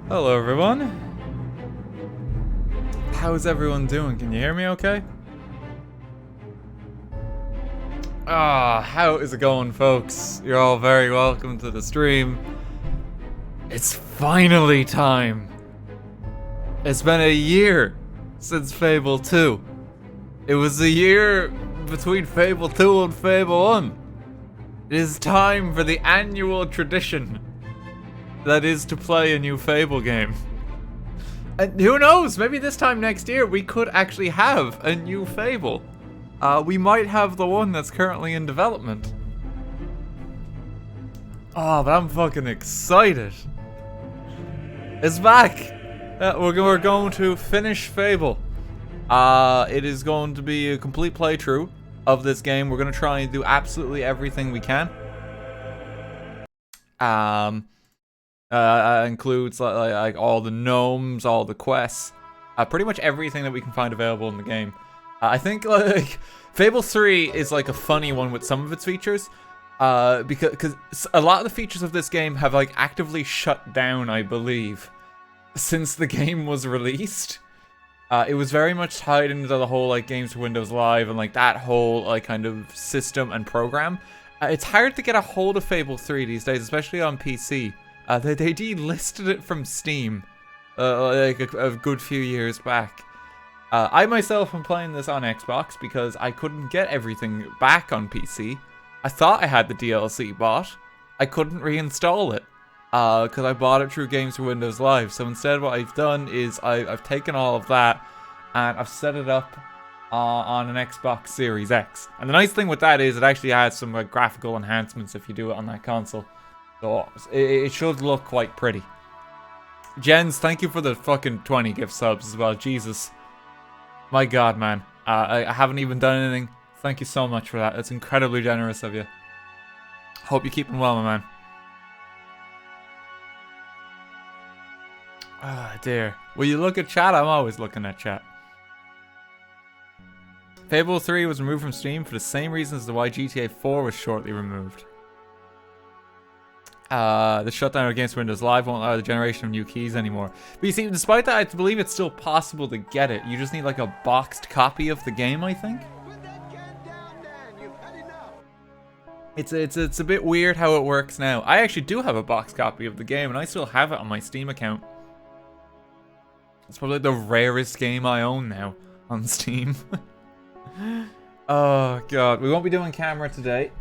Hello everyone. How's everyone doing? Can you hear me okay? How is it going, folks? You're all very welcome to the stream. It's finally time. It's been a year since Fable 2. It was a year between Fable 2 and Fable 1. It is time for the annual tradition that is to play a new Fable game. And who knows, maybe this time next year we could actually have a new Fable. We might have the one that's currently in development. Oh, but I'm fucking excited. It's back. We're going to finish Fable. It is going to be a complete playthrough of this game. We're going to try and do absolutely everything we can. Includes like all the gnomes, all the quests, pretty much everything that we can find available in the game. I think like Fable 3 is like a funny one with some of its features, because a lot of the features of this game have like actively shut down, I believe, since the game was released. It was very much tied into the whole like games for Windows Live and like that whole like kind of system and program. It's hard to get a hold of Fable 3 these days, especially on PC. They delisted it from Steam like a good few years back. I myself am playing this on Xbox because I couldn't get everything back on PC. I thought I had the DLC bought. I couldn't reinstall it because I bought it through Games for Windows Live. So instead what I've done is I've taken all of that and I've set it up on an Xbox Series X. And the nice thing with that is it actually has some like graphical enhancements if you do it on that console. So it should look quite pretty. Jens, thank you for the fucking 20 gift subs as well. Jesus. My god, man. I haven't even done anything. Thank you so much for that. It's incredibly generous of you. Hope you're keeping well, my man. Ah, dear. Will you look at chat? I'm always looking at chat. Fable 3 was removed from Steam for the same reasons as to why GTA 4 was shortly removed. The shutdown of Games for Windows Live won't allow the generation of new keys anymore. But you see, despite that, I believe it's still possible to get it. You just need like a boxed copy of the game, I think. It's a bit weird how it works now. I actually do have a boxed copy of the game, and I still have it on my Steam account. It's probably the rarest game I own now on Steam. Oh god, we won't be doing camera today.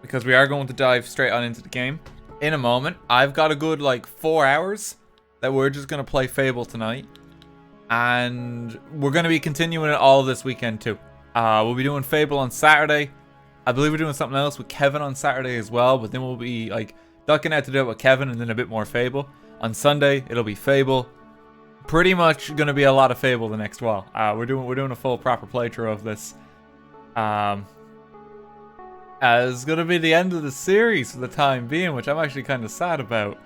Because we are going to dive straight on into the game in a moment. I've got a good like 4 hours that we're just going to play Fable tonight. And we're going to be continuing it all this weekend too. We'll be doing Fable on Saturday. I believe we're doing something else with Kevin on Saturday as well. But then we'll be like ducking out to do it with Kevin and then a bit more Fable. On Sunday, it'll be Fable. Pretty much going to be a lot of Fable the next while. We're doing a full proper playthrough of this. It's going to be the end of the series for the time being, which I'm actually kind of sad about.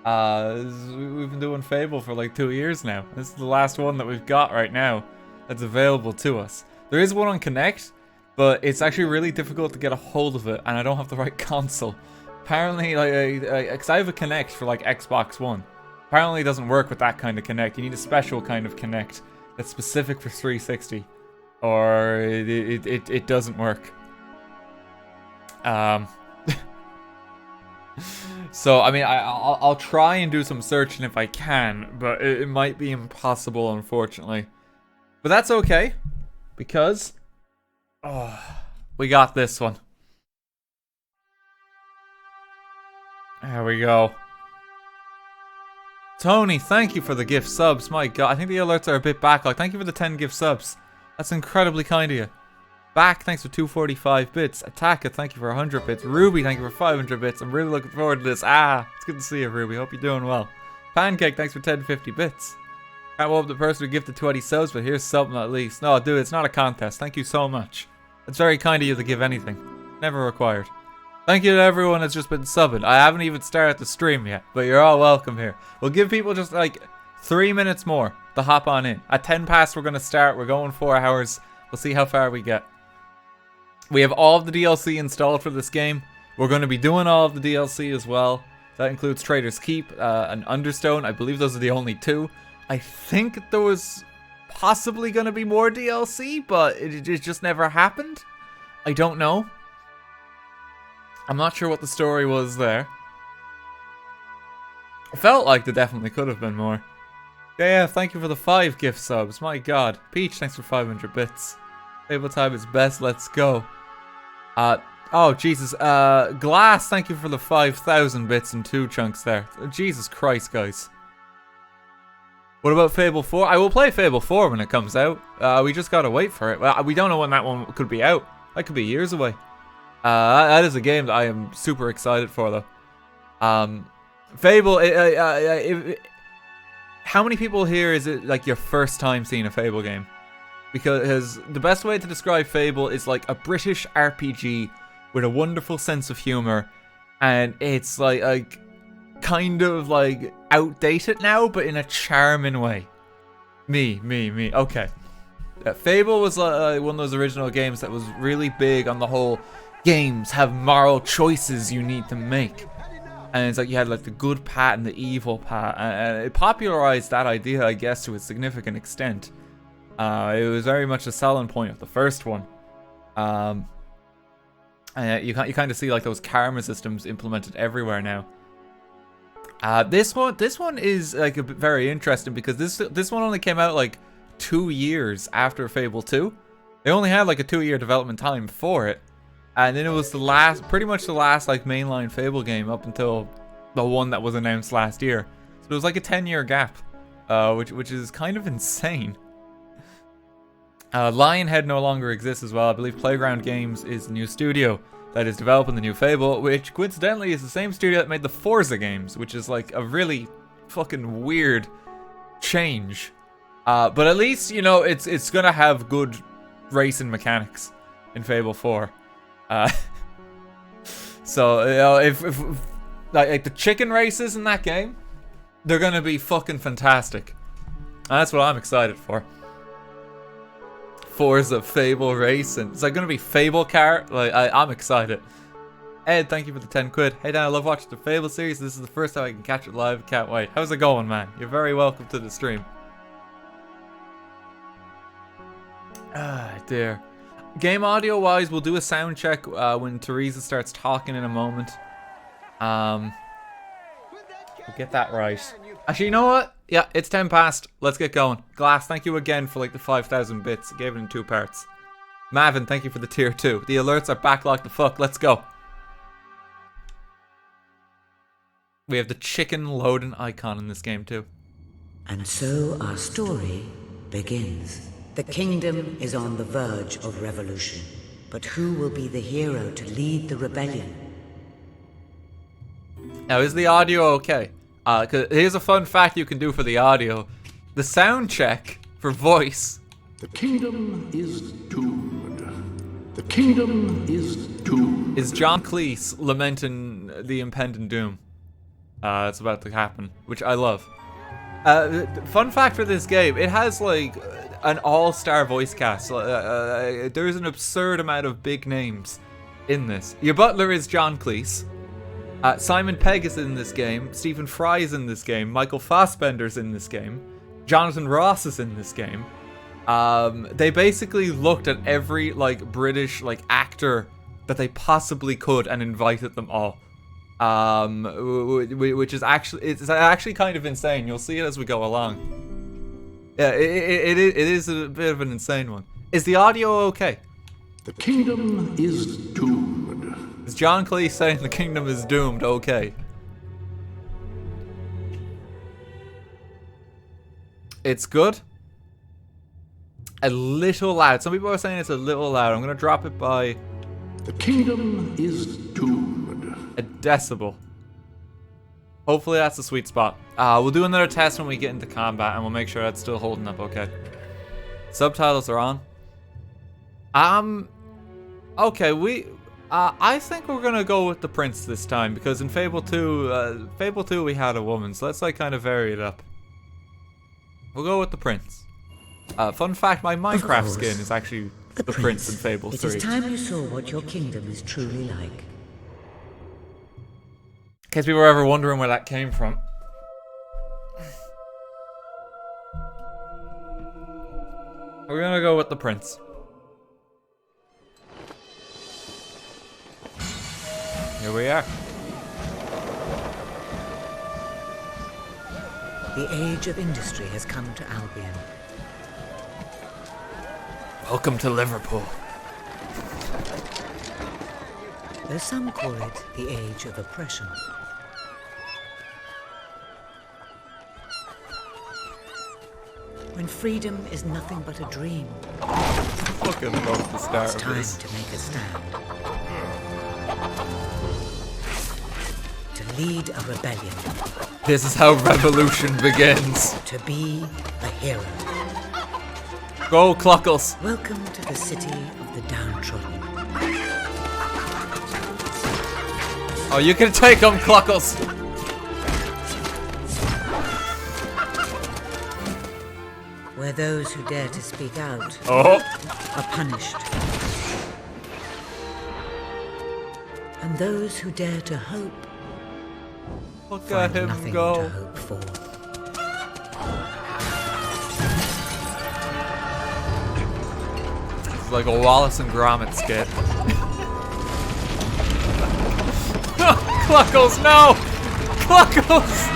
We've been doing Fable for like 2 years now. This is the last one that we've got right now that's available to us. There is one on Connect, but it's actually really difficult to get a hold of it, and I don't have the right console. Apparently, because I have a Connect for like Xbox One. Apparently it doesn't work with that kind of Connect. You need a special kind of Connect that's specific for 360, or it doesn't work. So I mean I'll try and do some searching if I can, but it might be impossible, unfortunately. But that's okay, because we got this one. There we go. Tony, thank you for the gift subs. My god, I think the alerts are a bit backlogged. Thank you for the 10 gift subs. That's incredibly kind of you. Back, thanks for 245 bits. Attacker, thank you for 100 bits. Ruby, thank you for 500 bits. I'm really looking forward to this. It's good to see you, Ruby. Hope you're doing well. Pancake, thanks for 1050 bits. Can't hope the person who gifted 20 subs, but here's something at least. No, dude, it's not a contest. Thank you so much. It's very kind of you to give anything. Never required. Thank you to everyone that's just been subbing. I haven't even started the stream yet, but you're all welcome here. We'll give people just like 3 minutes more to hop on in. At 10 past, we're going to start. We're going 4 hours. We'll see how far we get. We have all of the DLC installed for this game. We're going to be doing all of the DLC as well. That includes Trader's Keep and Understone. I believe those are the only two. I think there was possibly going to be more DLC, but it just never happened. I don't know. I'm not sure what the story was there. It felt like there definitely could have been more. Yeah, thank you for the 5 gift subs. My god. Peach, thanks for 500 bits. Fable time is best. Let's go. Oh, Jesus. Glass, thank you for the 5,000 bits in 2 chunks there. Jesus Christ, guys. What about Fable 4? I will play Fable 4 when it comes out. We just gotta wait for it. Well, we don't know when that one could be out. That could be years away. That is a game that I am super excited for, though. Fable, how many people here is it like your first time seeing a Fable game? Because the best way to describe Fable is like a British RPG with a wonderful sense of humor, and it's like kind of like outdated now, but in a charming way. Me. Okay. Fable was one of those original games that was really big on the whole games have moral choices you need to make. And it's like you had like the good path and the evil path, and it popularized that idea, I guess, to a significant extent. It was very much a selling point of the first one. And you kind of see like those karma systems implemented everywhere now. This one is like a bit very interesting because this one only came out like 2 years after Fable 2. They only had like a 2-year development time for it. And then it was pretty much the last like mainline Fable game up until the one that was announced last year. So it was like a 10-year gap, which is kind of insane. Lionhead no longer exists as well. I believe Playground Games is the new studio that is developing the new Fable, which coincidentally is the same studio that made the Forza games, which is like a really fucking weird change. But at least, you know, it's gonna have good racing mechanics in Fable 4. So you know, if like the chicken races in that game, they're gonna be fucking fantastic. And that's what I'm excited for. Forza Fable racing. It's like gonna be Fable car. Like I'm excited. Ed, thank you for the 10 quid. Hey Dan, I love watching the Fable series. This is the first time I can catch it live. Can't wait. How's it going, man? You're very welcome to the stream. Ah, dear. Game audio wise, we'll do a sound check when Teresa starts talking in a moment. We'll get that right. Actually, you know what? Yeah, it's 10 past. Let's get going. Glass, thank you again for like the 5,000 bits. I gave it in 2 parts. Mavin, thank you for the tier 2. The alerts are backlogged the fuck. Let's go. We have the chicken loading icon in this game too. And so our story begins. The kingdom is on the verge of revolution, but who will be the hero to lead the rebellion? Now, is the audio okay? 'Cause here's a fun fact you can do for the audio. The sound check for voice. The kingdom is doomed. The kingdom is doomed. Is John Cleese lamenting the impending doom. It's about to happen, which I love. Fun fact for this game, it has like an all-star voice cast. There's an absurd amount of big names in this. Your butler is John Cleese. Simon Pegg is in this game. Stephen Fry is in this game. Michael Fassbender's in this game. Jonathan Ross is in this game. They basically looked at every like British like actor that they possibly could and invited them all. Which is actually kind of insane. You'll see it as we go along. Yeah, it is a bit of an insane one. Is the audio okay? The kingdom is doomed. Is John Cleese saying the kingdom is doomed okay? It's good. A little loud. Some people are saying it's a little loud. I'm gonna drop it by the kingdom is doomed. A decibel. Hopefully that's the sweet spot. We'll do another test when we get into combat, and we'll make sure that's still holding up okay. Subtitles are on. Okay, I think we're gonna go with the prince this time, because in Fable 2 we had a woman, so let's like kind of vary it up. We'll go with the prince. Fun fact, my Minecraft skin is actually the prince in Fable 3. It is time you saw what your kingdom is truly like. case people were ever wondering where that came from. We're gonna go with the prince. Here we are. The age of industry has come to Albion. Welcome to Liverpool. Though some call it the age of oppression. When freedom is nothing but a dream, Fucking love the start it's of time this. to make a stand. To lead a rebellion. This is how revolution begins. To be a hero. Go, Cluckles. Welcome to the city of the downtrodden. Oh, you can take them, Cluckles. Where those who dare to speak out Oh. are punished. And those who dare to hope Look at find him nothing to go. hope for. It's like a Wallace and Gromit skit. Cluckles, no! Cluckles!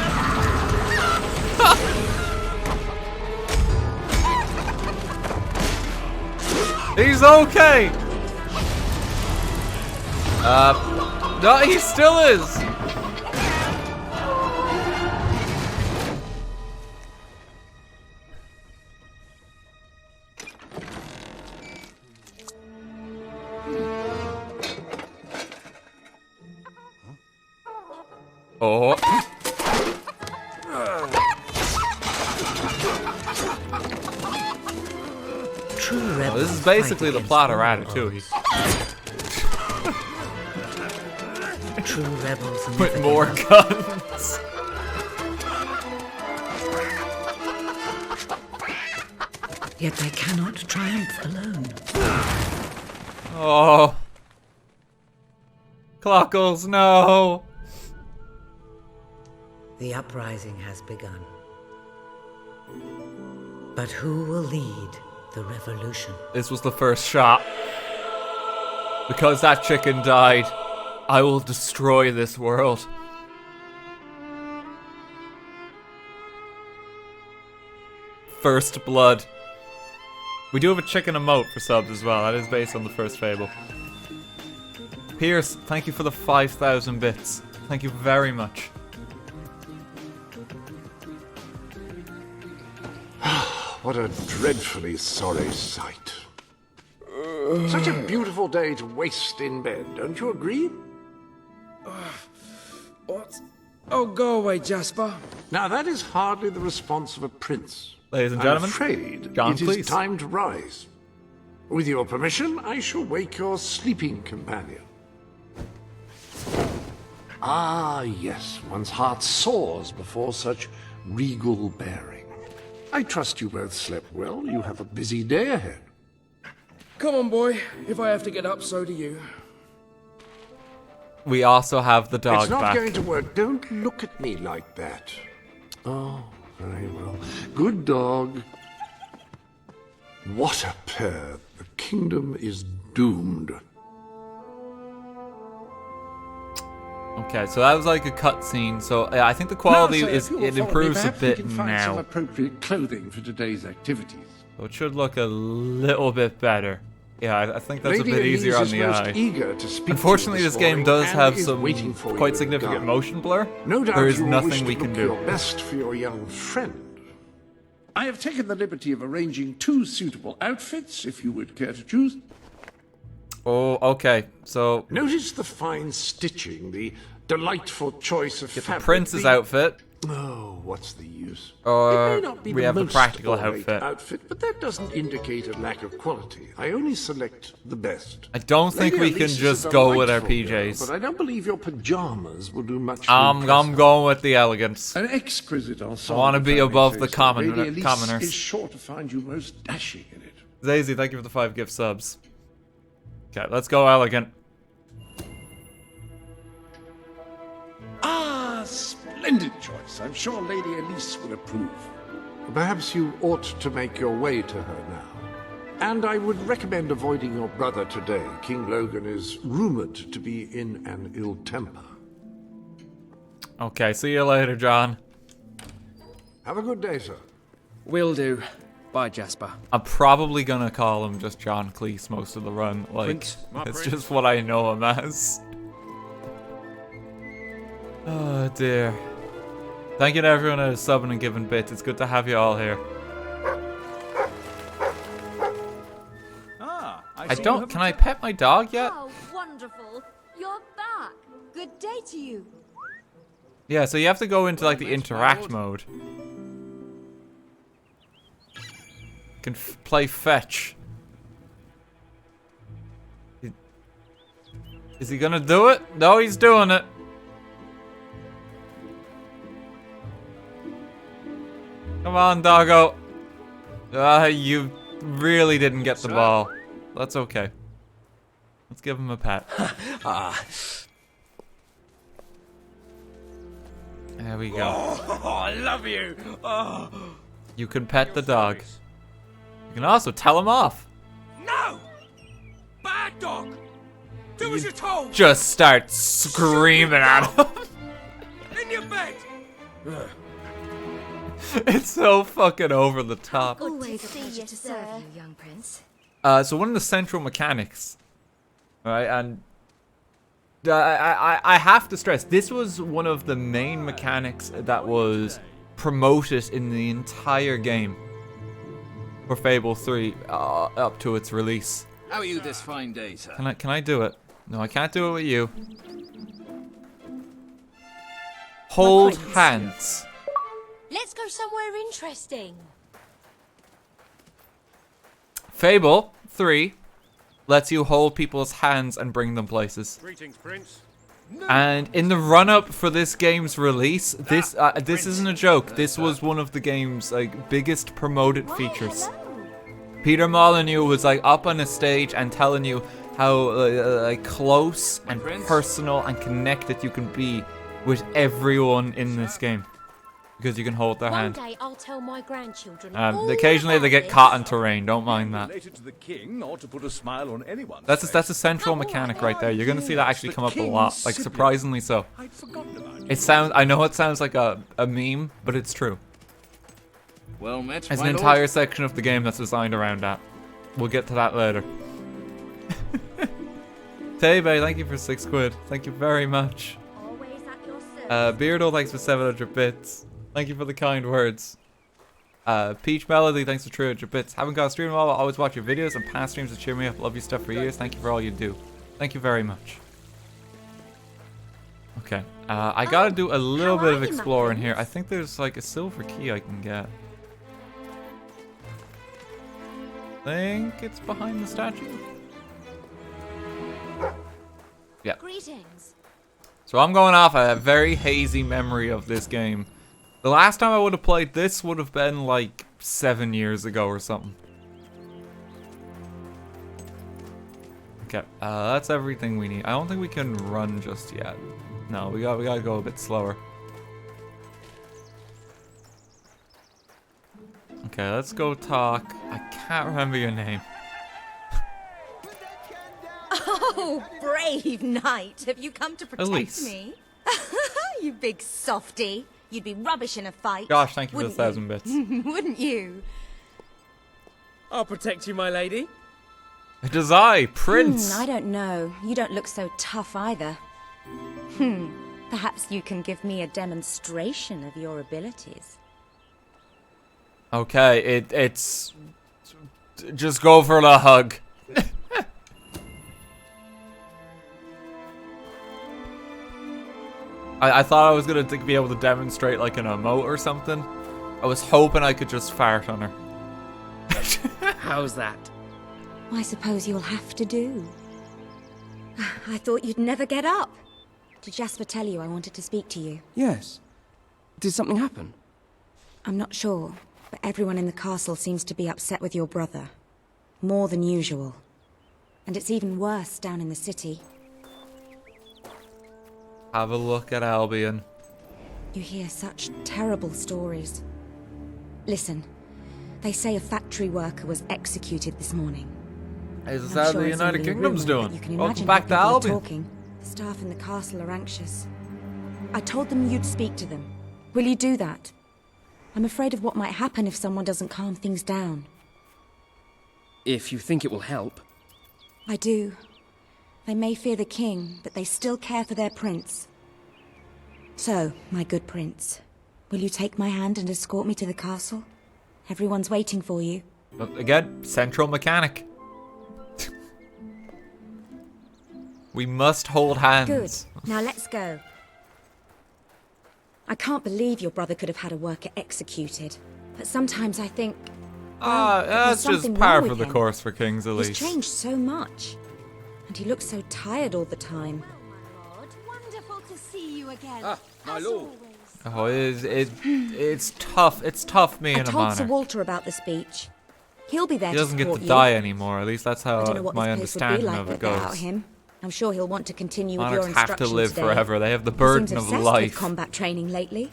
He's okay! No, he still is! Oh. True Well, rebels this is basically fight the against plot of all Ratatouille. odds. True rebels never With give more up. guns. Yet they cannot triumph alone. Oh. Cluckles, no. The uprising has begun. But who will lead the revolution? This was the first shot. Because that chicken died, I will destroy this world. First blood. We do have a chicken emote for subs as well. That is based on the first Fable. Pierce, thank you for the 5,000 bits. Thank you very much. What a dreadfully sorry sight. Such a beautiful day to waste in bed, don't you agree? What? Oh, go away, Jasper. Now that is hardly the response of a prince. Ladies and I'm gentlemen, afraid John, it is please. time to rise. With your permission, I shall wake your sleeping companion. Ah, yes, one's heart soars before such regal bearing. I trust you both slept well. You have a busy day ahead. Come on, boy. If I have to get up, so do you. We also have the dog It's not back. going to work. Don't look at me like that. Oh, very well. Good dog. What a pair. The kingdom is doomed. Okay, so that was like a cutscene. So yeah, I think the quality it improves a bit now. Appropriate clothing for today's activities. So it should look a little bit better. Yeah, I think that's Lady a bit Elise easier on is the most eye. eager to speak to Unfortunately, you this this game morning does and have is some waiting for you quite in the significant garden. motion blur. No doubt There is you will nothing wish we to can look do. your best for your young friend. I have taken the liberty of arranging 2 suitable outfits, if you would care to choose. Oh, okay. So Notice the fine stitching, the delightful choice of get the fabric. prince's the- outfit, Oh, what's the use? or It may not be we the have the most practical ornate outfit. but that doesn't indicate a lack of quality. I only select the best. I don't think Lady we can Elise is just a go with our delightful girl, PJs. but I don't believe your pajamas will do much. to I'm impress her. going with the elegance. An exquisite ensemble. I wanna be if I may above say the so. common- Lady Elise commoners. is sure to find you most dashing in it. Zazie, thank you for the 5 gift subs. Okay, let's go elegant. Ah, splendid choice. I'm sure Lady Elise will approve. Perhaps you ought to make your way to her now. And I would recommend avoiding your brother today. King Logan is rumored to be in an ill temper. Okay, see you later, John. Have a good day, sir. Will do. Bye, Jasper. I'm probably gonna call him just John Cleese most of the run. Like, Prince, it's just what I know him as. Oh dear. Thank you to everyone who's subbing and giving bits. It's good to have you all here. Can I pet my dog yet? Oh, wonderful. You're back. Good day to you. Yeah, so you have to go into like the interact mode. You can play fetch. Is he gonna do it? No, he's doing it. Come on, doggo. You really didn't get the ball. That's okay. Let's give him a pat. There we go. Oh, I love you. Oh. You can pet the dog. You can also tell him off. No! Bad dog! Do as you're told! Just start screaming at him. In your bed! It's so fucking over the top. Always a pleasure to serve you, young prince. So one of the central mechanics, right, and I have to stress, this was one of the main mechanics that was promoted in the entire game for Fable 3 up to its release. How are you this fine day, sir? Can I do it? No, I can't do it with you. Hold hands. Let's go somewhere interesting. Fable 3 lets you hold people's hands and bring them places. Greetings, Prince. And in the run-up for this game's release, this isn't a joke. This was one of the game's like biggest promoted features. Peter Molyneux was like up on a stage and telling you how like close and personal and connected you can be with everyone in this game. Because you can hold their hand. One day I'll tell my grandchildren. Occasionally they get caught in terrain. Don't mind that. To the king, or to put a smile on anyone's That's a central mechanic right there. You're gonna see that actually come up a lot, like surprisingly so. I'd forgotten about It sounds. I know it sounds like a meme, but it's true. Well met. There's an entire section of the game that's designed around that. We'll get to that later. Tebe, thank you for 6 quid. Thank you very much. Always at your service. Beardo, thanks for 700 bits. Thank you for the kind words. Peach Melody, thanks for 300 bits. Haven't got a stream in a while, but always watch your videos and past streams to cheer me up. Love your stuff for years. Thank you for all you do. Thank you very much. Okay, I gotta do a little bit of exploring here. I think there's like a silver key I can get. Think it's behind the statue? Yeah. Greetings. So I'm going off a very hazy memory of this game. The last time I would have played this would have been like 7 years ago or something. Okay, that's everything we need. I don't think we can run just yet. No, we gotta go a bit slower. Okay, let's go talk. I can't remember your name. Oh, brave knight. Have you come to protect Elise. me? You big softy. You'd be rubbish in a fight. Gosh, thank you for the wouldn't 1,000 bits. you? Wouldn't you? I'll protect you, my lady. It is I, Prince. I don't know. You don't look so tough either. Perhaps you can give me a demonstration of your abilities. Okay, it's... Just go for the hug. I thought I was gonna be able to demonstrate like an emote or something. I was hoping I could just fart on her. How's that? I suppose you'll have to do. I thought you'd never get up. Did Jasper tell you I wanted to speak to you? Yes. Did something happen? I'm not sure, but everyone in the castle seems to be upset with your brother. More than usual. And it's even worse down in the city. Have a look at Albion. You hear such terrible stories. Listen, they say a factory worker was executed this morning. Is I'm that sure the it's United only a Kingdom's rumour, but doing? you can Welcome imagine back to how people are Albion. talking. The staff in the castle are anxious. I told them you'd speak to them. Will you do that? I'm afraid of what might happen if someone doesn't calm things down. If you think it will help. I do. They may fear the king, but they still care for their prince. So, my good prince, will you take my hand and escort me to the castle? Everyone's waiting for you. But again, central mechanic. We must hold hands. Good. Now let's go. I can't believe your brother could have had a worker executed. But sometimes I think... well, that's there's just something par wrong for with the him. course for King's He's Elite. changed so much. And he looks so tired all the time. My lord, wonderful to see you again. Ah, my as lord. always. Oh, it's tough. It's tough me I in a told Sir manner. Walter about the speech. He'll be there He to doesn't get support to you. die anymore. At least that's how I don't know what my this place would be understanding like of it without goes. him. I'm sure he'll want to continue with your Monarchs have to instructions live today. forever. They have the He burden seems of obsessed life. with combat training lately.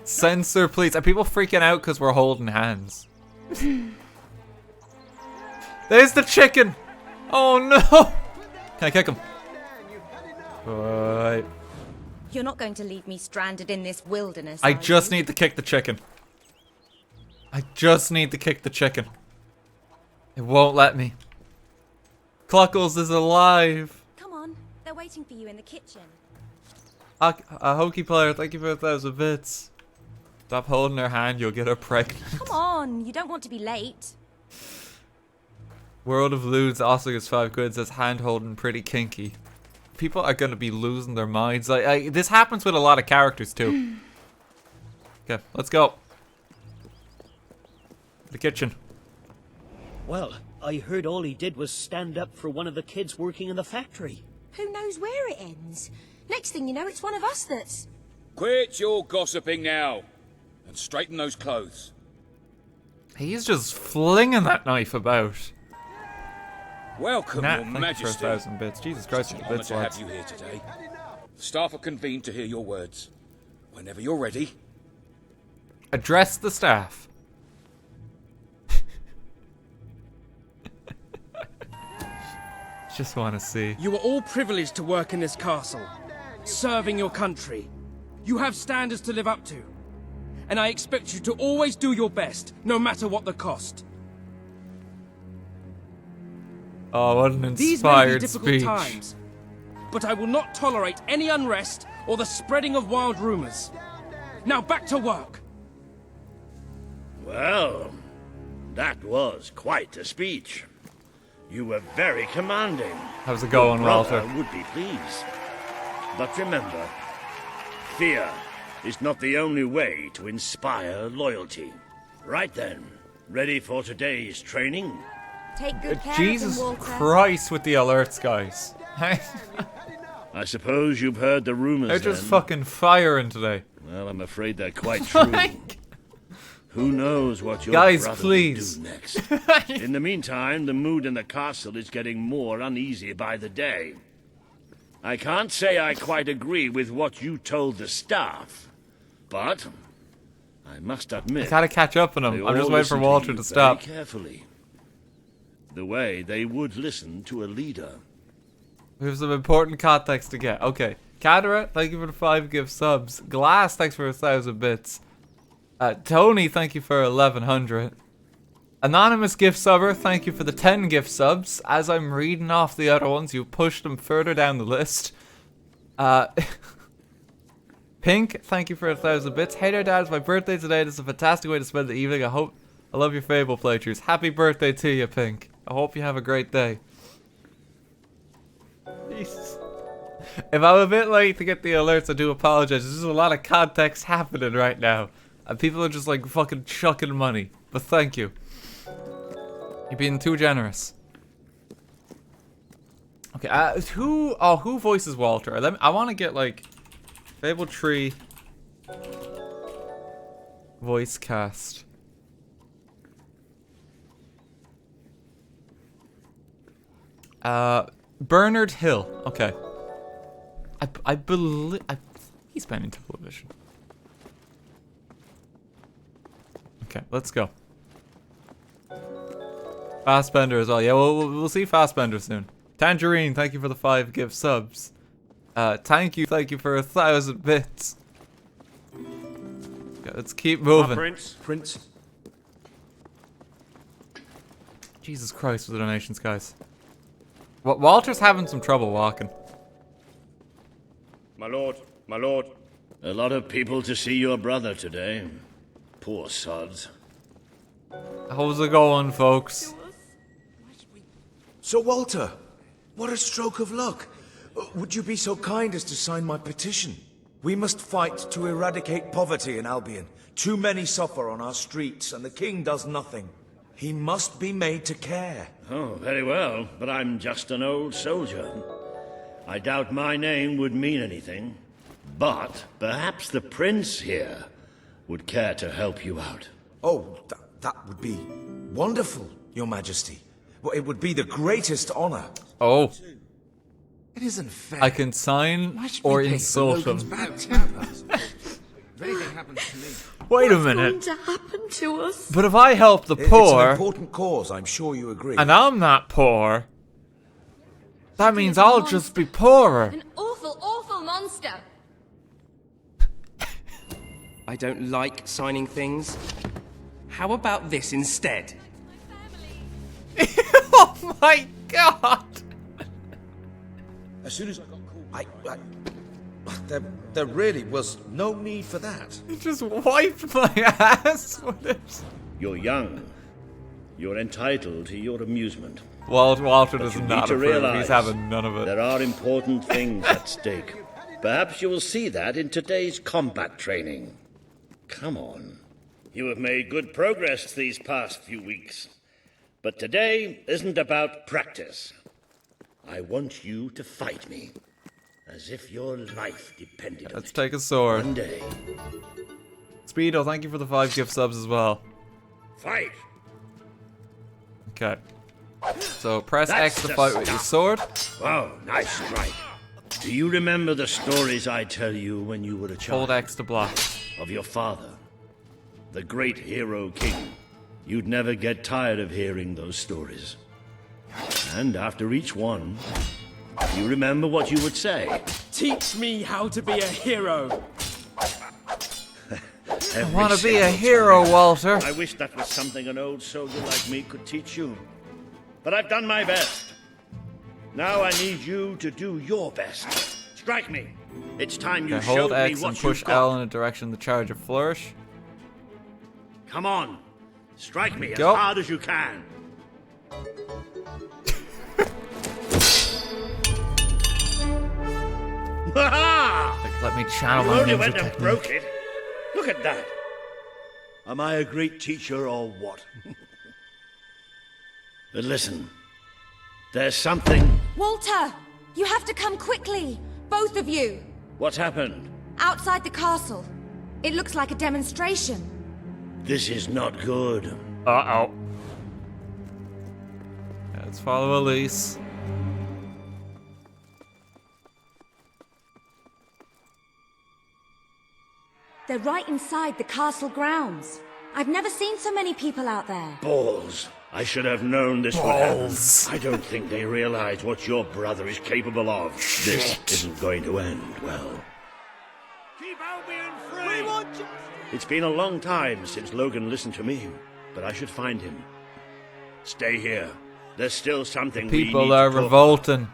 Censor, please. Are people freaking out because we're holding hands? There's the chicken! Oh no! Can I kick him? Right. You're not going to leave me stranded in this wilderness, I are just you? need to kick the chicken. I just need to kick the chicken. It won't let me. Cluckles is alive. Come on, they're waiting for you in the kitchen. A hokey player, thank you for 1,000 bits. Stop holding her hand, you'll get her pregnant. Come on, you don't want to be late. World of Ludes also gets 5 quid, says hand holding pretty kinky. People are gonna be losing their minds. This happens with a lot of characters too. Okay, let's go. The kitchen. Well, I heard all he did was stand up for one of the kids working in the factory. Who knows where it ends? Next thing you know, it's one of us that's... Quit your gossiping now. And straighten those clothes. He's just flinging that knife about. Welcome, Nat, your thank you for majesty. 1,000 bits. Jesus Christ, It's the an honour bits, to have lads. you here today. The staff are convened to hear your words. Whenever you're ready. Address the staff. Just want to see. You are all privileged to work in this castle, serving your country. You have standards to live up to. And I expect you to always do your best, no matter what the cost. Oh, what an These may be inspired difficult speech. times, but I will not tolerate any unrest or the spreading of wild rumors. Now back to work. Well, that was quite a speech. You were very commanding. How's it going, Your brother Walter? would be pleased. But remember, fear is not the only way to inspire loyalty. Right then, ready for today's training? Take good care Jesus of him, Walter. Christ with the alerts, guys. I suppose you've heard the rumors. They're just then. fucking firing today. Well, I'm afraid they're quite true. Who knows what your Guys, brother please. will do next? In the meantime, the mood in the castle is getting more uneasy by the day. I can't say I quite agree with what you told the staff, but I must admit, I gotta catch up on they him. I'm just all waiting for listen Walter you to stop. very carefully. The way they would listen to a leader. We have some important context to get. Okay. Kadra, thank you for the 5 gift subs. Glass, thanks for 1,000 bits. Tony, thank you for 1,100. Anonymous gift subber, thank you for the 10 gift subs. As I'm reading off the other ones, you pushed them further down the list. Pink, thank you for 1,000 bits. Hey there, Dad, it's my birthday today. This is a fantastic way to spend the evening. I love your Fable playthroughs. Happy birthday to you, Pink. I hope you have a great day. Jesus. If I'm a bit late to get the alerts, I do apologize. There's just a lot of context happening right now. And people are just like fucking chucking money. But thank you. You're being too generous. Okay, who voices Walter? I want to get like Fable Tree voice cast. Bernard Hill. Okay. I believe He's been in television. Okay, let's go. Fastbender as well. Yeah, we'll see Fastbender soon. Tangerine, thank you for the 5 gift subs. Thank you for 1,000 bits. Okay, let's keep moving. Prince. Jesus Christ with the donations, guys. Walter's having some trouble walking. My lord. A lot of people to see your brother today. Poor sods. How's it going, folks? Sir Walter, what a stroke of luck. Would you be so kind as to sign my petition? We must fight to eradicate poverty in Albion. Too many suffer on our streets, and the king does nothing. He must be made to care. Oh, very well, but I'm just an old soldier. I doubt my name would mean anything. But perhaps the prince here would care to help you out. Oh, that would be wonderful, your majesty. Well, it would be the greatest honor. Oh. It isn't fair. I can sign or insult him. Bad temper. If anything happens to me. Wait a minute. What's going to happen to us? But if I help the It's poor, an important cause, I'm sure you agree. and I'm not poor, that means I'll just be poorer. An awful, awful monster. I don't like signing things. How about this instead? Oh my god! As soon as I got called, there really was no need for that. He just wiped my ass with it. You're young. You're entitled to your amusement. Walter But does you not need to approve. realize He's having none of it. there are important things at stake. Perhaps you will see that in today's combat training. Come on. You have made good progress these past few weeks. But today isn't about practice. I want you to fight me. As if your life depended on it. Let's take a sword. One day. Speedo, thank you for the 5 gift subs as well. Fight! Okay. So press That's X to the fight with your sword. Oh, nice strike. Do you remember the stories I tell you when you were a child? Hold X to block. Of your father, the great hero king. You'd never get tired of hearing those stories. And after each one, you remember what you would say. Teach me how to be a hero. I want to be a hero, Walter. I wish that was something an old soldier like me could teach you. But I've done my best. Now I need you to do your best. Strike me. It's time you Okay, showed hold me X what and push you've got. L in the direction of the charge of flourish. Come on. Strike me as Go. hard as you can. Ha-ha! Let me channel You my only ninja went and technique. broke it. Look at that. Am I a great teacher or what? But listen, there's something. Walter! You have to come quickly! Both of you! What's happened? Outside the castle. It looks like a demonstration. This is not good. Uh-oh. Let's follow Elise. They're right inside the castle grounds. I've never seen so many people out there. Balls. I should have known this would happen. I don't think they realize what your brother is capable of. This isn't going to end well. Keep Albion free! We want justice! It's been a long time since Logan listened to me, but I should find him. Stay here. There's still something we need People are to talk revolting.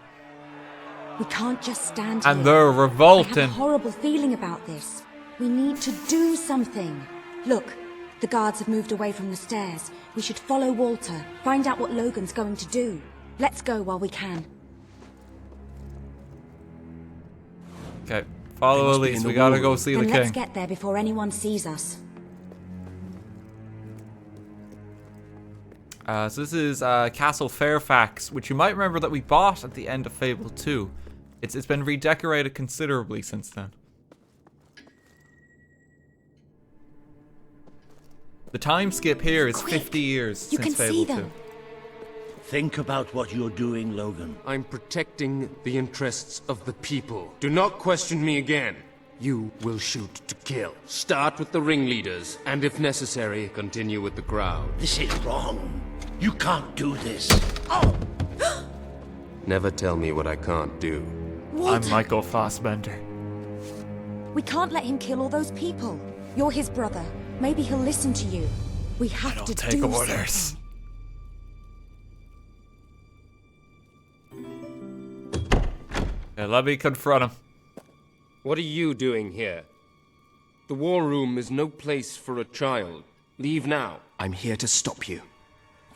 We can't just stand And here. they're I have a revolting. horrible feeling about this. We need to do something. Look, the guards have moved away from the stairs. We should follow Walter, find out what Logan's going to do. Let's go while we can. Okay, follow They must be Elise. in We the gotta war go room. see Then the let's king. get there before anyone sees us. So this is Castle Fairfax, which you might remember that we bought at the end of Fable 2. It's been redecorated considerably since then. The time skip here is 50 years You since can Fable see 2. them. Think about what you're doing, Logan. I'm protecting the interests of the people. Do not question me again. You will shoot to kill. Start with the ringleaders, and if necessary, continue with the crowd. This is wrong. You can't do this. Never tell me what I can't do. What? I'm Michael Fassbender. We can't let him kill all those people. You're his brother. Maybe he'll listen to you. We have to Take do orders. something. Yeah, let me confront him. What are you doing here? The war room is no place for a child. Leave now. I'm here to stop you.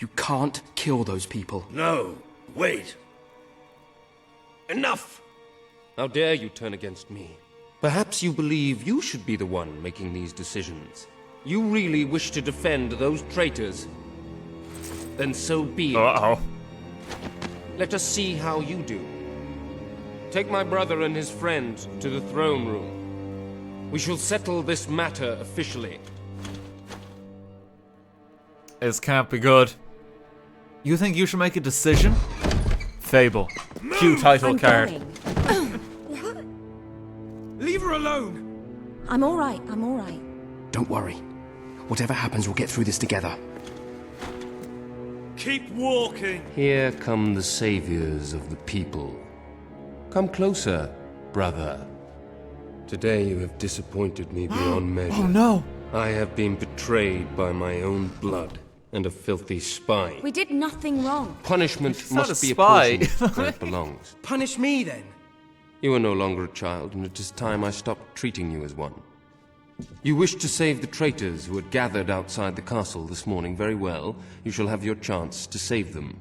You can't kill those people. No, wait. Enough! How dare you turn against me? Perhaps you believe you should be the one making these decisions. You really wish to defend those traitors? Then so be it. Uh-oh. Let us see how you do. Take my brother and his friend to the throne room. We shall settle this matter officially. This can't be good. You think you should make a decision? Fable. Cue title card. Leave her alone! I'm alright, I'm alright. Don't worry. Whatever happens, we'll get through this together. Keep walking! Here come the saviors of the people. Come closer, brother. Today you have disappointed me beyond measure. Oh no! I have been betrayed by my own blood and a filthy spy. We did nothing wrong. Punishment He's not must a be spy. apportioned where it belongs. Punish me then. You are no longer a child, and it is time I stopped treating you as one. You wish to save the traitors who had gathered outside the castle this morning. Very well. You shall have your chance to save them.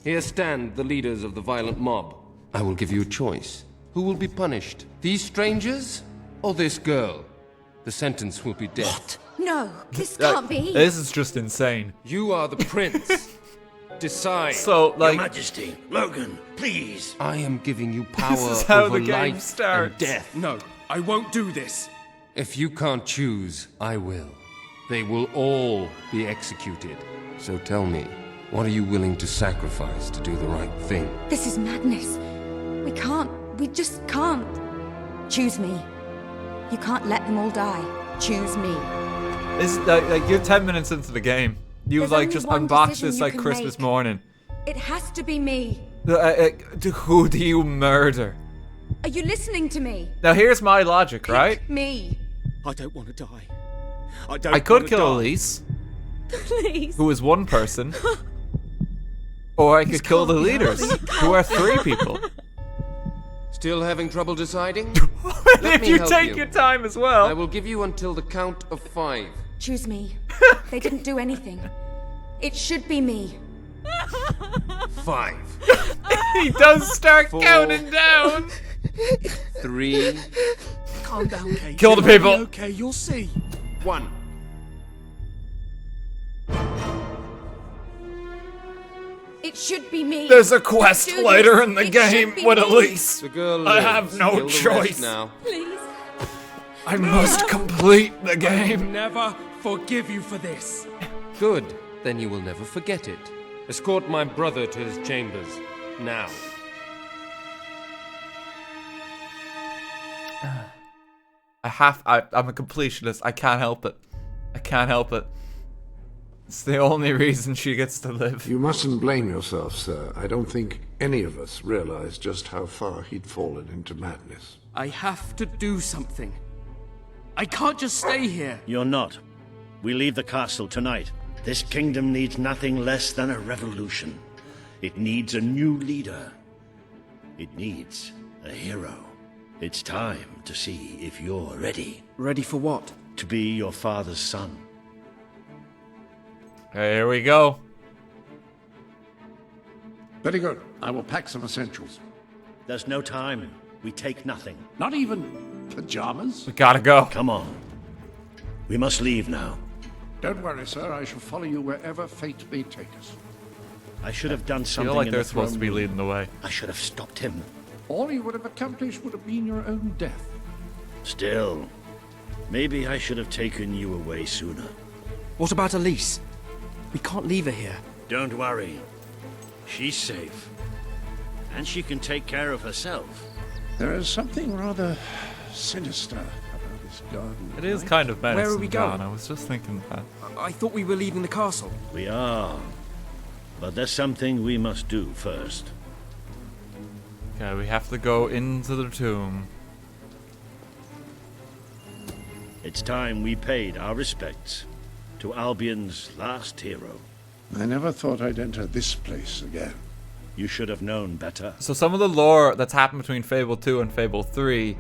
Here stand the leaders of the violent mob. I will give you a choice. Who will be punished? These strangers or this girl? The sentence will be death. No, this can't be. This is just insane. You are the prince. Decide. So, like, Your Majesty, Logan, please. I am giving you power this is how over the game life starts. and death. No, I won't do this. If you can't choose, I will. They will all be executed. So tell me, what are you willing to sacrifice to do the right thing? This is madness. We can't. We just can't. Choose me. You can't let them all die. Choose me. This is like you're 10 minutes into the game. You've There's like only just one unboxed decision this you like can Christmas make. morning. It has to be me. Who do you murder? Are you listening to me? Now here's my logic, right? Me. I don't want to die. I could kill Elise, Please. who is one person, or I could kill the leaders, who are 3 people. Still having trouble deciding? If you take your time as well. I will give you until the count of 5. Choose me. They didn't do anything. It should be me. 5. He does start 4, counting down. 3. Calm down, Kate. Kill the people. Okay, you'll see. 1. It should be me. There's a quest Do later this. in the It game should be with me. Elise. The girl I lives. have no Kill the rest choice. now. Please. I must complete the I game. will never forgive you for this. Good. Then you will never forget it. Escort my brother to his chambers. Now. I'm a completionist. I can't help it. I can't help it. It's the only reason she gets to live. You mustn't blame yourself, sir. I don't think any of us realized just how far he'd fallen into madness. I have to do something. I can't just stay here. You're not. We leave the castle tonight. This kingdom needs nothing less than a revolution. It needs a new leader. It needs a hero. It's time to see if you're ready. Ready for what? To be your father's son. Here we go. Very good. I will pack some essentials. There's no time. We take nothing. Not even pajamas? We gotta go. Come on. We must leave now. Don't worry, sir. I shall follow you wherever fate may take us. I should have done I something feel like in they're the supposed to throne be room. leading the way. I should have stopped him. All you would have accomplished would have been your own death. Still, maybe I should have taken you away sooner. What about Elise? We can't leave her here. Don't worry. She's safe. And she can take care of herself. There is something rather sinister about this garden. It is kind of menacing. Where are we going? I was just thinking that. I thought we were leaving the castle. We are. But there's something we must do first. Okay, we have to go into the tomb. It's time we paid our respects to Albion's last hero. I never thought I'd enter this place again. You should have known better. So some of the lore that's happened between Fable 2 and Fable 3,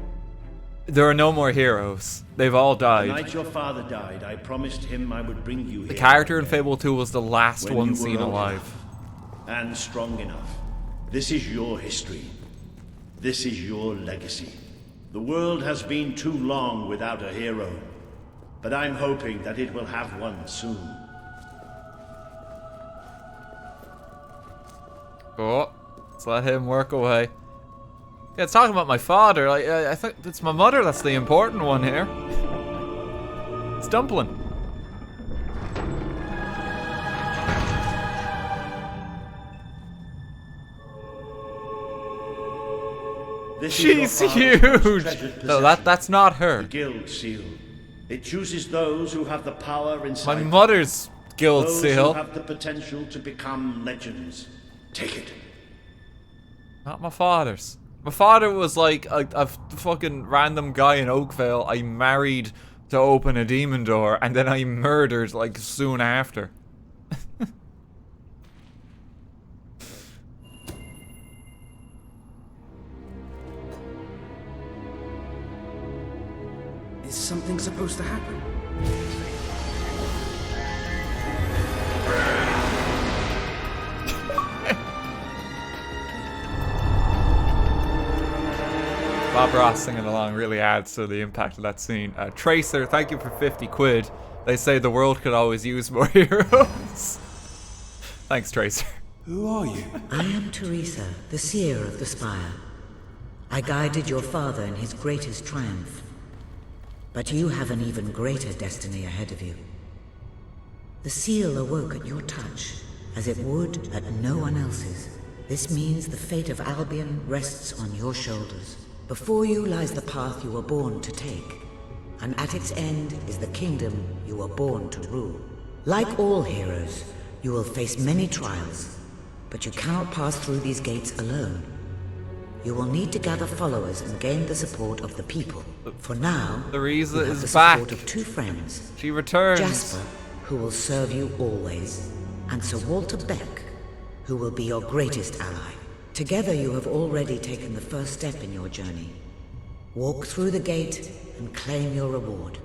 there are no more heroes. They've all The died. night your father died, I promised him I would bring you here. The character in Fable 2 was the last When one you were seen old alive. enough and strong enough. This is your history. This is your legacy. The world has been too long without a hero, but I'm hoping that it will have one soon. Oh, let's let him work away. Yeah, it's talking about my father. I think it's my mother that's the important one here. It's Dumpling. This She's is your father's huge. treasured No, possession, that's not her. The guild seal. It chooses those who have the power inside My them. mother's guild Those seal. who have the potential to become legends. Take it. Not my father's. My father was like a fucking random guy in Oakvale I married to open a demon door, and then I murdered like soon after. Is something supposed to happen? Bob Ross singing along really adds to the impact of that scene. Tracer, thank you for 50 quid. They say the world could always use more heroes. Thanks, Tracer. Who are you? I am Teresa, the seer of the spire. I guided your father in his greatest triumph. But you have an even greater destiny ahead of you. The seal awoke at your touch, as it would at no one else's. This means the fate of Albion rests on your shoulders. Before you lies the path you were born to take, and at its end is the kingdom you were born to rule. Like all heroes, you will face many trials, but you cannot pass through these gates alone. You will need to gather followers and gain the support of the people. For now, Theresa you have is the back. support of two friends. She returns. Jasper, who will serve you always, and Sir Walter Beck, who will be your greatest ally. Together you have already taken the first step in your journey. Walk through the gate and claim your reward.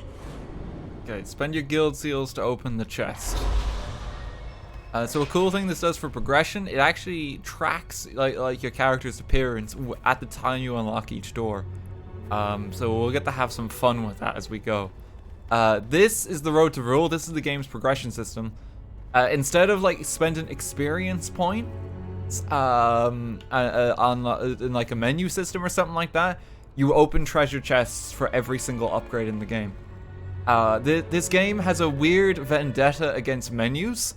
Okay, spend your guild seals to open the chest. So a cool thing this does for progression, it actually tracks like your character's appearance at the time you unlock each door. So we'll get to have some fun with that as we go. This is the road to rule. This is the game's progression system. Instead of like spending experience points in like a menu system or something like that, you open treasure chests for every single upgrade in the game. This game has a weird vendetta against menus,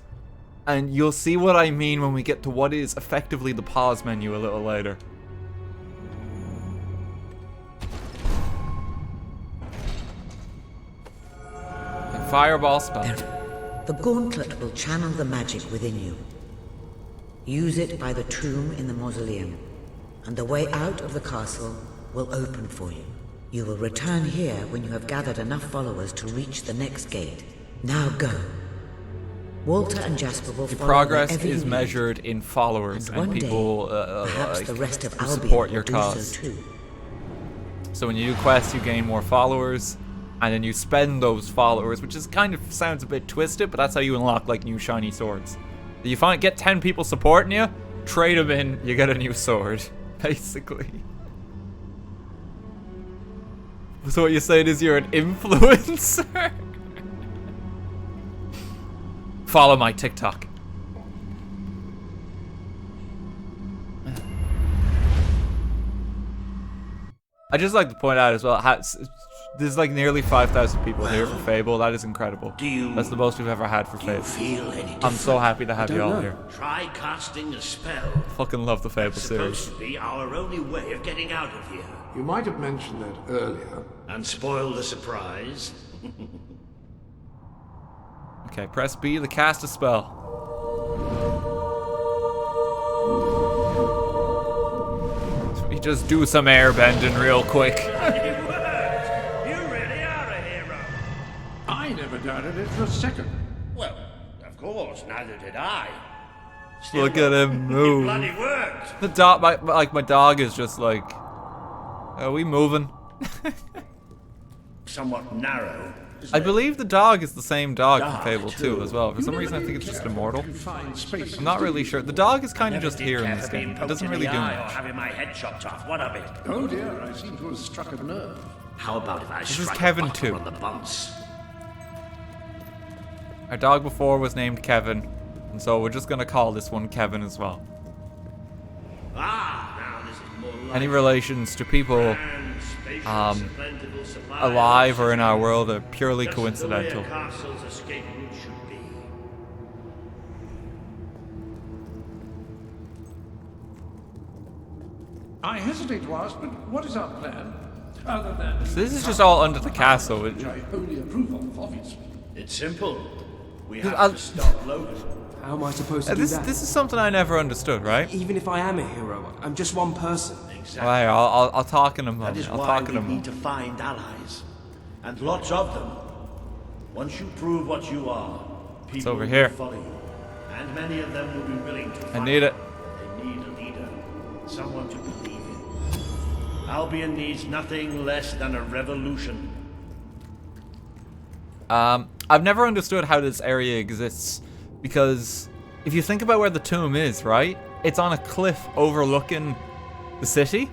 and you'll see what I mean when we get to what is effectively the pause menu a little later. Okay, fireball spell. The gauntlet will channel the magic within you. Use it by the tomb in the mausoleum, and the way out of the castle will open for you. You will return here when you have gathered enough followers to reach the next gate. Now go. Walter and Jasper will Your follow progress wherever is you measured in followers, and one people day, perhaps like, the rest of who Albion support will your do cause. so too. So when you do quests, you gain more followers, and then you spend those followers, which is kind of sounds a bit twisted, but that's how you unlock like new shiny swords. You get 10 people supporting you, trade them in, you get a new sword, basically. So what you're saying is you're an influencer? Follow my TikTok. I just like to point out as well how There's like nearly 5,000 people here for Fable. That is incredible. That's the most we've ever had for Fable. Feel any I'm so happy to have you all here. Try casting a spell. Fucking love the Fable It's series. supposed to be our only way of getting out of here. You might have mentioned that earlier. And spoil the surprise. Okay, press B to cast a spell. So we just do some air bending real quick. I never doubted it for a second. Well, of course, neither did I. Look at him move. It bloody worked. The dog, my dog is just like, are we moving? Somewhat narrow. I believe the dog is the same dog from Fable 2 as well. For some reason, I think it's just immortal. I'm not really sure. The dog is kind of just here in this game. It doesn't really do much. Having my head chopped off. What of it? Oh dear, I seem to have struck a nerve. How about if I This is strike Kevin a button 2. on the bumps? Our dog before was named Kevin, and so we're just gonna call this one Kevin as well. Now this is more like Any relations to people alive or in our world are purely coincidental. castle's escape route should be. I hesitate to ask, but what is our plan? Other than So this is just all under the castle. which I wholly approve of, obviously. It's simple. We have I'll- to stop Logan. How am I supposed to do This that? is something I never understood, right? Even if I am a hero, I'm just one person. Exactly. Alright, I'll talk in a That moment. is I'll why talk in we a need moment. to find allies. And lots of them. Once you prove what you are, people over will here. follow you. And many of them will be willing to fight. I need it. They need a leader. Someone to believe in. Albion needs nothing less than a revolution. I've never understood how this area exists, because if you think about where the tomb is, right? It's on a cliff overlooking the city.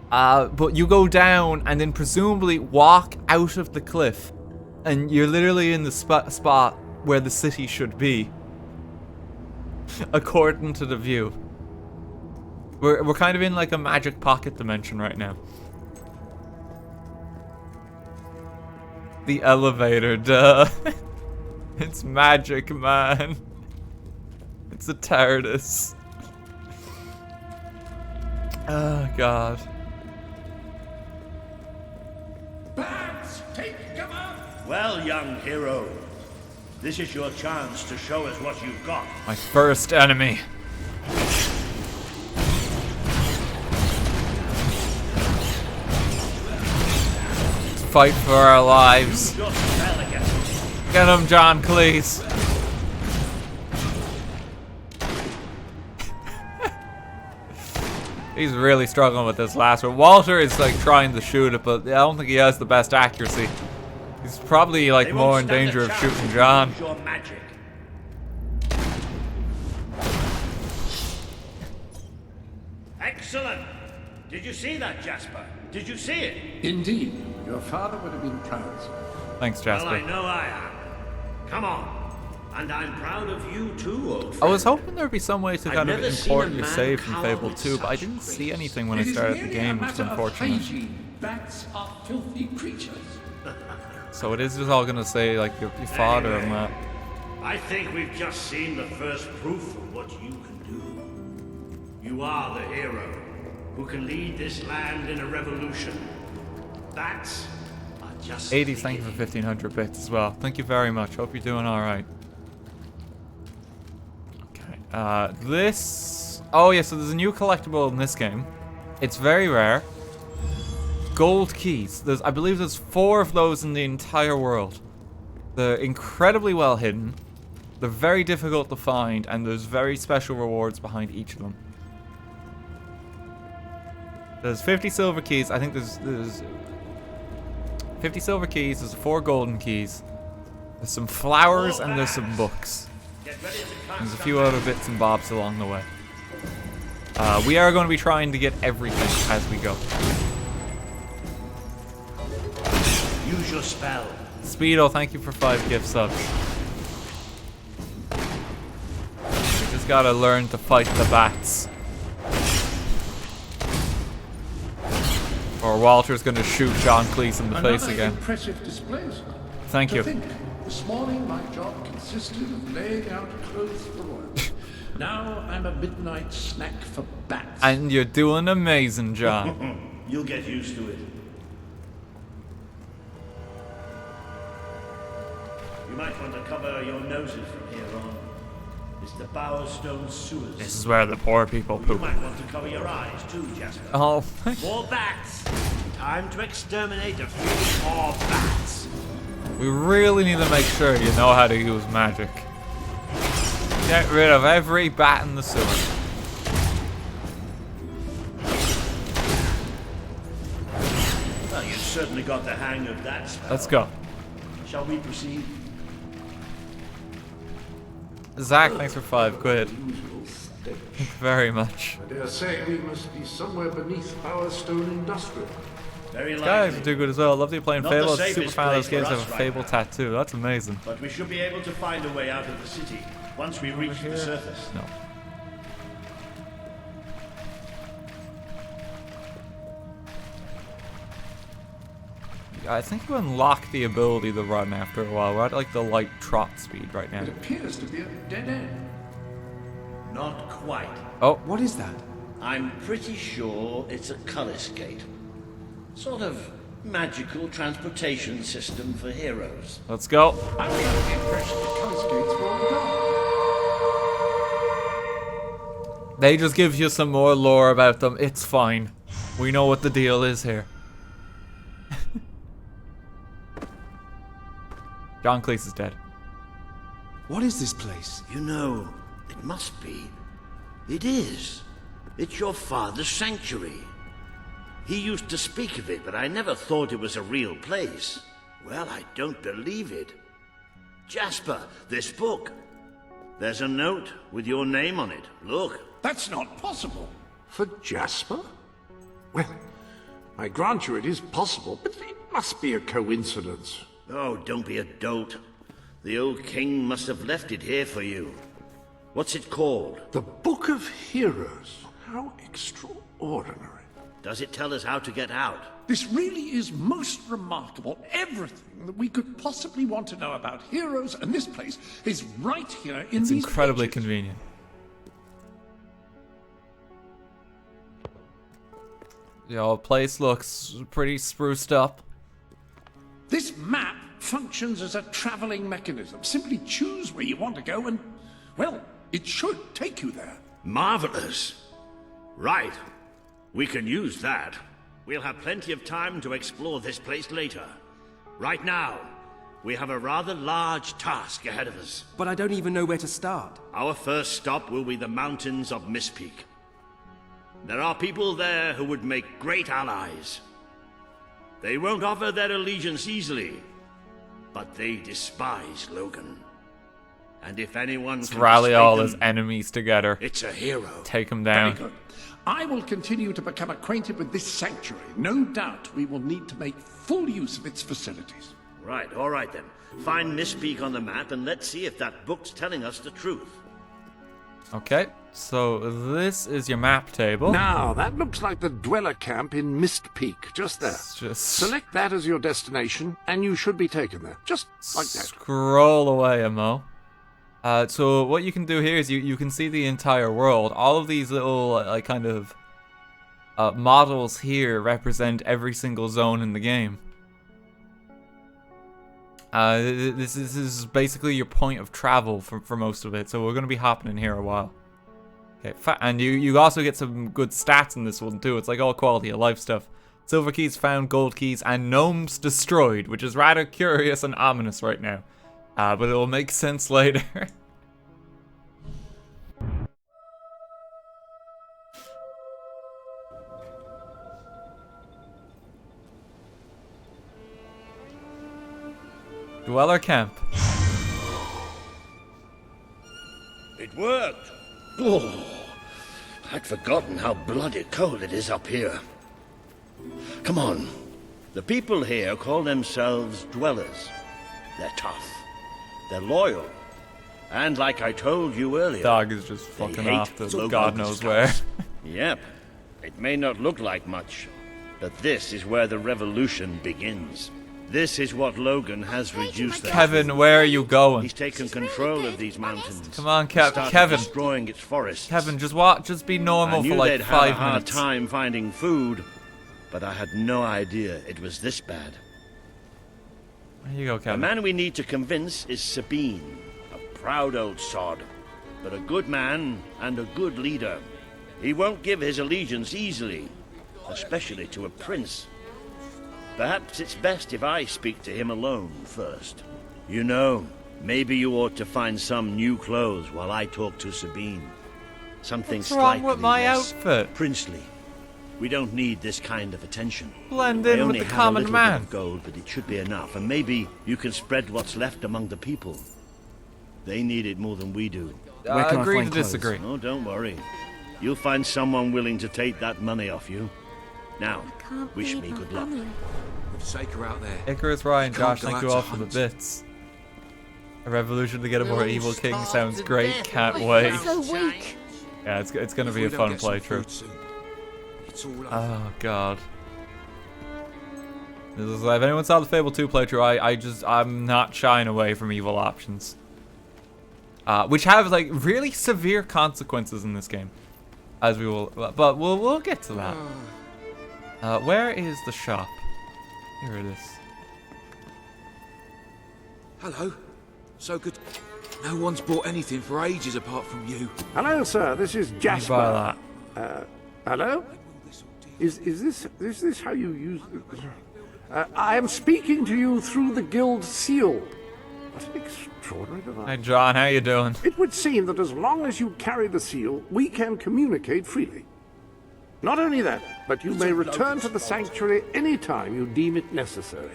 But you go down and then presumably walk out of the cliff, and you're literally in the spot where the city should be, according to the view. We're kind of in like a magic pocket dimension right now. The elevator, duh. It's magic, man. It's a TARDIS. Oh, God. Bats, take cover! Well, young hero, this is your chance to show us what you've got. My first enemy. Let's fight for our lives. Your spell again. Get him, John Cleese. He's really struggling with this last one. Walter is like trying to shoot it, but I don't think he has the best accuracy. He's probably like They more won't in stand danger a of chance shooting to John. use your magic. Excellent. Did you see that, Jasper? Did you see it? Indeed, your father would have been proud, sir. Thanks, Well, I Jasper. know I am. Come on. And I'm proud of you too, old I friend. was hoping there'd be some way to I've kind of never seen import a your man save from cower Fable with 2, but I such didn't see grace. anything when I It is started the merely a game, which is matter of unfortunate. hygiene. Bats are filthy creatures. So it is just all gonna say like your father and that. I think we've just seen the first proof of what you can do. You are the hero who can lead this land in a revolution. Bats are just 80s, thank you for 1500 bits as well. Thank you very much. Hope you're doing alright. Okay, this... Oh yeah, so there's a new collectible in this game. It's very rare. Gold keys. I believe there's 4 of those in the entire world. They're incredibly well hidden. They're very difficult to find, and there's very special rewards behind each of them. There's 50 silver keys. I think there's 50 silver keys. There's 4 golden keys. There's some flowers and there's some books. There's a few other bits and bobs along the way. We are going to be trying to get everything as we go. Use your spell. Speedo, thank you for 5 gift subs. We just gotta learn to fight the bats. Or Walter's gonna shoot John Cleese in the face Another again. impressive display, sir. Thank you. Think, this morning my job consisted of laying out clothes for royalty. Now I'm a midnight snack for bats. And you're doing amazing, John. You'll get used to it. You might want to cover your noses from here on. It's the Bowerstone sewers. This is where the poor people You poop. might want to cover your eyes too, Jasper. Oh. More bats! Time to exterminate a few more bats. We really need to make sure you know how to use magic. Get rid of every bat in the sewer. Well, you've certainly got the hang of that spell. Let's go. Shall we proceed? Zach, thanks for 5 quid. Thank you very much. I dare say we must be somewhere beneath Bowerstone Industrial. Very likely. Guys, you do good as well. Love that you're playing Not Fable. the Super safest fan of those place games. for Have a us Fable right now. tattoo. That's amazing. But we should be able to find a way out of the city once we reach the surface. No. I think you unlock the ability to run after a while. We're at like the light trot speed right now. It appears to be a dead end. Not quite. Oh. What is that? I'm pretty sure it's a Cullis gate. Sort of magical transportation system for heroes. Let's go. I was under the impression the Cullis gates were all gone. They just give you some more lore about them. It's fine. We know what the deal is here. John Cleese is dead. What is this place? You know, it must be. It is. It's your father's sanctuary. He used to speak of it, but I never thought it was a real place. Well, I don't believe it. Jasper, this book. There's a note with your name on it. Look. That's not possible. For Jasper? Well, I grant you it is possible, but it must be a coincidence. Oh, don't be a dolt. The old king must have left it here for you. What's it called? The Book of Heroes. How extraordinary. Does it tell us how to get out? This really is most remarkable. Everything that we could possibly want to know about heroes and this place is right here in It's these incredibly pages. convenient. The old place looks pretty spruced up. This map functions as a traveling mechanism. Simply choose where you want to go and, well, it should take you there. Marvelous. Right. We can use that. We'll have plenty of time to explore this place later. Right now, we have a rather large task ahead of us. But I don't even know where to start. Our first stop will be the mountains of Mistpeak. There are people there who would make great allies. They won't offer their allegiance easily, but they despise Logan. And if anyone Let's can rally persuade all them, his enemies together. it's a hero. Take him Very down. good. I will continue to become acquainted with this sanctuary. No doubt we will need to make full use of its facilities. Right, all right then. Find Mistpeak on the map and let's see if that book's telling us the truth. Okay, so this is your map table. Now, that looks like the dweller camp in Mist Peak, just there. Just Select that as your destination, and you should be taken there. Just like that. scroll away, Mo. So what you can do here is you can see the entire world. All of these little like kind of models here represent every single zone in the game. This is basically your point of travel for most of it, so we're going to be hopping in here a while. Okay, and you also get some good stats in this one too. It's like all quality of life stuff. Silver keys found, gold keys, and gnomes destroyed, which is rather curious and ominous right now. But it will make sense later. Dweller camp. It worked. Oh, I'd forgotten how bloody cold it is up here. Come on. The people here call themselves dwellers. They're tough. They're loyal. And like I told you earlier, Dog is just they fucking hate off to local God knows where. Yep. It may not look like much, But this is where the revolution begins. This is what Logan has reduced them. Kevin, where are you going? He's taken control of these mountains. Come on, Started Kevin. destroying its forests. Kevin, just be normal I knew for like they'd 5 have a hard minutes. time finding food, but I had no idea it was this bad. There you go, The Kevin. man we need to convince is Sabine, a proud old sod, but a good man and a good leader. He won't give his allegiance easily, especially to a prince. Perhaps it's best if I speak to him alone first. You know, maybe you ought to find some new clothes while I talk to Sabine. Something What's wrong slightly with my less outfit? princely. We don't need this kind of attention. Blend I in only with the have a common little man. bit of gold, but it should be enough. And maybe you can spread what's left among the people. They need it more than we do. Where can I Agree to find clothes? disagree. Oh, don't worry. You'll find someone willing to take that money off you. Now, wish me good luck. Take her out there. Icarus, Ryan, Can't Josh, go thank out you to all for the hunt. bits. A revolution to get a more They're all evil king starved sounds to great. death. Can't wait. So weak. Yeah, it's gonna If be we a don't fun get some playthrough. food soon, it's all over. Oh god. This is like, if anyone saw the Fable 2 playthrough, I'm not shying away from evil options. Which have like really severe consequences in this game. As we will, but we'll get to that. Where is the shop? Here it is. Hello. So good. No one's bought anything for ages apart from you. Hello, sir. This is Jasper. Buy that. Hello? Is this how you use... I am speaking to you through the guild seal. What an extraordinary device. Hey John, how you doing? It would seem that as long as you carry the seal, we can communicate freely. Not only that, but you may return to the sanctuary any time you deem it necessary.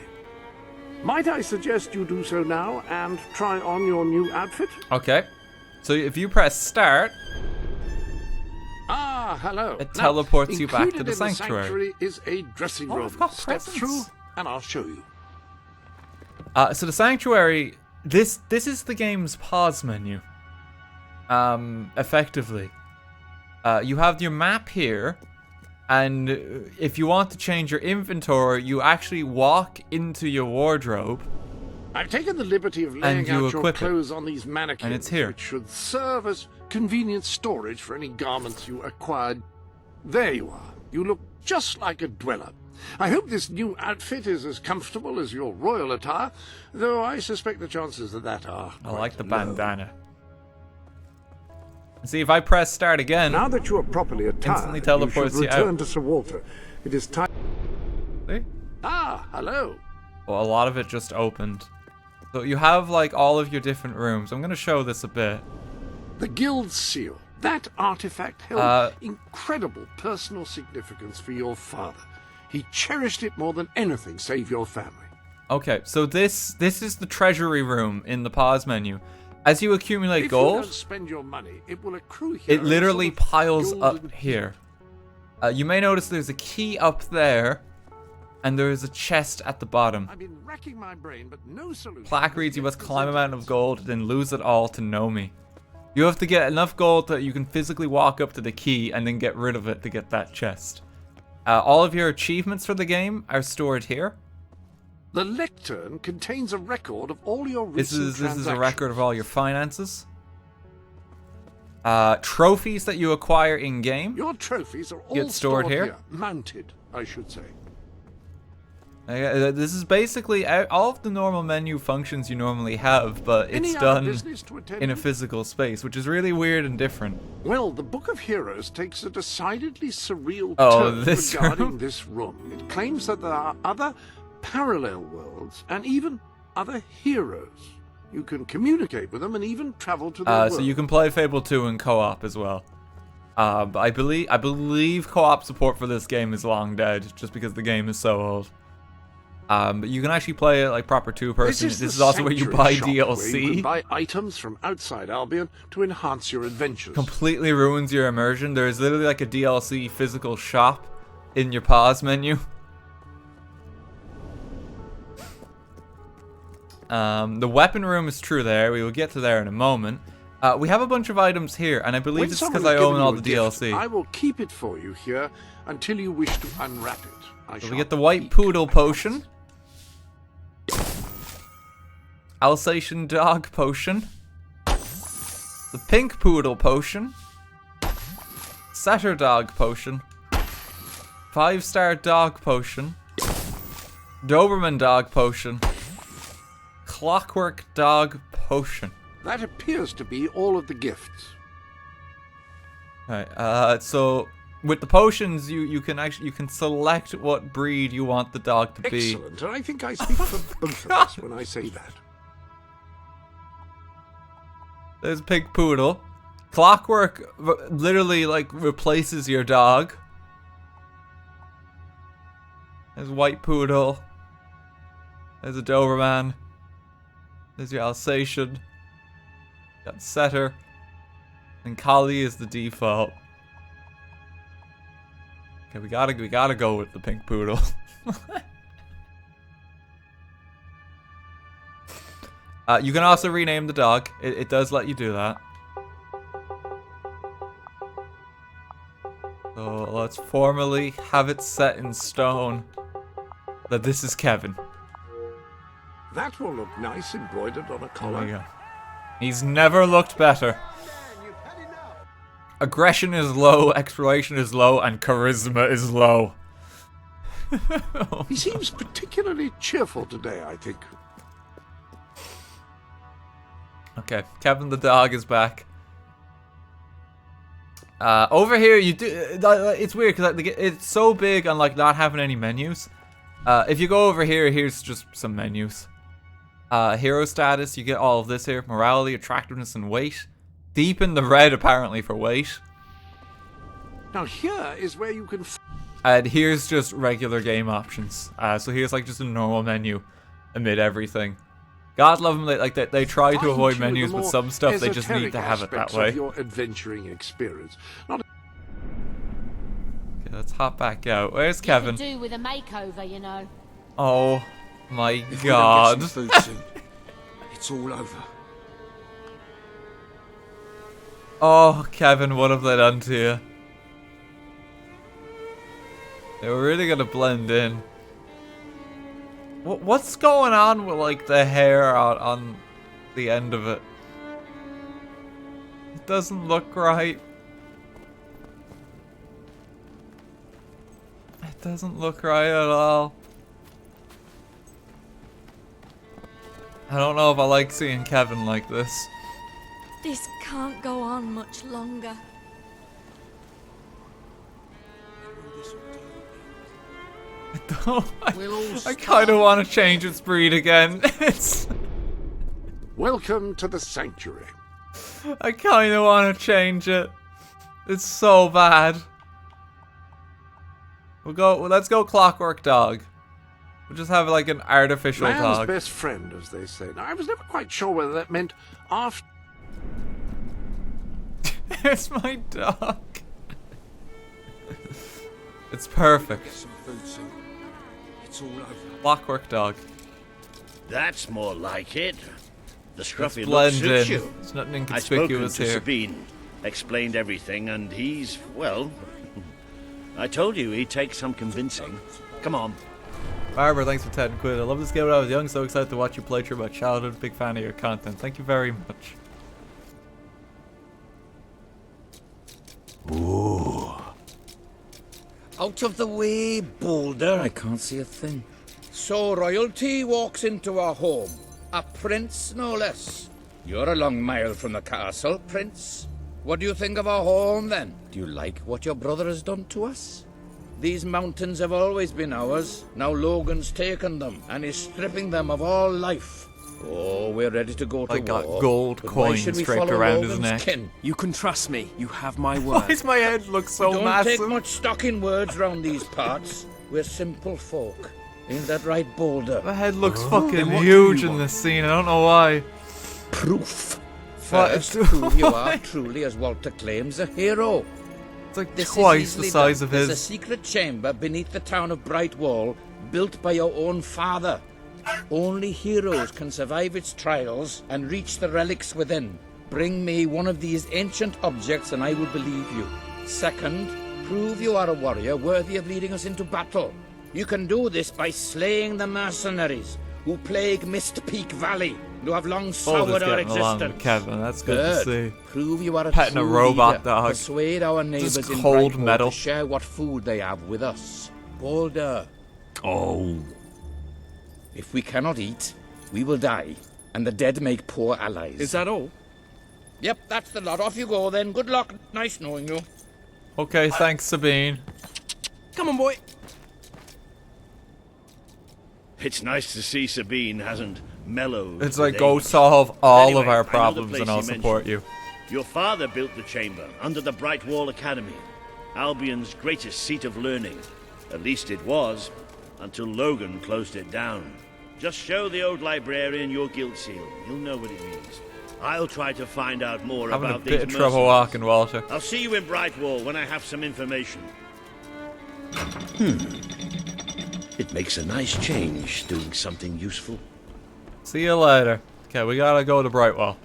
Might I suggest you do so now and try on your new outfit? Okay. So if you press start, Ah, hello. it Now, teleports you back to included the in sanctuary. is a dressing Oh, room. I've got Step presents. through and I'll show you. So the sanctuary, this is the game's pause menu. Effectively. You have your map here, and if you want to change your inventory, you actually walk into your wardrobe. I've taken the liberty of And laying you out your equip it. clothes on these mannequins, And it's here. which should serve as convenient storage for any garments you acquired. There you are. You look just like a dweller. I hope this new outfit is as comfortable as your royal attire, though I suspect the chances of that are I like the low. bandana. See, if I press start again, Now that you are properly attired, instantly teleports you you should return out. to Sir Walter. It is time. See? Ah, hello. Well, a lot of it just opened. So you have like all of your different rooms. I'm gonna show this a bit. The guild seal. That artifact held incredible personal significance for your father. He cherished it more than anything save your family. Okay, so this is the treasury room in the pause menu. As you accumulate If you gold, don't spend your money, it will accrue here. it literally as a sort of piles golden up here. You may notice there's a key up there, and there is a chest at the bottom. I've been racking my brain, but no solution. Plaque reads you must climb a mountain of gold, then lose it all to know me. You have to get enough gold that you can physically walk up to the key and then get rid of it to get that chest. All of your achievements for the game are stored here. The lectern contains a record of all your recent This is a transactions. record of all your finances. Trophies that you acquire in game. Your trophies are all Get stored here? Mounted, I should say. This is basically all of the normal menu functions you normally have, but Any it's other done business to attend in a to? physical space, which is really weird and different. Well, the Book of Heroes takes a decidedly surreal Oh, turn this regarding room? this room. It claims that there are other parallel worlds and even other heroes. You can communicate with them and even travel to their So world. you can play Fable 2 in co-op as well. But I believe co-op support for this game is long dead, just because the game is so old. But you can actually play it like proper two-person. This is the also where you buy Sanctuary shop, where you DLC. can buy items from outside Albion to enhance your adventures. Completely ruins your immersion. There is literally like a DLC physical shop in your pause menu. The weapon room is true there. We will get to there in a moment. We have a bunch of items here, and I believe When it's someone because I has own given all you the a gift, DLC. I will keep it for you here until you wish to unwrap it. So we get the white poodle potion. Alsatian dog potion. The pink poodle potion. Setter dog potion. 5-star dog potion. Doberman dog potion. Clockwork dog potion. That appears to be all of the gifts. Alright, so with the potions you can select what breed you want the dog to be. Excellent, and I think I speak for both of us when I say that. There's pink poodle. Clockwork literally like replaces your dog. There's white poodle. There's a Doberman. There's your Alsatian. Got setter. And collie is the default. Okay, we gotta go with the pink poodle. You can also rename the dog. It does let you do that. So let's formally have it set in stone that this is Kevin. That will look nice embroidered on a collar. There we go. He's never looked better. Aggression is low, exploration is low, and charisma is low. He seems particularly cheerful today, I think. Okay, Kevin the dog is back. Over here, you do. It's weird because it's so big on like not having any menus. If you go over here, here's just some menus. Hero status, you get all of this here. Morality, attractiveness, and weight. Deep in the red, apparently, for weight. Now here is where you can... And here's just regular game options. So here's like just a normal menu amid everything. God love them, they try to avoid menus, but some stuff they just need to have it that way. Your adventuring experience. Okay, let's hop back out. Where's Kevin? You could do with a makeover, you know. Oh my If God. we don't get some food soon, it's all over. Oh, Kevin, what have they done to you? They were really gonna blend in. What's going on with like the hair on the end of it? It doesn't look right. It doesn't look right at all. I don't know if I like seeing Kevin like this. This can't go on much longer. I kind of want to change its breed again. Welcome to the sanctuary. I kind of want to change it. It's so bad. Let's go clockwork dog. We'll just have like an artificial Man's dog. best friend, as they say. Now, I was never quite sure whether that meant after... It's my dog. It's perfect. Get some food soon. It's all over. Clockwork dog. That's more like it. The scruffy look blend suits in. you. There's nothing I've spoken inconspicuous to here. Sabine, explained everything, and he's, well, I told you he'd take some convincing. Come on. Barbara, thanks for 10 quid. I love this game when I was young, so excited to watch you play through my childhood. Big fan of your content. Thank you very much. Ooh. Out of the way, Boulder. I can't see a thing. So royalty walks into our home. A prince, no less. You're a long mile from the castle, Prince. What do you think of our home, then? Do you like what your brother has done to us? These mountains have always been ours. Now Logan's taken them, and is stripping them of all life. Oh, we're ready to go to war. I got gold But why coins should we draped follow around his Logan's neck. kin? You can trust me. You have my Why word. does my head look so Don't massive? take much stock in words round these parts. We're simple folk. Ain't that right, Boulder? My head looks fucking huge in this scene. I don't know why. Proof. What? First, prove you are truly, as Walter claims, a hero. It's like This twice is the easily size done. of There's a his. secret chamber beneath the town of Brightwall, built by your own father. Only heroes can survive its trials and reach the relics within. Bring me one of these ancient objects and I will believe you. Second, prove you are a warrior worthy of leading us into battle. You can do this by slaying the mercenaries who plague Mist Peak Valley and who have long soured our getting along with existence. Kevin. That's good to see. Prove you are a Petting a true robot leader. dog. Persuade our neighbors Just in cold Brightwall metal. to share what food they have with us. Boulder. Oh. If we cannot eat, we will die, and the dead make poor allies. Is that all? Yep, that's the lot. Off you go then. Good luck. Nice knowing you. Okay, thanks, Sabine. Come on, boy. It's nice to see Sabine hasn't mellowed. It's with like, go age. solve all Anyway, of our I know the problems place and I'll you support you. mentioned. Your father built the chamber under the Brightwall Academy, Albion's greatest seat of learning. At least it was, until Logan closed it down. Just show the old librarian your guild seal. He'll know what it means. I'll try to find out more Having a about bit these of trouble mercenaries. walking, Walter. I'll see you in Brightwall when I have some information. It makes a nice change doing something useful. See you later. Okay, we gotta go to Brightwell.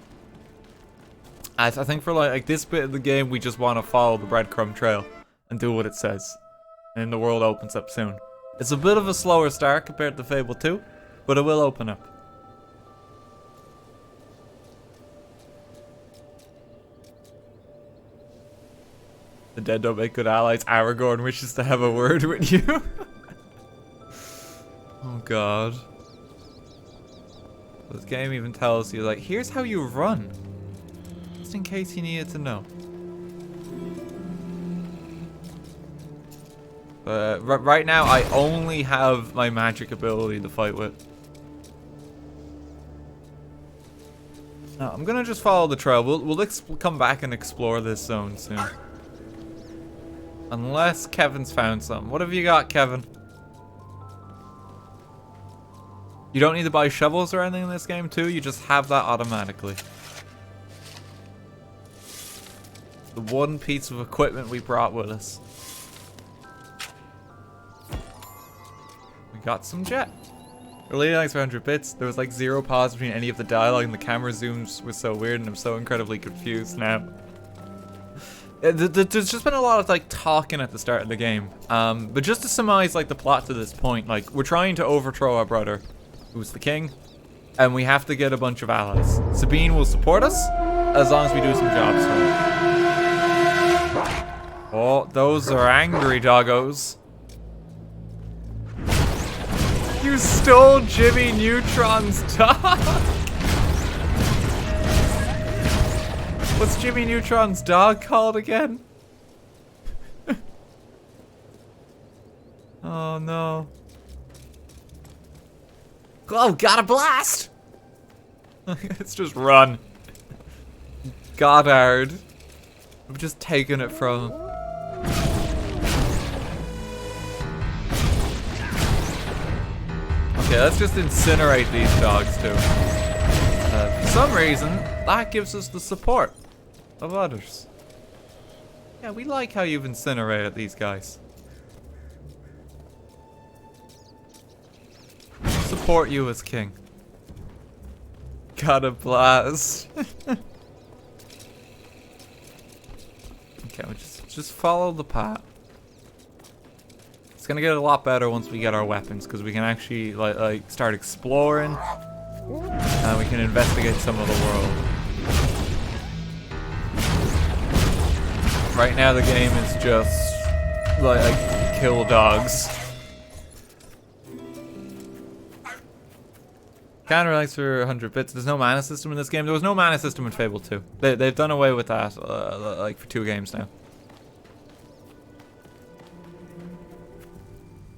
I think for like this bit of the game, we just want to follow the breadcrumb trail and do what it says. And the world opens up soon. It's a bit of a slower start compared to Fable 2, but it will open up. The dead don't make good allies. Aragorn wishes to have a word with you. Oh god. This game even tells you, like, here's how you run. Just in case you needed to know. Right now, I only have my magic ability to fight with. No, I'm gonna just follow the trail. We'll come back and explore this zone soon. Unless Kevin's found something. What have you got, Kevin? You don't need to buy shovels or anything in this game too, you just have that automatically. The one piece of equipment we brought with us. We got some jet. Really nice for 100 bits. There was like 0 pause between any of the dialogue and the camera zooms was so weird and I'm so incredibly confused now. There's just been a lot of like talking at the start of the game. But just to surmise like the plot to this point, like we're trying to overthrow our brother, who's the king, and we have to get a bunch of allies. Sabine will support us as long as we do some jobs for her. Oh, those are angry doggos. You stole Jimmy Neutron's dog! What's Jimmy Neutron's dog called again? Oh no. Oh, got a blast! Let's just run. Goddard. I've just taken it from him. Okay, let's just incinerate these dogs too. For some reason, that gives us the support of others. Yeah, we like how you've incinerated these guys. Support you as king. Got a blast. Okay, we just follow the path. It's gonna get a lot better once we get our weapons, because we can actually like start exploring, and we can investigate some of the world. Right now, the game is just like kill dogs. Can't relax for 100 bits. There's no mana system in this game. There was no mana system in Fable 2. They've done away with that like for 2 games now.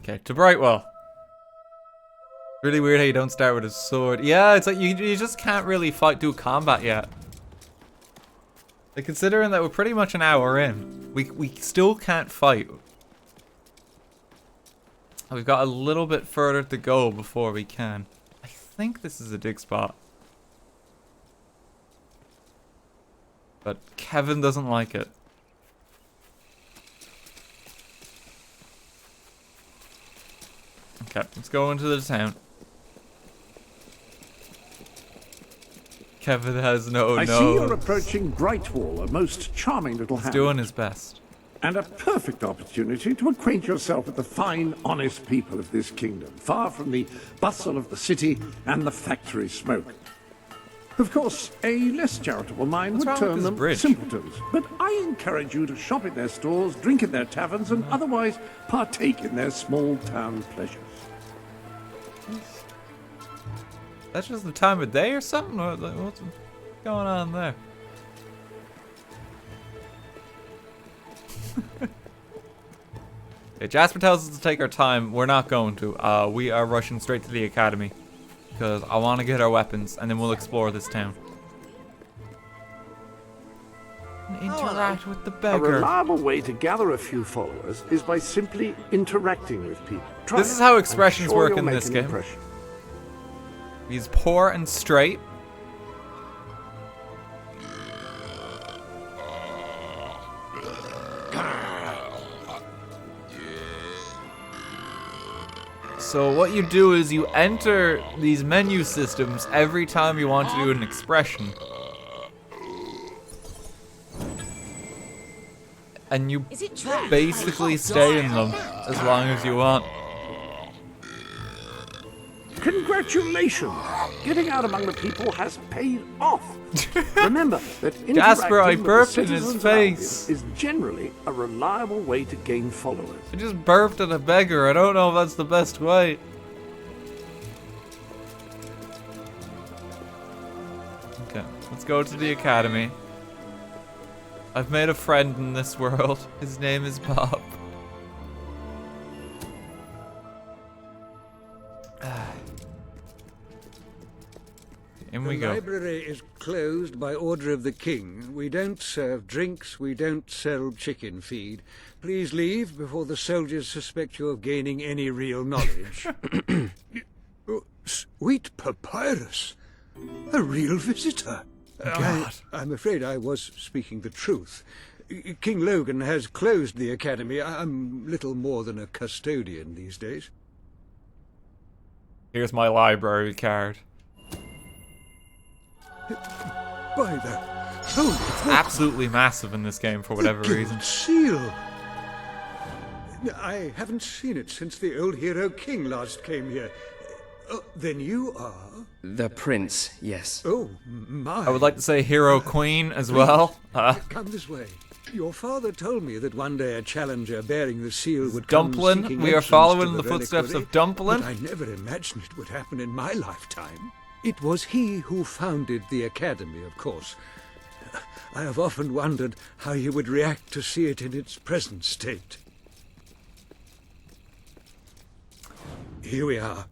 Okay, to Brightwell. Really weird how you don't start with a sword. Yeah, it's like you just can't really do combat yet. Like, considering that we're pretty much an hour in, we still can't fight. We've got a little bit further to go before we can. I think this is a dig spot. But Kevin doesn't like it. Okay, let's go into the town. Kevin has no I nose. see you're approaching Brightwall, a most charming little He's hamlet. doing his best. and a perfect opportunity to acquaint yourself with the fine, honest people of this kingdom, far from the bustle of the city and the factory smoke. Of course, a less charitable mind would term them simpletons, but I encourage you to shop in their stores, drink in their taverns, and otherwise partake in their small-town pleasures. That's just the time of day or something? Or what's going on there? Okay, Jasper tells us to take our time. We're not going to. We are rushing straight to the academy because I want to get our weapons and then we'll explore this town. And interact with the beggar. A reliable way to gather a few followers is by simply interacting with people. This is how expressions work in this game. He's poor and straight. So what you do is you enter these menu systems every time you want to do an expression. And you basically stay in them as long as you want. Congratulations! Getting out among the people has paid off. Remember that Jasper, I interacting with the burped in his citizens of face. Albion is generally a reliable way to gain followers. I just burped at a beggar. I don't know if that's the best way. Okay, let's go to the academy. I've made a friend in this world. His name is Bob. In we go. The library is closed by order of the king. We don't serve drinks, we don't sell chicken feed. Please leave before the soldiers suspect you of gaining any real knowledge. Sweet papyrus! A real visitor! I'm afraid I was speaking the truth. King Logan has closed the academy. I'm little more than a custodian these days. Here's my library card. By the holy It's absolutely massive in this game for whatever reason. seal! I haven't seen it since the old hero king last came here. Then you are... The prince, yes. Oh, my. I would like to say hero queen as well. Come this way. Your father told me that one day a challenger bearing the seal would Dumplin. come seeking We are entrance following to the footsteps reliquary, of Dumplin. But I never imagined it would happen in my lifetime. It was he who founded the academy, of course. I have often wondered how he would react to see it in its present state. Here we are.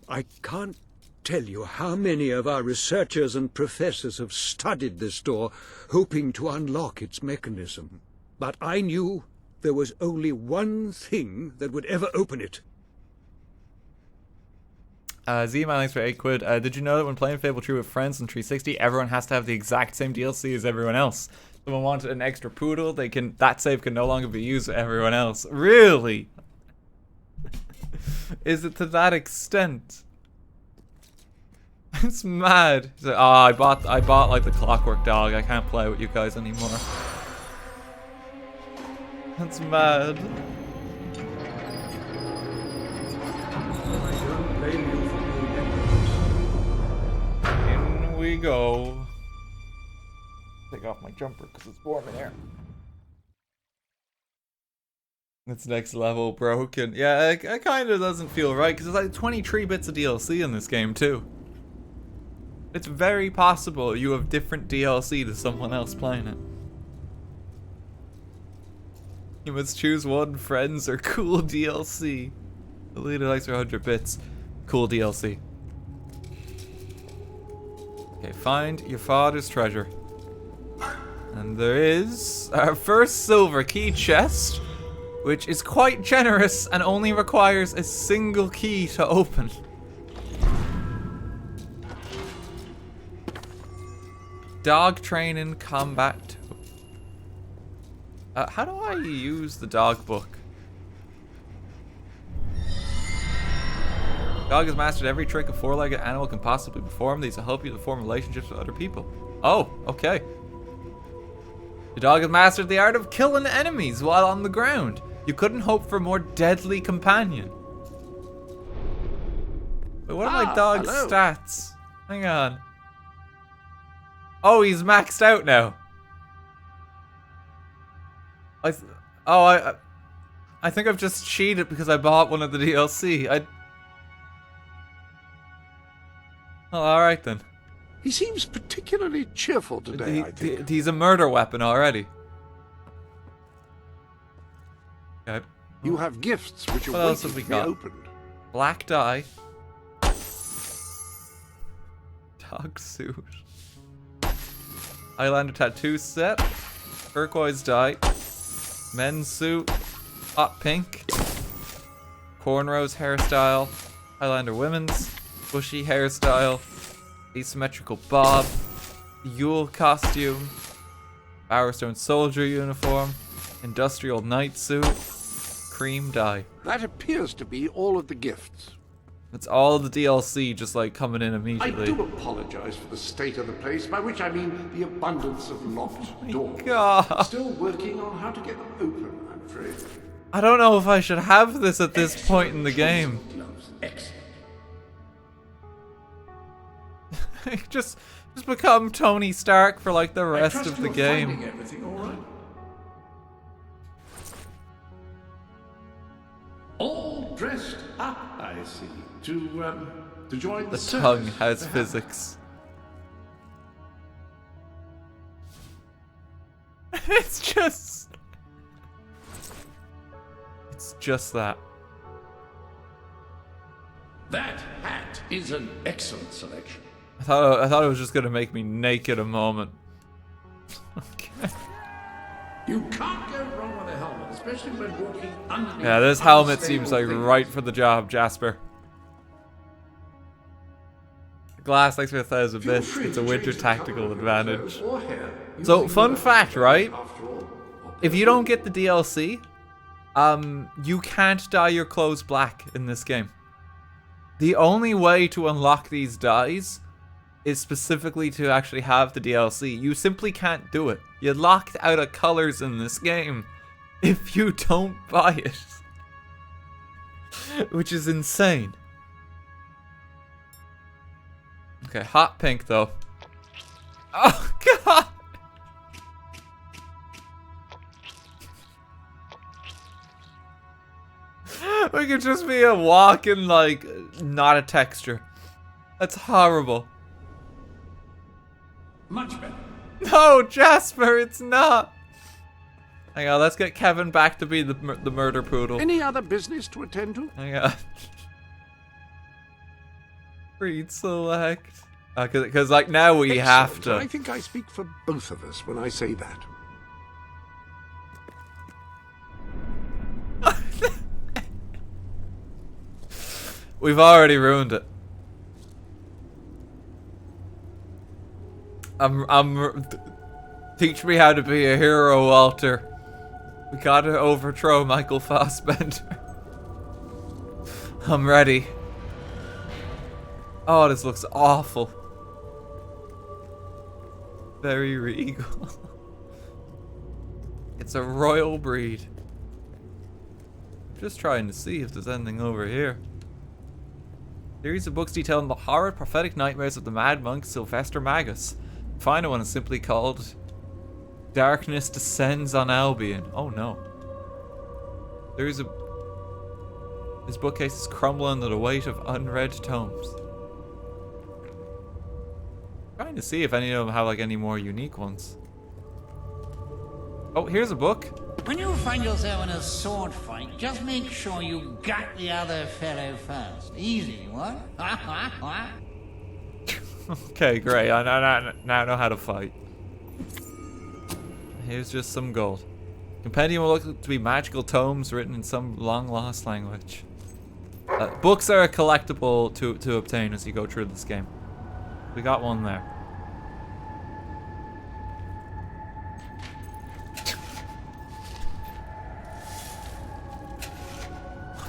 I can't tell you how many of our researchers and professors have studied this door, hoping to unlock its mechanism. But I knew there was only one thing that would ever open it. Z-Man, thanks for 8 quid. Did you know that when playing Fable 3 with friends on 360, everyone has to have the exact same DLC as everyone else? Someone wanted an extra poodle, that save can no longer be used with everyone else. Really? Is it to that extent? It's mad. He's like, I bought like the Clockwork Dog. I can't play with you guys anymore. That's mad. In we go. Take off my jumper because it's warm in here. It's next level broken. Yeah, it kind of doesn't feel right because it's like 23 bits of DLC in this game too. It's very possible you have different DLC to someone else playing it. You must choose one, friends or cool DLC. The leader likes 100 bits. Cool DLC. Okay, find your father's treasure. And there is our first silver key chest, which is quite generous and only requires a single key to open. Dog training combat. How do I use the dog book? Dog has mastered every trick a four-legged animal can possibly perform. These will help you to form relationships with other people. Oh, okay. Your dog has mastered the art of killing enemies while on the ground. You couldn't hope for a more deadly companion. Wait, what are my dog's stats? Hang on. Oh, he's maxed out now. I think I've just cheated because I bought one of the DLC. Oh, alright then. He seems particularly cheerful today, I think. He's a murder weapon already. Okay. You have gifts which are What else waiting have we to got? be opened. Black dye. Dog suit. Highlander tattoo set. Turquoise dye. Men's suit. Hot pink. Cornrows hairstyle. Highlander women's. Bushy hairstyle. Asymmetrical bob. Yule costume. Bowerstone soldier uniform. Industrial night suit. Cream dye. That appears to be all of the gifts. It's all the DLC just like coming in I immediately. do apologize for the state of the place, by which I mean the abundance of locked doors. God. Still working on how to get them open, I'm afraid. I don't know if I should have this at this point in the game. just become Tony Stark for like the rest of the game. Everything all right? All dressed up, I see, to join The the tongue circus, has perhaps. physics. It's just that. That hat is an excellent selection. I thought it was just gonna make me naked a moment. You can't go wrong with a helmet, especially when walking underneath. Yeah, this helmet unstable seems like things. right for the job, Jasper. Glass likes me 1,000 bits. It's a winter tactical advantage. So, fun fact, right? If you don't get the DLC, you can't dye your clothes black in this game. The only way to unlock these dyes is specifically to actually have the DLC. You simply can't do it. You're locked out of colors in this game if you don't buy it. Which is insane. Okay, hot pink though. Oh god! We could just be a walking, like, not a texture. That's horrible. Much better. No, Jasper, it's not. Hang on, let's get Kevin back to be the murder poodle. Any other business to attend to? Hang on. Read select. Because like now we have to. I think I speak for both of us when I say that. We've already ruined it. Teach me how to be a hero, Walter. We gotta overthrow Michael Fassbender. I'm ready. Oh, this looks awful. Very regal. It's a royal breed. Just trying to see if there's anything over here. Series of books detailing the horrid prophetic nightmares of the mad monk Sylvester Magus. The final one is simply called Darkness Descends on Albion. Oh no. This bookcase is crumbling under the weight of unread tomes. Trying to see if any of them have like any more unique ones. Oh, here's a book. When you find yourself in a sword fight, just make sure you gut the other fellow first. Easy, what? Okay, great. I now know how to fight. Here's just some gold. Compendium will look to be magical tomes written in some long-lost language. Books are a collectible to obtain as you go through this game. We got one there.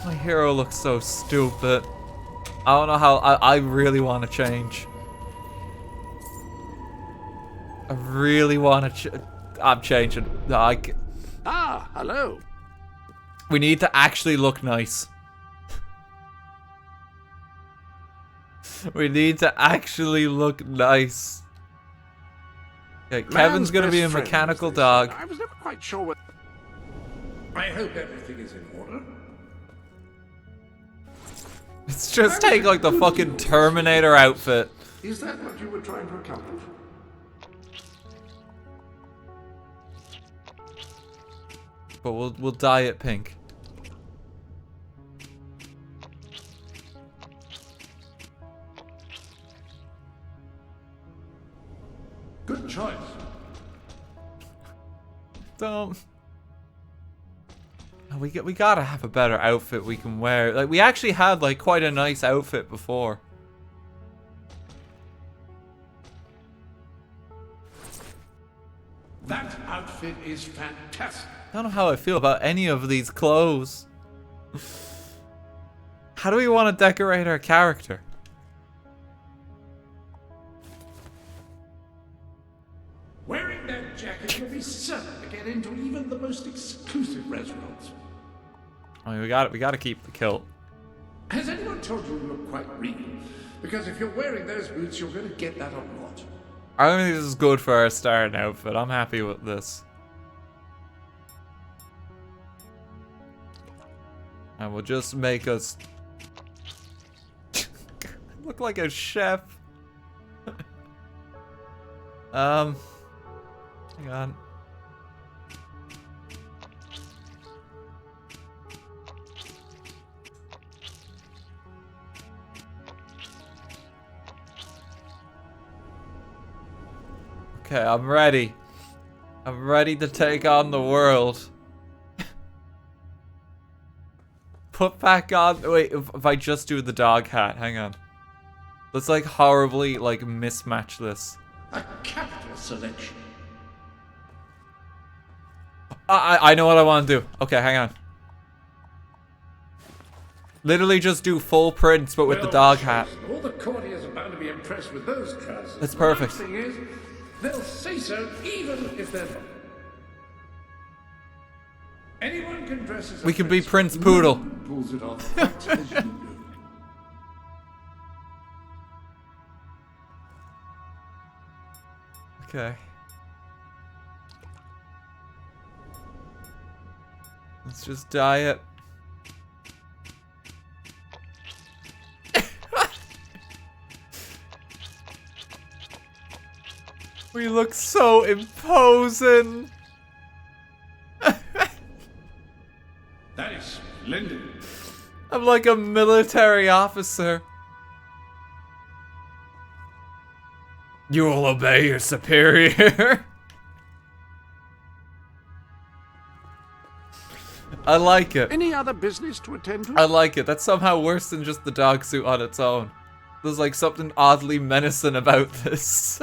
My hero looks so stupid. I don't know how. I really want to change. I really want to I'm changing. Ah, hello. We need to actually look nice. We need to actually look nice. Okay, Kevin's gonna be a mechanical dog. I was never quite sure what... I hope everything is in order. Let's just take like the fucking Terminator outfit. Is that what you were trying to accomplish? But we'll dye it pink. Good choice. Don't. We gotta have a better outfit we can wear. Like, we actually had like quite a nice outfit before. That outfit is fantastic. I don't know how I feel about any of these clothes. How do we want to decorate our character? Wearing that jacket, you'll be certain to get into even the most exclusive restaurants. I mean, we gotta keep the kilt. Has anyone told you you look quite real? Because if you're wearing those boots, you're going to get that a lot. I don't think this is good for our starting outfit. I'm happy with this. And we'll just make us look like a chef. Hang on. Okay, I'm ready. I'm ready to take on the world. Put back on. Wait, if I just do the dog hat, hang on. Let's like horribly like mismatch this. A capital selection. I know what I want to do. Okay, hang on. Literally just do full prints, but with the dog hat. All the courtiers are bound to be impressed with those trousers. That's perfect. The thing is, they'll say so even if they're not. Anyone can dress as a We can be prince, Prince Poodle. pulls it off quite as you do. Okay. Let's just dye it. We look so imposing. That is splendid. I'm like a military officer. You will obey your superior. I like it. Any other business to attend to? I like it. That's somehow worse than just the dog suit on its own. There's like something oddly menacing about this.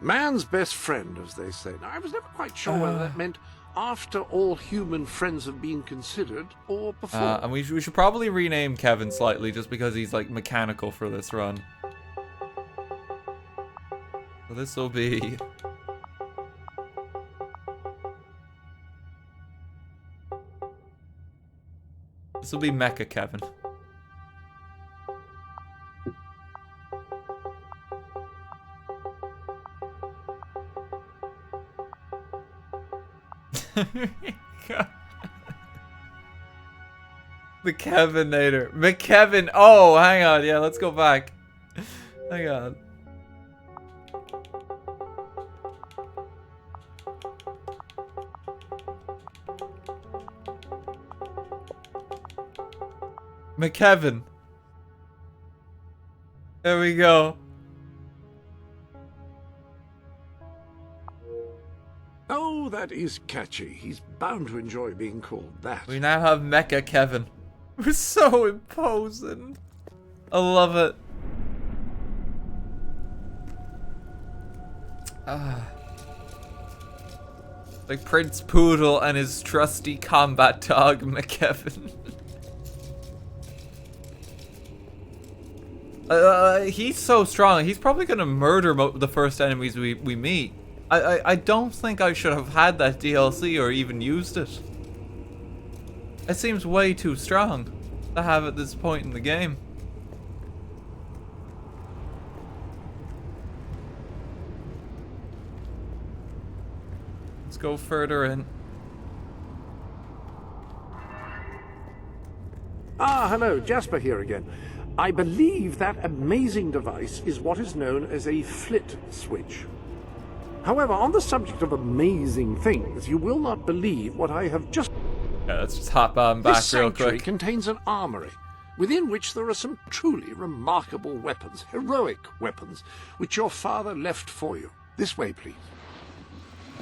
Man's best friend, as they say. Now, I was never quite sure whether that meant after all human friends have been considered or before. And we should probably rename Kevin slightly just because he's like mechanical for this run. So this will be... This will be Mecha Kevin. The Kevinator. McKevin. Oh, hang on. Yeah, let's go back. Hang on. McKevin. There we go. Oh, that is catchy. He's bound to enjoy being called that. We now have Mecha Kevin. We're so imposing. I love it. Like Prince Poodle and his trusty combat dog, McKevin. He's so strong. He's probably gonna murder the first enemies we meet. I don't think I should have had that DLC or even used it. It seems way too strong to have at this point in the game. Let's go further in. Ah, hello, Jasper here again. I believe that amazing device is what is known as a flit switch. However, on the subject of amazing things, you will not believe what I have just... Yeah, let's just hop on back this real sanctuary quick. contains an armory, within which there are some truly remarkable weapons, heroic weapons, which your father left for you. This way, please.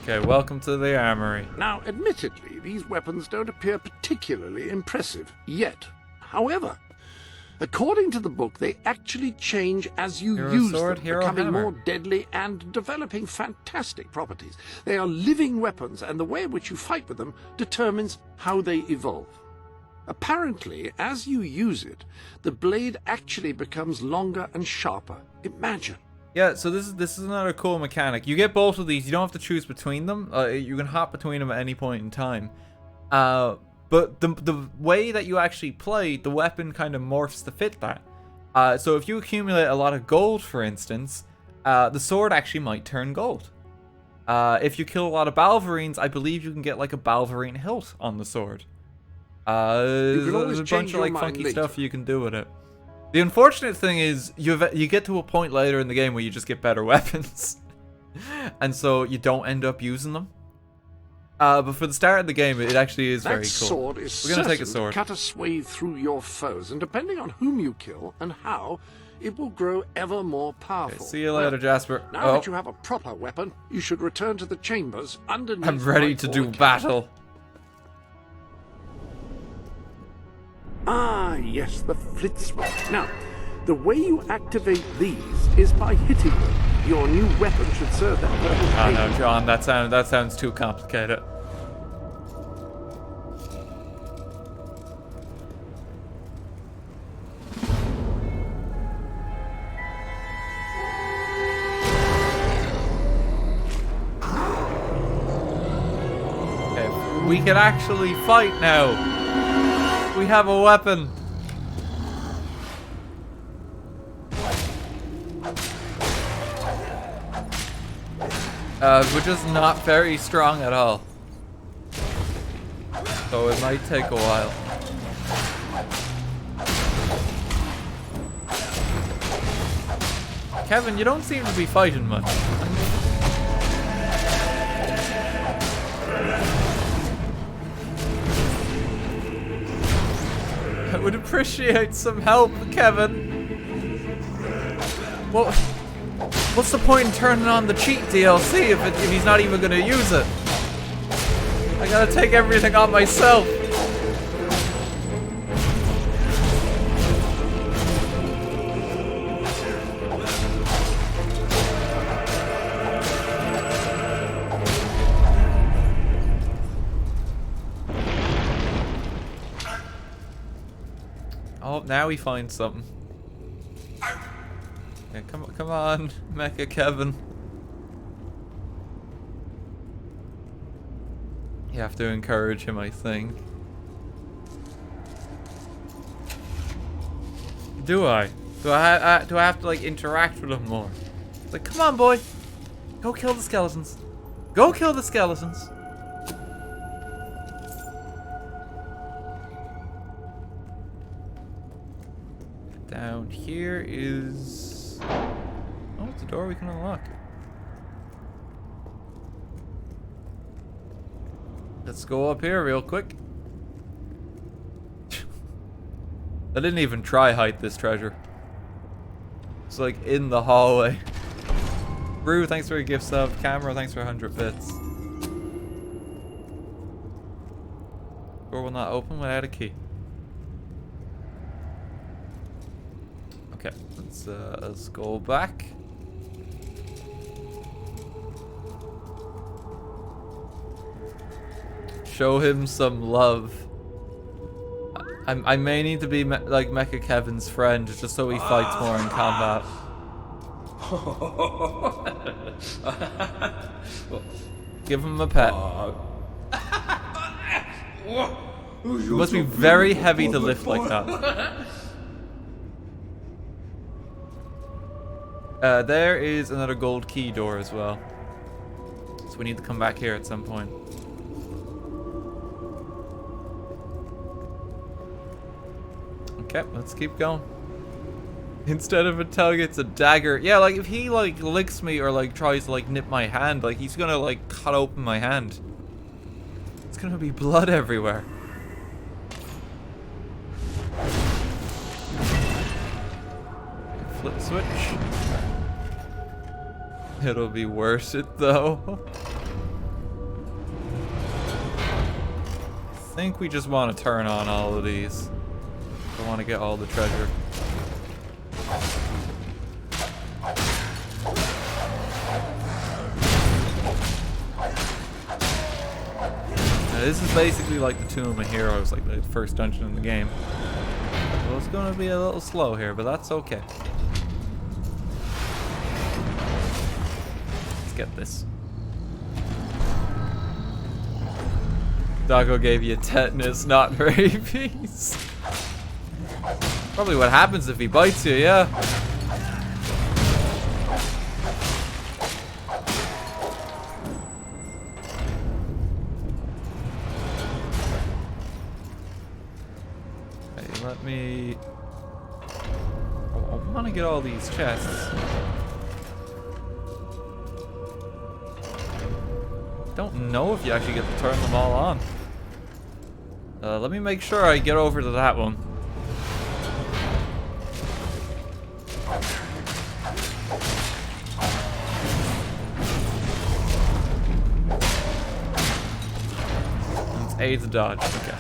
Okay, welcome to the armory. Now, admittedly, these weapons don't appear particularly impressive yet. However, according to the book, they actually change as you Hero use sword, them, hero becoming hammer. more deadly and developing fantastic properties. They are living weapons, and the way in which you fight with them determines how they evolve. Apparently, as you use it, the blade actually becomes longer and sharper. Imagine. Yeah, so this is another cool mechanic. You get both of these. You don't have to choose between them. You can hop between them at any point in time. But the way that you actually play, the weapon kind of morphs to fit that. So if you accumulate a lot of gold, for instance, the sword actually might turn gold. If you kill a lot of Balverines, I believe you can get like a Balverine hilt on the sword. There's a bunch of like funky stuff you can do with it. The unfortunate thing is you get to a point later in the game where you just get better weapons. And so you don't end up using them. But for the start of the game, it actually is very cool. That sword is We're gonna take a certain sword. to cut a swathe through your foes, and depending on whom you kill and how, it will grow ever more powerful. Okay, see you later, Jasper. Now that you have a proper weapon, you should return to the chambers underneath. I'm ready to do battle. Ah, yes, the flit switch. Now, the way you activate these is by hitting them. Your new weapon should serve that purpose. Oh no, John, that sounds too complicated. Okay, we can actually fight now. We have a weapon. We're just not very strong at all. So it might take a while. Kevin, you don't seem to be fighting much. I would appreciate some help, Kevin. Well, what's the point in turning on the cheat DLC if he's not even gonna use it? I gotta take everything on myself. Oh, now he finds something. Yeah, come on, Mecha Kevin. You have to encourage him, I think. Do I? Do I have to like interact with him more? It's like, come on, boy, go kill the skeletons. Go kill the skeletons. Down here is... oh, it's a door we can unlock. Let's go up here real quick. I didn't even try hide this treasure. It's like in the hallway. Brew, thanks for your gift sub. Camera, thanks for 100 bits. Door will not open without a key. Okay, let's go back. Show him some love. I may need to be like Mecha Kevin's friend just so he fights more in combat. Give him a pet. It must be very heavy to lift like that. There is another gold key door as well. So we need to come back here at some point. Okay, let's keep going. Instead of a tongue, it's a dagger. Yeah, like if he like licks me or like tries to like nip my hand, like he's gonna like cut open my hand. It's gonna be blood everywhere. Flip switch. It'll be worth it though. I think we just want to turn on all of these. I want to get all the treasure. Now, this is basically like the Tomb of Heroes, like the first dungeon in the game. So it's going to be a little slow here, but that's okay. Let's get this. Doggo gave you tetanus, not rabies. Probably what happens if he bites you, yeah. Okay, let me... Oh, I want to get all these chests. Don't know if you actually get to turn them all on. Let me make sure I get over to that one. It's A to dodge, okay.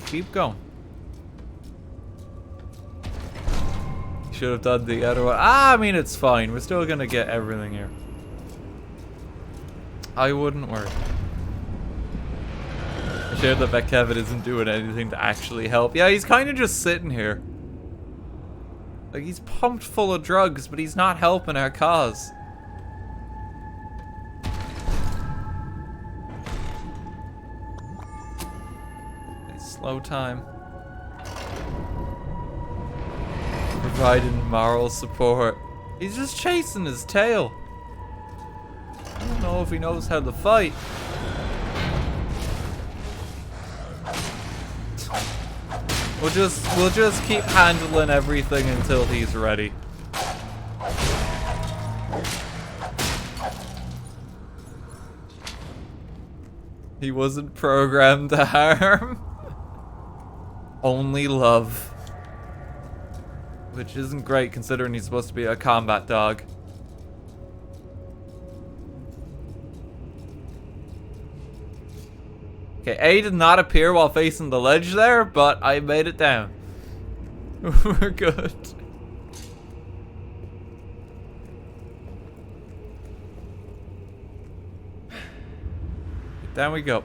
Keep going. Should have done the other one. I mean, it's fine. We're still gonna get everything here. I wouldn't worry. I shared that Kevin isn't doing anything to actually help. Yeah, he's kind of just sitting here. Like, he's pumped full of drugs, but he's not helping our cause. Okay, slow time. Providing moral support. He's just chasing his tail. I don't know if he knows how to fight. We'll just keep handling everything until he's ready. He wasn't programmed to harm. Only love. Which isn't great considering he's supposed to be a combat dog. Okay, A did not appear while facing the ledge there, but I made it down. We're good. Down we go.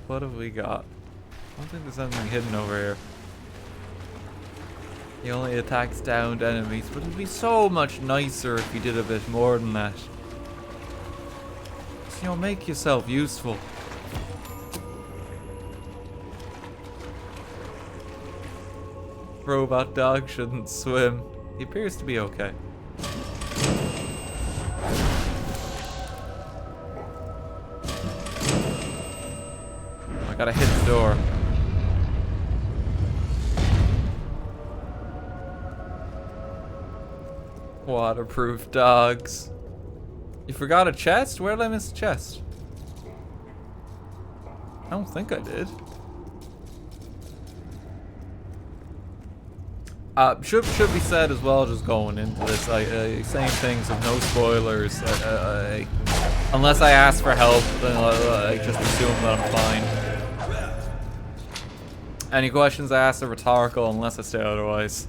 What have we got? I don't think there's anything hidden over here. He only attacks downed enemies, but it'd be so much nicer if he did a bit more than that. Just, you know, make yourself useful. Robot dog shouldn't swim. He appears to be okay. I gotta hit the door. Waterproof dogs. You forgot a chest? Where did I miss a chest? I don't think I did. Should be said as well, just going into this, saying things with no spoilers. Unless I ask for help, then I just assume that I'm fine. Any questions I ask are rhetorical unless I say otherwise.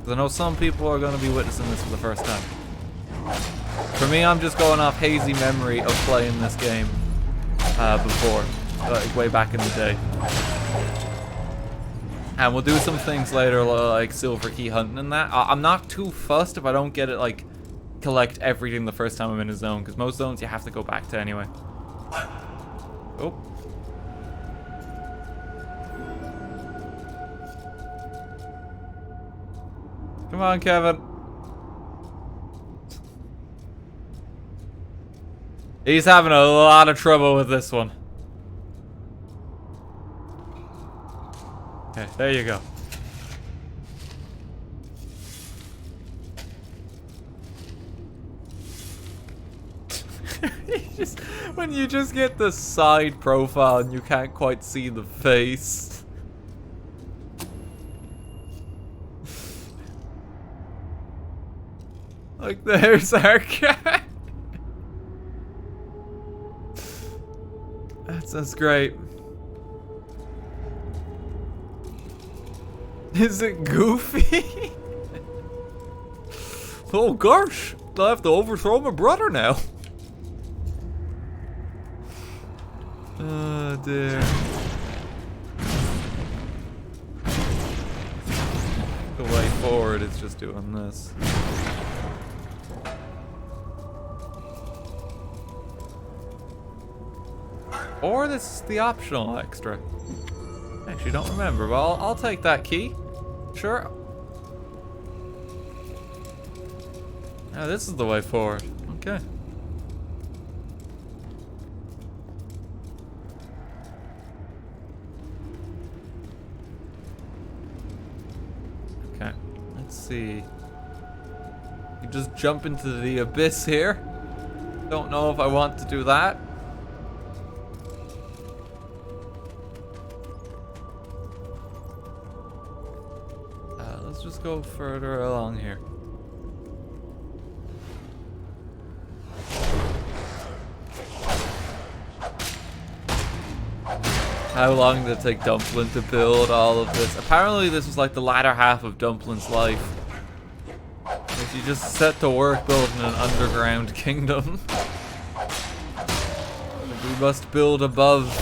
Because I know some people are going to be witnessing this for the first time. For me, I'm just going off hazy memory of playing this game before, like way back in the day. And we'll do some things later, like silver key hunting and that. I'm not too fussed if I don't get it, like, collect everything the first time I'm in a zone, because most zones you have to go back to anyway. Oh. Come on, Kevin. He's having a lot of trouble with this one. Okay, there you go. When you just get the side profile and you can't quite see the face. Like, there's our cat. That's great. Is it Goofy? Oh gosh, I have to overthrow my brother now. Oh dear. The way forward is just doing this. Or this is the optional extra. Actually, don't remember, but I'll take that key. Sure. Now this is the way forward. Okay. Okay. Let's see. You just jump into the abyss here. Don't know if I want to do that. Let's just go further along here. How long did it take Dumpling to build all of this? Apparently this was like the latter half of Dumpling's life. Like, she just set to work building an underground kingdom. We must build above.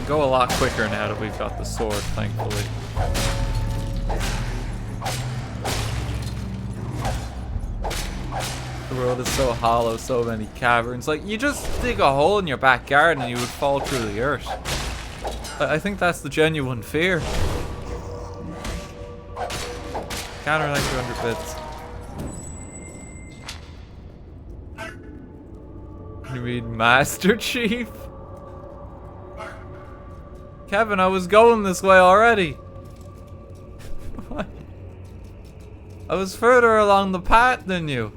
Go a lot quicker now that we've got the sword, thankfully. The world is so hollow, so many caverns. Like, you just dig a hole in your backyard and you would fall through the earth. I think that's the genuine fear. Counter like 200 bits. You mean Master Chief? Kevin, I was going this way already. What? I was further along the path than you.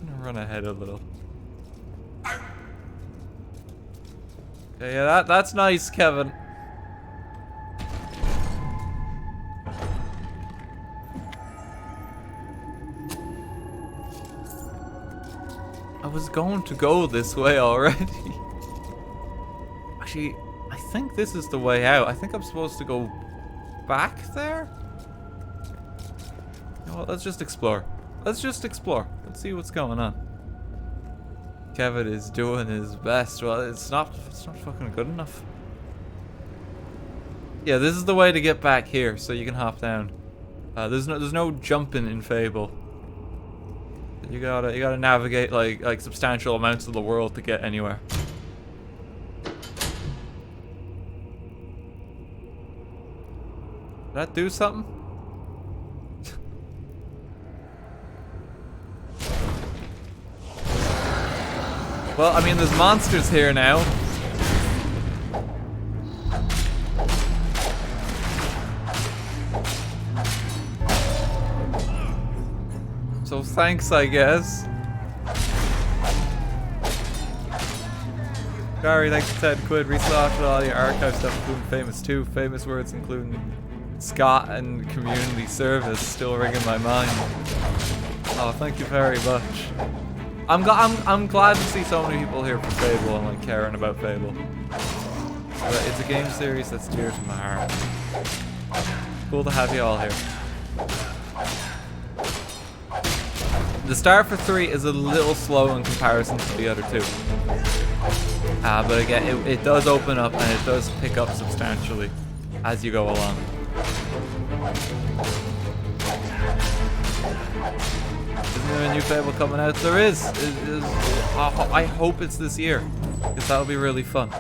I'm gonna run ahead a little. Okay, yeah, that's nice, Kevin. I was going to go this way already. Actually, I think this is the way out. I think I'm supposed to go back there? No, let's just explore. Let's just explore. Let's see what's going on. Kevin is doing his best. Well, it's not fucking good enough. Yeah, this is the way to get back here, so you can hop down. There's no jumping in Fable. You gotta navigate like substantial amounts of the world to get anywhere. Did that do something? Well, I mean, there's monsters here now. So thanks, I guess. Gary, thanks for 10 quid. Reslotted all your archive stuff, including Famous 2. Famous words including Scott and community service still ring in my mind. Oh, thank you very much. I'm glad to see so many people here for Fable and like caring about Fable. But it's a game series that's dear to my heart. Cool to have you all here. The start for 3 is a little slow in comparison to the other 2. But again, it does open up and it does pick up substantially as you go along. Isn't there a new Fable coming out? There is. I hope it's this year, because that'll be really fun.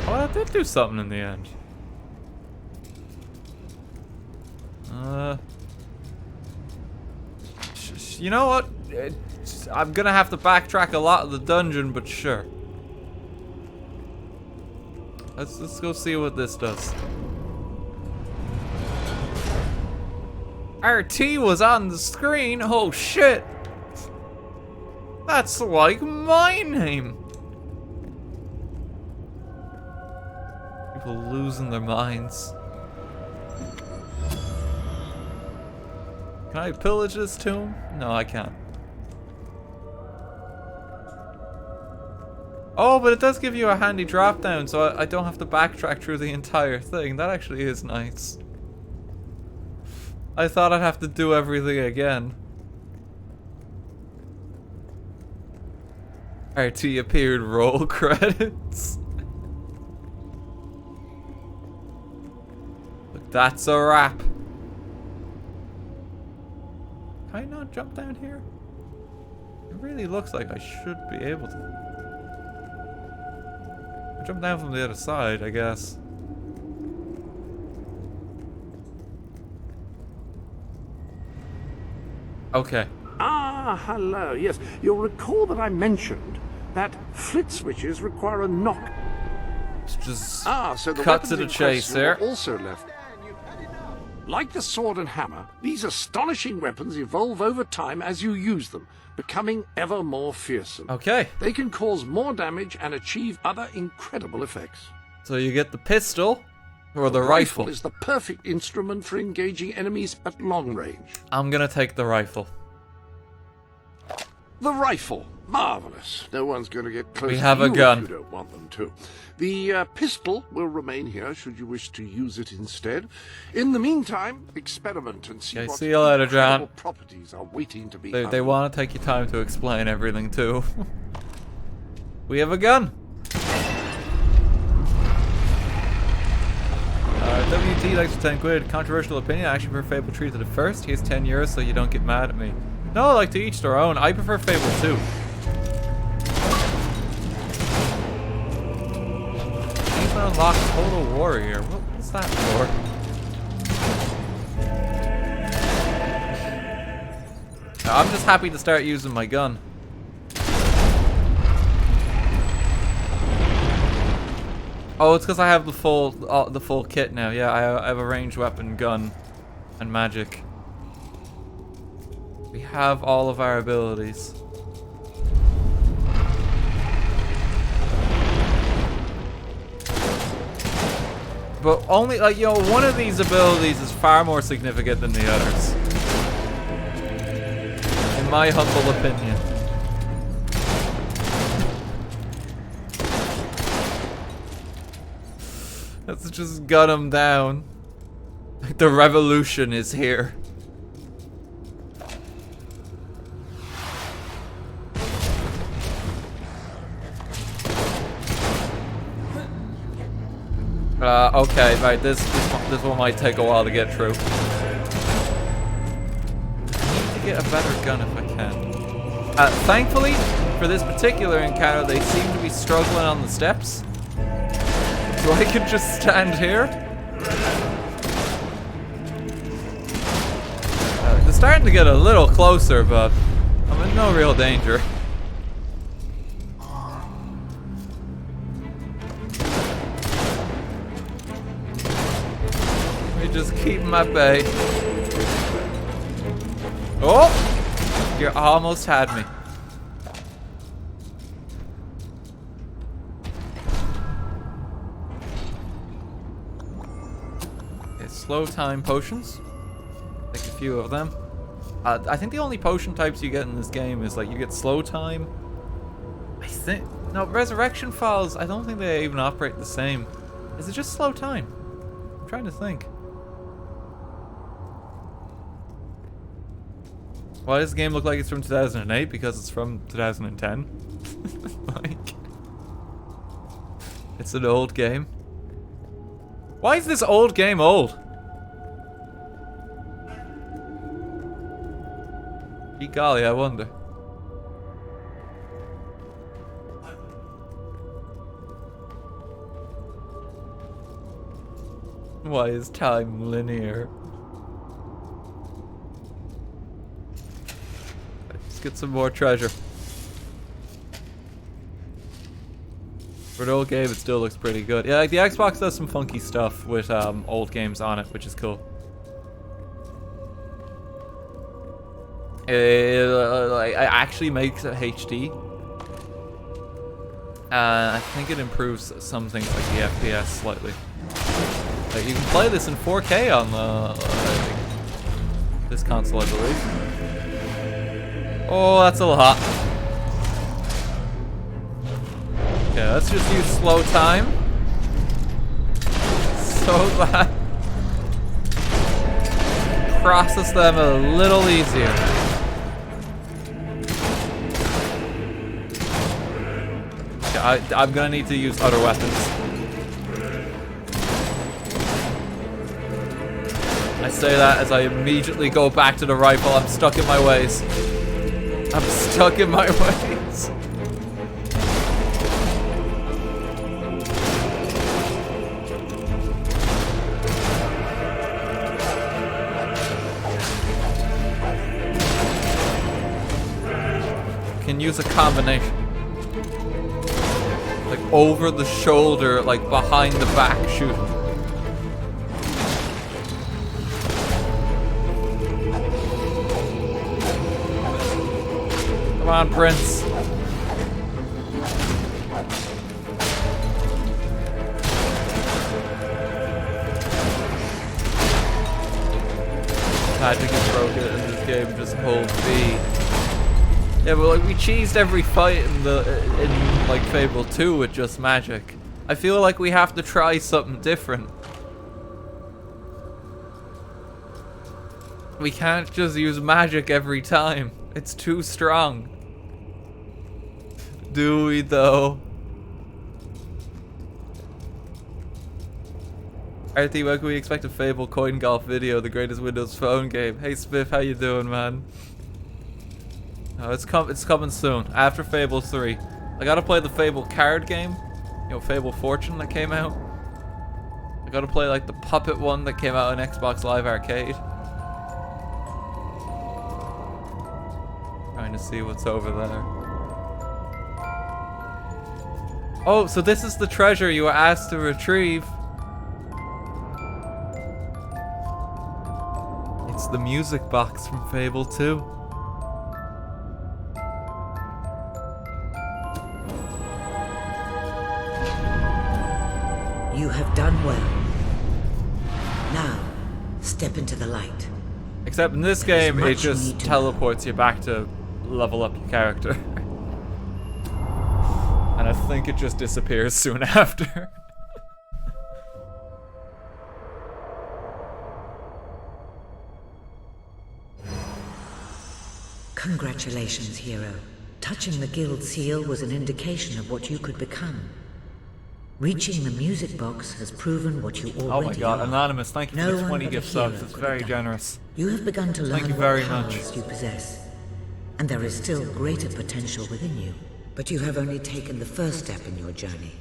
Oh, that did do something in the end. You know what? I'm gonna have to backtrack a lot of the dungeon, but sure. Let's go see what this does. RT was on the screen. Oh shit! That's like my name. People losing their minds. Can I pillage this tomb? No, I can't. Oh, but it does give you a handy drop down, so I don't have to backtrack through the entire thing. That actually is nice. I thought I'd have to do everything again. RT appeared, roll credits. Look, that's a wrap. Can I not jump down here? It really looks like I should be able to. I'll jump down from the other side, I guess. Okay. Ah, hello. Yes, you'll recall that I mentioned that flit switches require a knock. Just so the cut to the chase there. Also left. Like the sword and hammer, these astonishing weapons evolve over time as you use them, becoming ever more fearsome. Okay. They can cause more damage and achieve other incredible effects. So you get the pistol or the rifle. Is the perfect instrument for engaging enemies at long range. I'm gonna take the rifle. The rifle. Marvelous. No one's going to get close We have to a you gun. if you don't want them to. The pistol will remain here should you wish to use it instead. In the meantime, experiment and see what See you later, John. incredible properties are waiting to be They want to take your time to explain everything too. We have a gun. WT likes for 10 quid. Controversial opinion. I actually prefer Fable 3 to the first. Here's 10 euros so you don't get mad at me. No, like to each their own. I prefer Fable 2. Even unlock Total Warrior. What's that for? I'm just happy to start using my gun. Oh, it's because I have the full kit now. Yeah, I have a ranged weapon, gun, and magic. We have all of our abilities. But only, like, you know, one of these abilities is far more significant than the others. In my humble opinion. Let's just gun him down. The revolution is here. Okay, right, this one might take a while to get through. I need to get a better gun if I can. Thankfully, for this particular encounter, they seem to be struggling on the steps. So I can just stand here. They're starting to get a little closer, but I'm in no real danger. Just keep them at bay. Oh! You almost had me. slow time potions. Take a few of them. I think the only potion types you get in this game is like you get slow time. I think no resurrection files. I don't think they even operate the same. Is it just slow time? I'm trying to think. Why does the game look like it's from 2008? Because it's from 2010. Like, it's an old game. Why is this old game old? Gee golly, I wonder. Why is time linear? Let's get some more treasure. For an old game, it still looks pretty good. Yeah, like the Xbox does some funky stuff with old games on it, which is cool. It actually makes it HD. I think it improves some things like the FPS slightly. Like you can play this in 4K on this console, I believe. Oh, that's a little hot. Okay, let's just use slow time. So that process them a little easier. Okay, I'm gonna need to use other weapons. I say that as I immediately go back to the rifle. I'm stuck in my ways. I'm stuck in my ways. Can use a combination. Like over the shoulder, like behind the back shoot. Come on, Prince. Magic is broken in this game, just hold B. Yeah, but like we cheesed every fight in like Fable 2 with just magic. I feel like we have to try something different. We can't just use magic every time. It's too strong. Do we though? RT, when can we expect a Fable coin golf video, the greatest Windows Phone game? Hey Spiff, how you doing, man? Oh, it's coming soon, after Fable 3. I gotta play the Fable card game. You know, Fable Fortune that came out. I gotta play like the puppet one that came out on Xbox Live Arcade. Trying to see what's over there. Oh, so this is the treasure you were asked to retrieve. It's the music box from Fable 2. You have done well. Now, step into the light. Except in this game, it just teleports you back to level up your character. And I think it just disappears soon after. Congratulations, hero. Touching the guild seal was an indication of what you could become. Reaching the music box has proven what you already are. Oh my god, Anonymous, thank you for the 20 gift subs. It's very generous. You have begun to learn what powers you possess. And there is still greater potential within you. But you have only taken the first step in your journey.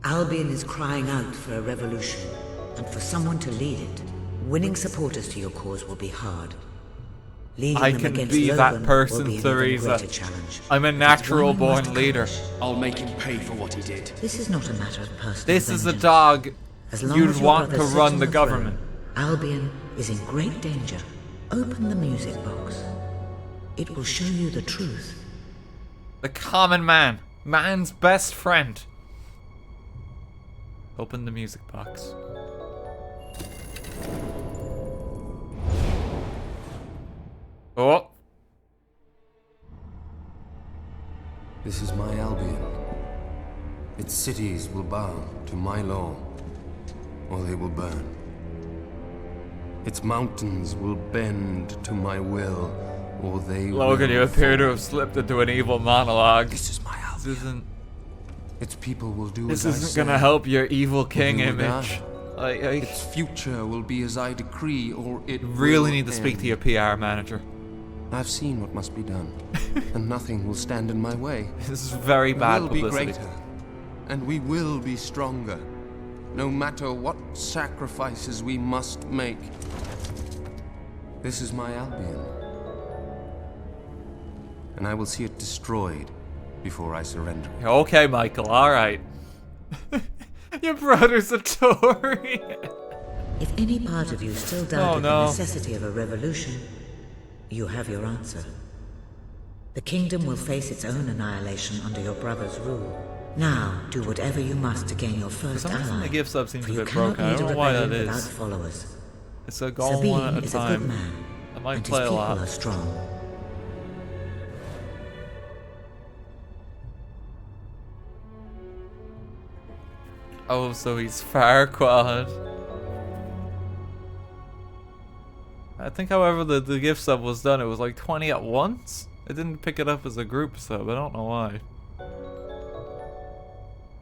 Albion is crying out for a revolution, and for someone to lead it. Winning supporters to your cause will be hard. I can be that person, Theresa. I'm a natural born leader. I'll make him pay for what he did. This is not a matter of personal This is a dog you'd want to run the government. Albion is in great danger. Open the music box. It will show you the truth. The common man. Man's best friend. Open the music box. Oh. This is my Albion. Its cities will bow to my law, or they will burn. Its mountains will bend to my will, or they Logan, will you appear to fall. have slipped into an evil monologue. This is my Albion. This isn't... Its people will do This as I isn't say, gonna help your evil or king they will image. die. Its future will be as I decree, or it Really will need to speak to end. your PR manager. I've seen what must be done, and nothing will stand in my way. This is very bad We will publicity. be greater, and we will be stronger, no matter what sacrifices we must make. This is my Albion, and I will see it destroyed before I surrender. Okay, Michael, alright. Your brother's a Tory. If any part of you still doubted the necessity of a revolution, you have your answer. The kingdom will face its own annihilation under your brother's rule. Now, do whatever you must to gain your first ally. The gift sub seems for a you bit cannot broken. I lead don't a know why that rebellion without is. followers. It's a goal Sabine one at a is a good time. man, I might and play his a people lot. are strong. Oh, so he's Farquaad. I think, however, the gift sub was done, it was like 20 at once. It didn't pick it up as a group sub. I don't know why.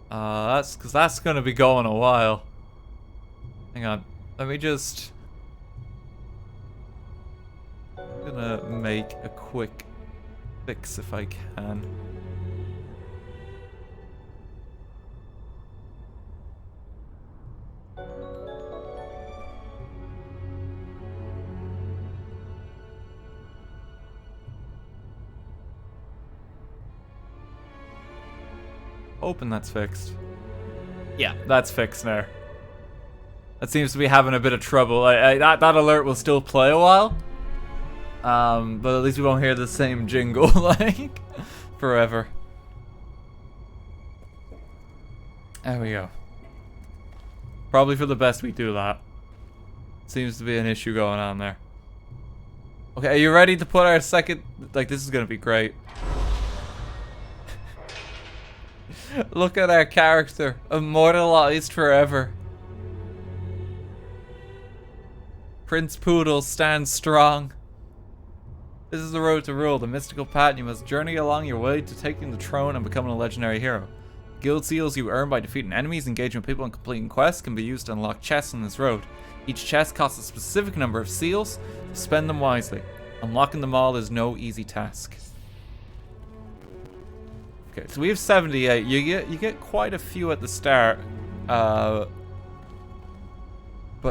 That's because that's gonna be going a while. Hang on. Let me just. I'm gonna make a quick fix if I can. Hoping that's fixed. Yeah, that's fixed now. That seems to be having a bit of trouble. That alert will still play a while. But at least we won't hear the same jingle like forever. There we go. Probably for the best we do that. Seems to be an issue going on there. Okay, are you ready to put our second... Like, this is gonna be great. Look at our character, immortalized forever. Prince Poodle stands strong. This is the road to rule, the mystical path. You must journey along your way to taking the throne and becoming a legendary hero. Guild seals you earn by defeating enemies, engaging with people, and completing quests can be used to unlock chests on this road. Each chest costs a specific number of seals. Spend them wisely. Unlocking them all is no easy task. Okay, so we have 78. You get quite a few at the start. But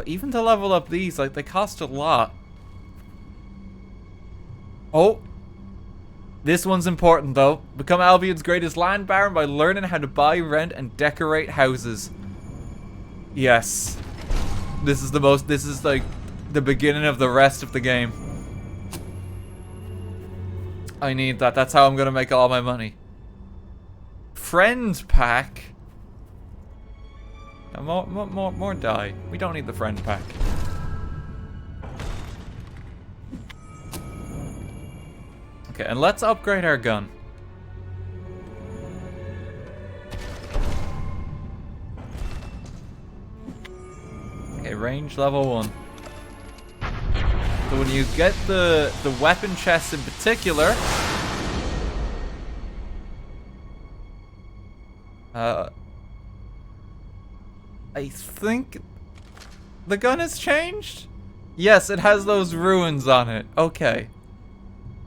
even to level up these, like, they cost a lot. Oh. This one's important, though. Become Albion's greatest land baron by learning how to buy, rent, and decorate houses. Yes. This is like the beginning of the rest of the game. I need that. That's how I'm gonna make all my money. Friend pack. No, more die. We don't need the friend pack. Okay, and let's upgrade our gun. Okay, range level 1. So when you get the weapon chest in particular, I think the gun has changed? Yes, it has those ruins on it. Okay.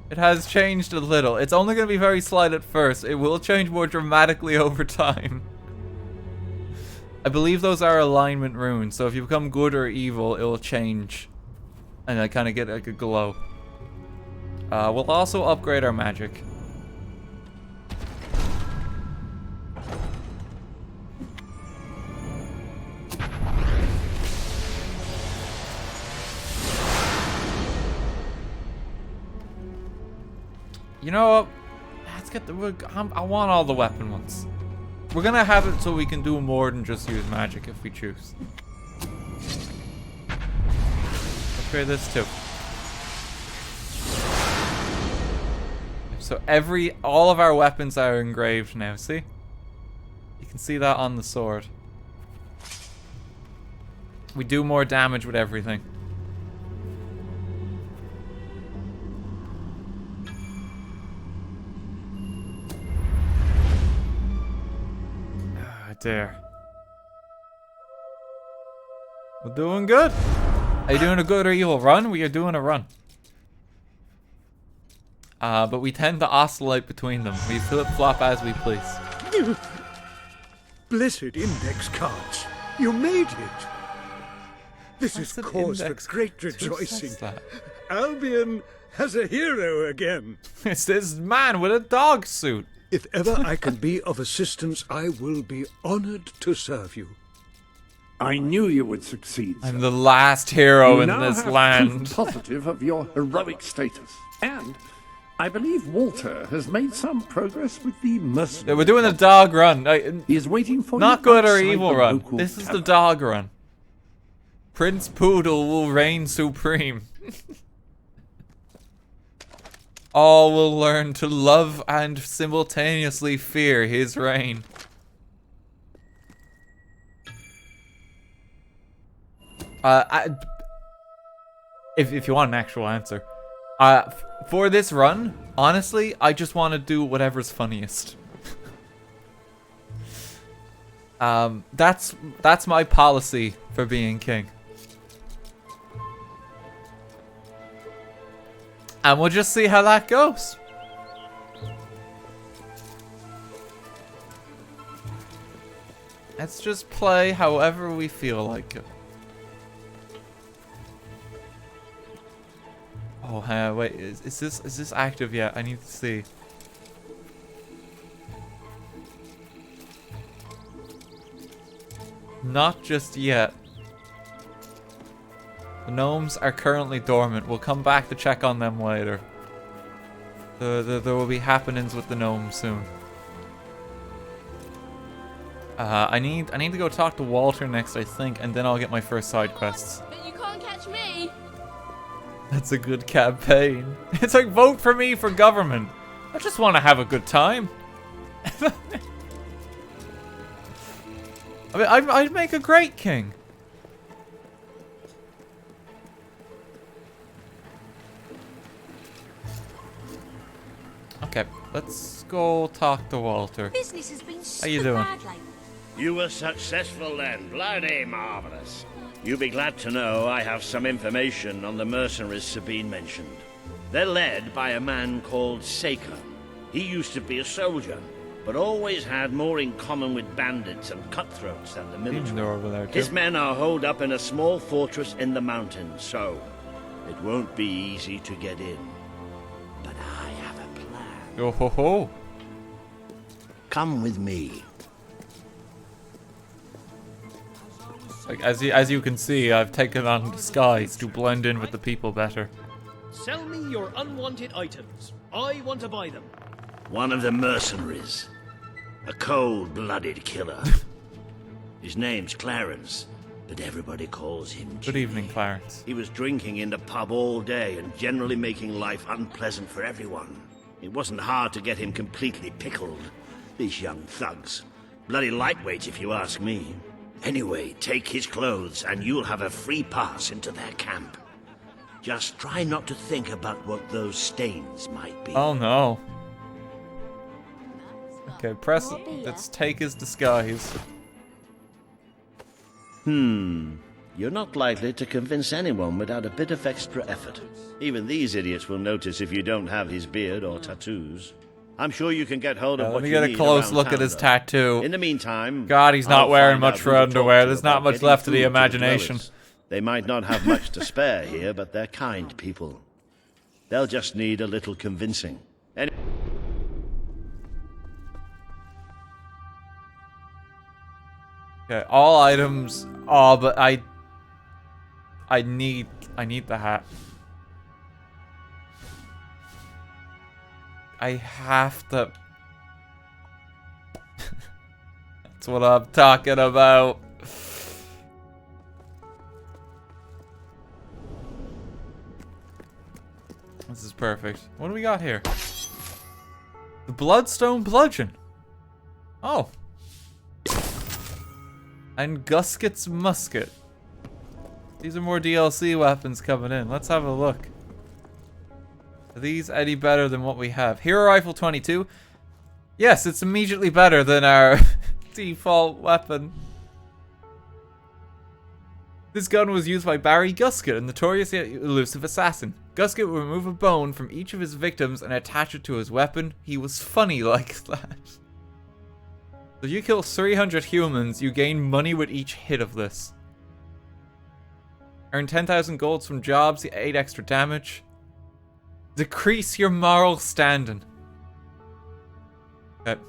It has changed a little. It's only going to be very slight at first. It will change more dramatically over time. I believe those are alignment runes, so if you become good or evil, it will change. And I kind of get like a glow. We'll also upgrade our magic. You know what? Let's get the... I want all the weapon ones. We're gonna have it so we can do more than just use magic if we choose. Upgrade this too. So all of our weapons are engraved now, see? You can see that on the sword. We do more damage with everything. Ah, dear. We're doing good. Are you doing a good or evil run? We are doing a run. But we tend to oscillate between them. We flip-flop as we please. Blessed index cards. You made it. This is cause for great rejoicing. Albion has a hero again. It's this man with a dog suit. If ever I can be of assistance, I will be honored to serve you. I knew you would succeed, sir. I'm the last hero in now this have land. Proof positive of your heroic status. And I believe Walter has made some progress with the mercenary. Yeah, we're doing the dog run. He is waiting for not you good or outside evil the run. local This is the tavern. dog run. Prince Poodle will reign supreme. All will learn to love and simultaneously fear his reign. If you want an actual answer, for this run, honestly, I just want to do whatever's funniest. That's my policy for being king. And we'll just see how that goes. Let's just play however we feel like it. Oh, wait, is this active yet? I need to see. Not just yet. The gnomes are currently dormant. We'll come back to check on them later. There will be happenings with the gnomes soon. I need to go talk to Walter next, I think, and then I'll get my first side quests. But you can't catch me. That's a good campaign. It's like, vote for me for government. I just want to have a good time. I mean, I'd make a great king. Okay, let's go talk to Walter. Business has been How you so doing? bad lately. You were successful then. Bloody marvelous. You'll be glad to know I have some information on the mercenaries Sabine mentioned. They're led by a man called Saker. He used to be a soldier, but always had more in common with bandits and cutthroats than the military. They're over there too. His men are holed up in a small fortress in the mountains, so it won't be easy to get in. But I have a plan. Yo ho ho. Come with me. Like as you can see, I've taken on disguise to blend in with the people better. Sell me your unwanted items. I want to buy them. One of the mercenaries. A cold-blooded killer. His name's Clarence, but everybody calls him Jimmy. Good evening, Clarence. He was drinking in the pub all day and generally making life unpleasant for everyone. It wasn't hard to get him completely pickled. These young thugs. Bloody lightweights, if you ask me. Anyway, take his clothes and you'll have a free pass into their camp. Just try not to think about what those stains might be. Oh no. Okay, press. Let's take his disguise. You're not likely to convince anyone without a bit of extra effort. Even these idiots will notice if you don't have his beard or tattoos. I'm sure you can get hold of what you need. Let me get a close around look town, at his though. tattoo. In the meantime, God, he's not I'll wearing find much out for who to talk underwear. to There's about not much getting left of the food to imagination. dwellers. They might not have much to spare here, but they're kind people. They'll just need a little convincing. Okay, all items. Oh, but I need the hat. I have to. That's what I'm talking about. This is perfect. What do we got here? The Bloodstone Bludgeon. Oh. And Gusket's Musket. These are more DLC weapons coming in. Let's have a look. Are these any better than what we have? Hero Rifle 22. Yes, it's immediately better than our default weapon. This gun was used by Barry Gusket, a notorious yet elusive assassin. Gusket would remove a bone from each of his victims and attach it to his weapon. He was funny like that. If you kill 300 humans, you gain money with each hit of this. Earn 10,000 golds from jobs, 8 extra damage. Decrease your moral standing. Okay.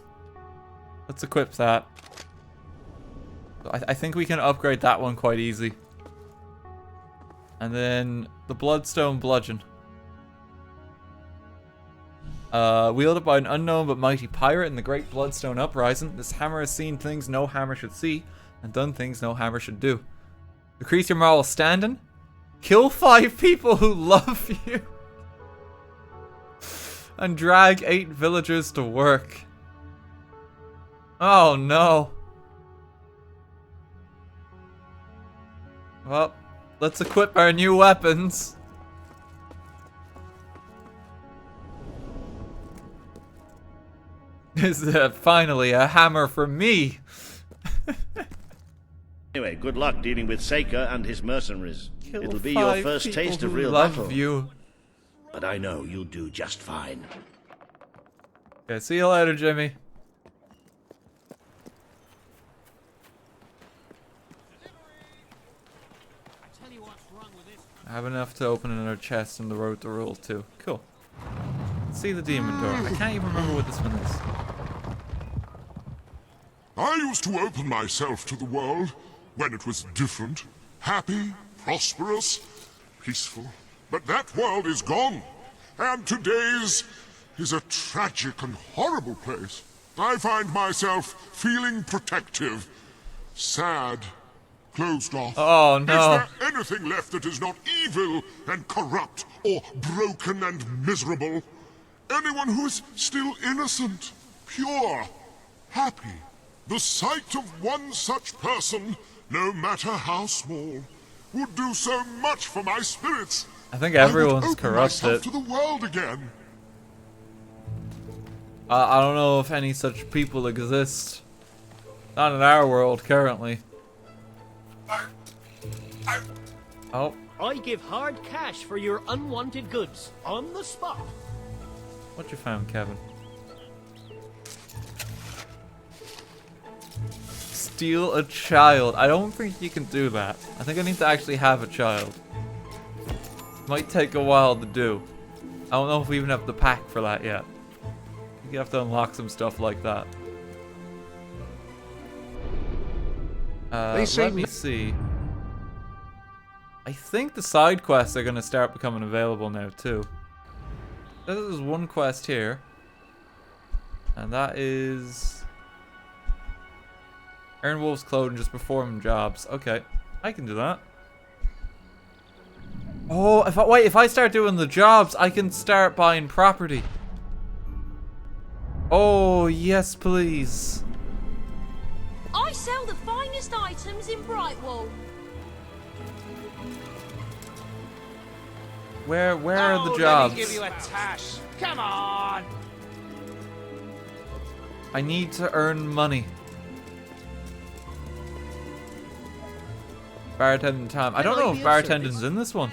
Let's equip that. I think we can upgrade that one quite easy. And then the Bloodstone Bludgeon. Wielded by an unknown but mighty pirate in the Great Bloodstone Uprising, this hammer has seen things no hammer should see, and done things no hammer should do. Decrease your moral standing. Kill 5 people who love you. And drag 8 villagers to work. Oh no. Well, let's equip our new weapons. Is finally a hammer for me. Anyway, good luck dealing with Seika and his mercenaries. It'll be your first taste of real love battle. You. But I know you'll do just fine. Okay, see you later, Jimmy. I have enough to open another chest on the road to Rule 2. Cool. Let's see the demon door. I can't even remember what this one is. I used to open myself to the world when it was different, happy, prosperous, peaceful. But that world is gone, and today's is a tragic and horrible place. I find myself feeling protective, sad, closed off. Oh no. Is there anything left that is not evil and corrupt or broken and miserable? Anyone who is still innocent, pure, happy? The sight of one such person, no matter how small, would do so much for my spirits. I think everyone's I would open myself corrupted. to the world again. I don't know if any such people exist. Not in our world currently. Oh. I give hard cash for your unwanted goods on the spot. What you found, Kevin? Steal a child. I don't think you can do that. I think I need to actually have a child. Might take a while to do. I don't know if we even have the pack for that yet. You have to unlock some stuff like that. Let me see. I think the side quests are going to start becoming available now too. There's one quest here. And that is... Earn wolf's clothing, just perform jobs. Okay, I can do that. Oh, if I start doing the jobs, I can start buying property. Oh, yes, please. I sell the finest items in Brightwall. Where are the jobs? Let me give you a tash. Come on. I need to earn money. Bartending time. I don't know if bartending's in this one.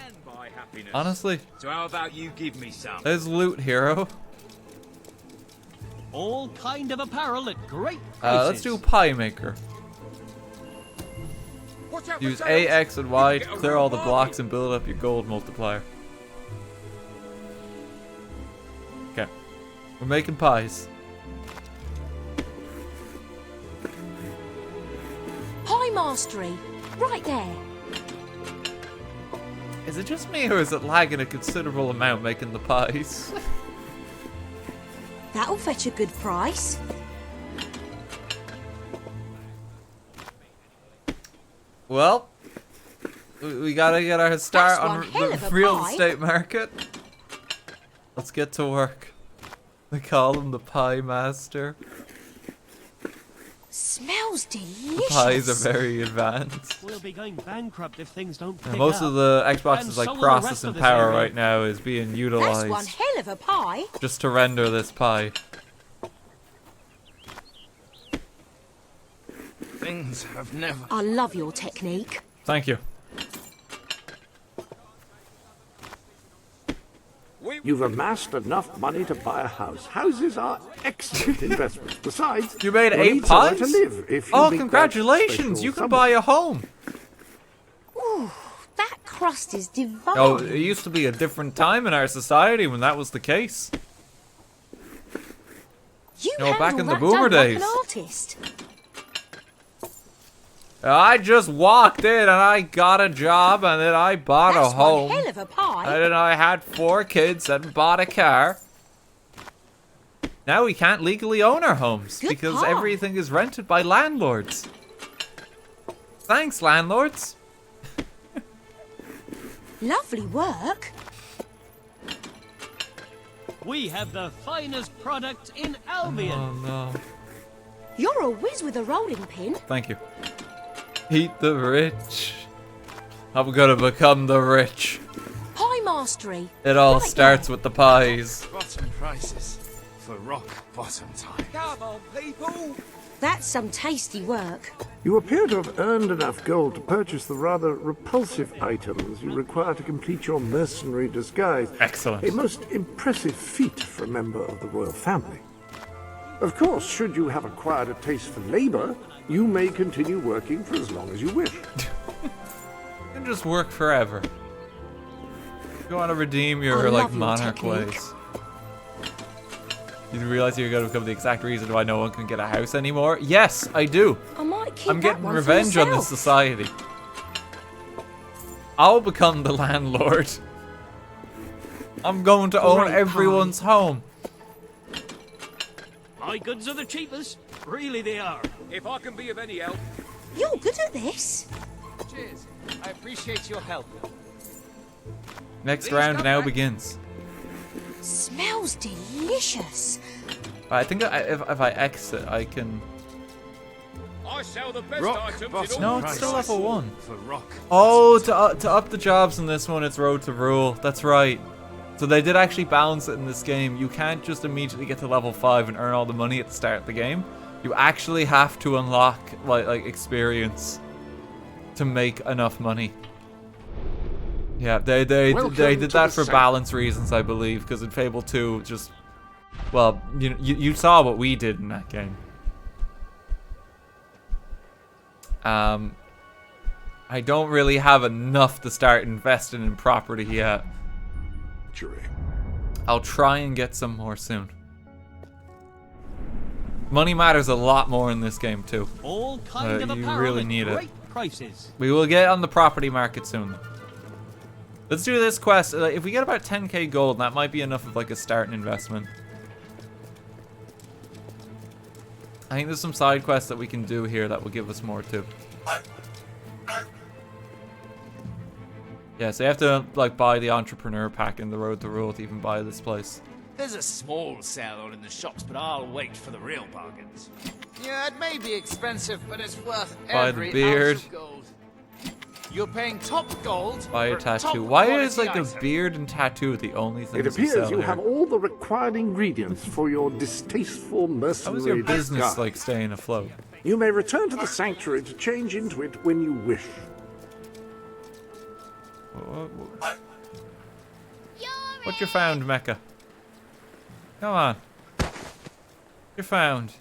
Honestly. So how about you give me some? There's loot, hero. All kind of apparel at great prices. Let's do pie maker. Use A, X, and Y to clear all the blocks and build up your gold multiplier. Okay. We're making pies. Pie mastery. Right there. Is it just me, or is it lagging a considerable amount making the pies? That'll fetch a good price. Well, we gotta get our start on the real estate market. Let's get to work. They call him the Pie Master. Smells The delicious. pies are very advanced. We'll be going bankrupt if things don't pick And most up. of the And Xbox's like so will the rest processing of this power area. right now is being That's utilized one hell of a pie. just to render this pie. Things have never... I love your technique. Thank you. You've amassed enough money to buy a house. Houses are excellent investments. Besides, You made you'll 8 need somewhere pies? to live if you Oh, make that congratulations! special You can somewhere. buy a home. Ooh, that crust is divine. Oh, it used to be a different time in our society when that was the case. you no, back handle in the that boomer dough like days. an artist. I just walked in and I got a job and then I bought That's a home. one hell of a pie. And then I had 4 kids and bought a car. Now we can't legally own our homes Good because call. everything is rented by landlords. Thanks, landlords. Lovely work. We have the finest product in Albion. Oh no. You're a whiz with a rolling pin. Thank you. Eat the rich. I'm gonna become the rich. Pie mastery. It all Right starts with the pies. Bottom prices for rock bottom time. Come on, people! That's some tasty work. You appear to have earned enough gold to purchase the rather repulsive items you require to complete your mercenary disguise. Excellent. A most impressive feat for a member of the royal family. Of course, should you have acquired a taste for labor, you may continue working for as long as you wish. You can just work forever. You want to redeem your I like love your monarch technique. ways. You realize you're gonna become the exact reason why no one can get a house anymore? Yes, I do. I might keep I'm that getting one revenge for on this myself. society. I'll become the landlord. I'm going to own Great everyone's home. My goods are the cheapest. Really they are. If I can be of any help. You're good at this. Cheers. I appreciate your help. Next Please round come now back. begins. Smells delicious. I think if I exit, I can. I sell the best Rock items bottom in all No, it's still prices level 1. for rock. Oh, to up the jobs in this one, it's road to rule. That's right. So they did actually balance it in this game. You can't just immediately get to level 5 and earn all the money at the start of the game. You actually have to unlock like experience to make enough money. Yeah, they did that for balance reasons, I believe, because in Fable 2, just well, you saw what we did in that game. I don't really have enough to start investing in property yet. I'll try and get some more soon. Money matters a lot more in this game too. All kind of You apparel really at need it. great prices. We will get on the property market soon. Let's do this quest. If we get about 10k gold, that might be enough of like a starting investment. I think there's some side quests that we can do here that will give us more too. Yeah, so you have to like buy the entrepreneur pack in the Road to Rule to even buy this place. There's a small sale on in the shops, but I'll wait for the real bargains. Yeah, it may be expensive, but it's worth Buy the every beard. ounce of gold. You're paying top gold Buy a for top tattoo. Why is like quality a item. beard and tattoo the only It things we appears sell you here? have all the required ingredients for your distasteful How mercenary is your business disguise. like staying afloat? You may return to the sanctuary to change into it when you wish. What you found, Mecca? Come on. You found.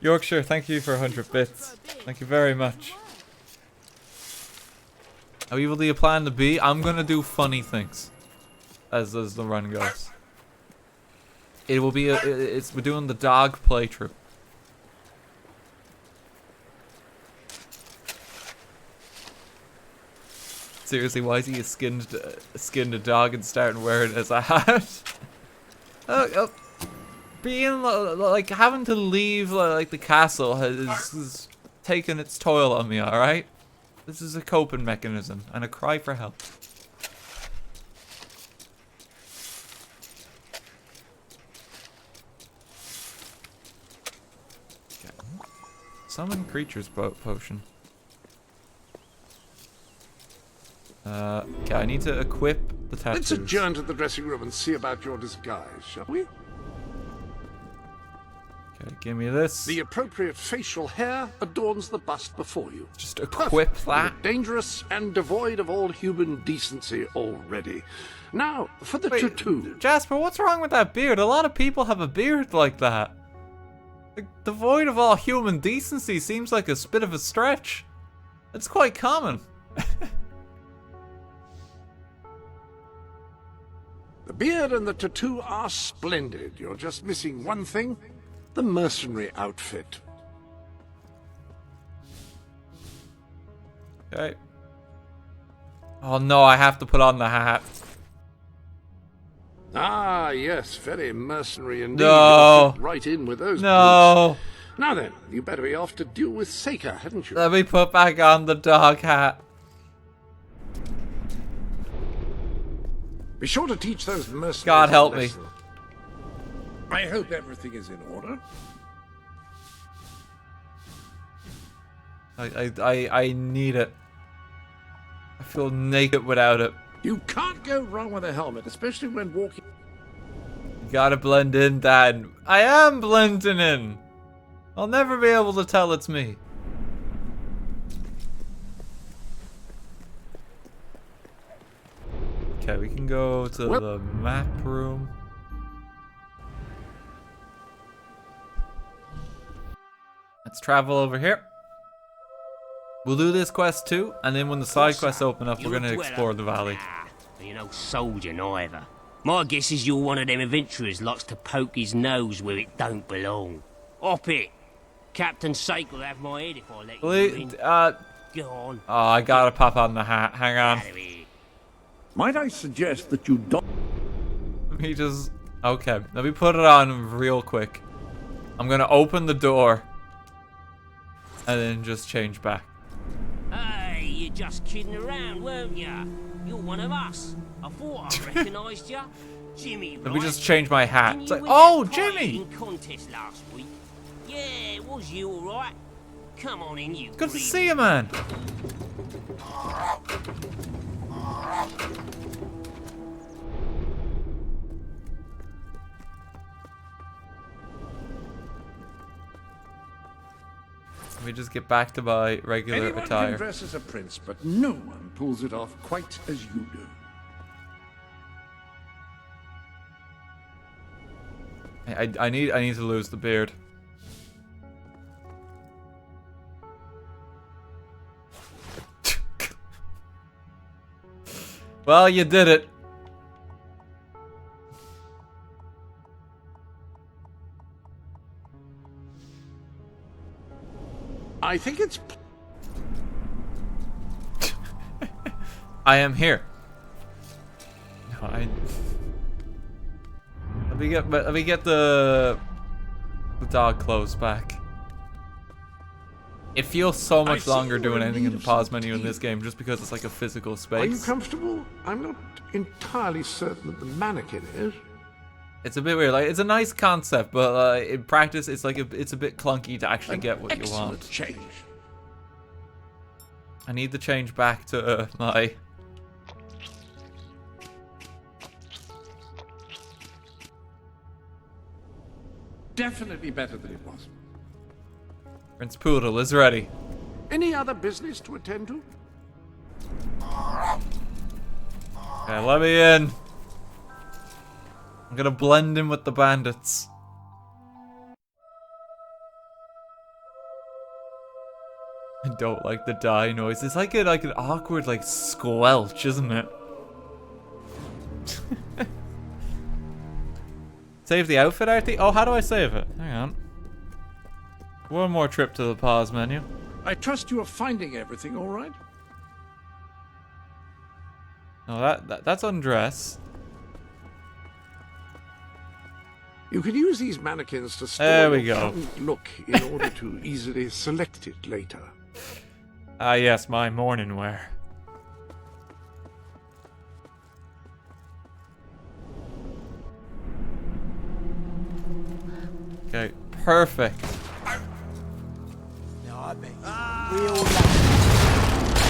Yorkshire, thank you for 100 bits. Thank you very much. How evil do you plan to be? I'm gonna do funny things. As the run goes. It will be we're doing the dog playthrough. Seriously, why is he skinned a dog and starting wearing it as a hat? Being like having to leave like the castle has taken its toll on me. All right, this is a coping mechanism and a cry for help. Summon creatures potion. Okay, I need to equip the tattoos. Let's adjourn to the dressing room and see about your disguise, shall we? Okay, give me this. The appropriate facial hair adorns the bust before you. Just equip that. You're dangerous and devoid of all human decency already. Now, for the tattoo. Jasper, what's wrong with that beard? A lot of people have a beard like that. Like, devoid of all human decency seems like a bit of a stretch. It's quite common. The beard and the tattoo are splendid. You're just missing one thing. The mercenary outfit. Okay. Oh no, I have to put on the hat. Ah, yes, very mercenary indeed. No. You'll fit right in with those No. boots. Now then, you better be off to deal with Seika, hadn't you? Let me put back on the dog hat. Be sure to teach those mercenaries. God help me. I hope everything is in order. I need it. I feel naked without it. You can't go wrong with a helmet, especially when walking. You gotta blend in, Dad. I am blending in. I'll never be able to tell it's me. Okay, we can go to the map room. Let's travel over here. We'll do this quest too, and then when the side quests open up, we're gonna explore the valley. You're no soldier neither. My guess is you're one of them adventurers lots to poke his nose where it don't belong. Hop it. Captain Sake will have my head if I let you in. Go on. Oh, I gotta pop on the hat. Hang on. Might I suggest that you don't... Let me just... Okay, let me put it on real quick. I'm gonna open the door. And then just change back. Hey, you're just kidding around, weren't ya? You're one of us. I thought I recognised ya. Jimmy, right? Let me just change my hat. It's like, Win oh, that Jimmy! piloting contest last week. Yeah, it was you, all right. Come on in, you. Good to see you, man. Let me just get back to my regular Anyone attire. can dress as a prince, but no one pulls it off quite as you do. I need to lose the beard. Well, you did it. I think it's... I am here. No, let me get the dog clothes back. It feels so much longer doing anything in the pause menu in this game just because it's like a physical space. Are you comfortable? I'm not entirely certain that the mannequin is. It's a bit weird. Like, it's a nice concept, but in practice, it's like it's a bit clunky to actually get what you want. Change. I need to change back to my. Definitely better than it was. Prince Poodle is ready. Any other business to attend to? Okay, let me in. I'm gonna blend in with the bandits. I don't like the die noise. It's like an awkward like squelch, isn't it? Save the outfit, RT? Oh, how do I save it? Hang on. One more trip to the pause menu. I trust you are finding everything all right? No, that's undress. You can use these mannequins to store There we your go. current look in order to easily select it later. Ah, yes, my morning wear. Okay, perfect.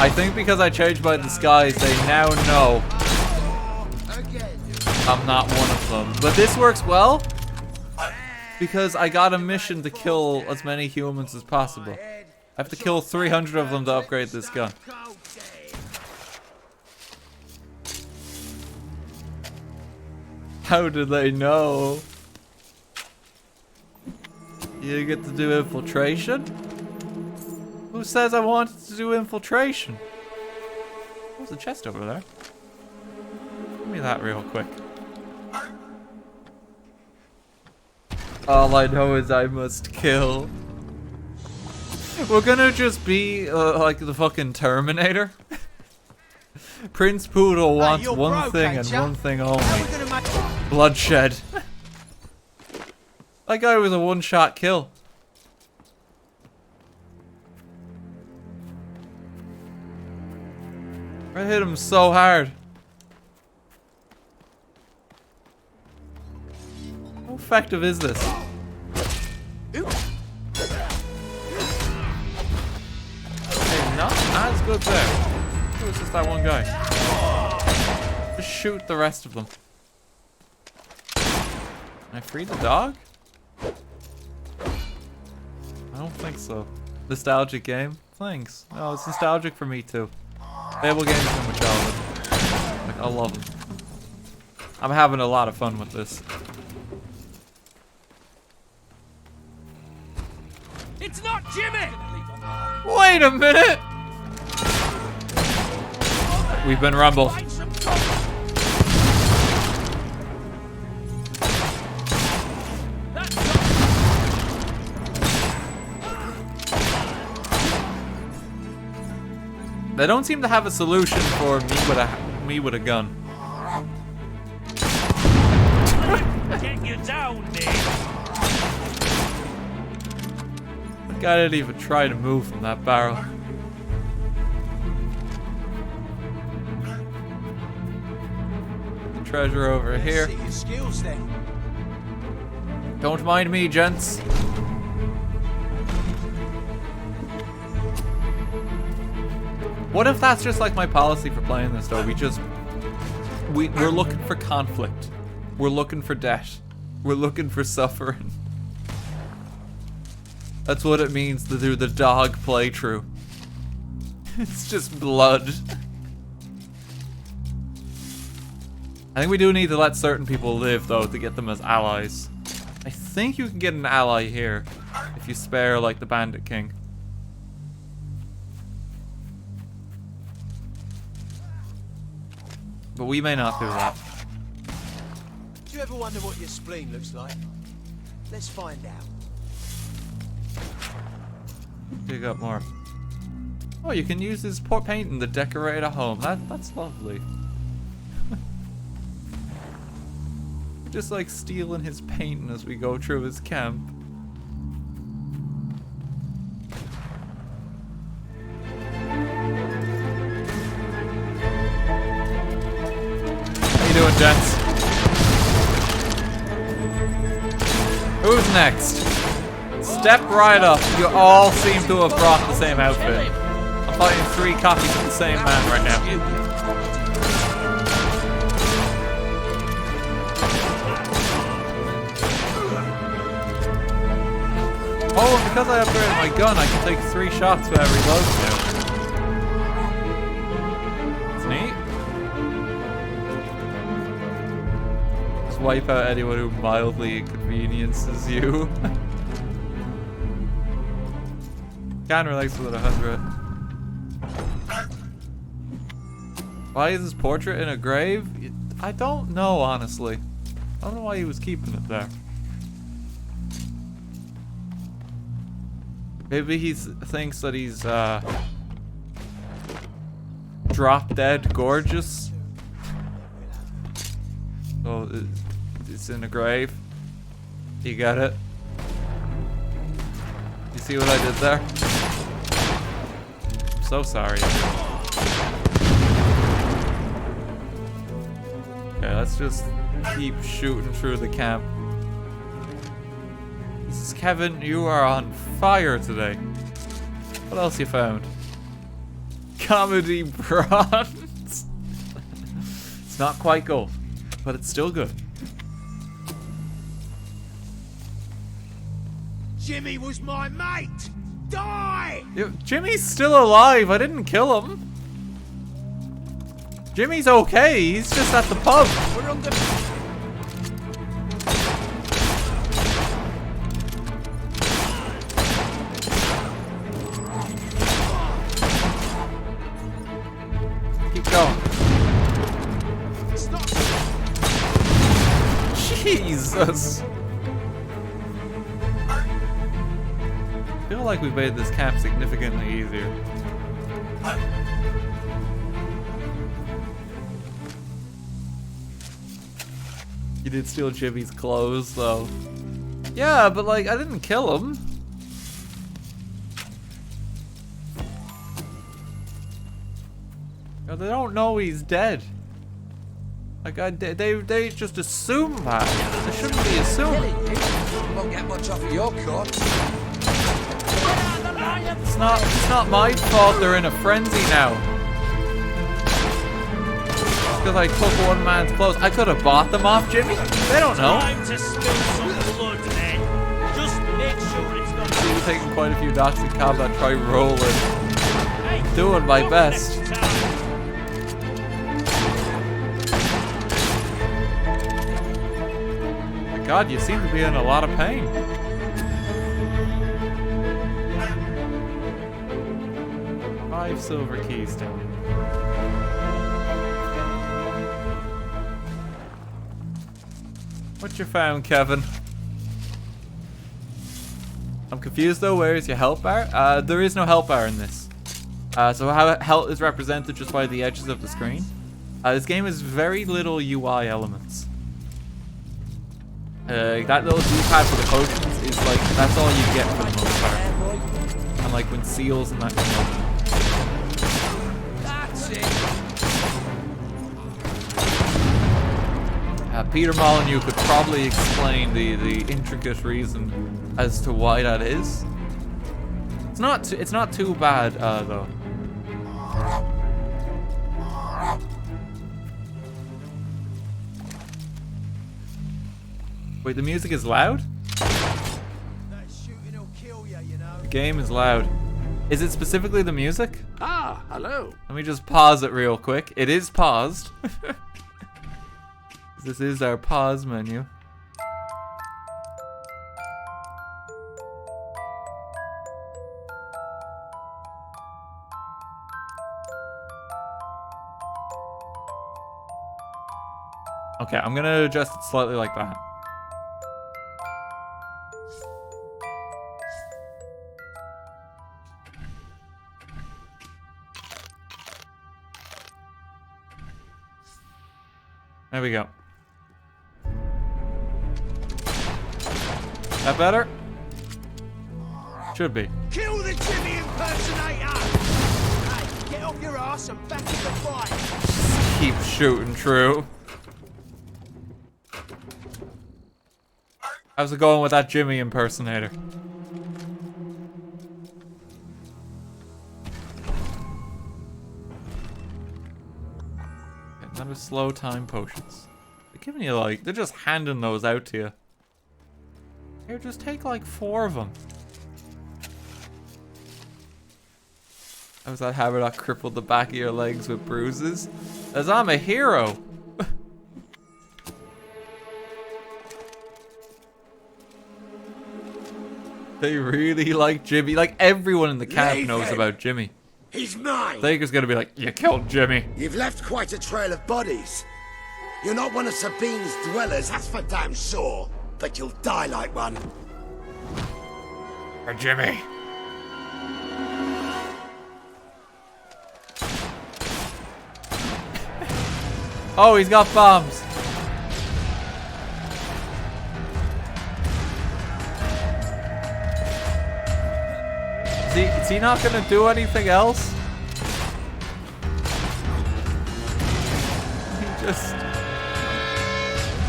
I think because I changed my disguise, they now know I'm not one of them. But this works well because I got a mission to kill as many humans as possible. I have to kill 300 of them to upgrade this gun. How did they know? You get to do infiltration? Who says I wanted to do infiltration? There's a chest over there. Give me that real quick. All I know is I must kill. We're gonna just be like the fucking Terminator. Prince Poodle wants one thing and one thing only. Bloodshed. That guy was a one-shot kill. I hit him so hard. How effective is this? Okay, not as good there. It was just that one guy. Just shoot the rest of them. Can I free the dog? I don't think so. Nostalgic game? Thanks. No, it's nostalgic for me too. Fable games from my childhood. Like, I love them. I'm having a lot of fun with this. It's not Jimmy! Wait a minute! We've been rumbled. They don't seem to have a solution for me with a gun. Get you down, mate! The guy didn't even try to move from that barrel. The treasure over here. See your skills then. Don't mind me, gents. What if that's just like my policy for playing this though? We're looking for conflict. We're looking for death. We're looking for suffering. That's what it means to do the dog playthrough. It's just blood. I think we do need to let certain people live though to get them as allies. I think you can get an ally here if you spare like the Bandit King. But we may not do that. Do you ever wonder what your spleen looks like? Let's find out. Dig up more. Oh, you can use his painting to decorate a home. That's lovely. Just like stealing his painting as we go through his camp. How you doing, gents? Who's next? Step right up. You all seem to have brought the same outfit. I'm fighting 3 copies of the same man right now. Oh, and because I upgraded my gun, I can take 3 shots without reloading now. It's neat. Just wipe out anyone who mildly inconveniences you. Can relax with 100. Why is his portrait in a grave? I don't know, honestly. I don't know why he was keeping it there. Maybe he thinks that he's drop dead gorgeous. Oh, it's in a grave. You got it? You see what I did there? I'm so sorry. Okay, let's just keep shooting through the camp. This is Kevin, you are on fire today. What else you found? Comedy bronze. It's not quite gold, but it's still good. Jimmy was my mate! Die! Jimmy's still alive. I didn't kill him. Jimmy's okay. He's just at the pub. We're on the... Keep going. Stop. Jesus. I feel like we've made this cap significantly easier. You did steal Jimmy's clothes, though. Yeah, but like, I didn't kill him. No, they don't know he's dead. Like, they just assume that. They shouldn't be assuming. Won't get much off of your coat. It's not my fault they're in a frenzy now. Because I took one man's clothes. I could have bought them off Jimmy. They don't know. Time to spill some blood, then. Just make sure it's not... You're taking quite a few knocks in combat. Try rolling. Doing my best. My God, you seem to be in a lot of pain. Five silver keys down. What you found, Kevin? I'm confused though, where is your health bar? There is no health bar in this. So how health is represented just by the edges of the screen. This game has very little UI elements. That little D-pad for the potions is like, that's all you get for the most part. And like when seals and that come up. That's it! Peter Molyneux could probably explain the intricate reason as to why that is. It's not too bad though. Wait, the music is loud? That shooting will kill you, you know. The game is loud. Is it specifically the music? Ah, hello. Let me just pause it real quick. It is paused. This is our pause menu. Okay, I'm gonna adjust it slightly like that. There we go. That better? Should be. Kill the Jimmy impersonator! Hey, get off your ass and back in the fight! Keep shooting, true. How's it going with that Jimmy impersonator? Another slow time potions. They're giving you like, they're just handing those out to you. Here, just take like 4 of them. How's that hammer that crippled the back of your legs with bruises? As I'm a hero. They really like Jimmy. Like everyone in the camp knows about Jimmy. He's mine! Thaker's gonna be like, you killed Jimmy. You've left quite a trail of bodies. You're not one of Sabine's dwellers, that's for damn sure. But you'll die like one. For Jimmy. Oh, he's got bombs. Is he not gonna do anything else? He just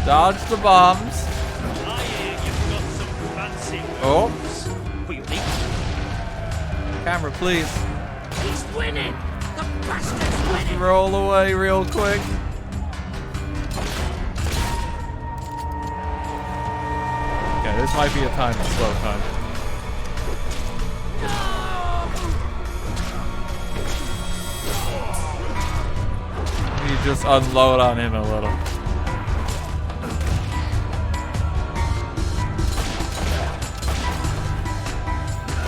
dodged the bombs. Oh. Camera, please. He's winning! The bastard's winning! Roll away real quick. Okay, this might be a time to slow time. You just unload on him a little.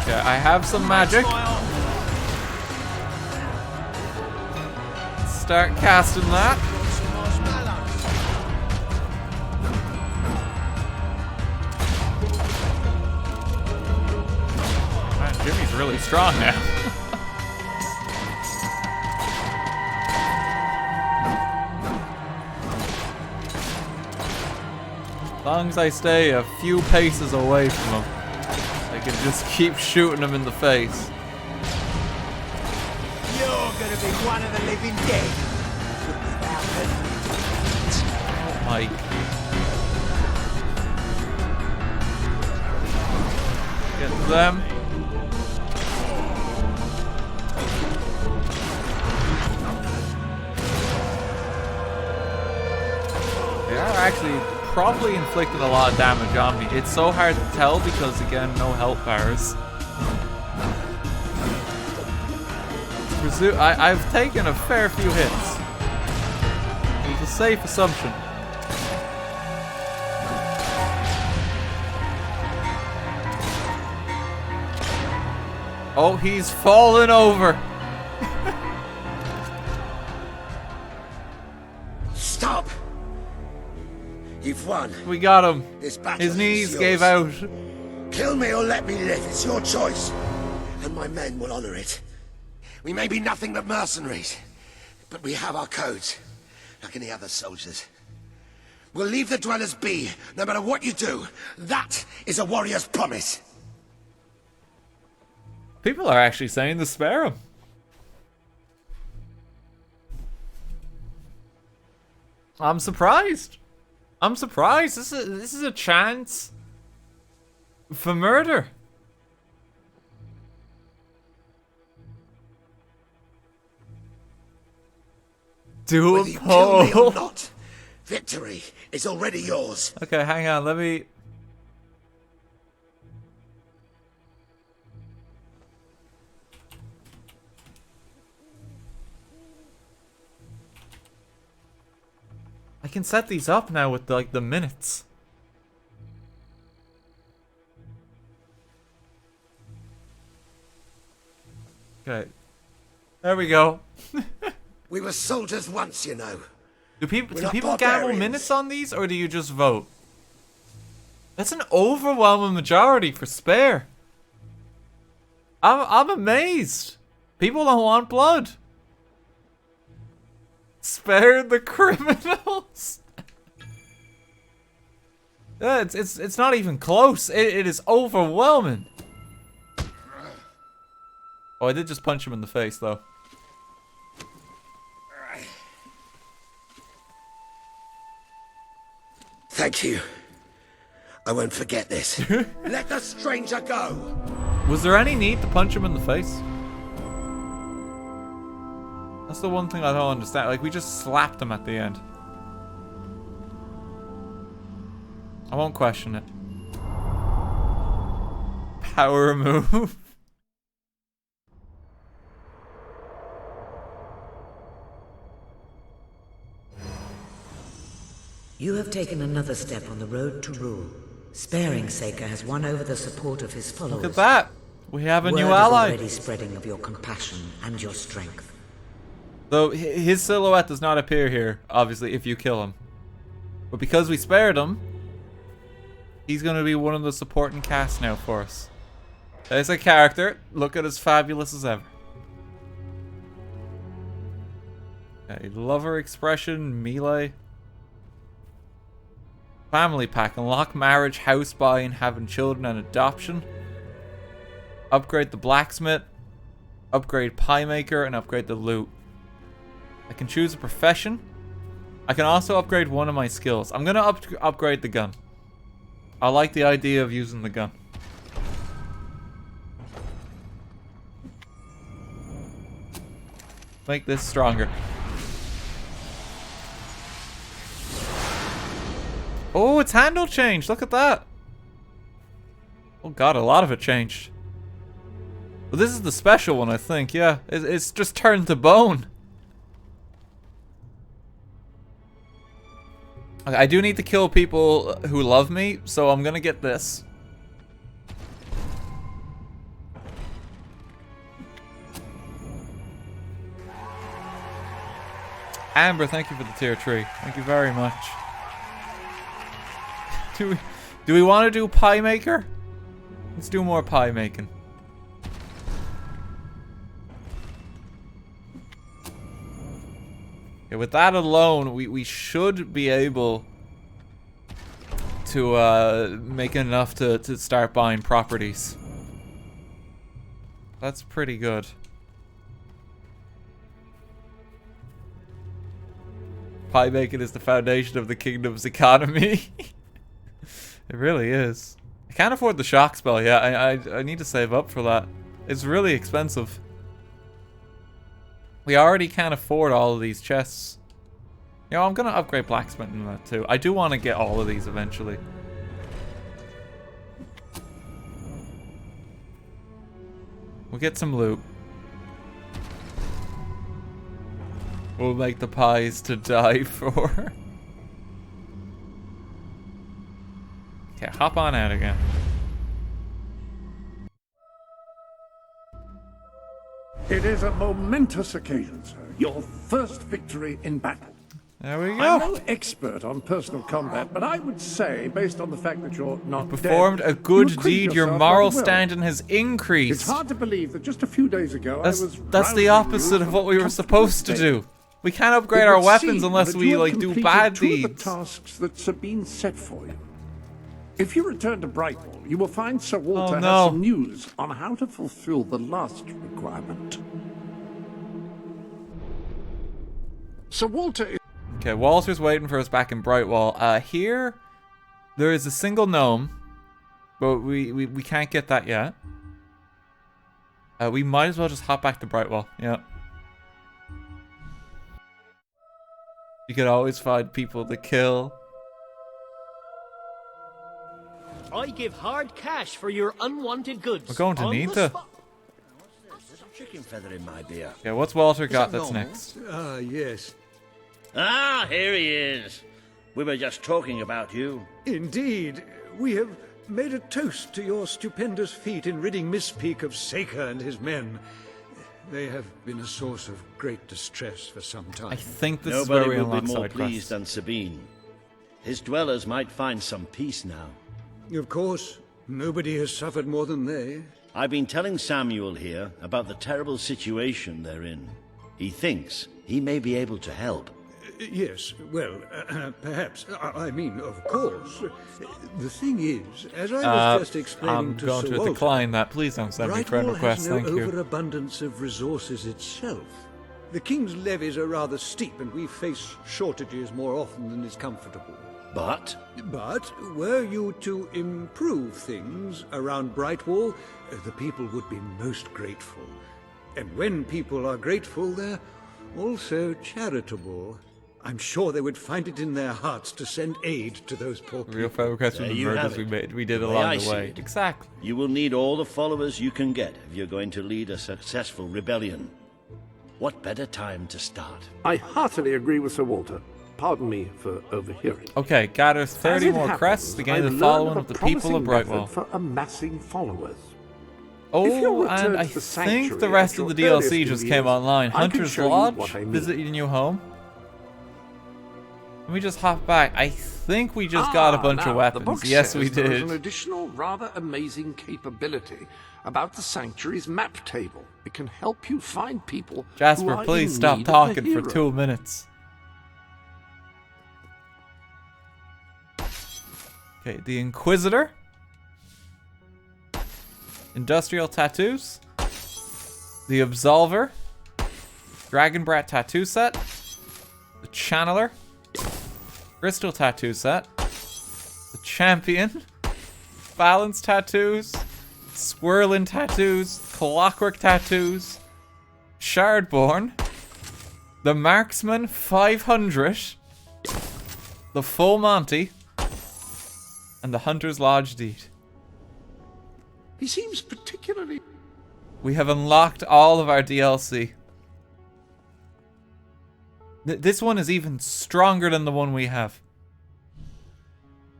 Okay, I have some magic. Start casting that. Man, Jimmy's really strong now. As long as I stay a few paces away from him, I can just keep shooting him in the face. You're gonna be one of the living dead. Mike. Get them. They are actually probably inflicting a lot of damage on me. It's so hard to tell because, again, no health bars. I've taken a fair few hits. It's a safe assumption. Oh, he's fallen over. Stop! You've won. We got him. This battle His knees is gave yours. out. Kill me or let me live. It's your choice. And my men will honor it. We may be nothing but mercenaries, but we have our codes, like any other soldiers. We'll leave the dwellers be, no matter what you do. That is a warrior's promise. People are actually saying to spare him. I'm surprised. I'm surprised. This is a chance for murder. Do a Kill me or poll. not, victory is already yours. Okay, hang on. Let me. I can set these up now with like the minutes. Okay. There we go. We were soldiers once, you know. Do people We're not gamble barbarians. minutes on these, or do you just vote? That's an overwhelming majority for spare. I'm amazed. People don't want blood. Spare the criminals. Yeah, it's not even close. It is overwhelming. Oh, I did just punch him in the face though. Thank you. I won't forget this. Let the stranger go. Was there any need to punch him in the face? That's the one thing I don't understand. Like, we just slapped him at the end. I won't question it. Power move. You have taken another step on the road to rule. Sparing Saker has won over the support of his followers. Look at that. We have a new Word ally. is already spreading of your compassion and your strength. Though his silhouette does not appear here, obviously, if you kill him. But because we spared him, he's going to be one of the supporting cast now for us. There's a character. Look at as fabulous as ever. Okay, lover expression, melee. Family pack. Unlock marriage, house buying, having children, and adoption. Upgrade the blacksmith. Upgrade pie maker, and upgrade the loot. I can choose a profession. I can also upgrade one of my skills. I'm going to upgrade the gun. I like the idea of using the gun. Make this stronger. Oh, its handle changed. Look at that. Oh god, a lot of it changed. Well, this is the special one, I think. Yeah, it's just turned to bone. Okay, I do need to kill people who love me, so I'm gonna get this. Amber, thank you for the tier 3. Thank you very much. Do we want to do pie maker? Let's do more pie making. Okay, with that alone, we should be able to make enough to start buying properties. That's pretty good. Pie making is the foundation of the kingdom's economy. It really is. I can't afford the shock spell yet. I need to save up for that. It's really expensive. We already can't afford all of these chests. You know, I'm gonna upgrade blacksmith in that too. I do want to get all of these eventually. We'll get some loot. We'll make the pies to die for. Okay, hop on out again. It is a momentous occasion, sir. Your first victory in battle. There we go. I'm no expert on personal combat, but I would say, based on the fact that you're not performed dead, a good you deed. Your yourself moral rather well. standing has increased. It's hard to believe that just a few days ago That's I was the opposite of what we were supposed to do. We can't upgrade our weapons unless we like do bad deeds. Two of the tasks that Sabine set for you. If you return to Brightwall, you will find Sir Walter has some news on how to fulfill the last requirement. Sir Walter is... Okay, Walter's waiting for us back in Brightwall. Here, there is a single gnome, but we can't get that yet. We might as well just hop back to Brightwall. Yeah. You could always find people to kill. I give hard cash for your unwanted goods. We're going to need to. There's a chicken feather in my beer. Yeah, what's Walter got that's next? Ah, yes. Ah, here he is. We were just talking about you. Indeed. We have made a toast to your stupendous feat in ridding Misspeak of Saker and his men. They have been a source of great distress for some time. I think this is where we Nobody will unlock be more side pleased quests. than Sabine. His dwellers might find some peace now. Of course. Nobody has suffered more than they. I've been telling Samuel here about the terrible situation they're in. He thinks he may be able to help. Yes, well, perhaps. I mean, of course. The thing is, as I was just explaining to Sir I'm going to Walter, decline that. Please don't send me friend Brightwall requests. has no Thank you. overabundance of resources itself. The king's levies are rather steep, and we face shortages more often than is comfortable. But were you to improve things around Brightwall, the people would be most grateful. And when people are grateful, they're also charitable. I'm sure they would find it in their hearts to send aid to those poor people. Real friend requests from the murders we did along the way. Exactly. You will need all the followers you can get if you're going to lead a successful rebellion. What better time to start? I heartily agree with Sir Walter. Pardon me for overhearing. Okay, gather 30 more crests to gain the following of the people of Brightwall. For amassing followers. Oh, and I think the rest of the DLC just came online. Hunter's Lodge, visit your new home. Let me just hop back. I think we just got a bunch of weapons. Yes, we There is an did. additional, rather amazing capability about the Sanctuary's map table. It can help you find people who Jasper, are please in stop need of a talking for hero. 2 minutes. Okay, the Inquisitor. Industrial tattoos. The Absolver. Dragon Brat tattoo set. The Channeler. Crystal tattoo set. The Champion. Balance tattoos. Swirling tattoos. Clockwork tattoos. Shardborn. the Marksman 500, the Full Monty, and the Hunter's Lodge Deed. He seems particularly... We have unlocked all of our DLC. This one is even stronger than the one we have.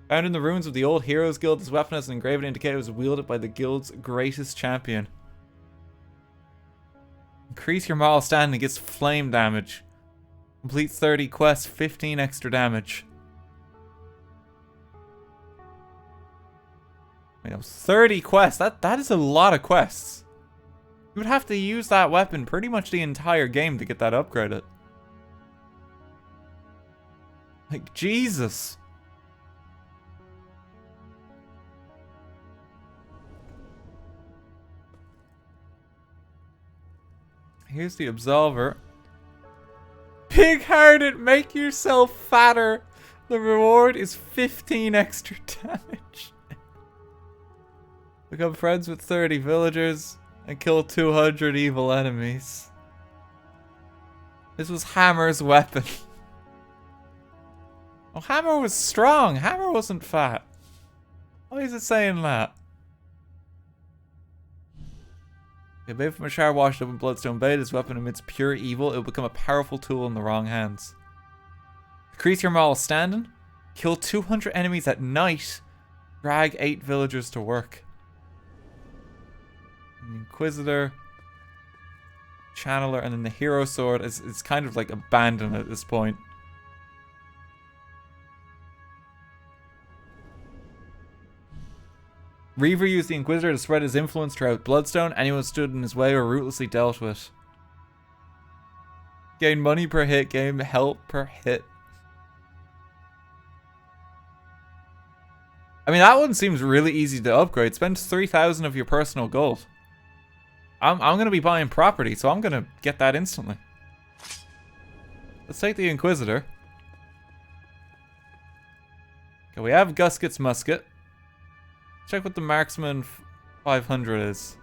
Found in the ruins of the old Heroes Guild, this weapon has an engraved indicator was wielded by the guild's greatest champion. Increase your moral standing, gets flame damage. Complete 30 quests, 15 extra damage. Wait, no, 30 quests. That is a lot of quests. You would have to use that weapon pretty much the entire game to get that upgraded. Like, Jesus. Here's the Absolver. Big-hearted, make yourself fatter. The reward is 15 extra damage. Become friends with 30 villagers and kill 200 evil enemies. This was Hammer's weapon. Oh, Hammer was strong. Hammer wasn't fat. Why is it saying that? Made from a shard washed up in bloodstone blade, this weapon emits pure evil. It will become a powerful tool in the wrong hands. Increase your moral standing. Kill 200 enemies at night. Drag 8 villagers to work. Inquisitor. Channeler, and then the Hero Sword is kind of like abandoned at this point. Reaver used the Inquisitor to spread his influence throughout Bloodstone. Anyone who stood in his way or ruthlessly dealt with. Gain money per hit, gain health per hit. I mean, that one seems really easy to upgrade. Spend 3,000 of your personal gold. I'm going to be buying property, so I'm going to get that instantly. Let's take the Inquisitor. Okay, we have Gusket's musket. Check what the Marksman 500 is.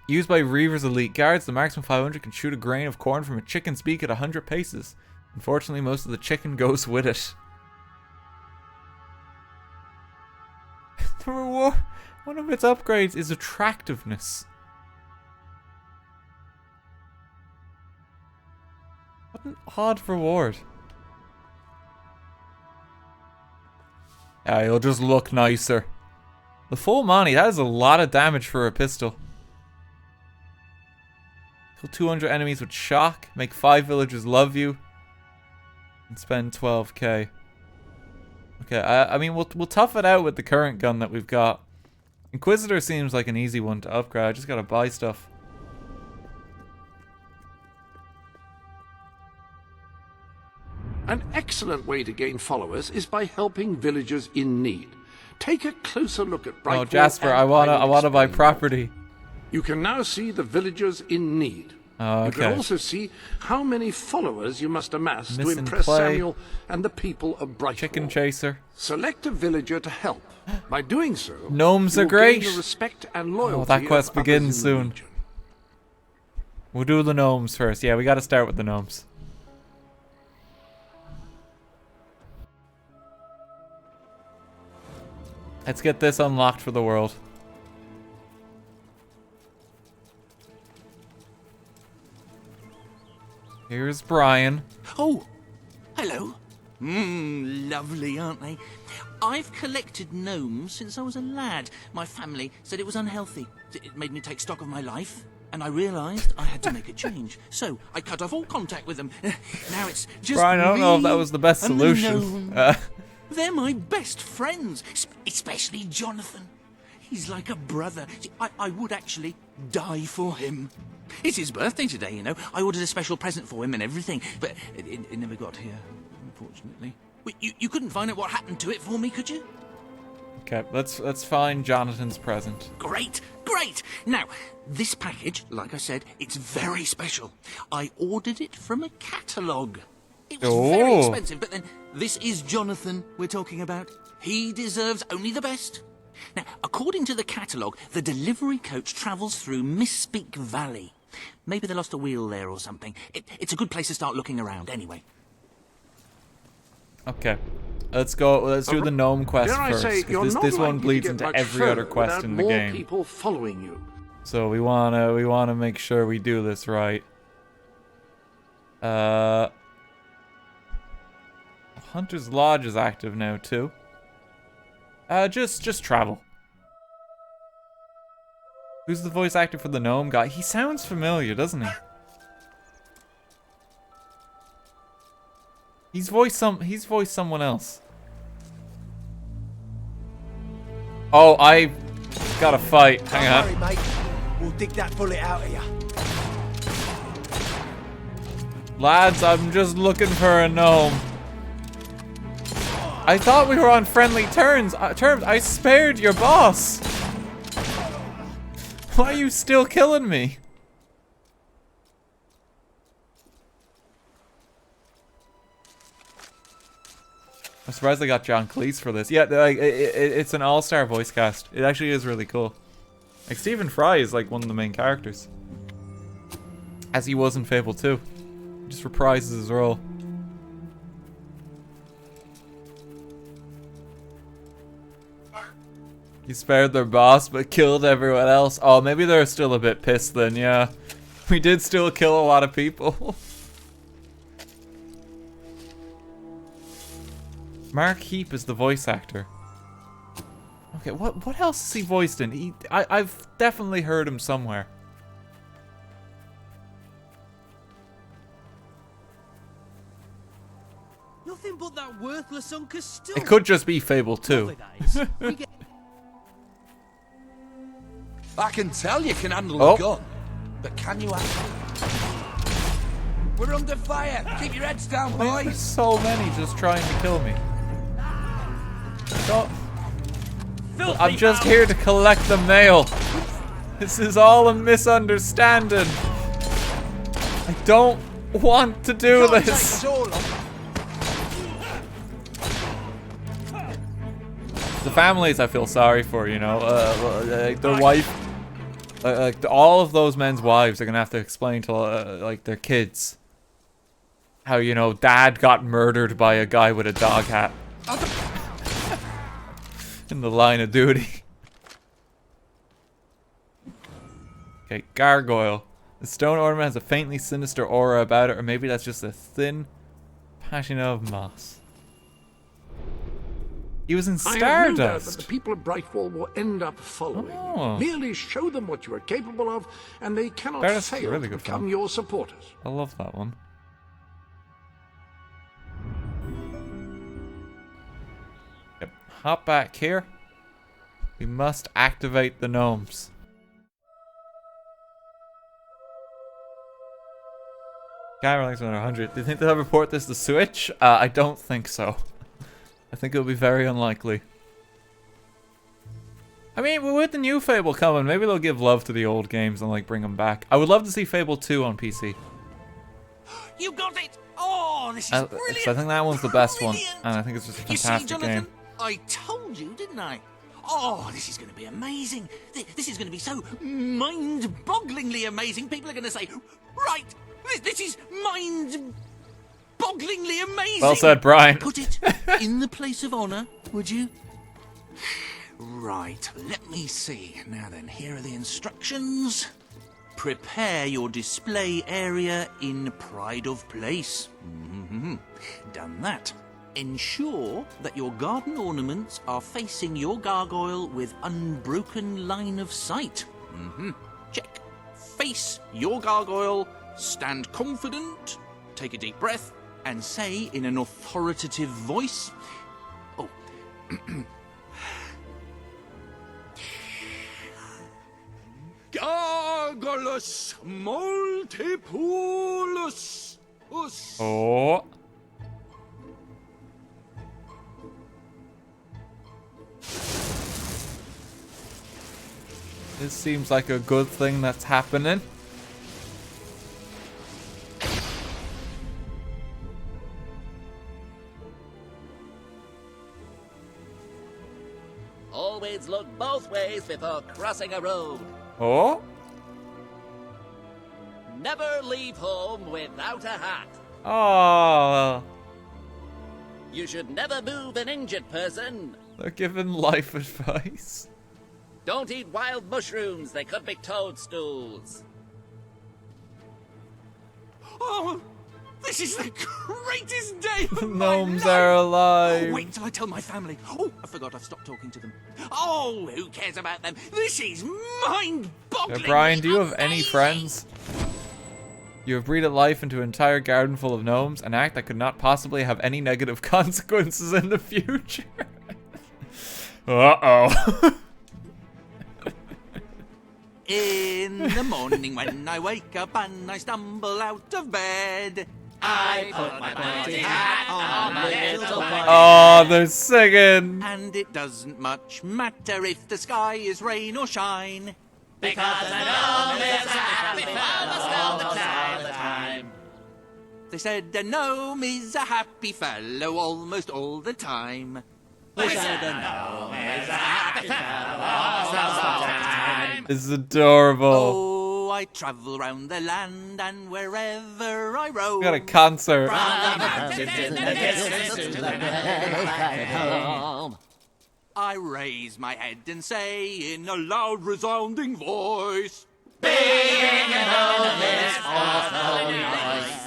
Used by Reaver's elite guards, the Marksman 500 can shoot a grain of corn from a chicken's beak at 100 paces. Unfortunately, most of the chicken goes with it. The reward, one of its upgrades is attractiveness. What an odd reward. Yeah, he'll just look nicer. The Full Monty, that is a lot of damage for a pistol. Kill 200 enemies with shock. Make 5 villagers love you. And spend 12k. Okay, I mean, we'll tough it out with the current gun that we've got. Inquisitor seems like an easy one to upgrade. I just gotta buy stuff. An excellent way to gain followers is by helping villagers in need. Take a closer look at Brightwall. Oh, Jasper, I wanna buy property. You can now see the villagers in need. Oh, okay. You can also see how many followers you must amass to Missing impress play. Samuel and the people of Brightwall. Chicken chaser. Select a villager to help. By doing so, Gnomes are you'll great. gain the respect and loyalty Oh, that quest of others begins in the soon. region. We'll do the gnomes first. Yeah, we gotta start with the gnomes. Let's get this unlocked for the world. Here's Brian. Oh, hello. Lovely, aren't they? I've collected gnomes since I was a lad. My family said it was unhealthy. It made me take stock of my life, and I realised I had to make a change. So I cut off all contact with them. Now it's just Brian, I don't know if that was the best and solution. They're my best friends, especially Jonathan. He's like a brother. See, I would actually die for him. It's his birthday today, you know. I ordered a special present for him and everything, but it never got here, unfortunately. You couldn't find out what happened to it for me, could you? Okay, let's find Jonathan's present. Great, great. Now, this package, like I said, it's very special. I ordered it from a catalogue. It was very expensive, but then this is Jonathan we're talking about. He deserves only the best. Now, according to the catalogue, the delivery coach travels through Misspeak Valley. Maybe they lost a wheel there or something. It's a good place to start looking around, anyway. Okay. Let's go. Let's do the Gnome Quest first. This one bleeds into every other quest in the game. People following you. So we wanna make sure we do this right. Hunter's Lodge is active now too. Just travel. Who's the voice actor for the gnome guy? He sounds familiar, doesn't he? He's voiced someone else. Oh, I gotta fight. Hang on. Don't worry, mate. We'll dig that bullet out of you. Lads, I'm just looking for a gnome. I thought we were on friendly terms. I spared your boss. Why are you still killing me? I'm surprised they got John Cleese for this. Yeah, like it's an all-star voice cast. It actually is really cool. Like Stephen Fry is like one of the main characters, as he was in Fable 2. He just reprises his role. You spared their boss, but killed everyone else. Oh, maybe they're still a bit pissed then. Yeah, we did still kill a lot of people. Mark Heap is the voice actor. Okay, what else is he voiced in? I've definitely heard him somewhere. Nothing but that worthless Uncle Stu. It could just be Fable 2. I can tell you can handle Oh. a gun, but can you handle? We're under fire. Keep your heads down, Why boys. are so many just trying to kill me? Don't. I'm just here to collect the mail. This is all a misunderstanding. I don't want to do this. The families I feel sorry for, you know, their wife, all of those men's wives are gonna have to explain to like their kids how, you know, dad got murdered by a guy with a dog hat in the line of duty. Okay, gargoyle. The stone ornament has a faintly sinister aura about it, or maybe that's just a thin patina of moss. He was in I have no doubt that Stardust. the people of Brightwall will end up following Oh. you. Merely show them what you are capable of, and they cannot Stardust is a fail really to good become film. your supporters. I love that one. Yep. Hop back here. We must activate the gnomes. Guy likes 100. Do you think they'll report this to Switch? I don't think so. I think it'll be very unlikely. I mean, with the new Fable coming, maybe they'll give love to the old games and like bring them back. I would love to see Fable 2 on PC. You got it! Oh, this is brilliant! So I think that one's the best one, and I think it's just a You see, fantastic Jonathan, game. I told you, didn't I? Oh, this is going to be amazing. This is going to be so mind-bogglingly amazing. People are going to say, right, this is mind-bogglingly amazing. Well said, Brian. Put it in the place of honor, would you? Right, let me see. Now then, here are the instructions. Prepare your display area in pride of place. Done that. Ensure that your garden ornaments are facing your gargoyle with unbroken line of sight. Check. Face your gargoyle, stand confident, take a deep breath, and say in an authoritative voice, oh, Gargulus multipulus. Oh. This seems like a good thing that's happening. Always look both ways before crossing a road. Oh? never leave home without a hat. Oh, You should never move an injured person. they're giving life advice. Don't eat wild mushrooms, they could be toadstools. Oh, this is the greatest day of The my gnomes life. are alive. Wait till I tell my family. Oh, I forgot I've stopped talking to them. Oh, who cares about them? This is mind-boggling. Brian, do you have any friends? You have breathed life into an entire garden full of gnomes, an act that could not possibly have any negative consequences in the future. Uh-oh. In the morning when I wake up and I stumble out of bed, I put my pointy hat on my little pointy Oh, they're singing. and it doesn't much matter if the sky is rain or shine. because the gnome is a happy fellow all the time. They said a gnome is a happy fellow almost all the time. We said a gnome is a happy fellow all the time. It's adorable. Oh, I travel round the land and wherever I roam. We got a concert. From the mountains in the distance to the planet home. I raise my head and say in a loud resounding voice, Being a gnome is awfully nice.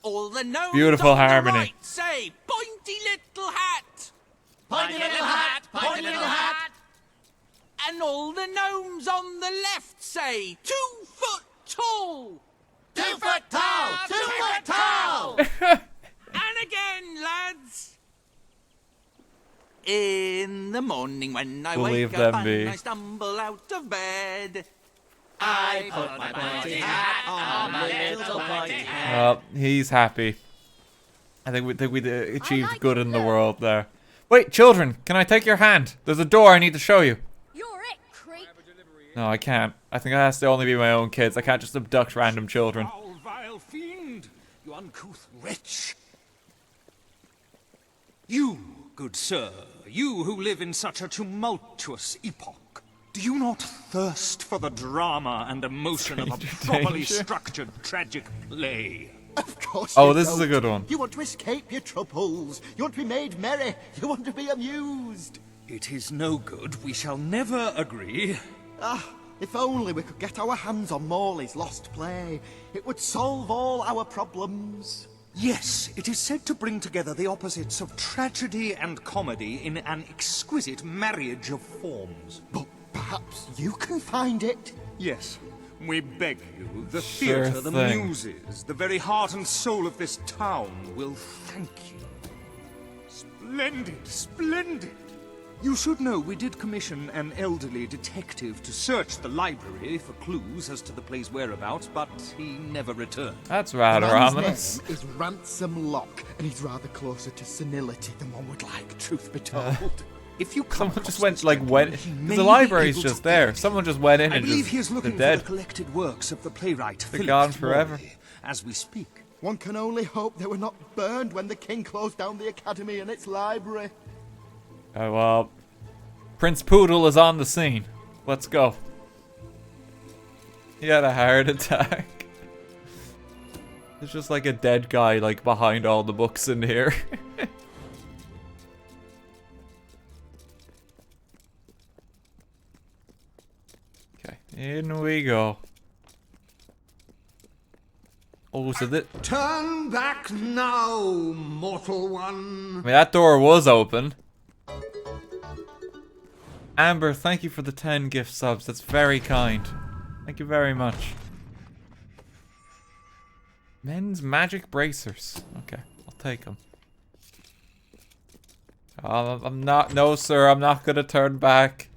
all the gnomes Beautiful on harmony. the right say, pointy little hat. Pointy little hat, pointy little hat. And all the gnomes on the left say, 2 foot tall. 2 foot tall, 2 foot tall. And again, lads. In the morning when I Leave wake up them be. and I stumble out of bed, I put my pointy hat on my little pointy hat. Well, he's happy. I think we achieved good in the world there. Wait, children, can I take your hand? There's a door I need to show you. You're it, creep. No, I can't. I think it has to only be my own kids. I can't just abduct random children. Foul, vile fiend! You uncouth wretch! You, good sir, you who live in such a tumultuous epoch, do you not thirst for the drama and emotion of a properly danger. structured tragic play? Of course Oh, you this is a don't. good one. You want to escape your troubles. You want to be made merry. You want to be amused. It is no good. We shall never agree. Ah, if only we could get our hands on Morley's lost play. It would solve all our problems. Yes, it is said to bring together the opposites of tragedy and comedy in an exquisite marriage of forms. But perhaps you can find it. Yes, we beg you. The Sure theatre, the thing. muses, the very heart and soul of this town will thank you. Splendid, splendid! You should know we did commission an elderly detective to search the library for clues as to the play's whereabouts, but he never returned. That's rather The man's ominous. name is Ransom Locke, and he's rather closer to senility than one would like, truth be told. If you Someone just went the library's just there. Someone just went in I and believe just he is they're looking for dead. the collected works of the playwright They're Philip gone forever. Morley, as we speak. One can only hope they were not burned when the king closed down the academy and its library. Oh, well, Prince Poodle is on the scene. Let's go. He had a heart attack. There's just like a dead guy like behind all the books in here. Okay, in we go. Oh, so that... Turn back now, mortal one. I mean, that door was open. Amber, thank you for the 10 gift subs. That's very kind. Thank you very much. Men's magic bracers. Okay, I'll take them. I'm not... No, sir, I'm not gonna turn back.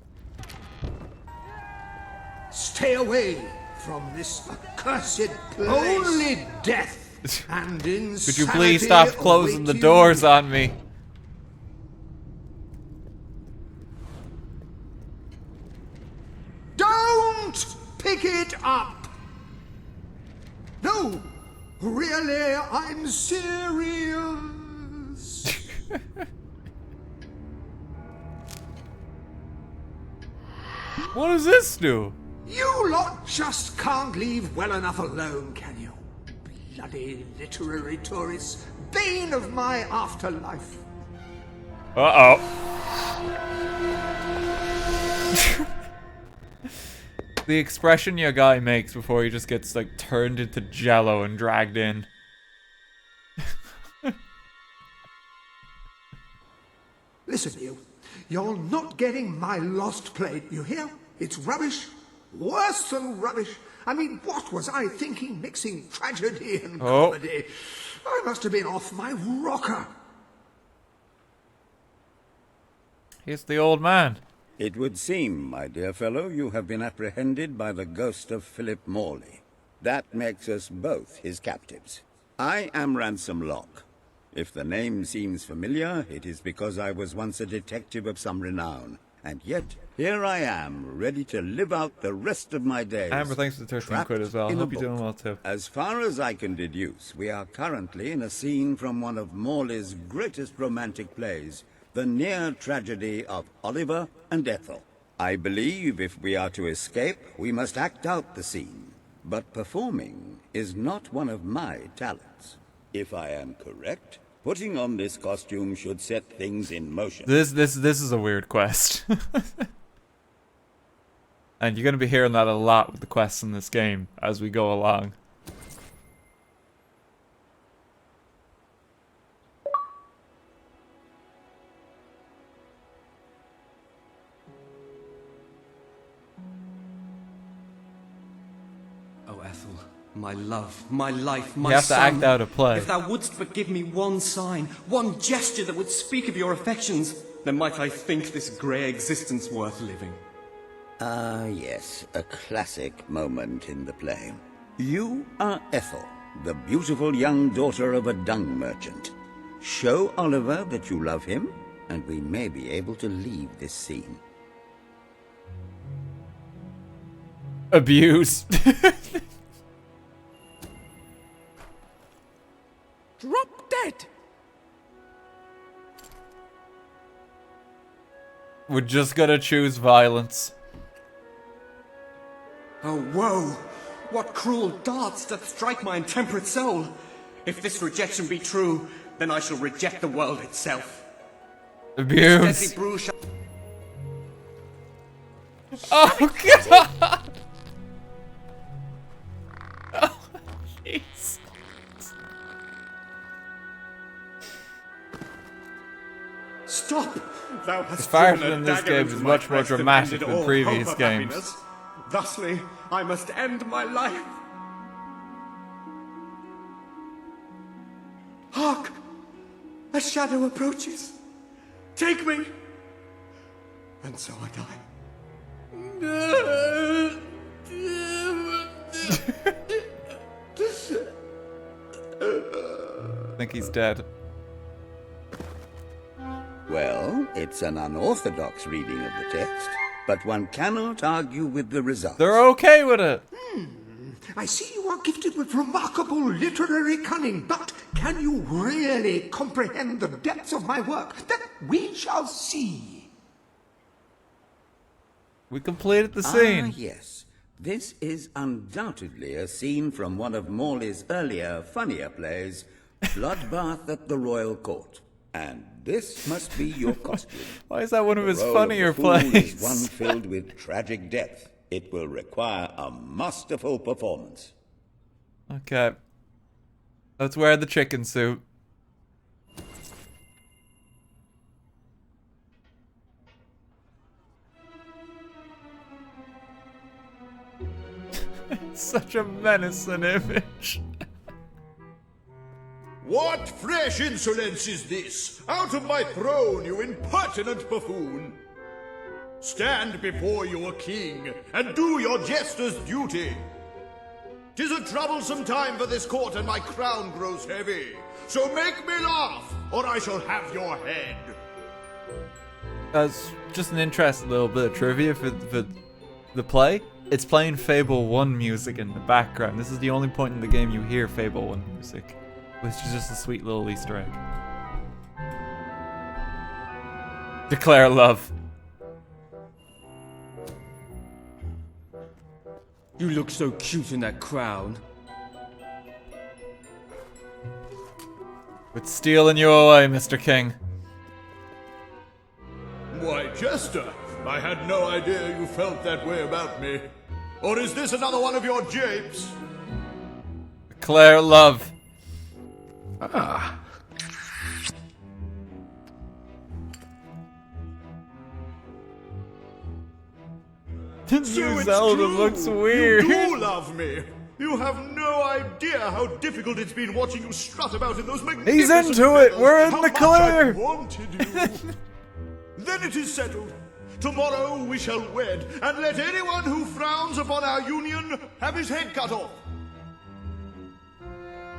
Stay away from this accursed place. Only death and insanity. Could you please stop closing the await doors you. on me? Don't pick it up. No, really, I'm serious. What does this do? You lot just can't leave well enough alone, can you? Bloody literary tourists, bane of my afterlife. Uh-oh. The expression your guy makes before he just gets, like, turned into jello and dragged in. Listen, you. You're not getting my lost plate, you hear? It's rubbish. Worse than rubbish. I mean, what was I thinking mixing tragedy and comedy? I must have been off my rocker. He's the old man. It would seem, my dear fellow, you have been apprehended by the ghost of Philip Morley. That makes us both his captives. I am Ransom Locke. If the name seems familiar, it is because I was once a detective of some renown. And yet, here I am, ready to live out the rest of my days. Amber, thanks for the 13 quid as well. I hope you're doing well too. As far as I can deduce, we are currently in a scene from one of Morley's greatest romantic plays, the near tragedy of Oliver and Ethel. I believe if we are to escape, we must act out the scene. But performing is not one of my talents. If I am correct, putting on this costume should set things in motion. This is a weird quest. And you're going to be hearing that a lot with the quests in this game as we go along. Oh, Ethel, my love, my life, my son. You have to act out a play. If thou wouldst but give me one sign, one gesture that would speak of your affections, then might I think this grey existence worth living. Ah, yes, a classic moment in the play. You are Ethel, the beautiful young daughter of a dung merchant. Show Oliver that you love him, and we may be able to leave this scene. Abuse. Drop dead! We're just gonna choose violence. Oh, woe! What cruel darts doth strike my intemperate soul! If this rejection be true, then I shall reject the world itself. Abuse. Oh, God! Oh, jeez. Stop! Thou hast The fight drawn a in this dagger game into is my much more breast and dramatic ended than all previous hope of games. happiness. Thusly, I must end my life. Hark! A shadow approaches. Take me! And so I die. I think he's dead. Well, it's an unorthodox reading of the text, but one cannot argue with the result. They're okay with it. I see you are gifted with remarkable literary cunning, but can you really comprehend the depths of my work? That we shall see. We completed the scene. Ah, yes. This is undoubtedly a scene from one of Morley's earlier, funnier plays, Bloodbath at the Royal Court. And this must be your costume. Why is that one of his The role funnier of the fool plays? is one filled with tragic depth. It will require a masterful performance. Okay. Let's wear the chicken suit. It's such a menacing image. What fresh insolence is this? Out of my throne, you impertinent buffoon! Stand before your king, and do your jester's duty. 'Tis a troublesome time for this court, and my crown grows heavy. So make me laugh, or I shall have your head. That's just an interesting little bit of trivia for the play. It's playing Fable 1 music in the background. This is the only point in the game you hear Fable 1 music, which is just a sweet little Easter egg. Declare love. You look so cute in that crown. With stealing you away, Mr. King. Why, Jester, I had no idea you felt that way about me. Or is this another one of your japes? Claire Love. Ah. New Zelda looks weird. You do love me. You have no idea how difficult it's been watching you strut about in those magnificent He's into it. We're in the clear. I wanted you. Then it is settled. Tomorrow we shall wed, and let anyone who frowns upon our union have his head cut off.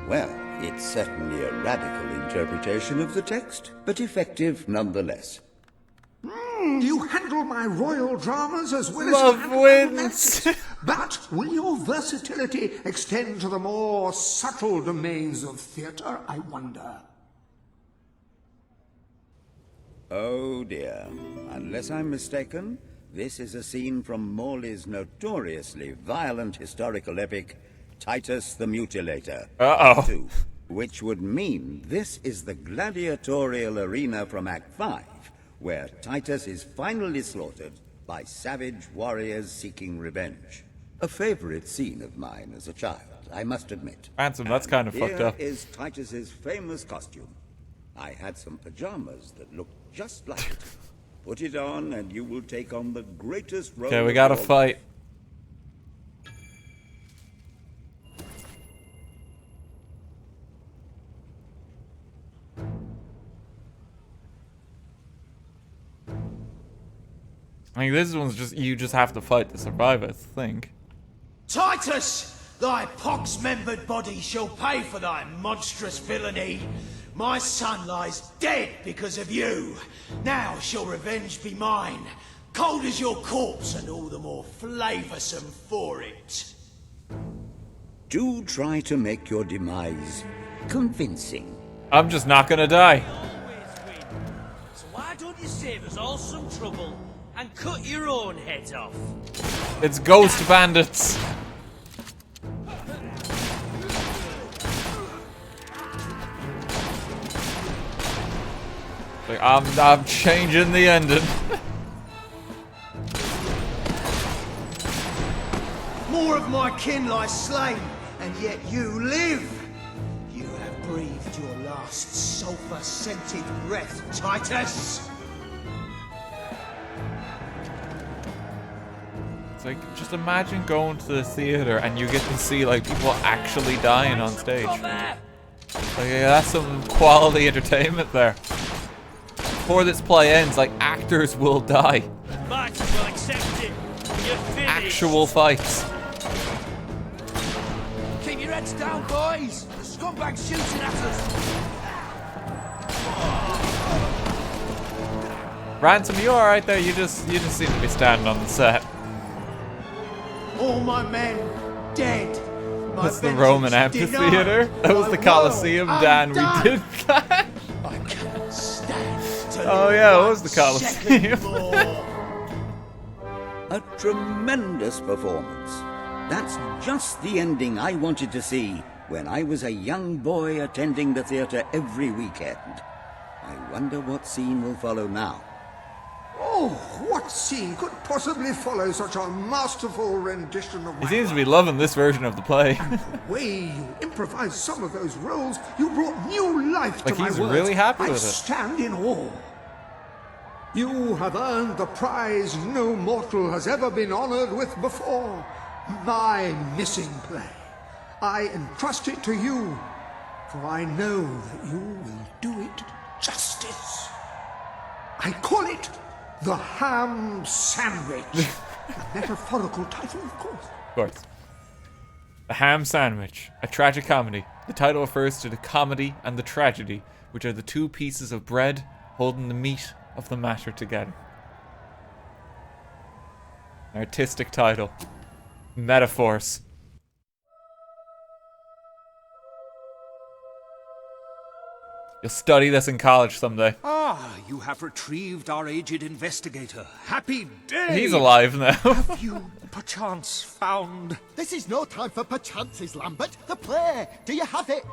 Well, it's certainly a radical interpretation of the text, but effective nonetheless. You handle my royal dramas as well Love as you handle wins. But will your versatility extend to the more subtle domains of theatre, I wonder? Oh dear. Unless I'm mistaken, this is a scene from Morley's notoriously violent historical epic, Titus the Mutilator. Uh-oh. 2, which would mean this is the gladiatorial arena from Act 5, where Titus is finally slaughtered by savage warriors seeking revenge. A favorite scene of mine as a child, I must admit. Ransom, that's kind of fucked up. Here is Titus's famous costume. I had some pajamas that looked just like it. Put it on and you will take on the greatest role. Okay, we gotta fight. I mean, this one's just, you just have to fight to survive, I think. Titus, thy pox-membered body shall pay for thy monstrous villainy. My son lies dead because of you. Now shall revenge be mine, cold as your corpse and all the more flavoursome for it. Do try to make your demise convincing. I'm just not gonna die. So why don't you save us all some trouble and cut your own head off? It's ghost bandits. Like, I'm changing the ending. More of my kin lie slain, and yet you live. You have breathed your last sulphur-scented breath, Titus. It's like, just imagine going to the theater and you get to see like people actually dying on stage. Like, yeah, that's some quality entertainment there. Before this play ends, like, actors will die. Might as well accept it. You're finished. Actual fights. Keep your heads down, boys. The scumbag's shooting at us. Ransom, you alright there? You just seem to be standing on the set. All my men dead. My That's the Roman amphitheater. That was the Colosseum, Dan. We did that. I can't stand. Oh yeah, it was the Colosseum. A tremendous performance. That's just the ending I wanted to see when I was a young boy attending the theater every weekend. I wonder what scene will follow now. Oh, what scene could possibly follow such a masterful rendition of He seems to be loving this version of the play. The way you improvised some of those roles, you brought new life Like, to my he's words. really happy I with it. stand in awe. You have earned the prize no mortal has ever been honored with before. My missing play. I entrust it to you, for I know that you will do it justice. I call it The Ham Sandwich. A metaphorical title, of course. Of course. The Ham Sandwich, a tragic comedy. The title refers to the comedy and the tragedy, which are the two pieces of bread holding the meat of the matter together. An artistic title. Metaphors. You'll study this in college someday. Ah, you have retrieved our aged investigator. Happy day! He's alive now. Have you perchance found... This is no time for perchances, Lambert. The play. Do you have it?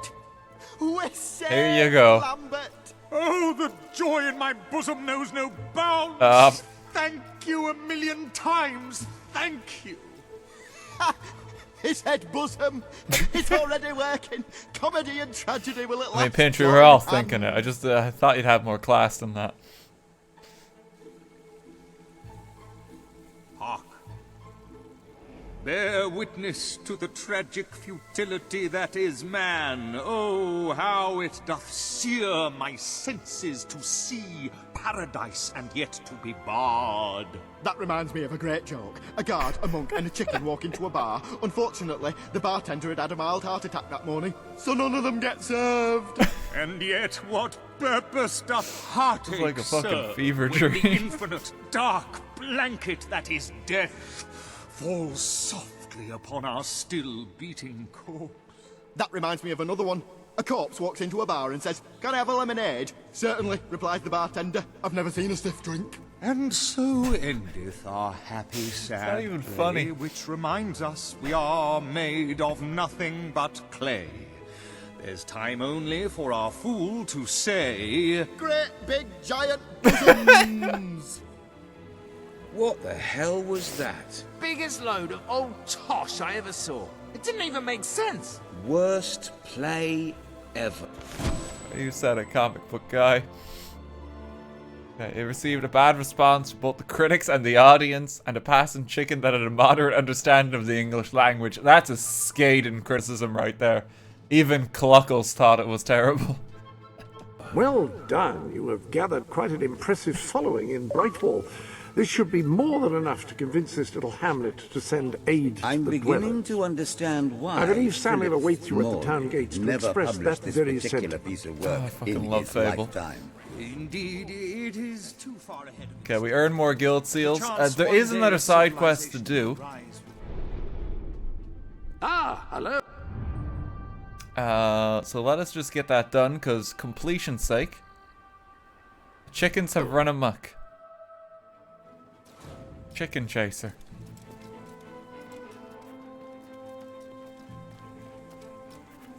We're saved, Here you go. Lambert. Oh, the joy in my bosom knows no bounds. Thank you a million times. Thank you. His head bosom. It's already working. Comedy and tragedy will at last. I mean, Pinch, we were all thinking it. I just thought you'd have more class than that. Hark. Bear witness to the tragic futility that is man. Oh, how it doth sear my senses to see paradise and yet to be barred. That reminds me of a great joke. A guard, a monk, and a chicken walk into a bar. Unfortunately, the bartender had had a mild heart attack that morning, so none of them get served. And yet, what purpose doth heartache It's like a fucking serve fever when dream. the infinite dark blanket that is death falls softly upon our still beating corpse? That reminds me of another one. A corpse walks into a bar and says, "Can I have a lemonade?" "Certainly," replies the bartender. "I've never seen a stiff drink." And so endeth our happy sad not even play, funny. which reminds us we are made of nothing but clay. There's time only for our fool to say, "Great big giant bosoms." What the hell was that? Biggest load of old tosh I ever saw. It didn't even make sense. Worst play ever. You said it, comic book guy. Okay, it received a bad response from both the critics and the audience, and a passing chicken that had a moderate understanding of the English language. That's a scathing criticism right there. Even Cluckles thought it was terrible. Well done. You have gathered quite an impressive following in Brightwall. This should be more than enough to convince this little hamlet to send aid to I'm the beginning dwellers. to understand why. I believe Samuel Philip awaits you at the Morley town gates to never express published that this very particular sentiment. piece of work I fucking in love his Fable. lifetime. indeed, it is too far ahead of Okay, we earn more guild seals. There is another side quest to do. Ah, hello. So let us just get that done, because completion's sake. Chickens have run amok. Chicken chaser.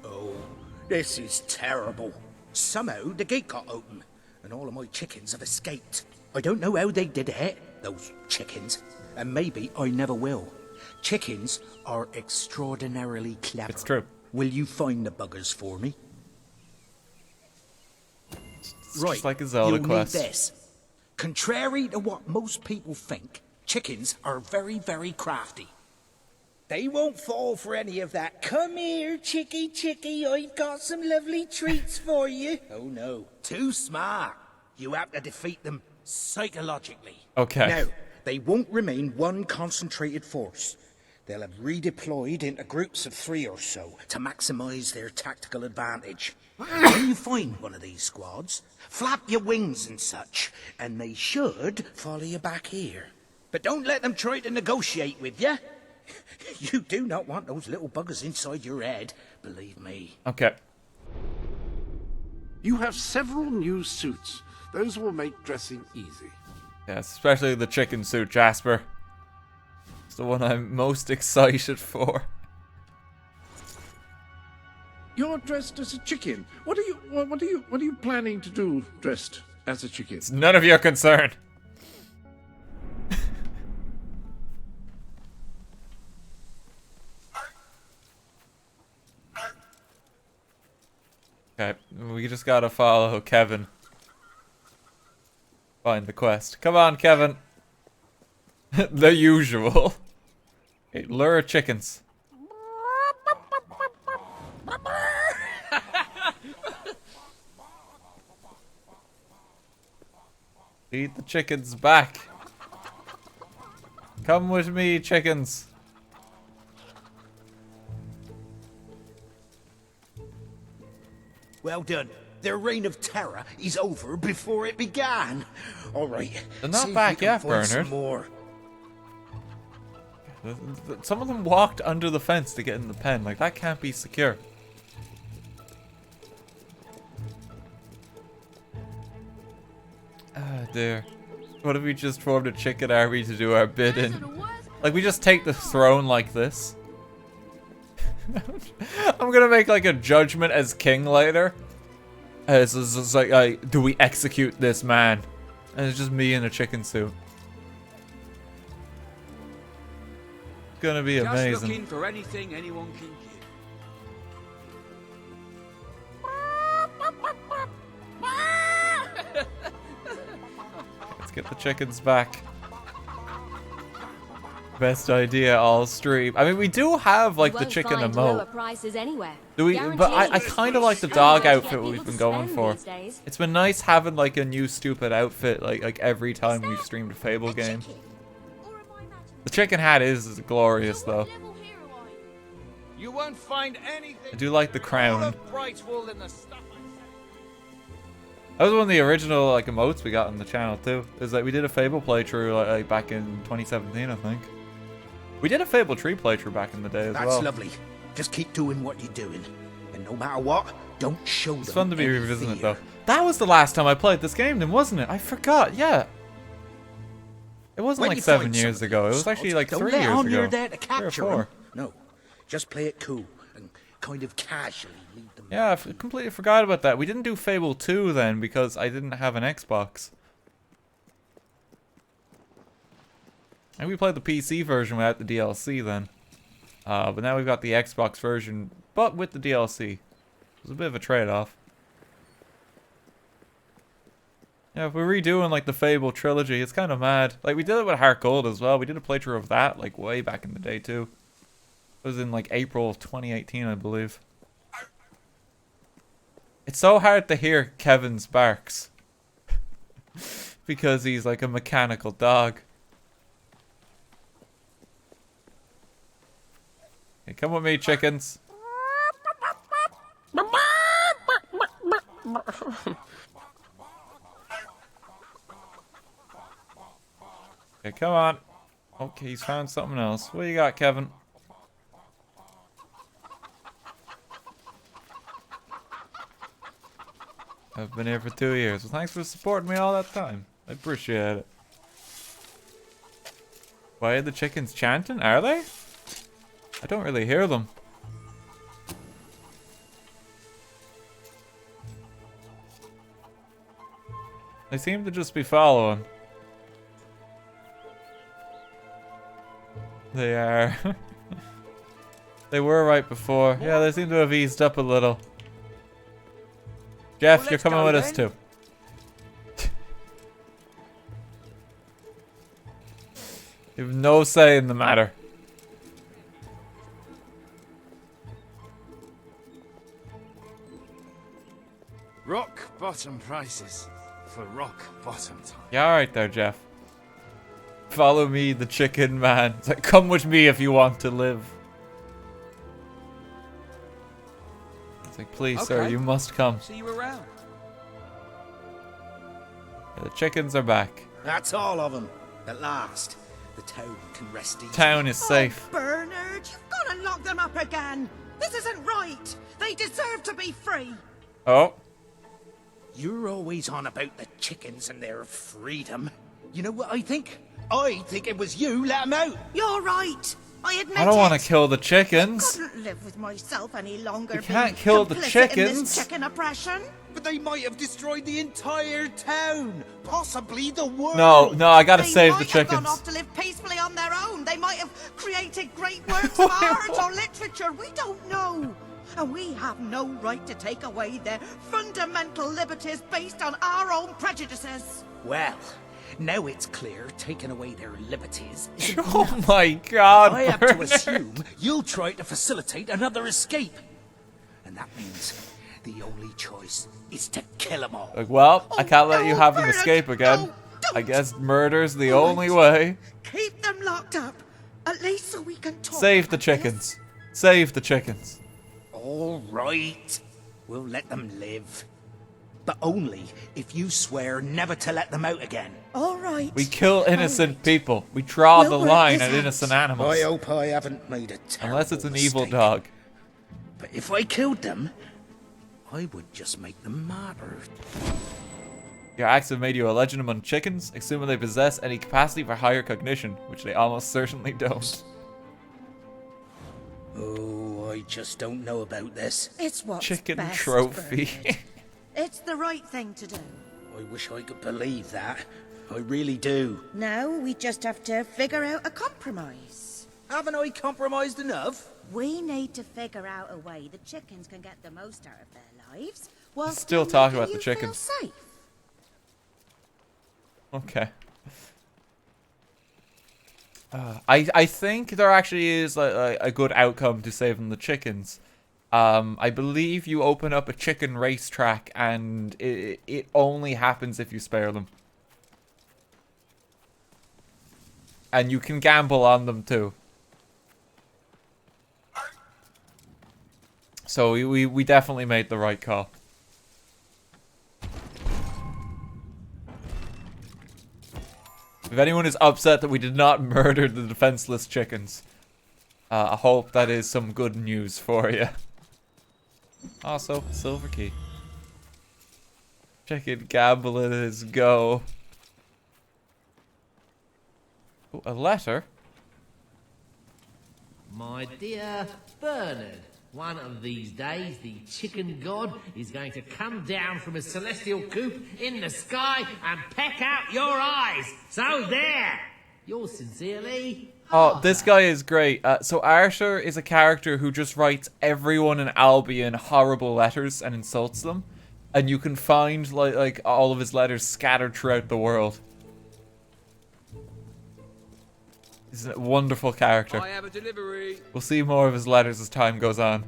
Oh, this is terrible. Somehow the gate got open, and all of my chickens have escaped. I don't know how they did it, those chickens, and maybe I never will. Chickens are extraordinarily clever. It's true. Will you find the buggers for me? It's just like a Zelda you'll quest. Need this. Contrary to what most people think, chickens are very, very crafty. They won't fall for any of that. "Come here, chickie, chickie, I've got some lovely treats for you." Oh no, too smart. You have to defeat them psychologically. Okay. Now, they won't remain one concentrated force. They'll have redeployed into groups of 3 or so to maximize their tactical advantage. When you find one of these squads, flap your wings and such, and they should follow you back here. But don't let them try to negotiate with you. You do not want those little buggers inside your head, believe me. Okay. You have several new suits. Those will make dressing easy. Yes, especially the chicken suit, Jasper. It's the one I'm most excited for. You're dressed as a chicken. What are you planning to do dressed as a chicken? It's none of your concern. Okay, we just gotta follow Kevin. Find the quest. Come on, Kevin. The usual. Okay, lure chickens. Lead the chickens back. Come with me, chickens. Well done. Their reign of terror is over before it began. All right. They're not see if back you can yet, find some Bernard. more. Some of them walked under the fence to get in the pen. Like, that can't be secure. Oh dear. What if we just formed a chicken army to do our bidding? Like, we just take the throne like this. I'm gonna make like a judgment as king later. It's like, do we execute this man? And it's just me in a chicken suit. It's gonna be amazing. Just looking for anything anyone can give. Let's get the chickens back. Best idea all stream. I mean, we do have like the chicken emote. Anywhere. Do we? But I kind of like the dog outfit we've been going for. It's been nice having like a new stupid outfit like every time we've streamed a Fable game. The chicken hat is glorious though. You won't find anything. I do like the crown. Bright wool in the stuff. That was one of the original like emotes we got on the channel too. Is like we did a Fable playthrough like back in 2017, I think. We did a Fable 3 playthrough back in the day as well. That's lovely. Just keep doing what you're doing, and no matter what, don't show them. It's fun to be revisiting it though. That was the last time I played this game, then, wasn't it? I forgot. Yeah. It wasn't like 7 years ago. It was actually like 3 years ago. You're there to capture 3 or 4. No, just play it cool and kind of casually lead them. Yeah, I completely forgot about that. We didn't do Fable 2 then because I didn't have an Xbox. And we played the PC version without the DLC then. But now we've got the Xbox version, but with the DLC. It was a bit of a trade-off. Yeah, if we're redoing like the Fable trilogy, it's kind of mad. Like we did it with Heart Gold as well. We did a playthrough of that like way back in the day too. It was in like April of 2018, I believe. It's so hard to hear Kevin's barks. Because he's like a mechanical dog. Hey, come with me, chickens. Okay, come on. Okay, he's found something else. What you got, Kevin? I've been here for 2 years. Well, thanks for supporting me all that time. I appreciate it. Why are the chickens chanting? Are they? I don't really hear them. They seem to just be following. They are. They were right before. Yeah, they seem to have eased up a little. Jeff, you're coming with us too. You have no say in the matter. Rock bottom prices for rock bottom time. Yeah, alright there, Jeff. Follow me, the chicken man. It's like, come with me if you want to live. It's like, please, Okay. sir, you must come. See you around. The chickens are back. That's all of them. At last, the town can rest easy. Town is safe. Oh, Bernard, you've got to lock them up again. This isn't right. They deserve to be free. Oh. You're always on about the chickens and their freedom. You know what I think? I think it was you let them out. You're right. I admit I don't want to it. kill the chickens. I couldn't live with myself any longer. You can't being kill the complicit in this chickens. chicken oppression. But they might have destroyed the entire town. Possibly the world. No, I gotta They save the might have gone chickens. off to live peacefully on their own. They might have created great works of art or literature. We don't know. And we have no right to take away their fundamental liberties based on our own prejudices. Well, now it's clear taking away their liberties isn't Oh enough. my God, I have to Bernard. assume you'll try to facilitate another escape. And that means the only choice is to kill them all. Like, well, I can't let you have them escape again. I guess murder's the only way. Keep them locked up, at least so we can talk. Save the chickens. Save the chickens. All right. We'll let them live. But only if you swear never to let them out again. All right. We kill innocent people. We draw We'll the work line this at out. innocent animals. I hope I haven't made a terrible Unless it's an evil mistake. dog. But if I killed them, I would just make them martyrs. Your acts have made you a legend among chickens, assuming they possess any capacity for higher cognition, which they almost certainly don't. Oh, I just don't know about this. It's what's Chicken best, trophy. Bernard. It's the right thing to do. I wish I could believe that. I really do. Now we just have to figure out a compromise. Haven't I compromised enough? We need to figure out a way the chickens can get the most out of their lives while Still talking about making the you chickens. feel safe. Okay. I think there actually is a good outcome to saving the chickens. I believe you open up a chicken racetrack and it only happens if you spare them. And you can gamble on them too. So we definitely made the right call. If anyone is upset that we did not murder the defenseless chickens, I hope that is some good news for you. Also, silver key. Chicken gambling is go. Ooh, a letter? My dear Bernard, one of these days the chicken god is going to come down from his celestial coop in the sky and peck out your eyes. So there! Yours sincerely. Oh, this guy is great. So Arthur is a character who just writes everyone in Albion horrible letters and insults them. And you can find like all of his letters scattered throughout the world. He's a wonderful character. I have a delivery. We'll see more of his letters as time goes on.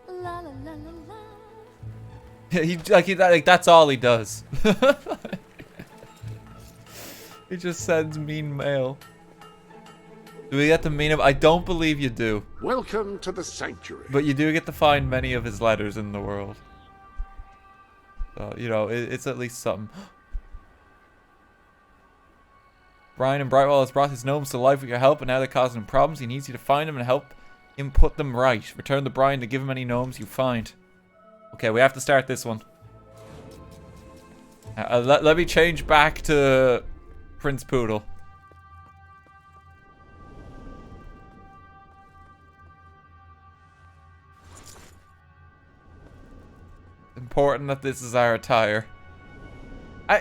La la la la la. Yeah, that's all he does. He just sends mean mail. Do we get to mean him? I don't believe you do. Welcome to the sanctuary. But you do get to find many of his letters in the world. So, you know, it's at least something. Brian and Brightwell has brought his gnomes to life with your help, and now they're causing him problems. He needs you to find them and help him put them right. Return to Brian to give him any gnomes you find. Okay, we have to start this one. Let me change back to Prince Poodle. Important that this is our attire.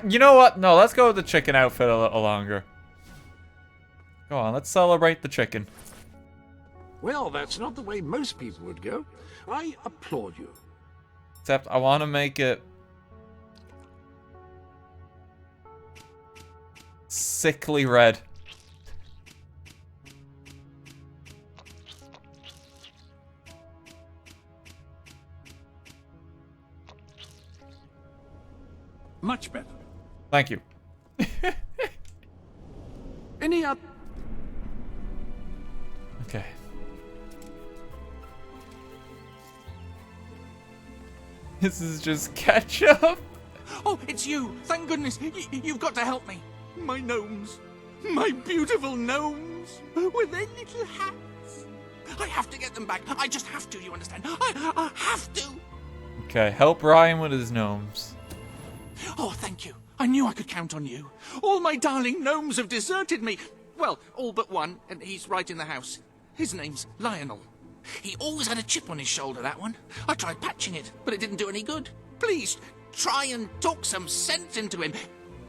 You know what? No, let's go with the chicken outfit a little longer. Go on, let's celebrate the chicken. Well, that's not the way most people would go. I applaud you. Except I want to make it sickly red. Much better. Thank you. Any other? Okay. This is just ketchup. Oh, it's you! Thank goodness! You've got to help me! My gnomes! My beautiful gnomes! With their little hats! I have to get them back! I just have to, you understand? I have to! Okay, help Ryan with his gnomes. Oh, thank you. I knew I could count on you. All my darling gnomes have deserted me. Well, all but one, and he's right in the house. His name's Lionel. He always had a chip on his shoulder, that one. I tried patching it, but it didn't do any good. Please, try and talk some sense into him.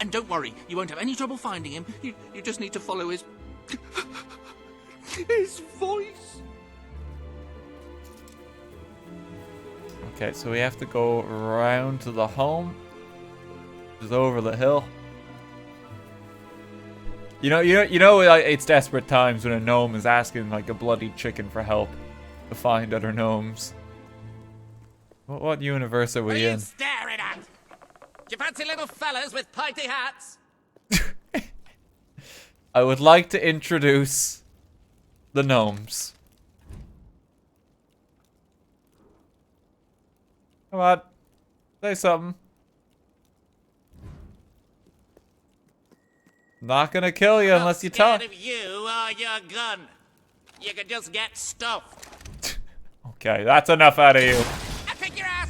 And don't worry, you won't have any trouble finding him. You just need to follow his voice. Okay, so we have to go around to the home. Just over the hill. You know, it's desperate times when a gnome is asking like a bloody chicken for help to find other gnomes. What universe are we in? Staring at? Do you fancy little fellas with pointy hats? I would like to introduce the gnomes. Come on, say something. Not gonna kill you unless you talk. Of you or your gun. You could just get stuffed. Okay, that's enough out of you. I pick your ass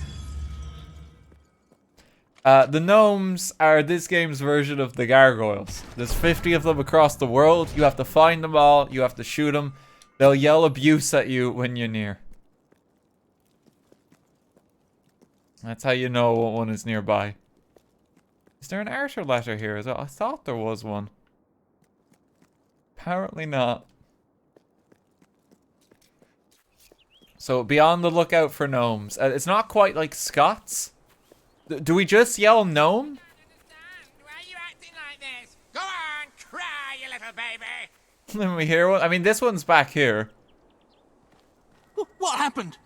The gnomes are this game's version of the gargoyles. There's 50 of them across the world. You have to find them all. You have to shoot them. They'll yell abuse at you when you're near. That's how you know what one is nearby. Is there an Archer letter here as well? I thought there was one. Apparently not. So be on the lookout for gnomes. It's not quite like Scots. Do we just yell gnome? Go on, cry, you little baby. Then we hear one. I mean, this one's back here. What happened?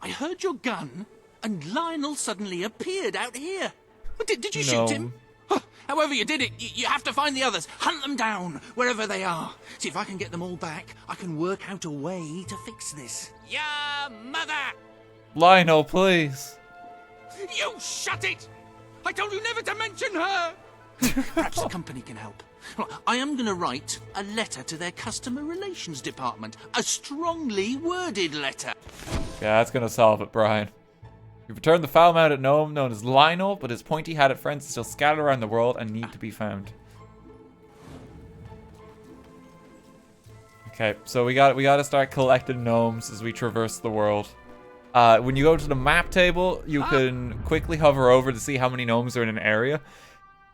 I heard your gun, and Lionel suddenly appeared out here. Did you shoot him? However you did it, you have to find the others. Hunt them down, wherever they are. See if I can get them all back. I can work out a way to fix this. Your mother! Lionel, please. You shut it! I told you never to mention her! Perhaps the company can help. I am going to write a letter to their customer relations department. A strongly worded letter. Yeah, that's going to solve it, Brian. You've returned the foul-mounted gnome known as Lionel, but his pointy-hatted friends still scatter around the world and need to be found. Okay, so we got to start collecting gnomes as we traverse the world. When you go to the map table, you can quickly hover over to see how many gnomes are in an area.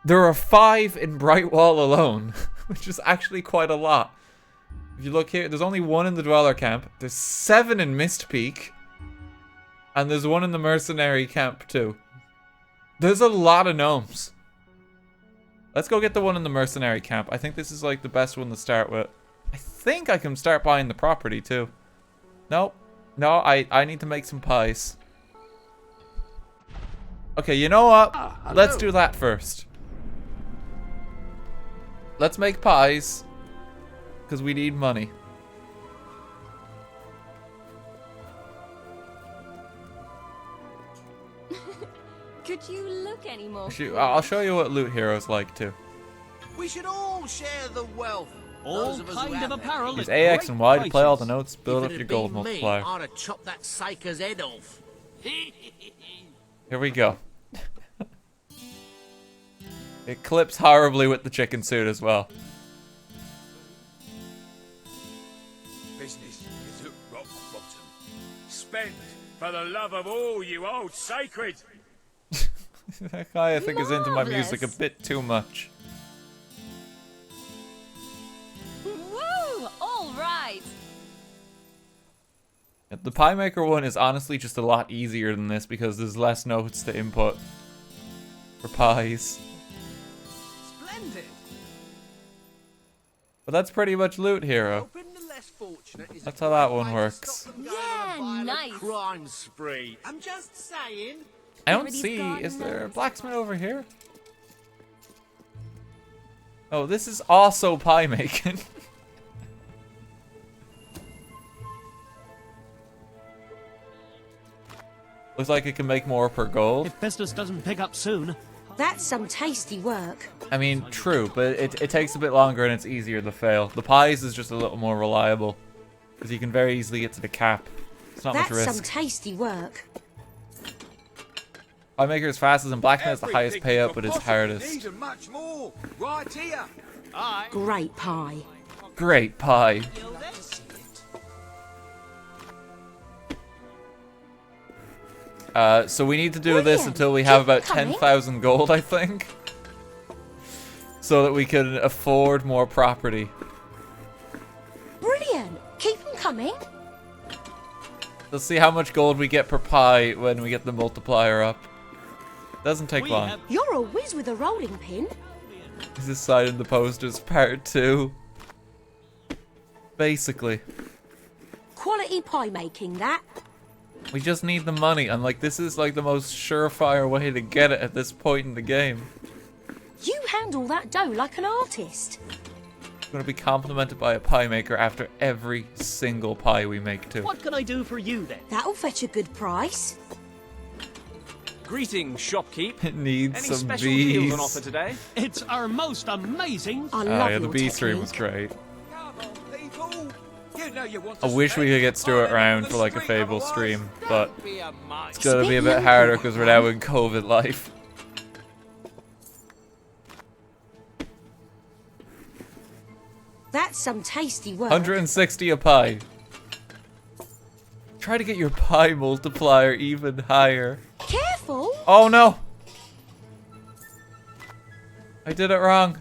There are 5 in Brightwall alone, which is actually quite a lot. If you look here, there's only 1 in the Dweller Camp. There's 7 in Mist Peak. And there's 1 in the Mercenary Camp too. There's a lot of gnomes. Let's go get the one in the Mercenary Camp. I think this is like the best one to start with. I think I can start buying the property too. Nope. No, I need to make some pies. Okay, you know what? Let's do that first. Let's make pies. Because we need money. Could you look any more? I'll show you what Loot Hero's like too. We should all share the wealth. All kind of apparel. Use AX and Y to play all the notes, build up your gold Me, multiplier. I'd have chopped that psyker's head off. Here we go. It clips horribly with the chicken suit as well. Business is at rock bottom. Spend for the love of all you old sacred. That guy, I think, is into my music a bit too much. Woo! All right. The Pie Maker one is honestly just a lot easier than this because there's less notes to input for pies. Splendid. But that's pretty much Loot Hero. That's how that one works. Yeah, nice. Crime spree. I'm just saying. I don't see. Is there a blacksmith over here? Oh, this is also pie making. Looks like it can make more per gold. If business doesn't pick up soon. That's some tasty work. I mean, true, but it takes a bit longer and it's easier to fail. The pies is just a little more reliable. Because you can very easily get to the cap. It's not much risk. That's some tasty work. Pie maker is fastest and blacksmith is the highest payout, but it's hardest. Need and much more. Right here. Great pie. Great pie. So we need to do this until we have about 10,000 gold, I think. So that we can afford more property. Brilliant. Keep them coming. Let's see how much gold we get per pie when we get the multiplier up. Doesn't take long. You're a whiz with a rolling pin. This is side of the posters, part 2. Basically. Quality pie making, that. We just need the money, and like this is like the most surefire way to get it at this point in the game. You handle that dough like an artist. I'm gonna be complimented by a pie maker after every single pie we make too. What can I do for you then? That'll fetch a good price. Greetings, shopkeep. It needs Any some special bees. deals on offer today? It's our most amazing. I love yeah, the your bee stream technique. was great. You know you want I to wish we spend could get Stuart it around on for like a the street, Fable otherwise stream, but don't be a mite. it's gonna be a bit harder because we're now in COVID life. That's some tasty work. 160 a pie. Try to get your pie multiplier even higher. Careful! Oh no! I did it wrong.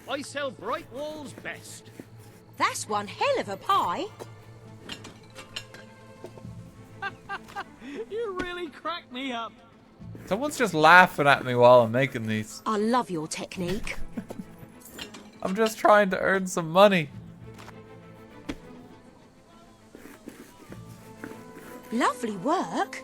I sell bright walls best. That's one hell of a pie. You really cracked me up. Someone's just laughing at me while I'm making these. I love your technique. I'm just trying to earn some money. Lovely work.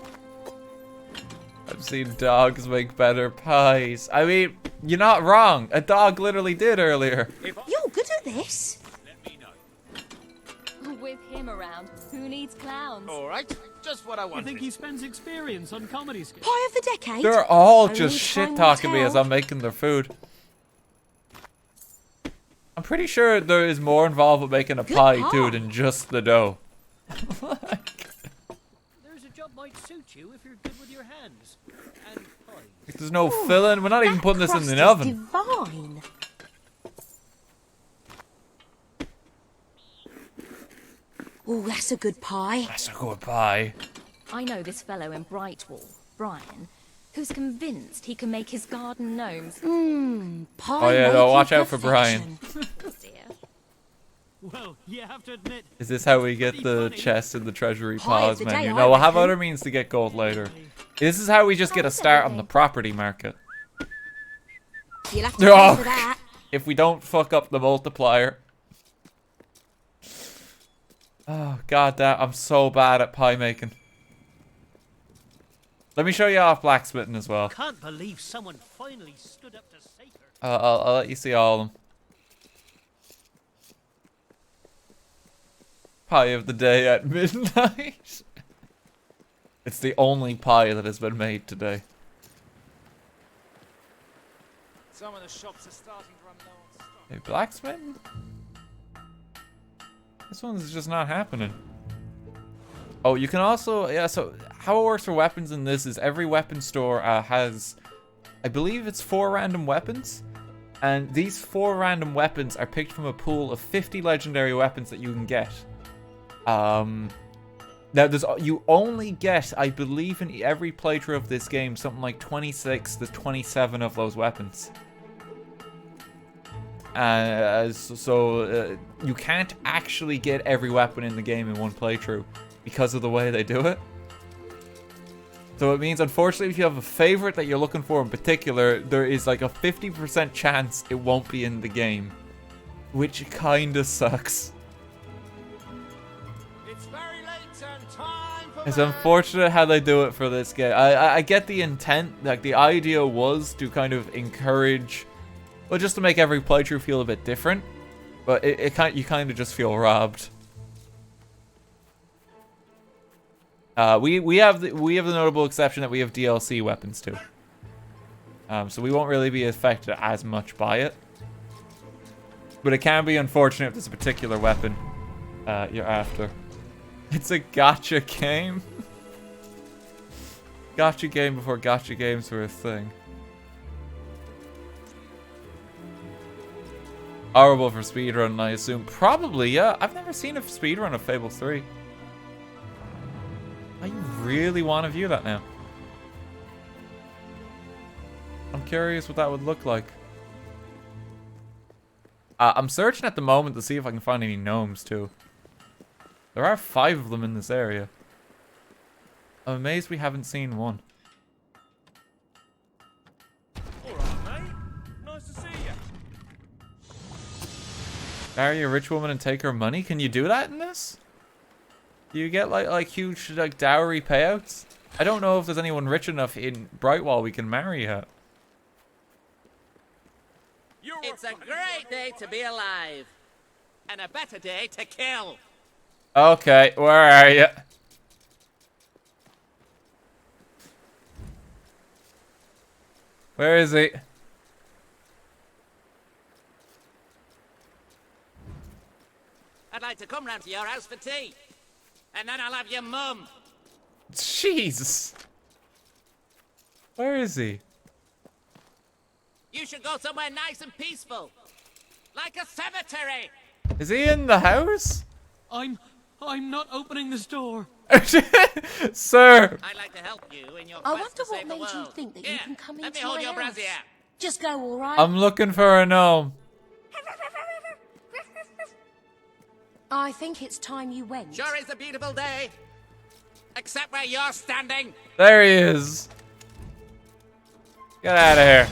I've seen dogs make better pies. I mean, you're not wrong. A dog literally did earlier. You're good at this. With him around, who needs clowns? All right, just what I You wanted. think he spends experience on comedy skits? Pie of the decade. They're all Only just time shit will talking me tell. as I'm making their food. I'm pretty sure there is more involved with making a pie too than just the dough. There's a job might suit you if you're good with your hands. And pies. There's no filling. We're not even putting this in the oven. Divine. Oh, that's a good pie. That's a good pie. I know this fellow in Brightwall, Brian, who's convinced he can make his garden gnomes. Pie. Oh yeah, no, watch making out for Brian. Oh dear. Well, you have to admit. Is this how we get the chest in the treasury Pie of pause the day, menu? I No, we'll have reckon. other means to get gold later. This is how we just get a start on the property market. You'll have to pay for that. If we don't fuck up the multiplier. Oh god, I'm so bad at pie making. Let me show you off blacksmithing as well. Can't believe someone finally stood up to save her. I'll let you see all of them. Pie of the day at midnight. It's the only pie that has been made today. Some of the shops are starting to run low on stock. Hey, blacksmithing? This one's just not happening. Oh, you can also, yeah, so how it works for weapons in this is every weapon store has, I believe it's 4 random weapons. And these 4 random weapons are picked from a pool of 50 legendary weapons that you can get. Now, you only get, I believe, in every playthrough of this game, something like 26 to 27 of those weapons. So you can't actually get every weapon in the game in one playthrough because of the way they do it. So it means, unfortunately, if you have a favorite that you're looking for in particular, there is like a 50% chance it won't be in the game, which kinda sucks. It's very late and time for It's unfortunate how they do it for this game. I get the intent, like the idea was to kind of encourage, well, just to make every playthrough feel a bit different, but you kind of just feel robbed. We have the notable exception that we have DLC weapons too. So we won't really be affected as much by it. But it can be unfortunate if there's a particular weapon you're after. It's a gacha game. Gacha game before gacha games were a thing. Horrible for speedrun, I assume. Probably, yeah. I've never seen a speedrun of Fable 3. I really want to view that now. I'm curious what that would look like. I'm searching at the moment to see if I can find any gnomes too. There are 5 of them in this area. I'm amazed we haven't seen one. Alright, mate. Nice to see you. Marry a rich woman and take her money? Can you do that in this? Do you get like huge like dowry payouts? I don't know if there's anyone rich enough in Brightwall we can marry yet. It's a great day to be alive. And a better day to kill. Okay, where are you? Where is he? I'd like to come round to your house for tea. And then I'll have your mum. Jesus. Where is he? You should go somewhere nice and peaceful. like a cemetery. Is he in the house? I'm not opening this door. Sir. I'd like to help you in your I quest wonder to what save the made you world. think that Here, you can come let me into hold my your house. brassiere. Just go, all right? I'm looking for a gnome. I think it's time you went. Sure is a beautiful day. Except where you're standing. There he is. Get out of here.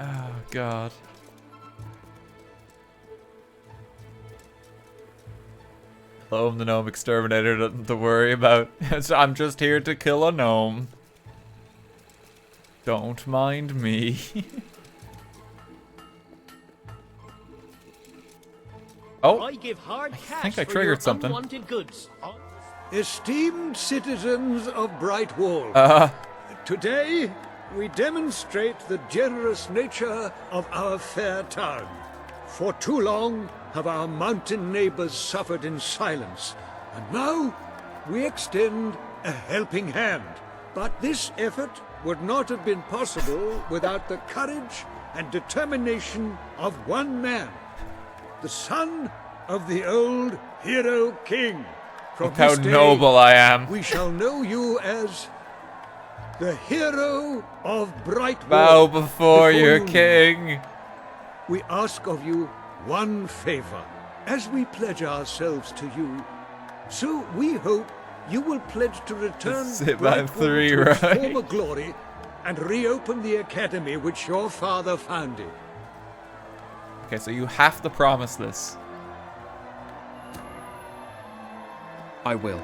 Oh, God. Hello, I'm the gnome exterminator, nothing to worry about. I'm just here to kill a gnome. Don't mind me. Oh, I give hard cash think I for triggered your something. unwanted goods. Esteemed citizens of Brightwall, today we demonstrate the generous nature of our fair town. For too long have our mountain neighbors suffered in silence, and now we extend a helping hand. But this effort would not have been possible without the courage and determination of one man, the son of the old hero king. From Look how this day, noble I am. We shall know you as the hero of Brightwall. Bow before your you king. We ask of you one favor, as we pledge ourselves to you. So we hope you will pledge to return Hitman 3, to its right? former glory and reopen the academy which your father founded. Okay, so you have to promise this. I will.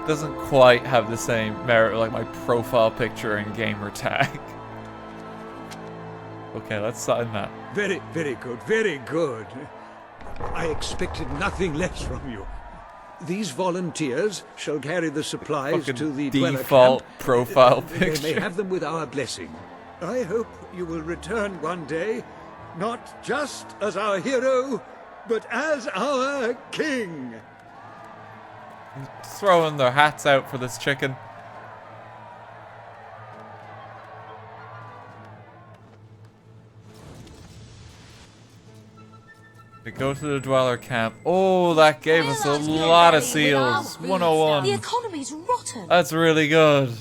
Doesn't quite have the same merit like my profile picture and gamer tag. Okay, let's sign that. Very, very good, very good. I expected nothing less from you. These volunteers shall carry the supplies Fucking to the dweller default camp. profile They picture. may have them with our blessing. I hope you will return one day, not just as our hero, but as our king. Throwing their hats out for this chicken. We go to the dweller camp. Oh, that gave us a lot of seals. 101. The economy's rotten. That's really good.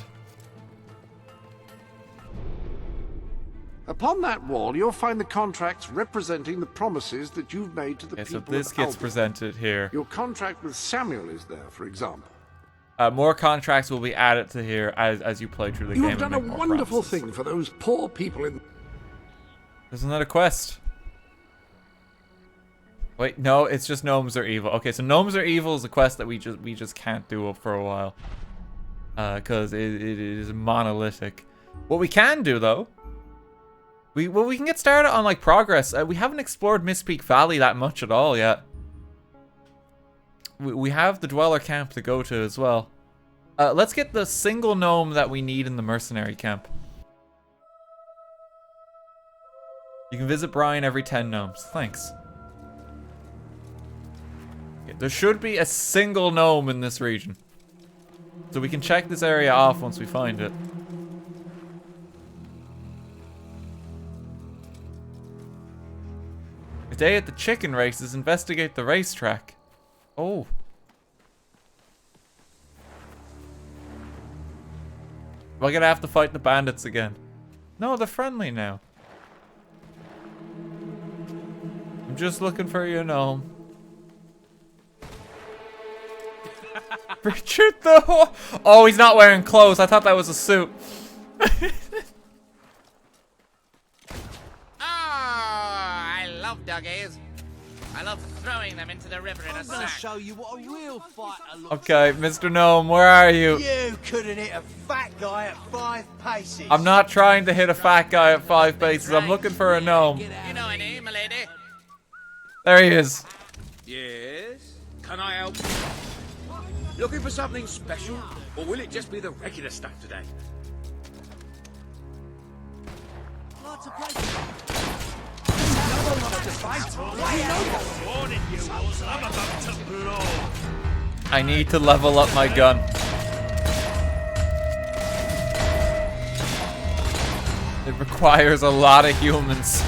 Upon that wall, you'll find the contracts representing the promises that you've made to the Okay, so people this of gets Albion. presented here. Your contract with Samuel is there, for example. More contracts will be added to here as you play through the game. You've done a and make more wonderful promises. thing for those poor people in... There's another quest. Wait, no, it's just gnomes are evil. Okay, so gnomes are evil is a quest that we just can't do for a while, because it is monolithic. What we can do though, we can get started on like progress. We haven't explored Mistpeak Valley that much at all yet. We have the dweller camp to go to as well. Let's get the single gnome that we need in the mercenary camp. You can visit Brian every 10 gnomes. Thanks. Okay, there should be a single gnome in this region. So we can check this area off once we find it. A day at the chicken races, investigate the racetrack. Oh. Am I gonna have to fight the bandits again? No, they're friendly now. I'm just looking for your gnome. Richard though? Oh, he's not wearing clothes. I thought that was a suit. I love doggies. I love throwing them into the river in a I'm gonna sack. show you what a real fighter looks Okay, Mr. Gnome, where are you? You couldn't hit a fat guy at 5 paces. I'm not trying to hit a fat guy at 5 paces. I'm looking for a gnome. You know my name, milady. There he is. Yes? Can I help? Looking for something special? Or will it just be the regular stuff today? Lots of places. Warning you, I'm about to blow. I need to level up my gun. It requires a lot of humans.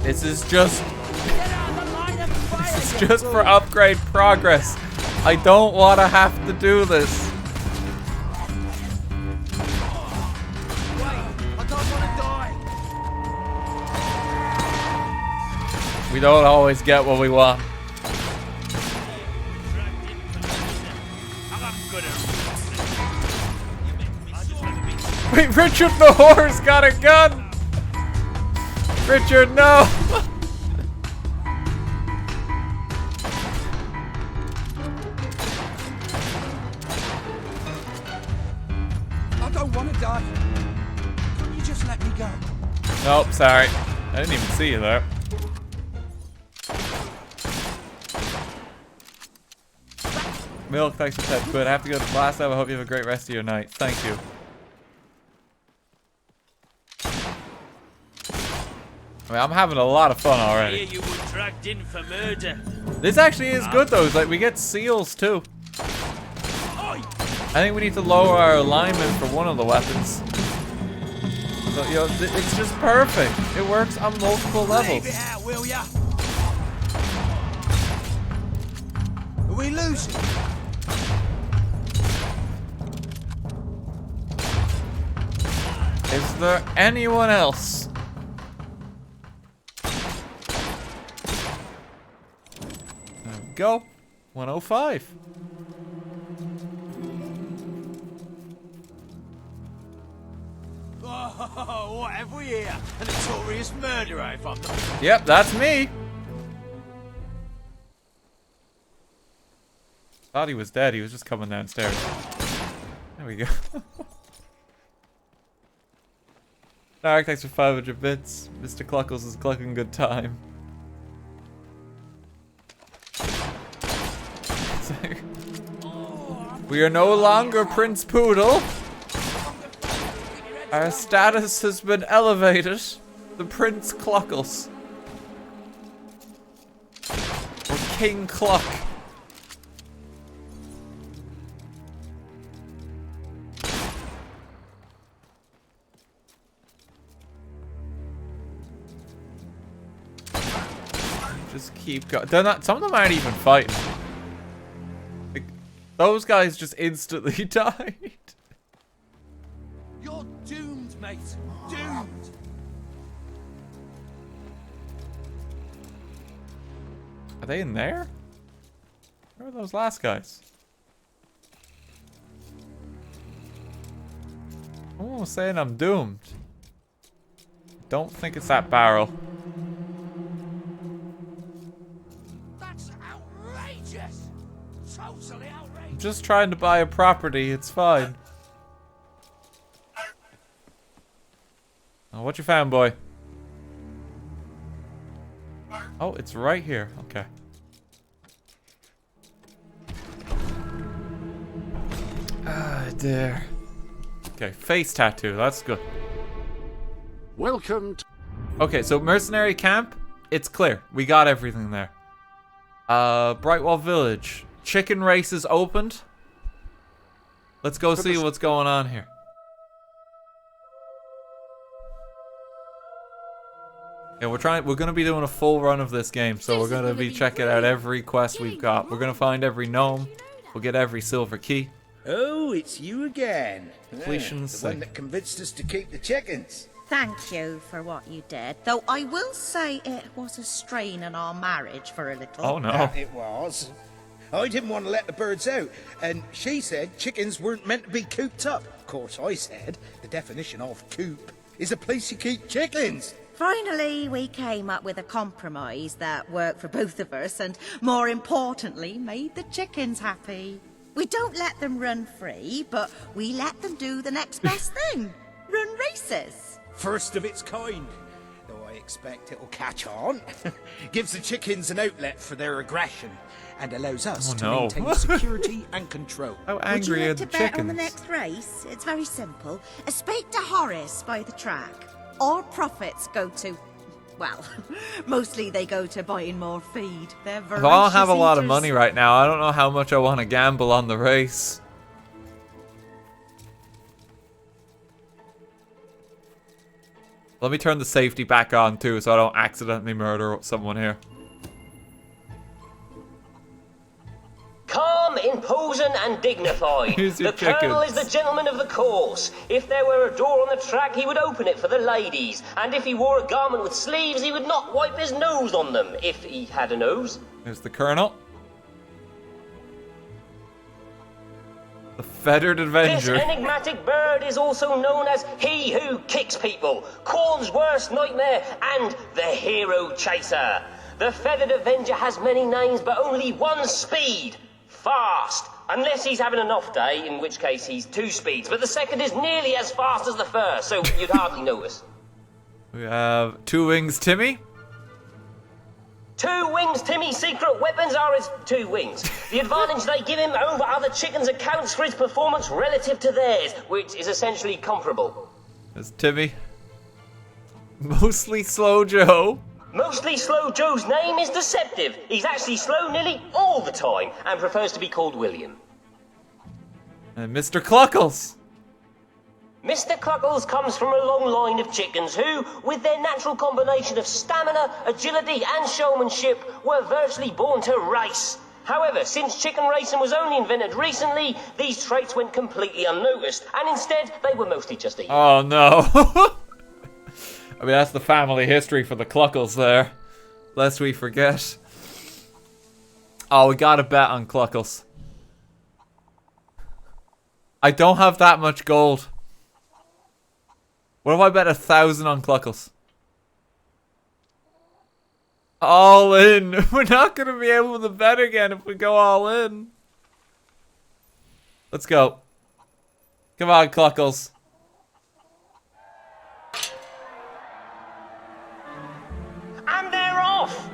This is just for upgrade progress. I don't want to have to do this. We don't always get what we want. Wait, Richard the horse got a gun! Richard, no! I don't want to die. Can't you just let me go? Nope, sorry. I didn't even see you there. Milk, thanks for 10 quid. I have to go to class now. I hope you have a great rest of your night. Thank you. I mean, I'm having a lot of fun already. You were dragged in for murder. This actually is good though. It's like we get seals too. I think we need to lower our alignment for one of the weapons. So, you know, it's just perfect. It works on multiple levels. Leave it out, will ya? Are we losing? Is there anyone else? There we go. 105. Oh, what have we here? A notorious murderer, if I'm not... Yep, that's me. Thought he was dead. He was just coming downstairs. There we go. Dark, thanks for 500 bits. Mr. Cluckles is clucking good time. We are no longer Prince Poodle. Our status has been elevated. The Prince Cluckles. Or King Cluck. Just keep going. They're not. Some of them aren't even fighting. Like, those guys just instantly died. You're doomed, mate. Doomed. Are they in there? Where are those last guys? Someone was saying I'm doomed. Don't think it's that barrel. That's outrageous. Totally outrageous. I'm just trying to buy a property. It's fine. Oh, what you found, boy? Oh, it's right here. Okay. Ah, there. Okay, face tattoo. That's good. Welcome to... Okay, so mercenary camp. It's clear. We got everything there. Brightwall Village. Chicken race is opened. Let's go see what's going on here. Yeah, we're gonna be doing a full run of this game, so we're gonna be checking out every quest we've got. We're gonna find every gnome. We'll get every silver key. Oh, it's you again. Completion The one that convinced us to keep the chickens. Thank you for what you did, though I will say it was a strain on our marriage for a little. Oh no. That it was. I didn't want to let the birds out, and she said chickens weren't meant to be cooped up. Of course, I said the definition of coop is a place you keep chickens. Finally, we came up with a compromise that worked for both of us and, more importantly, made the chickens happy. We don't let them run free, but we let them do the next best thing. Run races. First of its kind. Though I expect it'll catch on. Gives the chickens an outlet for their aggression and allows us to maintain security and control. How angry are the chickens? Would you like to bet on the next race? It's very simple. Speak to Horace by the track. All profits go to Well, mostly they go to buying more feed. They're If I don't have a lot of eaters. money right now, I don't know how much I want to gamble on the race. Let me turn the safety back on too, so I don't accidentally murder someone here. Calm, imposing, and dignified. Here's your The Colonel is chickens. the gentleman of the course. If there were a door on the track, he would open it for the ladies. And if he wore a garment with sleeves, he would not wipe his nose on them, if he had a nose. There's the Colonel. The Feathered Avenger. This enigmatic bird is also known as He Who Kicks People, Corn's worst nightmare, and the Hero Chaser. The Feathered Avenger has many names, but only one speed. Fast. Unless he's having an off day, in which case he's 2 speeds. But the second is nearly as fast as the first, so you'd hardly notice. We have 2 Wings Timmy. 2 Wings Timmy's secret weapons are his 2 wings. The advantage they give him over other chickens accounts for his performance relative to theirs, which is essentially comparable. There's Timmy. Mostly Slow Joe. Mostly Slow Joe's name is deceptive. He's actually slow nearly all the time and prefers to be called William. And Mr. Cluckles. Mr. Cluckles comes from a long line of chickens who, with their natural combination of stamina, agility, and showmanship, were virtually born to race. However, since chicken racing was only invented recently, these traits went completely unnoticed, and instead, they were mostly just eaten. Oh no. I mean, that's the family history for the Cluckles there. Lest we forget. Oh, we got to bet on Cluckles. I don't have that much gold. What if I bet 1,000 on Cluckles? All in. We're not going to be able to bet again if we go all in. Let's go. Come on, Cluckles. And they're off!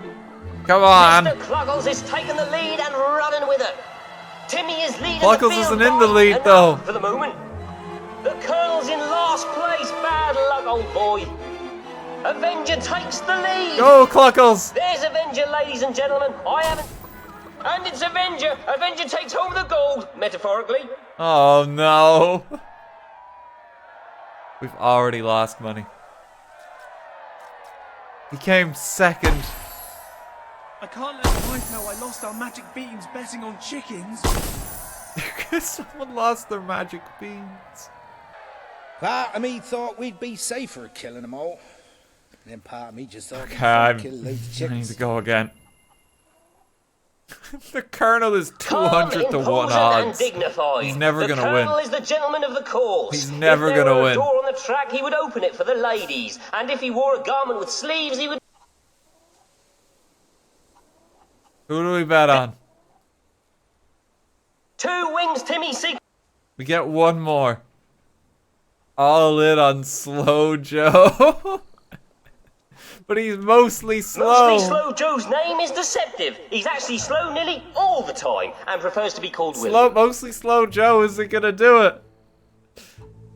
Come on. Mr. Cluckles is taking the lead and running with it. Timmy is leading Cluckles the field isn't in the by lead, enough though. for the moment. The Colonel's in last place. Bad luck, old boy. Avenger takes the lead. Go, Cluckles. There's Avenger, ladies and gentlemen. I haven't... And it's Avenger. Avenger takes home the gold, metaphorically. Oh, no. We've already lost money. He came second. I can't let the wife know I lost our magic beans betting on chickens. Someone lost their magic beans. Part of me thought we'd be safer killing them all. And then part of me just thought Okay, we'd kill loads of I need chickens. to go again. The Colonel is 200 to 1 imposing and odds. dignified. He's never the gonna win. Colonel is the gentleman of the course. He's never if there gonna were win. a door on the track, he would open it for the ladies. And if he wore a garment with sleeves, he would... Who do we bet on? 2 Wings Timmy secret... We get 1 more. All in on Slow Joe. But he's mostly slow. Mostly Slow Joe's name is deceptive. He's actually slow nearly all the time and prefers to be called William. Mostly Slow Joe isn't gonna do it.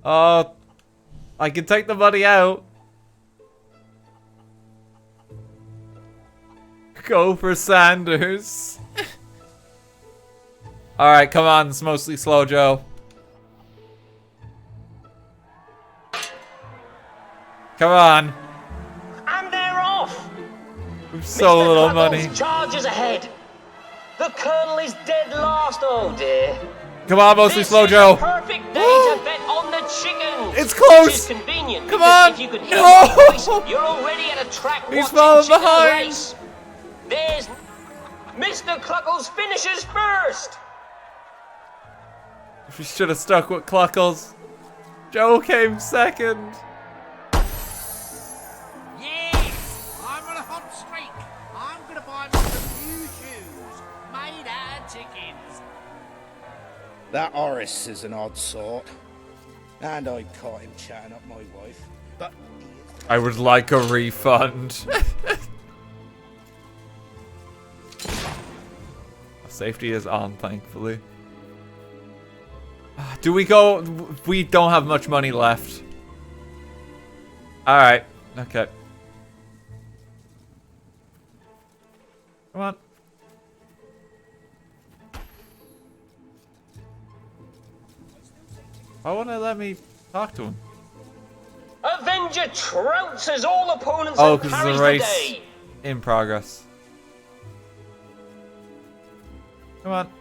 I can take the money out. Go for Sanders. Alright, come on, it's mostly Slow Joe. Come on. And they're off. We've so Mr. little Cluckles money. charges ahead. The Colonel is dead last, oh dear. Come on, mostly This Slow is Joe. a perfect day to bet on the chickens. It's close. Which is convenient. Come because on. If you could hear No. my voice, you're already at a track He's watching falling chicken behind. race. There's Mr. Cluckles finishes first. We should have stuck with Cluckles. Joe came second. Yes! I'm on a hot streak. I'm gonna buy myself new shoes made out of chickens. That Horace is an odd sort. And I caught him chatting up my wife. But I would like a refund. Safety is on, thankfully. Do we go? We don't have much money left. Alright, okay. Come on. Why won't they let me talk to him? Avenger trounces all opponents Oh, and because carries it's a the race day. in progress. Come on.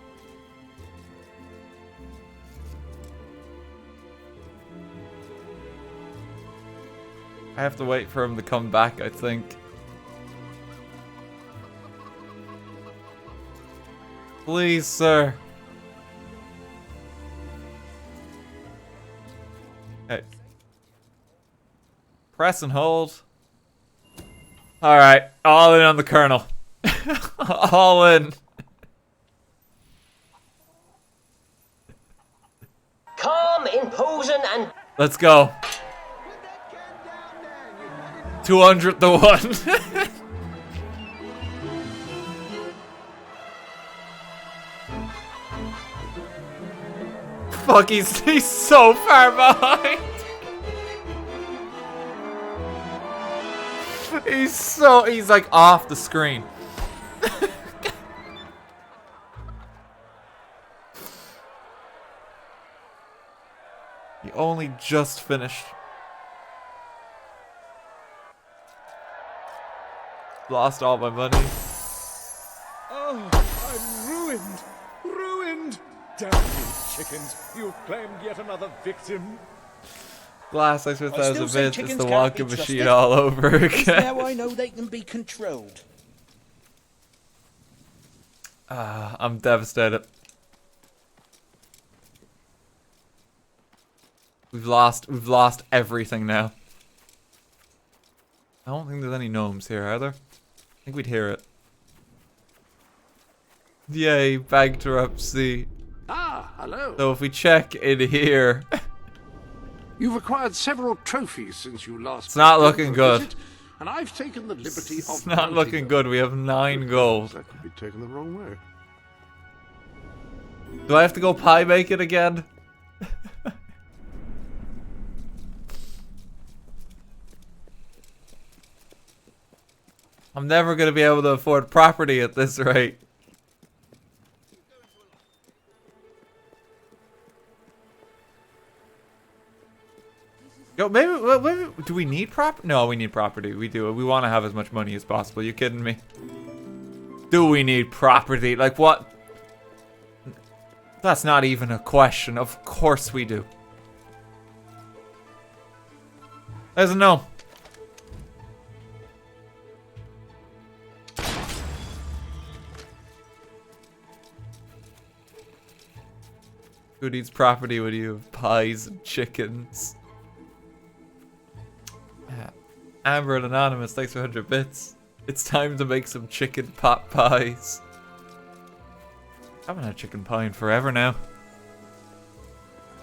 I have to wait for him to come back, I think. Please, sir. Hey. Press and hold. Alright, all in on the Colonel. All in. Calm, imposing, and... Let's go. 200 to 1. Fuck, he's so far behind. He's like off the screen. He only just finished. Lost all my money. Oh, I'm ruined! Ruined! Damn you, chickens! You've claimed yet another victim. Glass, I swear, I still thousand say bits. It's chickens the can't walking be machine trusted. all over At least again. now I know they can be controlled. I'm devastated. We've lost everything now. I don't think there's any gnomes here, are there? I think we'd hear it. Yay, bankruptcy. Ah, hello. So if we check in here, You've acquired several trophies since you last. it's not paid looking for a good. visit, and I've taken the liberty It's of not looking good. We have 9 gold. That could be taken the wrong way. Do I have to go pie make it again? I'm never gonna be able to afford property at this rate. Yo, maybe do we need property? No, we need property. We do. We want to have as much money as possible. You kidding me? Do we need property? Like what? That's not even a question. Of course we do. There's a no. Who needs property when you have pies and chickens? Amber and Anonymous, thanks for 100 bits. It's time to make some chicken pot pies. I haven't had chicken pie in forever now.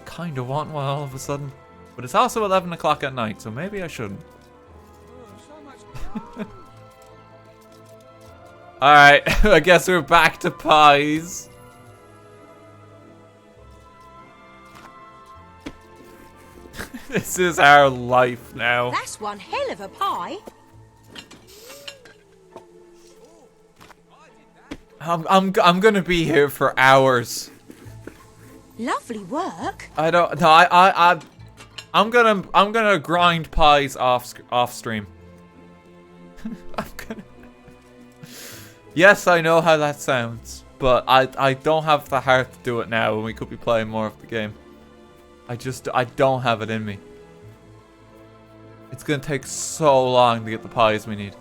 Kinda want one all of a sudden. But it's also 11 o'clock at night, so maybe I shouldn't. Alright, I guess we're back to pies. This is our life now. That's one hell of a pie. I'm gonna be here for hours. Lovely work. I don't. No, I'm gonna grind pies off stream. I'm gonna. Yes, I know how that sounds, but I don't have the heart to do it now when we could be playing more of the game. I don't have it in me. It's gonna take so long to get the pies we need.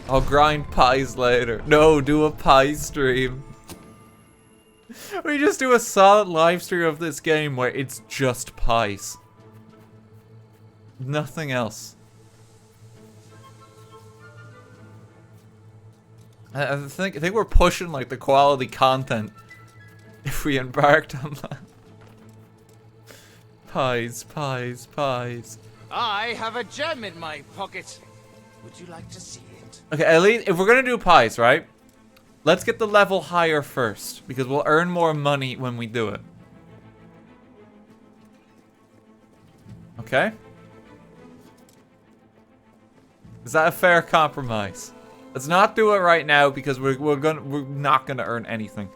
I'll grind pies later. No, do a pie stream. We just do a solid live stream of this game where it's just pies. Nothing else. I think we're pushing like the quality content if we embarked on that. Pies, pies, pies. I have a gem in my pocket. Would you like to see it? Okay, at least if we're gonna do pies, right? Let's get the level higher first, because we'll earn more money when we do it. Okay? Is that a fair compromise? Let's not do it right now because we're not gonna earn anything.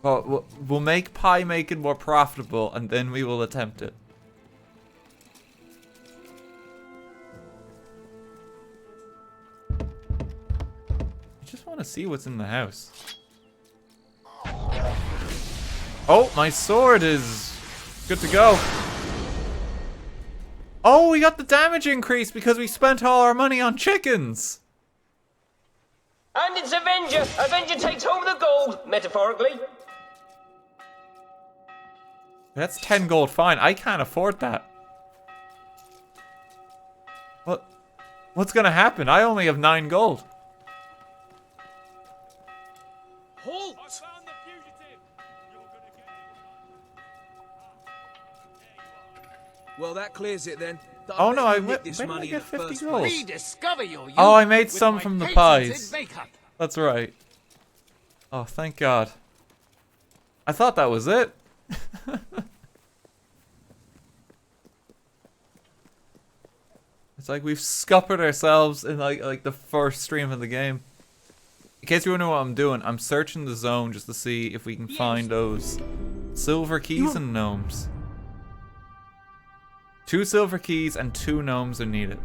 But we'll make pie making more profitable, and then we will attempt it. I just want to see what's in the house. Oh, my sword is good to go. Oh, we got the damage increase because we spent all our money on chickens. And it's Avenger. Avenger takes home the gold, metaphorically. That's 10 gold fine. I can't afford that. What's gonna happen? I only have 9 gold. Halt! Well, that clears it then. Oh no, when did I get 50 gold? Rediscover your youth. Oh, I made with some my from the patented pies. makeup. That's right. Oh, thank God. I thought that was it. It's like we've scuppered ourselves in like the first stream of the game. In case you wonder what I'm doing, I'm searching the zone just to see if we can find those silver keys and gnomes. 2 silver keys and 2 gnomes are needed.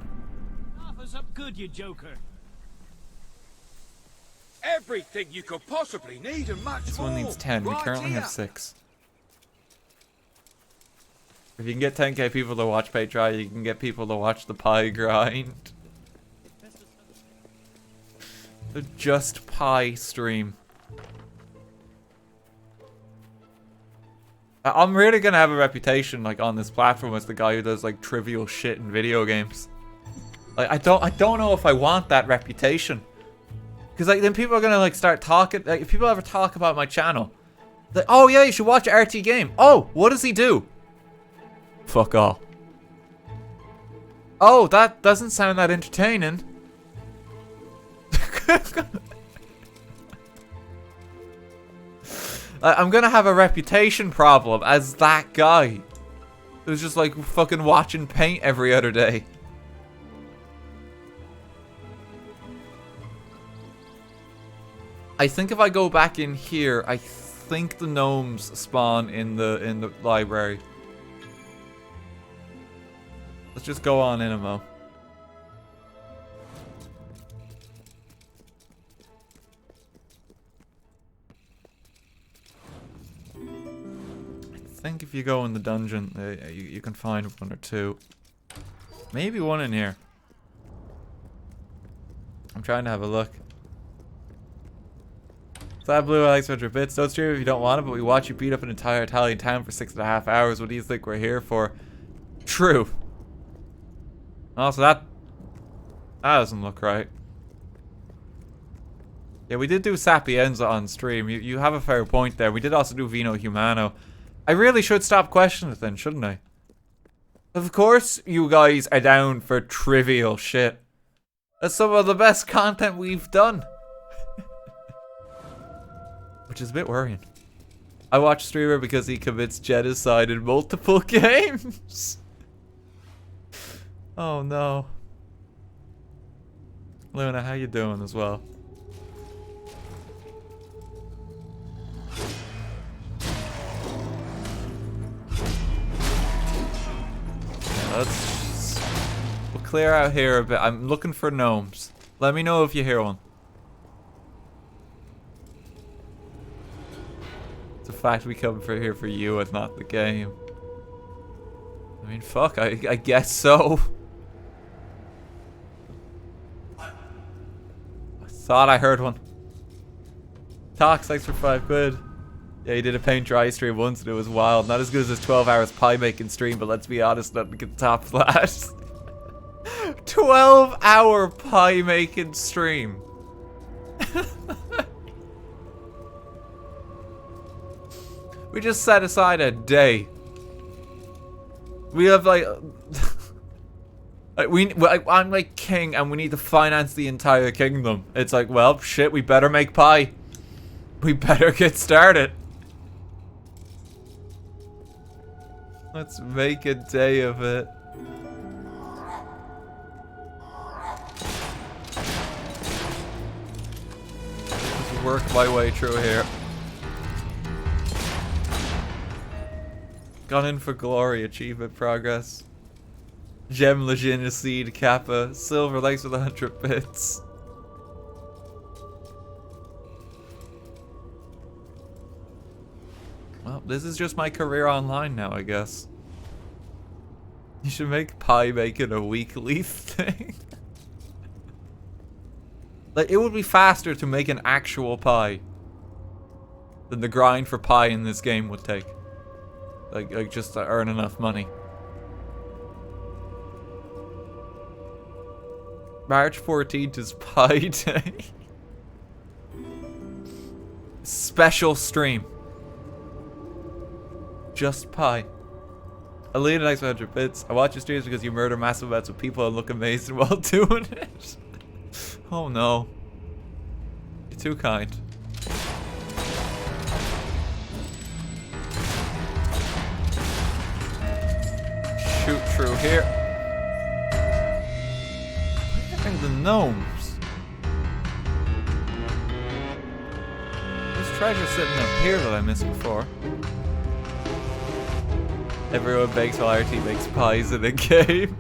Offers up good, you joker. Everything you could possibly need and much This more. one needs 10. We Right currently here. have 6. If you can get 10k people to watch Pay Try, you can get people to watch the pie grind. The Just Pie stream. I'm really gonna have a reputation like on this platform as the guy who does like trivial shit in video games. Like I don't know if I want that reputation. Cause like then people are gonna like start talking. Like if people ever talk about my channel, like, oh yeah, you should watch RTGame. Oh, what does he do? Fuck all. Oh, that doesn't sound that entertaining. I'm gonna have a reputation problem as that guy who's just like fucking watching paint every other day. I think if I go back in here, I think the gnomes spawn in the library. Let's just go on Inamo. I think if you go in the dungeon, you can find 1 or 2. Maybe 1 in here. I'm trying to have a look. Sad Blue, Alex 100 bits. Don't stream if you don't want it, but we watch you beat up an entire Italian town for 6.5 hours. What do you think we're here for? True. Also, that doesn't look right. Yeah, we did do Sapienza on stream. You have a fair point there. We did also do Vino Humano. I really should stop questioning it then, shouldn't I? Of course you guys are down for trivial shit. That's some of the best content we've done. Which is a bit worrying. I watch streamer because he commits genocide in multiple games. Oh no. Luna, how you doing as well? We'll clear out here a bit. I'm looking for gnomes. Let me know if you hear one. It's a fact we come here for you and not the game. I mean, fuck, I guess so. I thought I heard one. Tox, thanks for 5 quid. Yeah, he did a paint dry stream once and it was wild. Not as good as his 12 hours pie making stream, but let's be honest, nothing can top that. 12-hour pie making stream. We just set aside a day. We have like, I'm like king and we need to finance the entire kingdom. It's like, well, shit, we better make pie. We better get started. Let's make a day of it. my way through here. Gone in for glory, achievement progress. Gem Legitimacy Kappa. Silver likes with 100 bits. Well, this is just my career online now, I guess. You should make pie making a weekly thing. Like, it would be faster to make an actual pie than the grind for pie in this game would take. Like just to earn enough money. March 14th is Pie Day. Special stream. Just pie. Alina likes 100 bits. I watch your streams because you murder massive amounts of people and look amazing while doing it. Oh no. You're too kind. Shoot through here. I think the gnomes. There's treasure sitting up here that I missed before. Everyone bakes while RT makes pies in a game.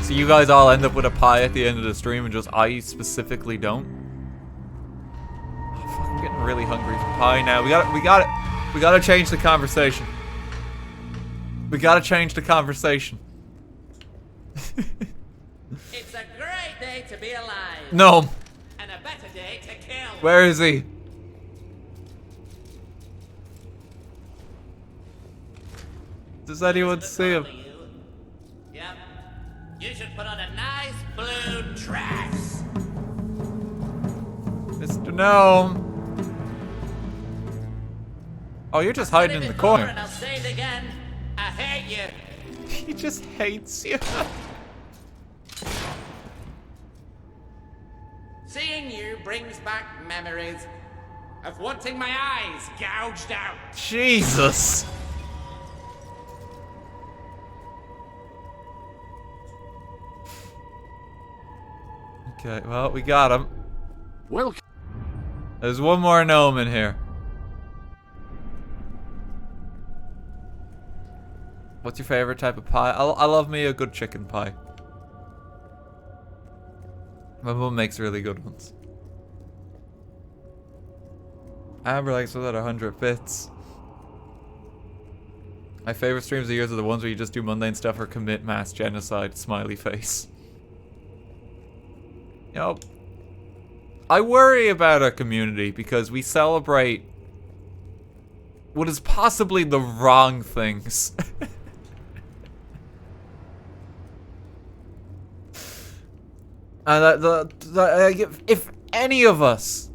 So you guys all end up with a pie at the end of the stream and just I specifically don't? Oh, fuck, I'm getting really hungry for pie now. We gotta change the conversation. We gotta change the conversation. It's a great day to be alive. No. And a better day to kill. Where is he? Does anyone see him? Yep. You should put on a nice blue dress. Mr. Gnome. Oh, you're just hiding in the corner. And I'll say it again. I hate you. He just hates you. Seeing you brings back memories of wanting my eyes gouged out. Jesus. Okay, well, we got him. Well, there's one more gnome in here. What's your favorite type of pie? I love me a good chicken pie. My mom makes really good ones. Amber likes without 100 bits. My favorite streams of yours are the ones where you just do mundane stuff or commit mass genocide. Smiley face. You know, I worry about our community because we celebrate what is possibly the wrong things. And if any of us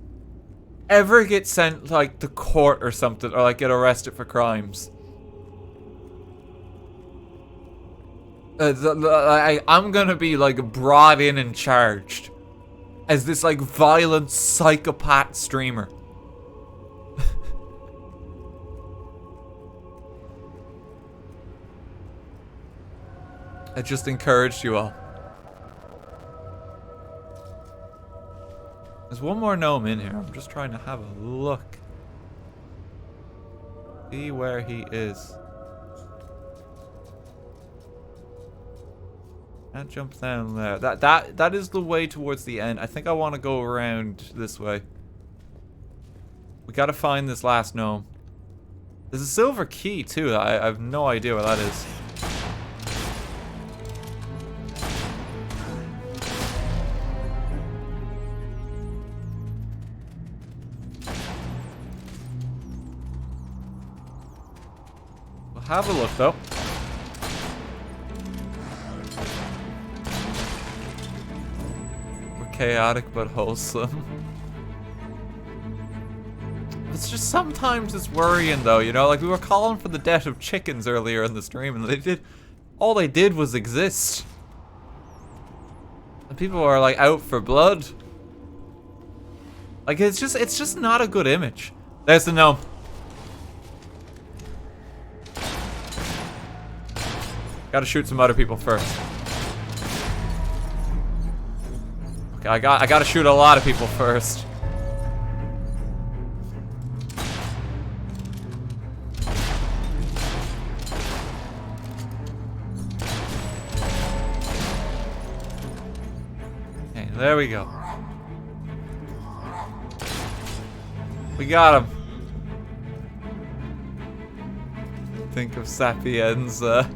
ever get sent like to court or something, or like get arrested for crimes, I'm gonna be like brought in and charged as this like violent psychopath streamer. I just encouraged you all. There's one more gnome in here. I'm just trying to have a look. See where he is. Can't jump down there. That is the way towards the end. I think I want to go around this way. We gotta find this last gnome. There's a silver key too. I have no idea what that is. We'll have a look though. Chaotic but wholesome. It's just sometimes it's worrying though, you know, like we were calling for the death of chickens earlier in the stream and all they did was exist. And people are like out for blood. Like it's just not a good image. There's the gnome. Gotta shoot some other people first. Okay, I gotta shoot a lot of people first. Okay, there we go. We got him. Think of Sapienza.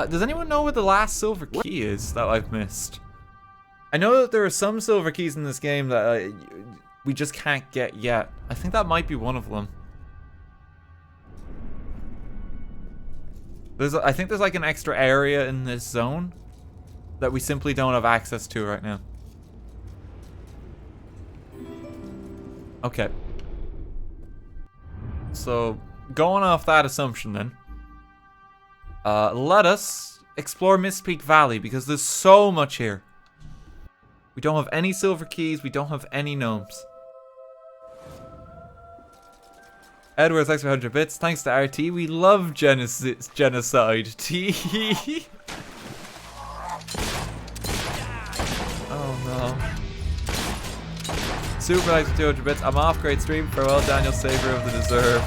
Does anyone know where the last silver key is that I've missed? I know that there are some silver keys in this game that we just can't get yet. I think that might be one of them. I think there's like an extra area in this zone that we simply don't have access to right now. Okay. So, going off that assumption then, let us explore Mistpeak Valley because there's so much here. We don't have any silver keys, we don't have any gnomes. Edward, thanks for 100 bits. Thanks to RT, we love genocide. T. Oh no. Super thanks for 200 bits. I'm off, great stream. Farewell, Daniel, savior of the deserved.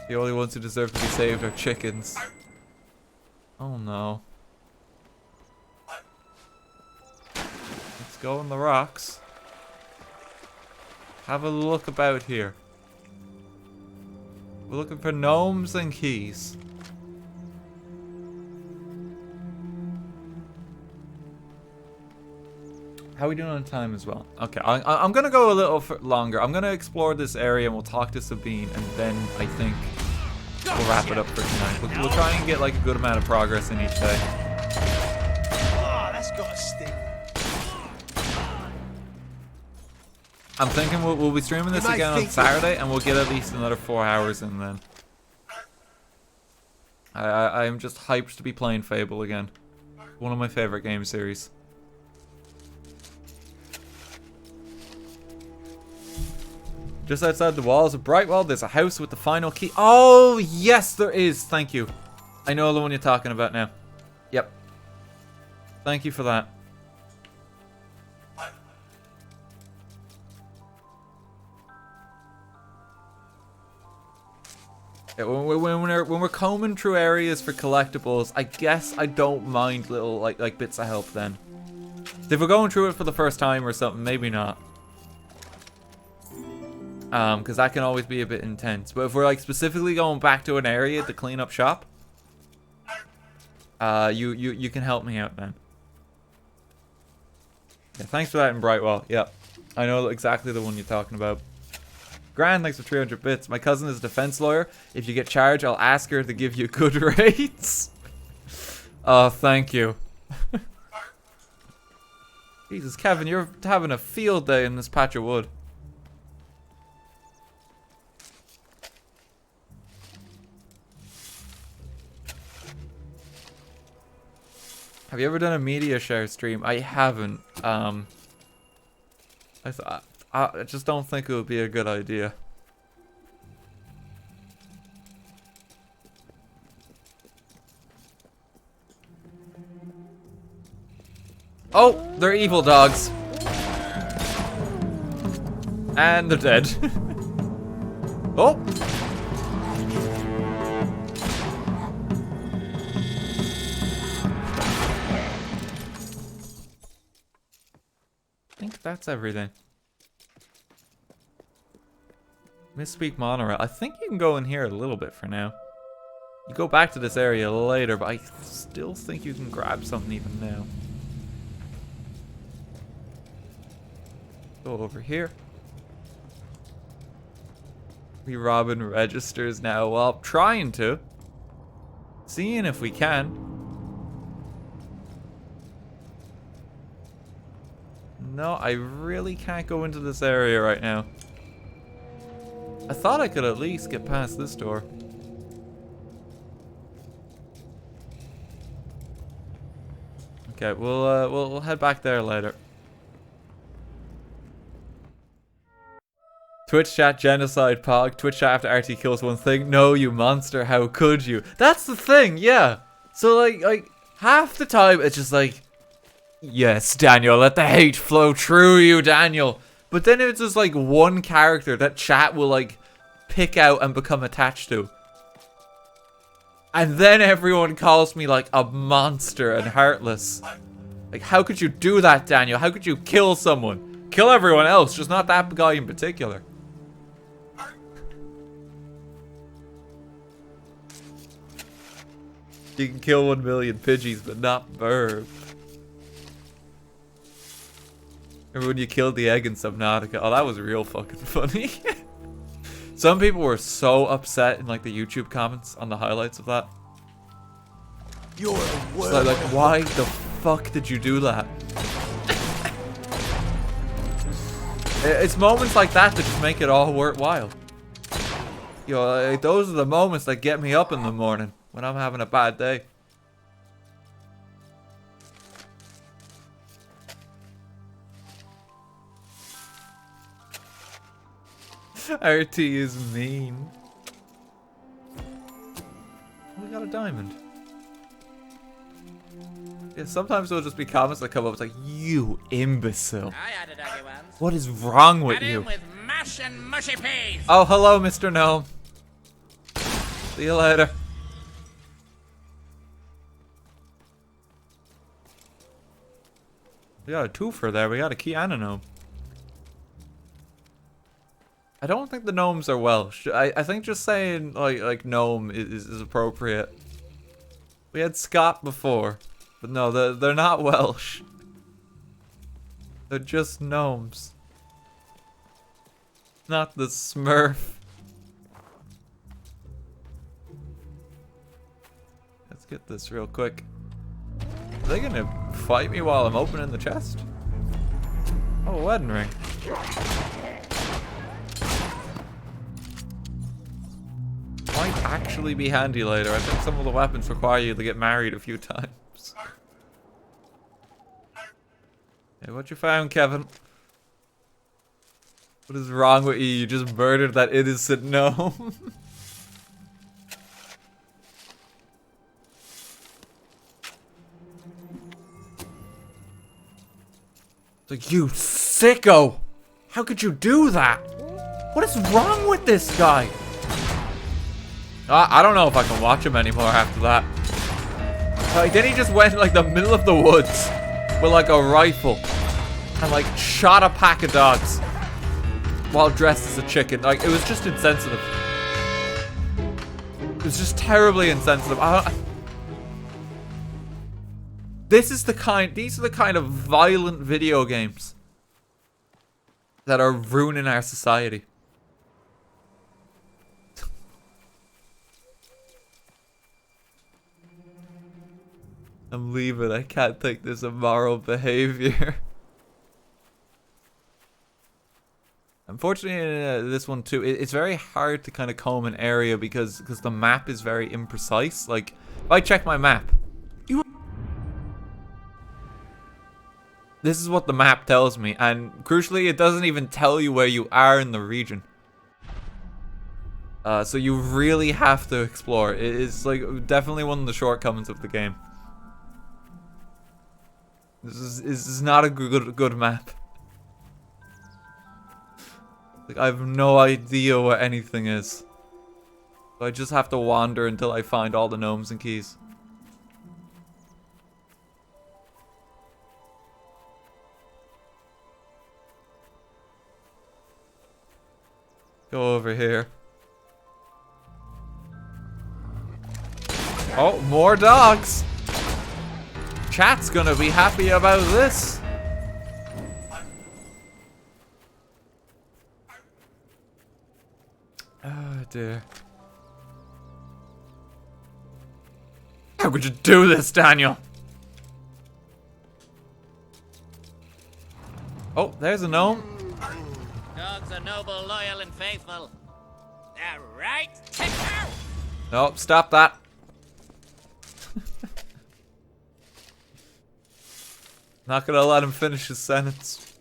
The only ones who deserve to be saved are chickens. Oh no. Let's go on the rocks. Have a look about here. We're looking for gnomes and keys. How are we doing on time as well? Okay, I'm gonna go a little longer. I'm gonna explore this area and we'll talk to Sabine, and then I think we'll wrap it up for tonight. We'll try and get like a good amount of progress in each day. Oh, that's got a sting. I'm thinking we'll be streaming this again on Saturday, and we'll get at least another 4 hours in then. I'm just hyped to be playing Fable again. One of my favorite game series. Just outside the walls of Brightwell, there's a house with the final key. Oh, yes, there is. Thank you. I know the one you're talking about now. Yep. Thank you for that. Yeah, when we're combing through areas for collectibles, I guess I don't mind little like bits of help then. If we're going through it for the first time or something, maybe not. Because that can always be a bit intense. But if we're like specifically going back to an area to clean up shop, you can help me out then. Yeah, thanks for that in Brightwell. Yep, I know exactly the one you're talking about. Grand, thanks for 300 bits. My cousin is a defense lawyer. If you get charged, I'll ask her to give you good rates. Oh, thank you. Jesus, Kevin, you're having a field day in this patch of wood. Have you ever done a media share stream? I haven't. I just don't think it would be a good idea. Oh, they're evil dogs. And they're dead. Oh. I think that's everything. Mistpeak Monorail. I think you can go in here a little bit for now. You go back to this area later, but I still think you can grab something even now. Go over here. We robbing registers now. Well, I'm trying to. Seeing if we can. No, I really can't go into this area right now. I thought I could at least get past this door. Okay, we'll head back there later. Twitch chat genocide pog. Twitch chat after RT kills one thing. No, you monster, how could you? That's the thing, yeah. So like half the time it's just like, yes, Daniel, let the hate flow through you, Daniel. But then it's just like one character that chat will like pick out and become attached to. And then everyone calls me like a monster and heartless. Like, how could you do that, Daniel? How could you kill someone? Kill everyone else, just not that guy in particular. You can kill 1 million Pidgeys, but not birds. Remember when you killed the egg in Subnautica? Oh, that was real fucking funny. Some people were so upset in like the YouTube comments on the highlights of that. You're a So, like, why the fuck did you do that? It's moments like that that just make it all worthwhile. You know, like, those are the moments that get me up in the morning when I'm having a bad day. RT is mean. We got a diamond. Yeah, sometimes there'll just be comments that come up. It's like, you imbecile. What is wrong with you? With mash and mushy peas. Oh, hello, Mr. Gnome. See you later. We got a twofer there. We got a key and a gnome. I don't think the gnomes are Welsh. I think just saying like gnome is appropriate. We had Scott before, but no, they're not Welsh. They're just gnomes. Not the Smurf. Let's get this real quick. Are they gonna fight me while I'm opening the chest? Oh, a wedding ring. Might actually be handy later. I think some of the weapons require you to get married a few times. Hey, what you found, Kevin? What is wrong with you? You just murdered that innocent gnome. It's like, you sicko! How could you do that? What is wrong with this guy? I don't know if I can watch him anymore after that. Like, then he just went like the middle of the woods with like a rifle and like shot a pack of dogs while dressed as a chicken. Like, it was just insensitive. It was just terribly insensitive. These are the kind of violent video games that are ruining our society. I'm leaving. I can't take this immoral behavior. Unfortunately, this one too, it's very hard to kind of comb an area because the map is very imprecise. Like, if I check my map, this is what the map tells me, and crucially, it doesn't even tell you where you are in the region. So you really have to explore. It is like definitely one of the shortcomings of the game. This is not a good map. Like, I have no idea where anything is. So I just have to wander until I find all the gnomes and keys. Go over here. Oh, more dogs! Chat's gonna be happy about this. Oh dear. How could you do this, Daniel? Oh, there's a gnome. Dogs are noble, loyal, and faithful. They're right. Nope, stop that. Not gonna let him finish his sentence.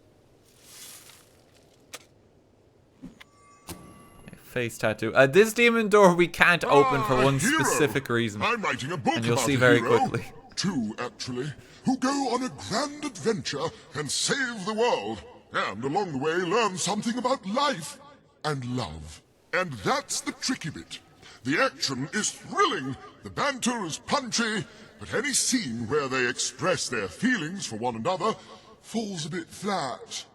Okay, face tattoo. This demon door we can't open for one specific reason. I'm writing a book and you'll about see a very hero. quickly. Two, actually, who go on a grand adventure and save the world. And along the way learn something about life and love. And that's the tricky bit. The action is thrilling, the banter is punchy, but any scene where they express their feelings for one another falls a bit flat.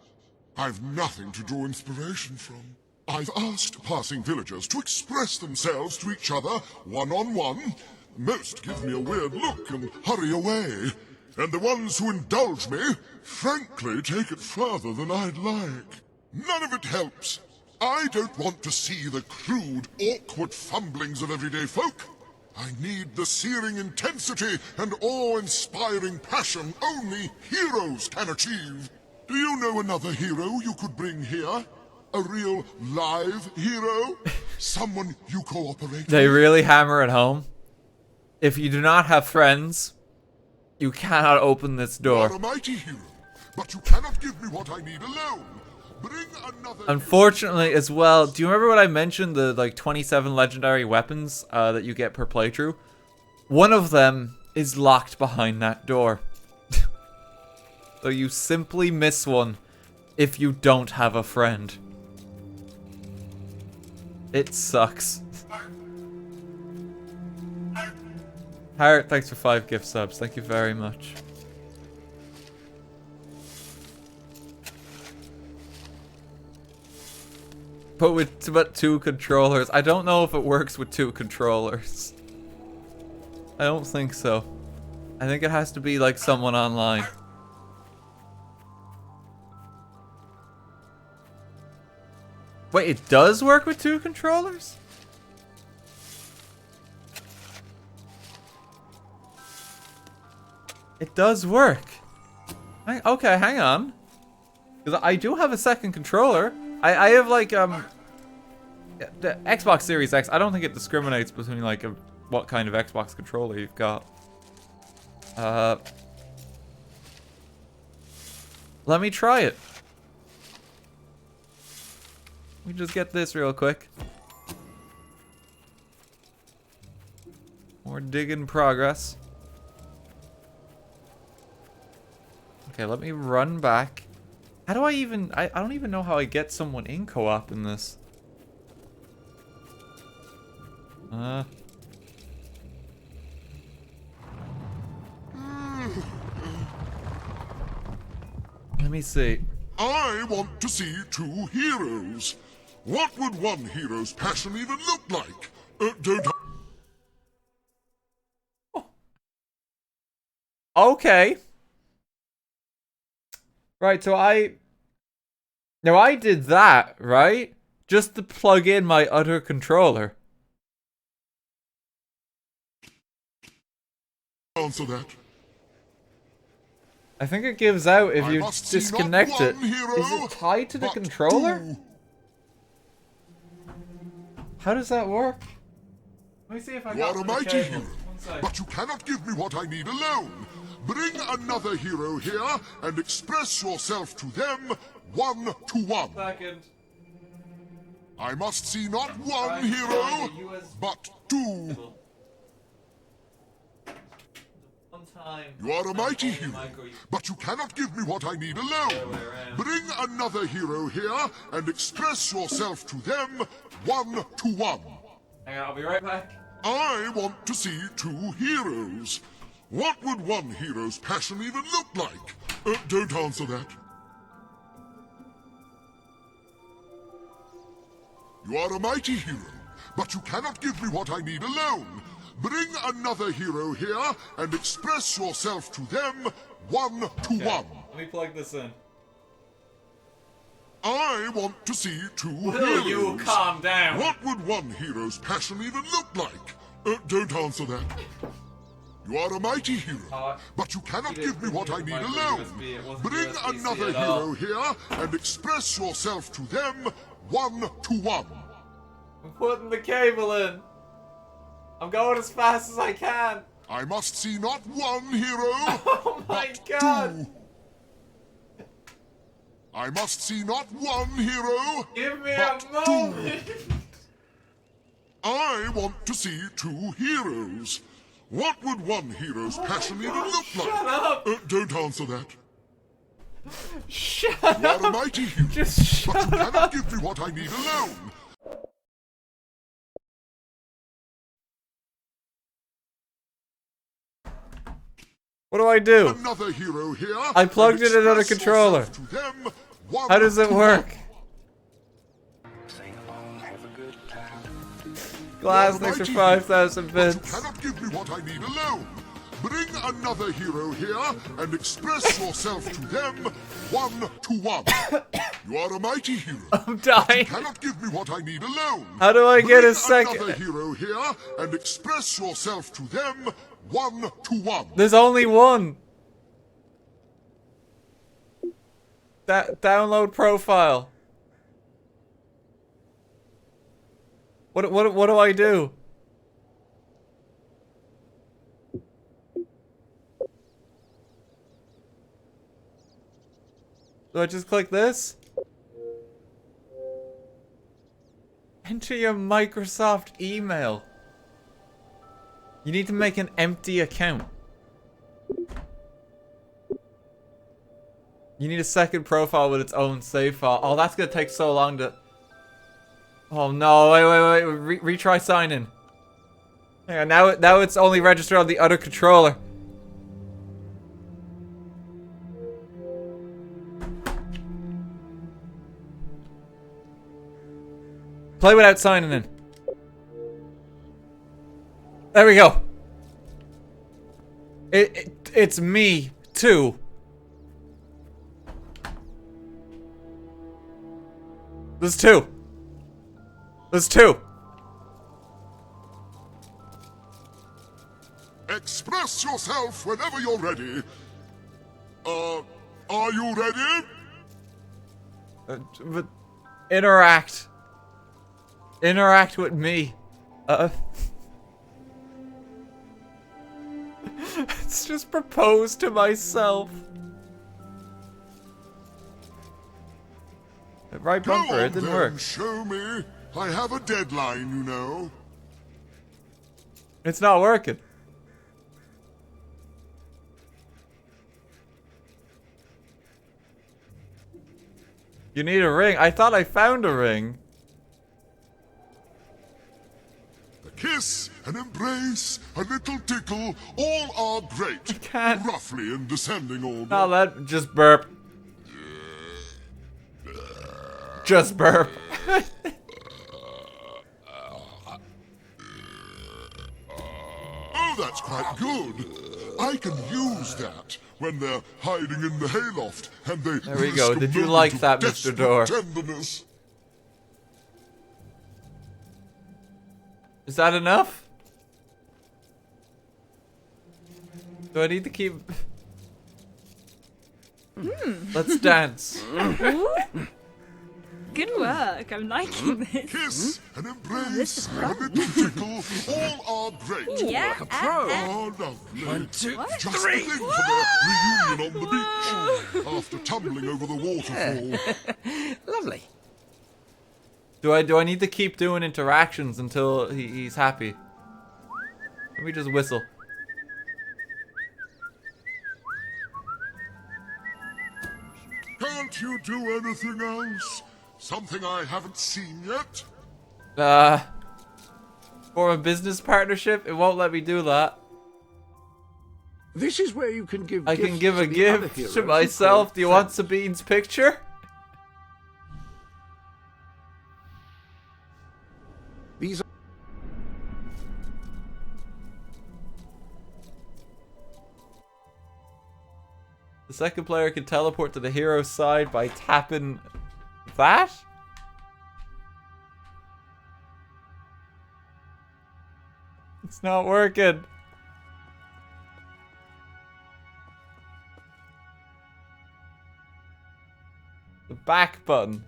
I've nothing to draw inspiration from. I've asked passing villagers to express themselves to each other one-on-one. Most give me a weird look and hurry away. And the ones who indulge me, frankly, take it further than I'd like. None of it helps. I don't want to see the crude, awkward fumblings of everyday folk. I need the searing intensity and awe-inspiring passion only heroes can achieve. Do you know another hero you could bring here? A real live hero? Someone you cooperate They with? really hammer it home. If you do not have friends, you cannot open this door. You are a mighty hero, but you cannot give me what I need alone. Bring another. Unfortunately, as well, do you remember what I mentioned? The like 27 legendary weapons that you get per playthrough? One of them is locked behind that door. So you simply miss one if you don't have a friend. It sucks. Harriet, thanks for 5 gift subs. Thank you very much. But 2 controllers. I don't know if it works with 2 controllers. I don't think so. I think it has to be like someone online. Wait, it does work with 2 controllers? It does work. Okay, hang on. Because I do have a second controller. I have like the Xbox Series X. I don't think it discriminates between like what kind of Xbox controller you've got. Let me try it. Let me just get this real quick. More dig in progress. Okay, let me run back. How do I even... I don't even know how I get someone in co-op in this. Let me see. I want to see 2 heroes. What would one hero's passion even look like? Don't... Okay. Right, so Now I did that, right? Just to plug in my other controller. Answer that. I think it gives out if you disconnect it. Is it tied to the controller? How does that work? Let me see if I got You are a mighty hero, but you cannot give me what I need alone. Bring another hero here and express yourself to them one-to-one. I must see not one hero, but 2. You are a mighty hero, but you cannot give me what I need alone. Bring another hero here and express yourself to them one-to-one. Hang on, I'll be right back. I want to see 2 heroes. What would one hero's passion even look like? Don't answer that. You are a mighty hero, but you cannot give me what I need alone. Bring another hero here and express yourself to them one-to-one. Let me plug this in. I want to see 2 Will heroes. you calm down? What would one hero's passion even look like? Don't answer that. You are a mighty hero, but you cannot give me what I need alone. Bring another hero here and express yourself to them one-to-one. I'm putting the cable in. I'm going as fast as I can. I must see not one hero, oh my but God. 2. I must see not one hero, Give me but a moment. 2. I want to see two heroes. What would one hero's passion even look like? Shut up! Don't answer that. Shut You are a mighty hero, Just but you shut cannot give me what I need alone. What do I do? Another hero here. I plugged in another controller. To them, one How does it to work? one. Glass next to 5,000 bits. You cannot give me what I need alone. Bring another hero here and express yourself to them one to one. You are a mighty hero. I'm dying. You cannot give me what I need alone. How do I get a Bring another second? hero here and express yourself to them one to one. There's only one. Download profile. What do I do? Do I just click this? Enter your Microsoft email. You need to make an empty account. You need a second profile with its own save file. Oh, that's gonna take so long to... Oh no, wait. Retry sign in. Hang on, now it's only registered on the other controller. Play without signing in. There we go. It's me, too. There's two. There's two. Express yourself whenever you're ready. Are you ready? But interact. Interact with me. It's just propose to myself. Right bumper, it didn't work. Show me. I have a deadline, you know. It's not working. You need a ring. I thought I found a ring. A kiss, an embrace, a little tickle, all are great. I can't. Roughly in descending order. Not that. Just burp. Just burp. Oh, that's quite good. I can use that when they're hiding in the hayloft and they There we go. Did you like that, Mr. Door? Tenderness. Is that enough? Do I need to keep... Let's dance. Good work. I'm liking this. Kiss, an embrace, this is a little tickle, all are great. Yeah. Like a pro. Oh, lovely. 1, 2, Just 3. the thing for their reunion on the beach after tumbling over the waterfall. Lovely. Do I need to keep doing interactions until he's happy? Let me just whistle. Can't you do anything else? Something I haven't seen yet? For a business partnership? It won't let me do that. This is where you can give I gifts can give a to the other gift heroes to who myself. call Do you want friends. Sabine's picture? These are The second player can teleport to the hero's side by tapping that? It's not working. The back button.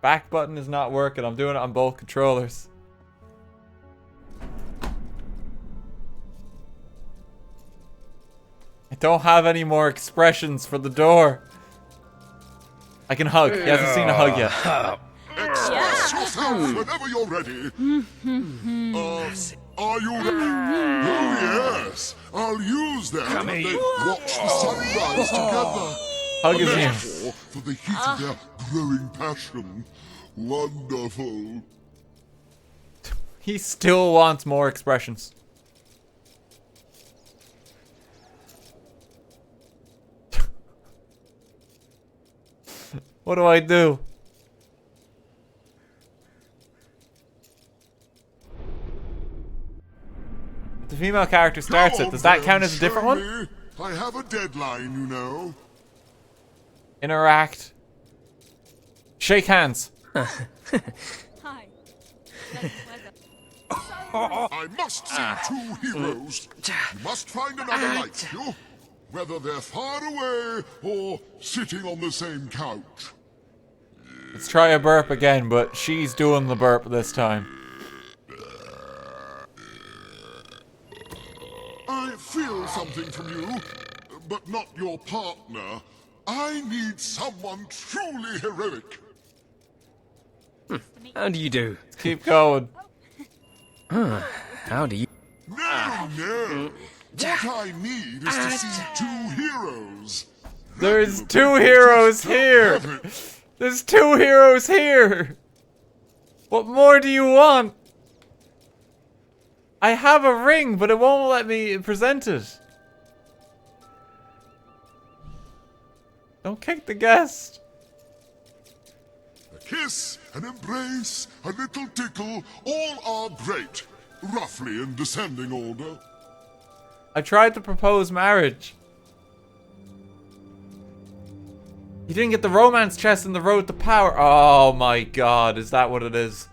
Back button is not working. I'm doing it on both controllers. I don't have any more expressions for the door. I can hug. He hasn't seen a hug yet. Express yourself whenever you're ready. Are you ready? Oh, yes. I'll use them when they watch the sunrise together. Hug is here. For the heat of their growing passion. Wonderful. He still wants more expressions. What do I do? If the female character starts it, does that count as a different one? I have a deadline, you know. Interact. Shake hands. Hi. I must see two heroes. You must find another like you, whether they're far away or sitting on the same couch. Let's try a burp again, but she's doing the burp this time. I feel something from you, but not your partner. I need someone truly heroic. How do you do? Let's keep going. How do you... No. What I need is to see two heroes. There's two heroes here. There's two heroes here. What more do you want? I have a ring, but it won't let me present it. Don't kick the guest. A kiss, an embrace, a little tickle, all are great. Roughly in descending order. I tried to propose marriage. You didn't get the romance chest in the road to power. Oh my god, is that what it is?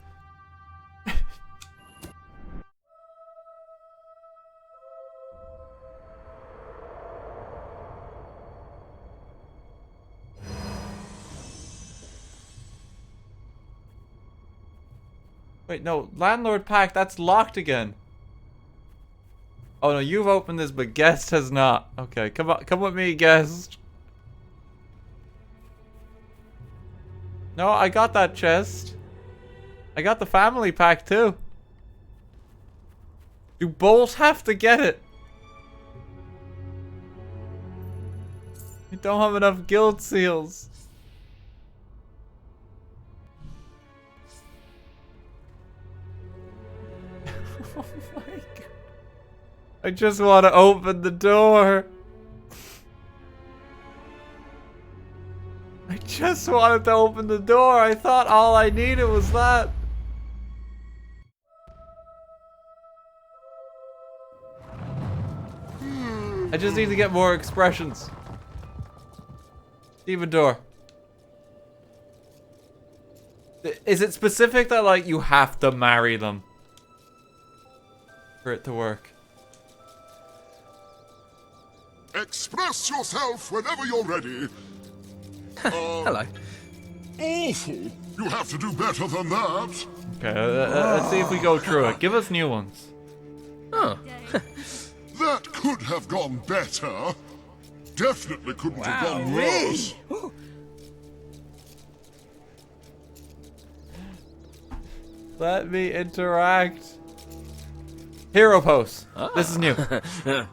Wait, no, landlord pack, that's locked again. Oh no, you've opened this, but guest has not. Okay, come on, come with me, guest. No, I got that chest. I got the family pack too. You both have to get it. You don't have enough guild seals. Oh my god. I just want to open the door. I just wanted to open the door. I thought all I needed was that. I just need to get more expressions. Demon door. Is it specific that, like, you have to marry them for it to work? Express yourself whenever you're ready. Hello. Awful. You have to do better than that. Okay, let's see if we go through it. Give us new ones. Oh. That could have gone better. Definitely couldn't have gone worse. Let me interact. Hero pose. This is new. Yeah.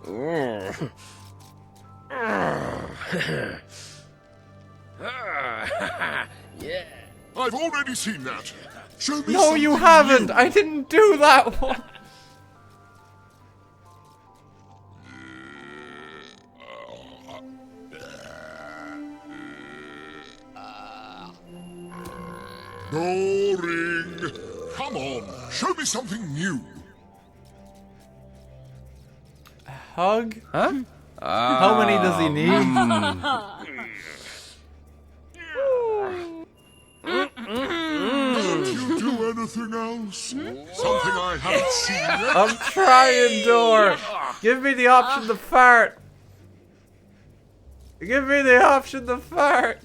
I've already seen that. Show me No, you something haven't. new. I didn't do that one. Boring. Come on, show me something new. Hug? Huh? How many does he need? Can't you do anything else? Something I haven't seen yet? I'm trying, door. Give me the option to fart. Give me the option to fart.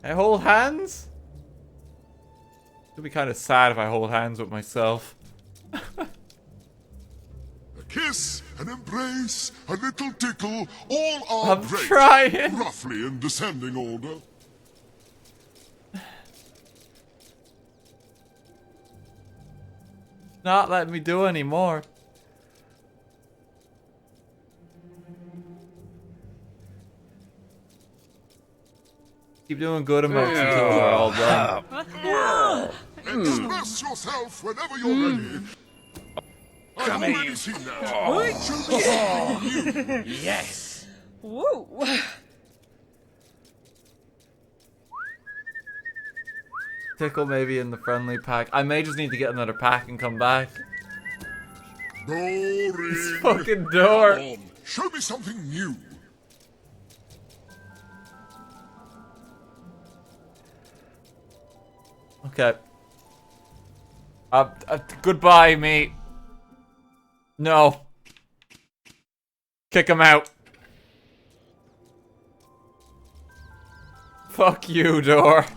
I hold hands? It'd be kind of sad if I hold hands with myself. A kiss, an embrace, a little tickle, all are I'm great. trying. Roughly in descending order. Not letting me do any more. Keep doing good emotes until we're all done. Express yourself whenever you're ready. I've already seen that. Show me something new. Yes. Woo. Tickle maybe in the friendly pack. I may just need to get another pack and come back. Boring. This fucking door. Come on, show me something new. Okay. Goodbye, mate. No. Kick him out. Fuck you, door.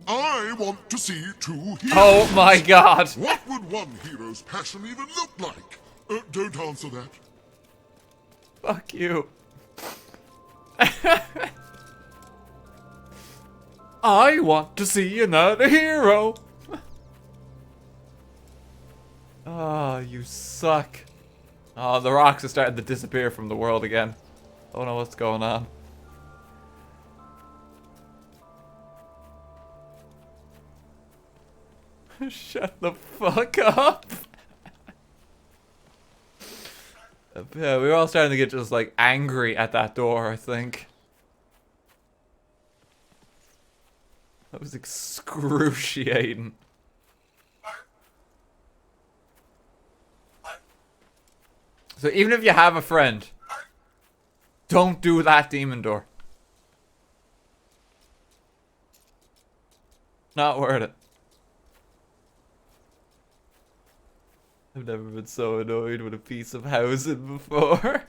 I want to see two heroes. Oh my god. What would one hero's passion even look like? Don't answer that. Fuck you. I want to see another hero. Oh, you suck. Oh, the rocks are starting to disappear from the world again. I don't know what's going on. Shut the fuck up. Yeah, we were all starting to get just like angry at that door, I think. That was excruciating. So even if you have a friend, don't do that demon door. Not worth it. I've never been so annoyed with a piece of housing before.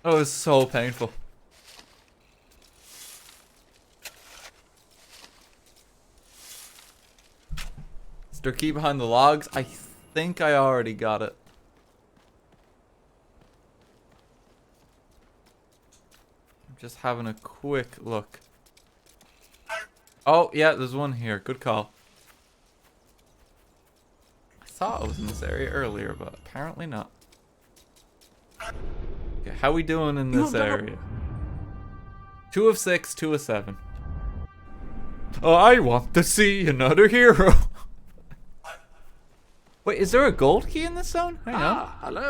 Oh, it's so painful. Is there a key behind the logs? I think I already got it. I'm just having a quick look. Oh, yeah, there's one here. Good call. I thought it was in this area earlier, but apparently not. Okay, how we doing in this area? 2 of 6, 2 of 7. Oh, I want to see another hero. Wait, is there a gold key in this zone? Hang on. Hello.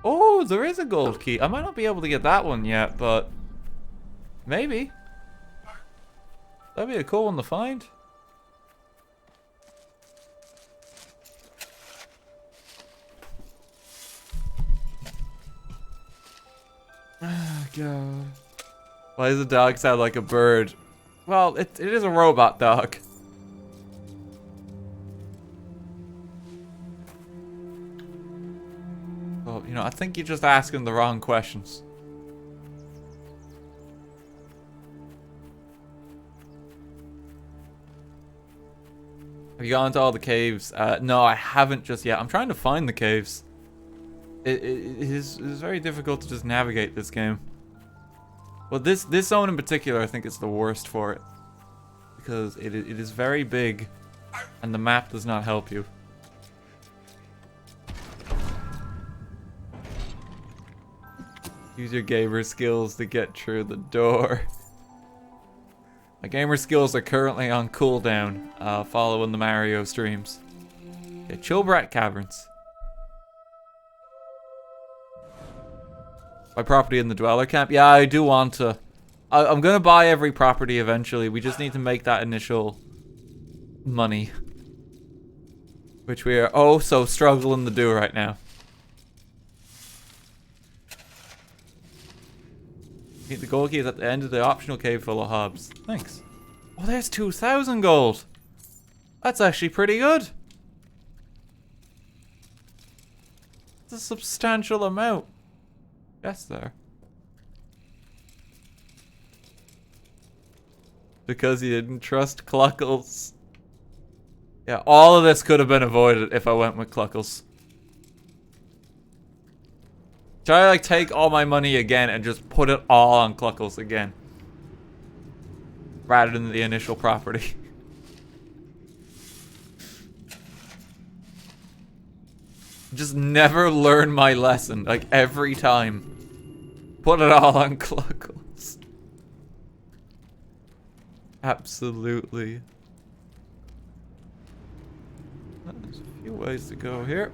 Oh, there is a gold key. I might not be able to get that one yet, but maybe. That'd be a cool one to find. Oh, God. Why does the dog sound like a bird? Well, it is a robot dog. Well, you know, I think you're just asking the wrong questions. Have you gone to all the caves? No, I haven't just yet. I'm trying to find the caves. It is very difficult to just navigate this game. Well, this zone in particular, I think is the worst for it. Because it is very big, and the map does not help you. Use your gamer skills to get through the door. My gamer skills are currently on cooldown, following the Mario streams. Okay, Chilbrat Caverns. Buy property in the Dweller Camp? Yeah, I do want to. I'm gonna buy every property eventually. We just need to make that initial money. Which we are oh so struggling to do right now. The gold key is at the end of the optional cave full of hobs. Thanks. Oh, there's 2,000 gold. That's actually pretty good. It's a substantial amount. Yes, there. Because you didn't trust Cluckles. Yeah, all of this could have been avoided if I went with Cluckles. Try to like take all my money again and just put it all on Cluckles again. Rather than the initial property. Just never learn my lesson, like every time. Put it all on Cluckles. Absolutely. There's a few ways to go here.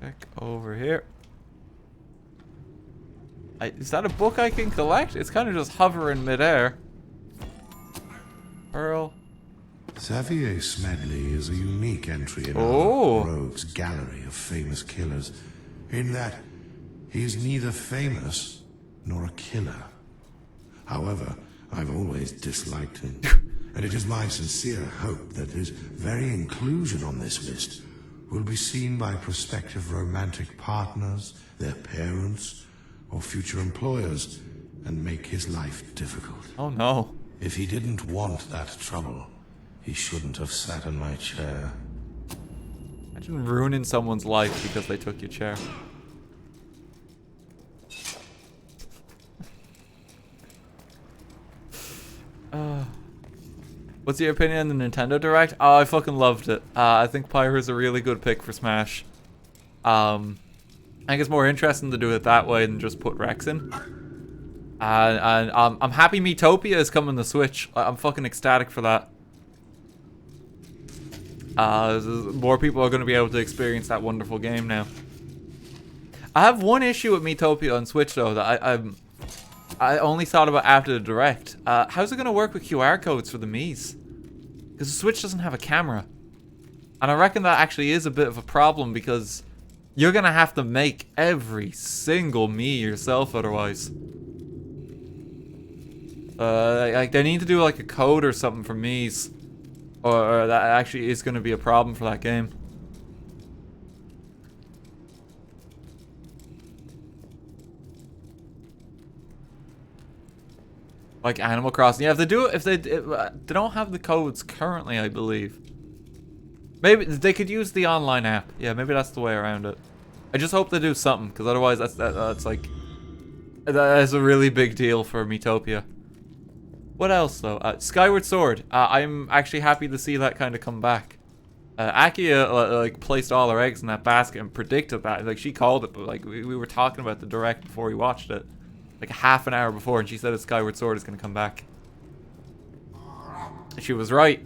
Back over here. Is that a book I can collect? It's kind of just hovering midair. Pearl. Xavier Smedley is a unique entry in Oh. our rogues gallery of famous killers, in that he is neither famous nor a killer. However, I've always disliked him, and it is my sincere hope that his very inclusion on this list will be seen by prospective romantic partners, their parents, or future employers, and make his life difficult. Oh no. If he didn't want that trouble, he shouldn't have sat in my chair. Imagine ruining someone's life because they took your chair. What's your opinion on the Nintendo Direct? Oh, I fucking loved it. I think Pyro's a really good pick for Smash. I think it's more interesting to do it that way than just put Rex in. And I'm happy Miitopia is coming to Switch. I'm fucking ecstatic for that. More people are going to be able to experience that wonderful game now. I have one issue with Miitopia on Switch though that I only thought about after the Direct. How's it going to work with QR codes for the Miis? Because the Switch doesn't have a camera. And I reckon that actually is a bit of a problem because you're going to have to make every single Mii yourself otherwise. Like they need to do like a code or something for Miis. Or that actually is going to be a problem for that game. Like Animal Crossing. Yeah, if they do it, they don't have the codes currently, I believe. Maybe they could use the online app. Yeah, maybe that's the way around it. I just hope they do something, because otherwise that's like that is a really big deal for Miitopia. What else though? Skyward Sword. I'm actually happy to see that kind of come back. Akia like placed all her eggs in that basket and predicted that. Like she called it, but like we were talking about the Direct before we watched it, like half an hour before, and she said that Skyward Sword is going to come back. And she was right.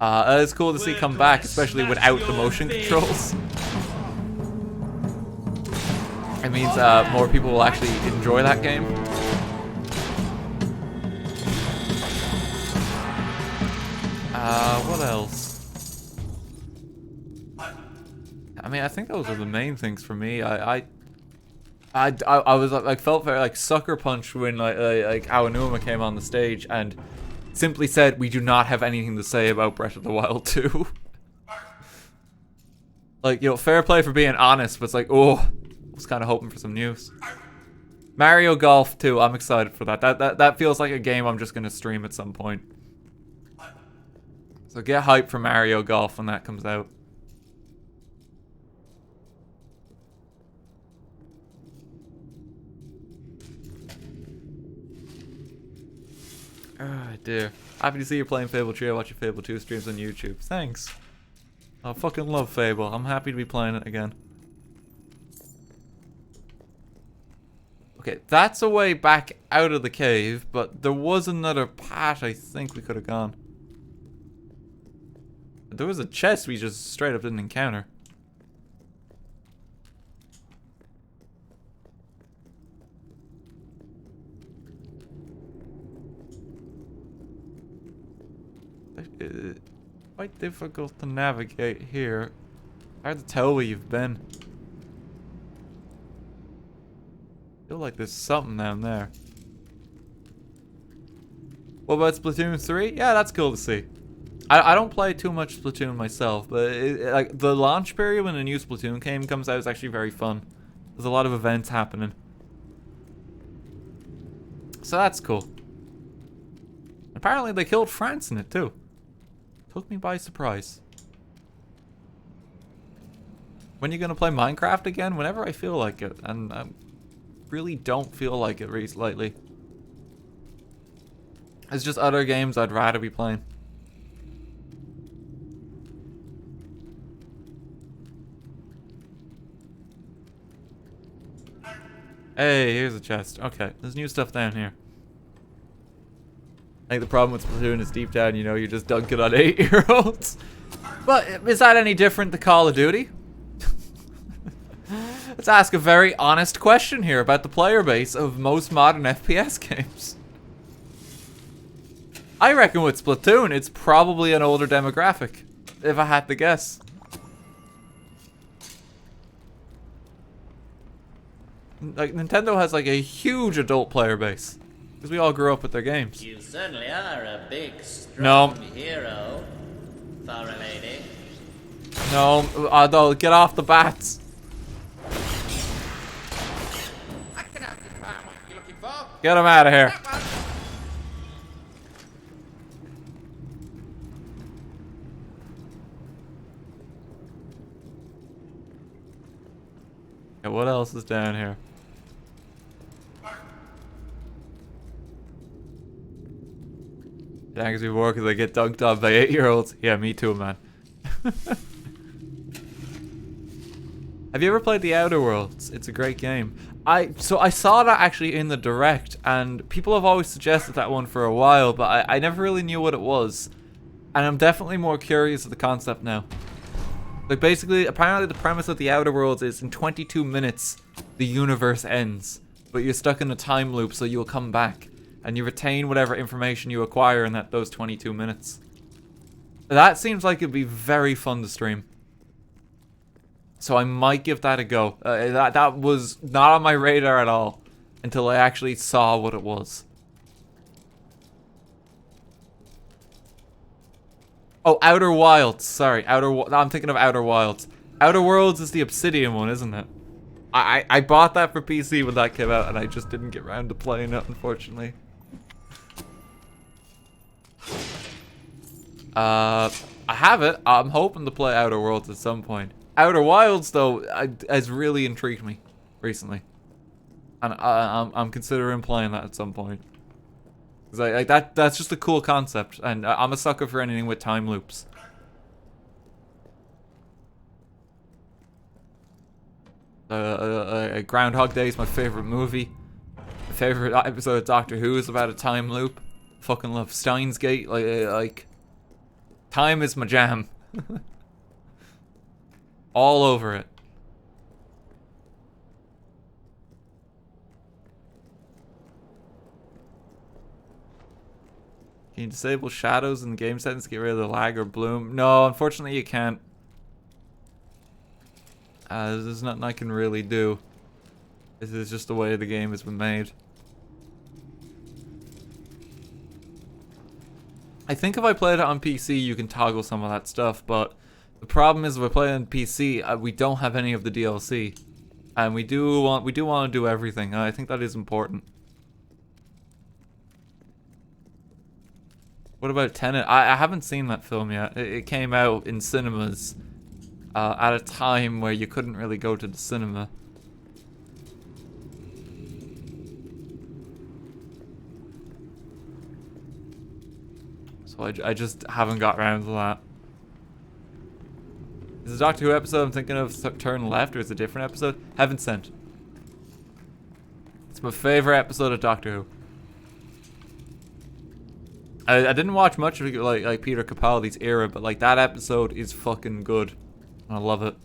It's cool to see come back, especially without the motion controls. It means more people will actually enjoy that game. What else? I mean, I think those are the main things for me. I was like felt very like sucker punched when like Aonuma came on the stage and simply said, "We do not have anything to say about Breath of the Wild 2." Like, you know, fair play for being honest, but it's like, oh, I was kind of hoping for some news. Mario Golf 2, I'm excited for that. That feels like a game I'm just gonna stream at some point. So get hyped for Mario Golf when that comes out. Oh dear. Happy to see you playing Fable 3. I watch your Fable 2 streams on YouTube. Thanks. I fucking love Fable. I'm happy to be playing it again. Okay, that's a way back out of the cave, but there was another path I think we could have gone. There was a chest we just straight up didn't encounter. It's quite difficult to navigate here. Hard to tell where you've been. Feel like there's something down there. What about Splatoon 3? Yeah, that's cool to see. I don't play too much Splatoon myself, but like the launch period when the new Splatoon game comes out is actually very fun. There's a lot of events happening. So that's cool. Apparently they killed France in it too. Took me by surprise. When are you gonna play Minecraft again? Whenever I feel like it, and I really don't feel like it lately. It's just other games I'd rather be playing. Hey, here's a chest. Okay, there's new stuff down here. I think the problem with Splatoon is deep down, you know, you're just dunking on 8-year-olds. But is that any different to Call of Duty? Let's ask a very honest question here about the player base of most modern FPS games. I reckon with Splatoon, it's probably an older demographic, if I had to guess. Like, Nintendo has like a huge adult player base. Because we all grew up with their games. You certainly are a big, strong hero, for a lady. No, no, get off the bats. Get him out of here. Okay, what else is down here? Angry more because I get dunked on by 8-year-olds. Yeah, me too, man. Have you ever played The Outer Worlds? It's a great game. So I saw that actually in the Direct, and people have always suggested that one for a while, but I never really knew what it was. And I'm definitely more curious of the concept now. Like, basically, apparently the premise of The Outer Worlds is in 22 minutes, the universe ends. But you're stuck in a time loop, so you'll come back. And you retain whatever information you acquire in those 22 minutes. That seems like it'd be very fun to stream. So I might give that a go. That was not on my radar at all until I actually saw what it was. Oh, Outer Wilds. Sorry, I'm thinking of Outer Wilds. Outer Worlds is the Obsidian one, isn't it? I bought that for PC when that came out, and I just didn't get around to playing it, unfortunately. I have it. I'm hoping to play Outer Worlds at some point. Outer Wilds, though, has really intrigued me recently, and I'm considering playing that at some point. Cause that's just a cool concept, and I'm a sucker for anything with time loops. Groundhog Day is my favorite movie. My favorite episode of Doctor Who is about a time loop. Fucking love Steins Gate. Like time is my jam. All over it. Can you disable shadows in the game settings to get rid of the lag or bloom? No, unfortunately you can't. There's nothing I can really do. This is just the way the game has been made. I think if I played it on PC, you can toggle some of that stuff, but the problem is if I play it on PC, we don't have any of the DLC, and we do want to do everything. And I think that is important. What about Tenet? I haven't seen that film yet. It came out in cinemas at a time where you couldn't really go to the cinema. So I just haven't got around to that. Is the Doctor Who episode I'm thinking of Turn Left, or is it a different episode? Heaven Sent. It's my favorite episode of Doctor Who. I didn't watch much of like Peter Capaldi's era, but like that episode is fucking good. I love it.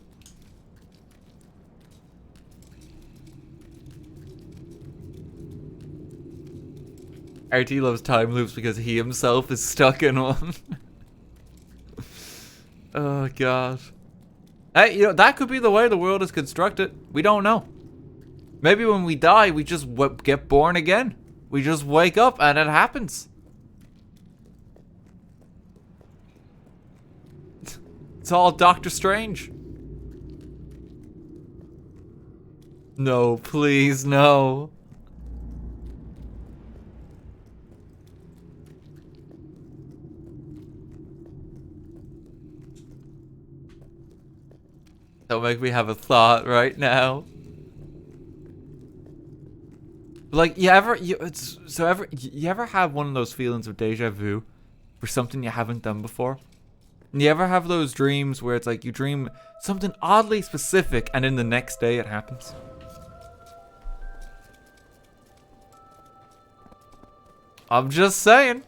RT loves time loops because he himself is stuck in one. Oh god. Hey, you know, that could be the way the world is constructed. We don't know. Maybe when we die, we just get born again. We just wake up and it happens. It's all Doctor Strange. No, please, no. Don't make me have a thought right now. Like, you ever have one of those feelings of deja vu for something you haven't done before? And you ever have those dreams where it's like you dream something oddly specific and then the next day it happens? I'm just saying.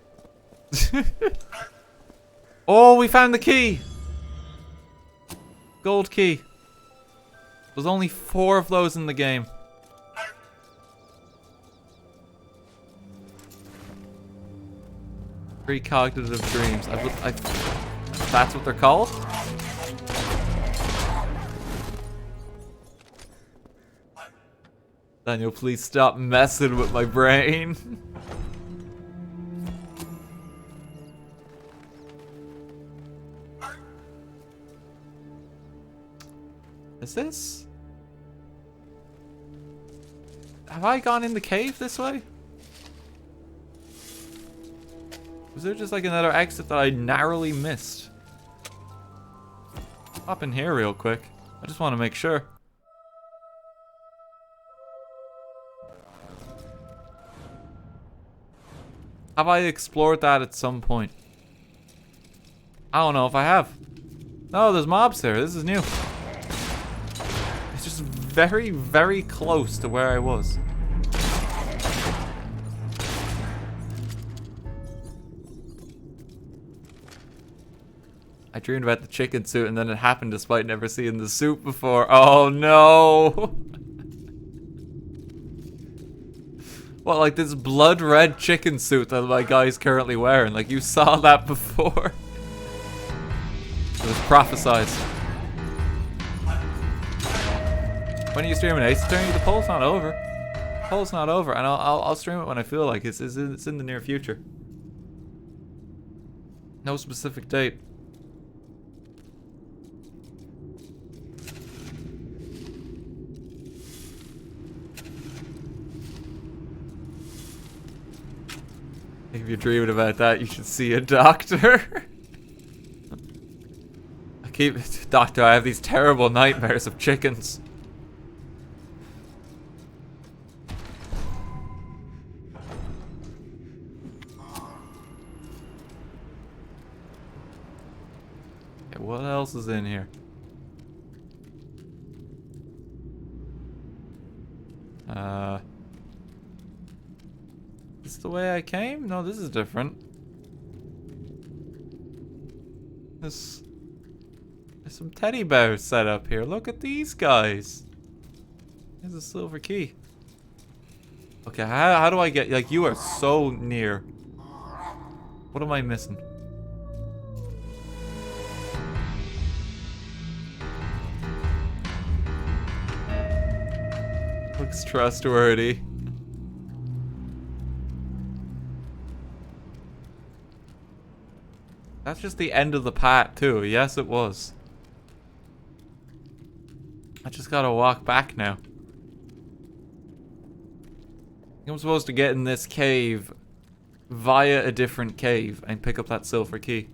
Oh, we found the key. Gold key. There's only 4 of those in the game. Precognitive dreams. That's what they're called? Daniel, please stop messing with my brain. Is this? Have I gone in the cave this way? Was there just like another exit that I narrowly missed? Hop in here real quick. I just want to make sure. Have I explored that at some point? I don't know if I have. No, there's mobs there. This is new. It's just very, very close to where I was. I dreamed about the chicken suit and then it happened despite never seeing the suit before. Oh no! What, like this blood red chicken suit that my guy's currently wearing? Like you saw that before? It was prophesized. When are you streaming, Ace Attorney? The poll's not over. The poll's not over, and I'll stream it when I feel like it's in the near future. No specific date. If you're dreaming about that, you should see a doctor. Doctor, I have these terrible nightmares of chickens. Okay, what else is in here? Is this the way I came? No, this is different. There's some teddy bears set up here. Look at these guys. There's a silver key. Okay, how do I get... Like, you are so near. What am I missing? Looks trustworthy. That's just the end of the path, too. Yes, it was. I just gotta walk back now. I'm supposed to get in this cave via a different cave and pick up that silver key.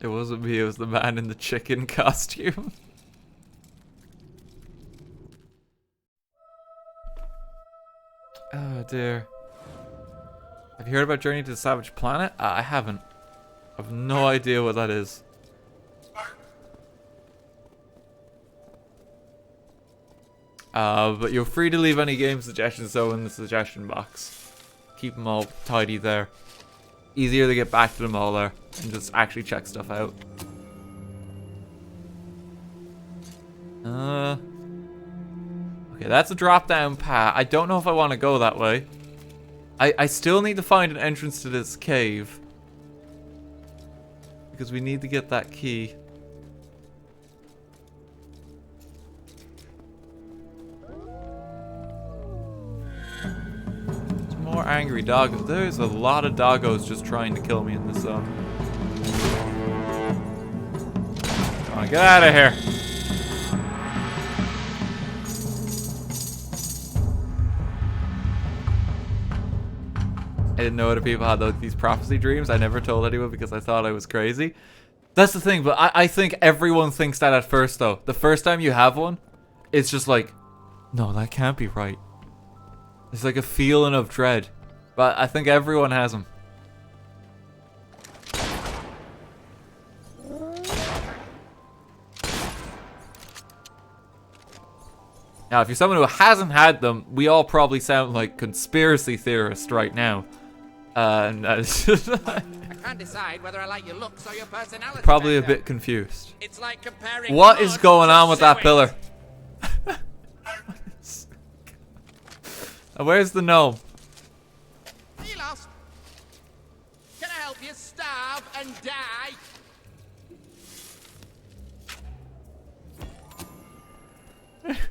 It wasn't me, it was the man in the chicken costume. Oh dear. Have you heard about Journey to the Savage Planet? I haven't. I have no idea what that is. But you're free to leave any game suggestions though in the suggestion box. Keep them all tidy there. Easier to get back to them all there and just actually check stuff out. Okay, that's a drop down path. I don't know if I want to go that way. I still need to find an entrance to this cave. Because we need to get that key. Some more angry doggos. There's a lot of doggos just trying to kill me in this zone. Come on, get out of here. I didn't know other people had these prophecy dreams. I never told anyone because I thought I was crazy. That's the thing, but I think everyone thinks that at first, though. The first time you have one, it's just like, no, that can't be right. It's like a feeling of dread. But I think everyone has them. Now, if you're someone who hasn't had them, we all probably sound like conspiracy theorists right now. I can't decide whether I like your looks or your personality. Probably a bit confused. It's like comparing what is going on with that pillar? Where's the gnome? Are you lost? Can I help you starve and die?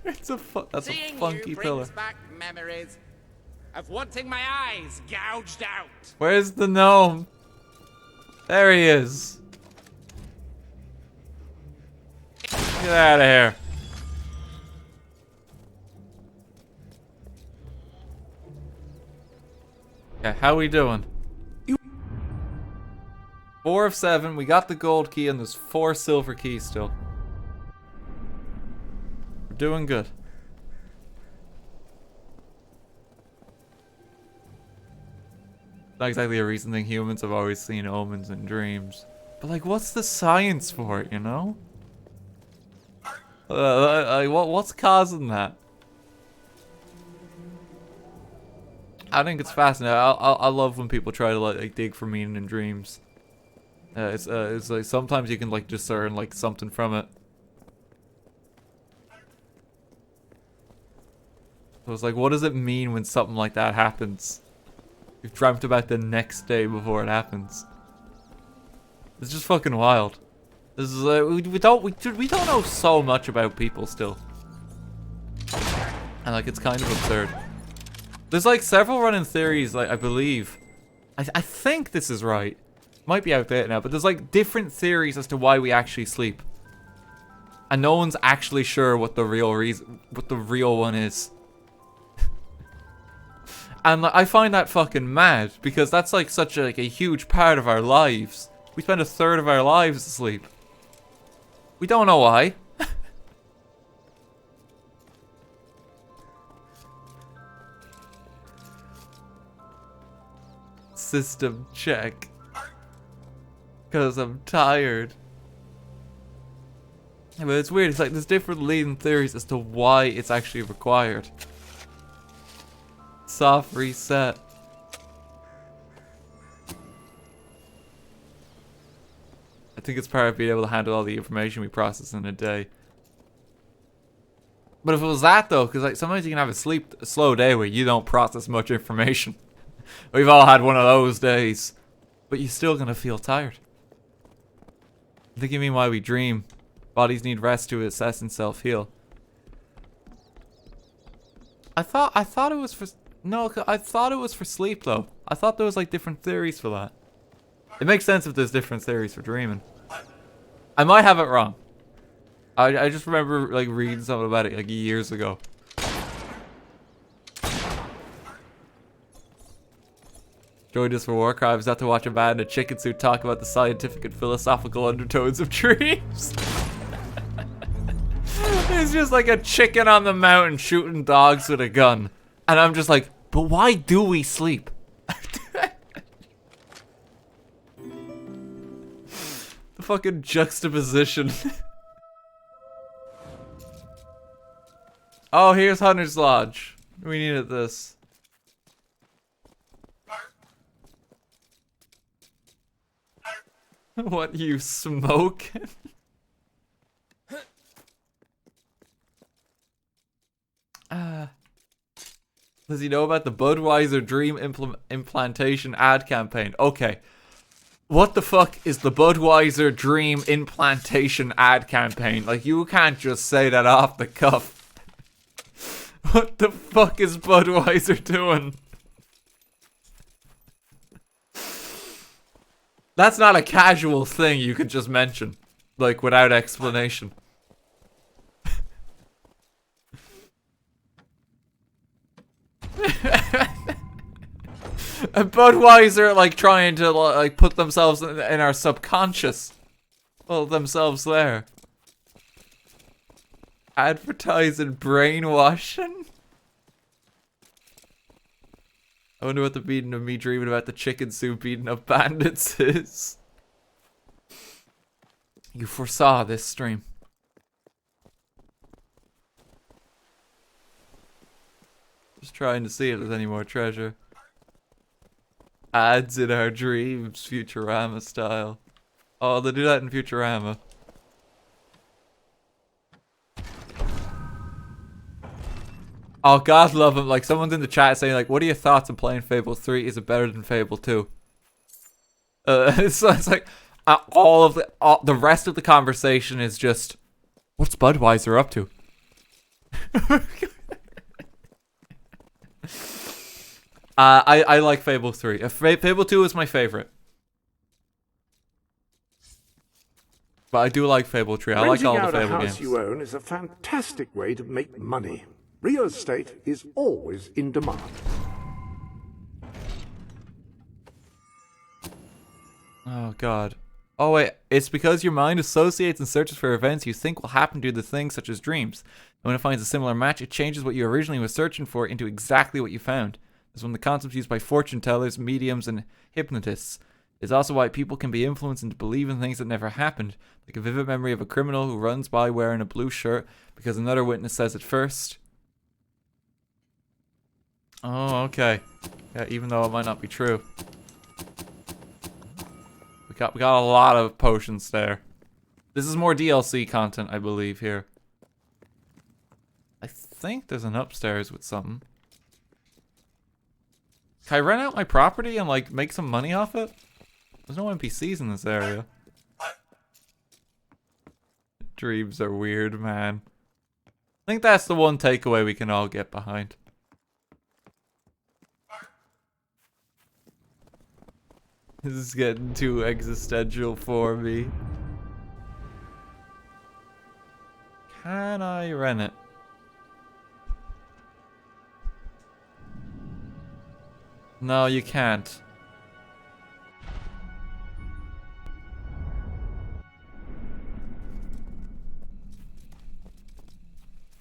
That's a Seeing funky you pillar. brings back memories of wanting my eyes gouged out. Where's the gnome? There he is. Get out of here. Yeah, how we doing? 4 of 7. We got the gold key and there's 4 silver keys still. We're doing good. Not exactly a recent thing. Humans have always seen omens in dreams. But like, what's the science for it, you know? What's causing that? I think it's fascinating. I love when people try to like dig for meaning in dreams. It's like sometimes you can like discern like something from it. So it's like, what does it mean when something like that happens? You've dreamt about the next day before it happens. It's just fucking wild. This is we don't know so much about people still, and like it's kind of absurd. There's like several running theories, like I believe, I think this is right. Might be outdated now, but there's like different theories as to why we actually sleep, and no one's actually sure what the real one is. And like, I find that fucking mad because that's like such a huge part of our lives. We spend 1/3 of our lives asleep. We don't know why. System check. Because I'm tired. Yeah, but it's weird. It's like there's different leading theories as to why it's actually required. Soft reset. I think it's part of being able to handle all the information we process in a day. But if it was that though, because like sometimes you can have a slow day where you don't process much information. We've all had one of those days. But you're still gonna feel tired. I think you mean why we dream. Bodies need rest to assess and self-heal. I thought it was for... No, I thought it was for sleep though. I thought there was like different theories for that. It makes sense if there's different theories for dreaming. I might have it wrong. I just remember like reading something about it like years ago. Joined us for Warcry. I was out to watch a man in a chicken suit talk about the scientific and philosophical undertones of dreams. It's just like a chicken on the mountain shooting dogs with a gun. And I'm just like, but why do we sleep? The fucking juxtaposition. Oh, here's Hunter's Lodge. We needed this. What, you smoking? Does he know about the Budweiser Dream implantation ad campaign? Okay. What the fuck is the Budweiser Dream implantation ad campaign? Like, you can't just say that off the cuff. What the fuck is Budweiser doing? That's not a casual thing you could just mention. Like, without explanation. And Budweiser like trying to like put themselves in our subconscious. Well, themselves there. Advertising brainwashing. I wonder what the meaning of me dreaming about the chicken soup beating up bandits is. You foresaw this stream. Just trying to see if there's any more treasure. Ads in our dreams, Futurama style. Oh, they do that in Futurama. Oh, God love him. Like, someone's in the chat saying, like, what are your thoughts on playing Fable 3? Is it better than Fable 2? It's like, all the rest of the conversation is just, what's Budweiser up to? I like Fable 3. Fable 2 is my favorite. But I do like Fable 3. I like all the Fable games. Renting out a house you own is a fantastic way to make money. Real estate is always in demand. Oh, God. Oh, wait. It's because your mind associates and searches for events you think will happen to the things, such as dreams. And when it finds a similar match, it changes what you originally were searching for into exactly what you found. This is one of the concepts used by fortune tellers, mediums, and hypnotists. It's also why people can be influenced into believing things that never happened, like a vivid memory of a criminal who runs by wearing a blue shirt because another witness says it first. Oh, okay. Yeah, even though it might not be true. We got a lot of potions there. This is more DLC content, I believe, here. I think there's an upstairs with something. Can I rent out my property and, like, make some money off it? There's no NPCs in this area. Dreams are weird, man. I think that's the one takeaway we can all get behind. This is getting too existential for me. Can I rent it? No, you can't.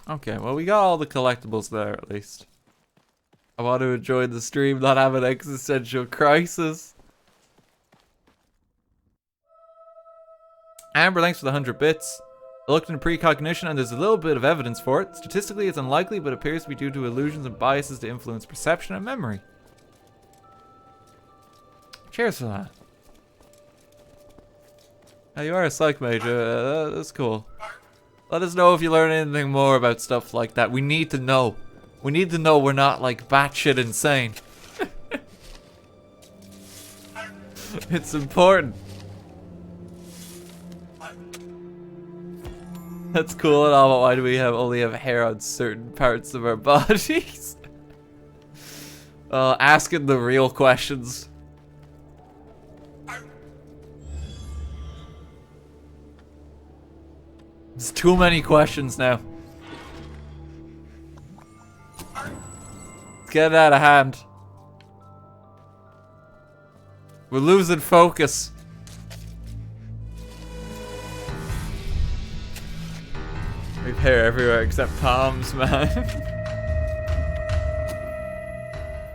Okay, well, we got all the collectibles there, at least. I want to enjoy the stream, not have an existential crisis. Amber, thanks for the 100 bits. I looked into precognition and there's a little bit of evidence for it. Statistically, it's unlikely, but appears to be due to illusions and biases to influence perception and memory. Cheers for that. Oh, you are a psych major. That's cool. Let us know if you learn anything more about stuff like that. We need to know. We need to know we're not, like, batshit insane. It's important. That's cool and all, but why do we only have hair on certain parts of our bodies? Asking the real questions. There's too many questions now. It's getting out of hand. We're losing focus. We have hair everywhere except palms, man.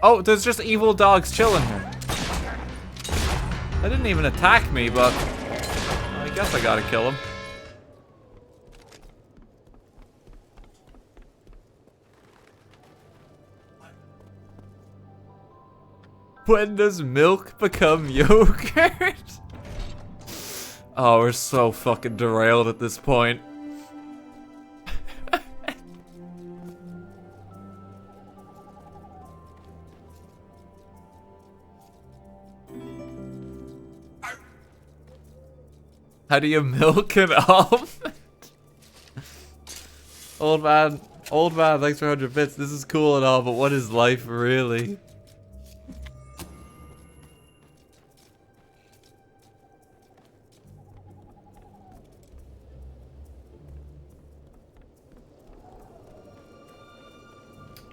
Oh, there's just evil dogs chilling here. They didn't even attack me, but I guess I gotta kill them. When does milk become yogurt? Oh, we're so fucking derailed at this point. How do you milk an almond? Old man, thanks for 100 bits. This is cool and all, but what is life really?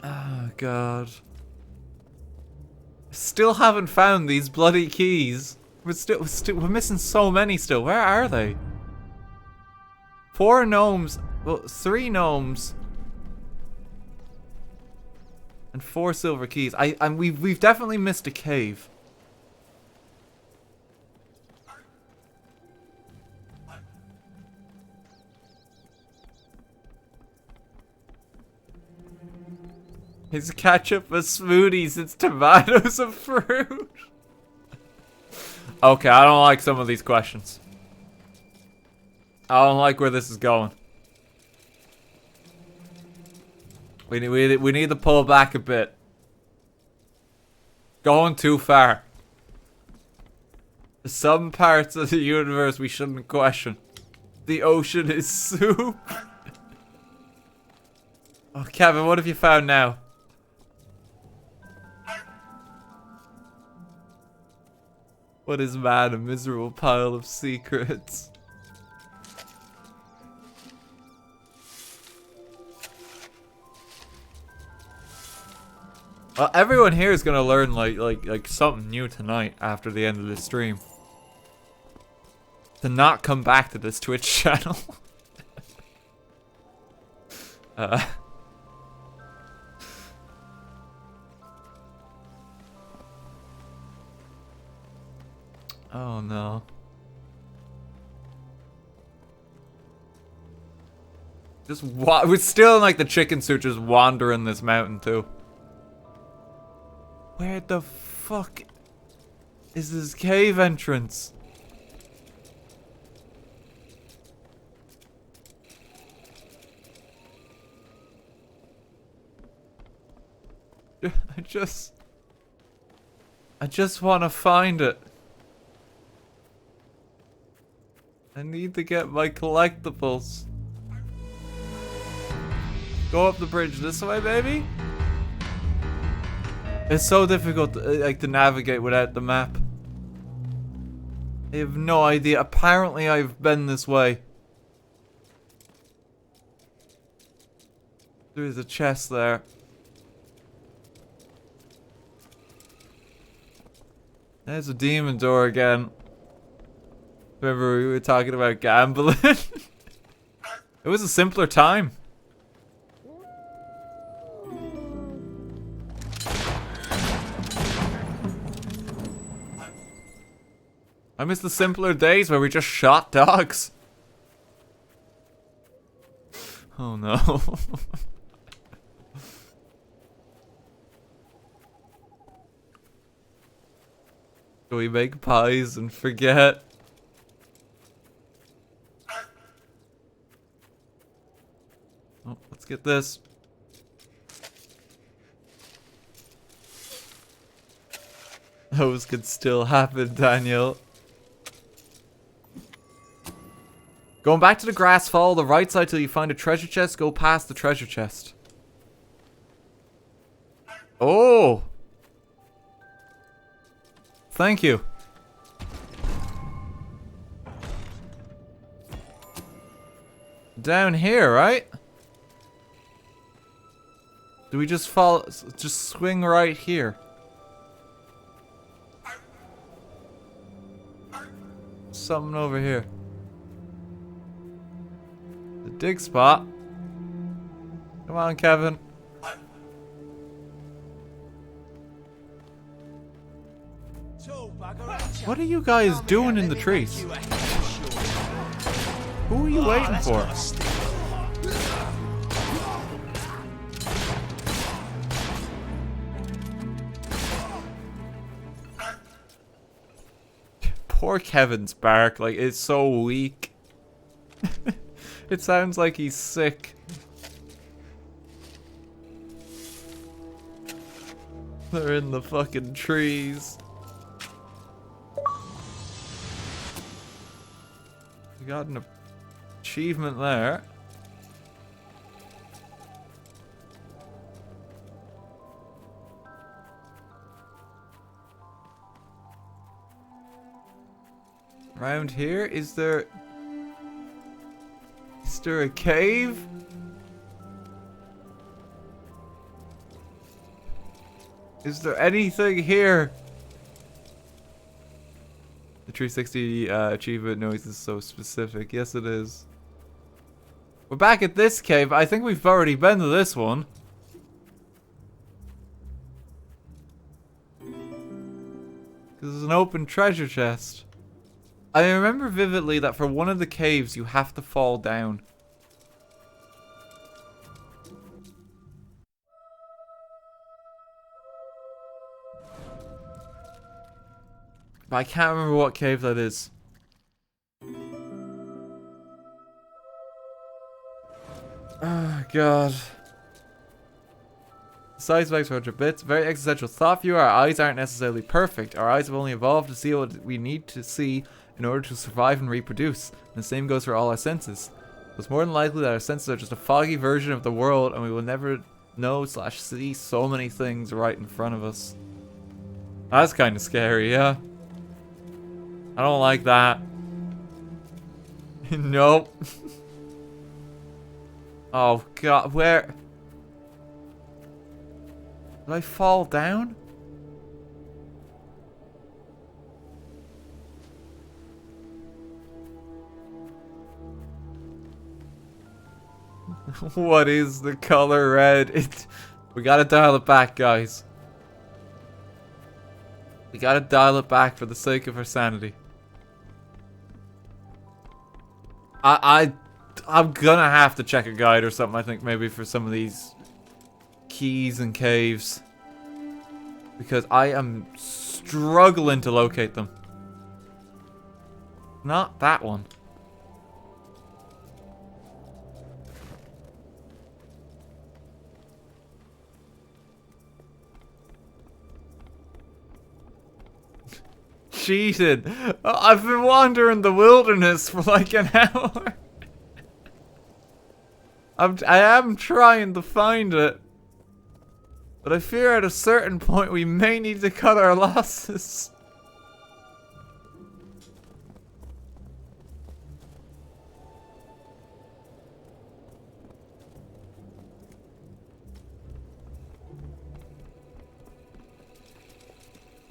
Oh, God. Still haven't found these bloody keys. We're missing so many still. Where are they? 4 gnomes. Well, 3 gnomes. And 4 silver keys. We've definitely missed a cave. Is ketchup a smoothie since tomatoes a fruit? Okay, I don't like some of these questions. I don't like where this is going. We need to pull back a bit. Going too far. Some parts of the universe we shouldn't question. The ocean is soup. Oh, Kevin, what have you found now? What is man? A miserable pile of secrets. Well, everyone here is gonna learn like something new tonight after the end of this stream. To not come back to this Twitch channel. Oh no. We're still in like the chicken suit, just wandering this mountain too. Where the fuck is this cave entrance? I just want to find it. I need to get my collectibles. Go up the bridge this way, baby. It's so difficult to navigate without the map. I have no idea. Apparently I've been this way. There's a chest there. There's a demon door again. Remember we were talking about gambling? It was a simpler time. I miss the simpler days where we just shot dogs. Oh no. Do we make pies and forget? Oh, let's get this. Those could still happen, Daniel. Going back to the grass, follow the right side till you find a treasure chest. Go past the treasure chest. Oh! Thank you. Down here, right? Do we just follow? Just swing right here. Something over here. The dig spot. Come on, Kevin. What are you guys doing in the trees? Who are you waiting for? Poor Kevin's bark, like, it's so weak. It sounds like he's sick. They're in the fucking trees. We got an achievement there. Around here, is there a cave? Is there anything here? The 360 achievement noise is so specific. Yes, it is. We're back at this cave. I think we've already been to this one. This is an open treasure chest. I remember vividly that for one of the caves you have to fall down. But I can't remember what cave that is. Oh god. Size specs 100 bits. Very existential thought view. Our eyes aren't necessarily perfect. Our eyes have only evolved to see what we need to see in order to survive and reproduce. And the same goes for all our senses. It's more than likely that our senses are just a foggy version of the world and we will never know / see so many things right in front of us. That's kind of scary, yeah. I don't like that. Nope. Oh god, where? Did I fall down? What is the color red? We gotta dial it back, guys. We gotta dial it back for the sake of our sanity. I'm gonna have to check a guide or something, I think, maybe for some of these keys and caves. Because I am struggling to locate them. Not that one. Cheated. I've been wandering the wilderness for like an hour. I am trying to find it. But I fear at a certain point we may need to cut our losses.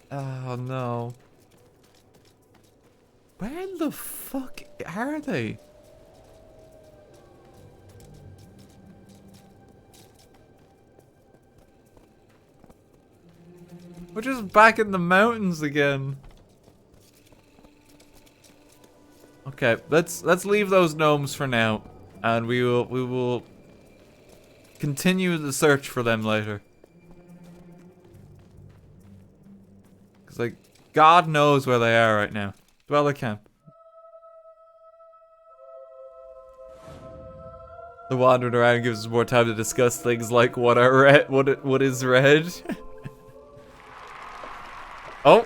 Oh no. Where the fuck are they? We're just back in the mountains again. Okay, let's leave those gnomes for now, and we will continue the search for them later. Cause like God knows where they are right now. Dweller camp. The wandering around gives us more time to discuss things like what are red, what is red. Oh.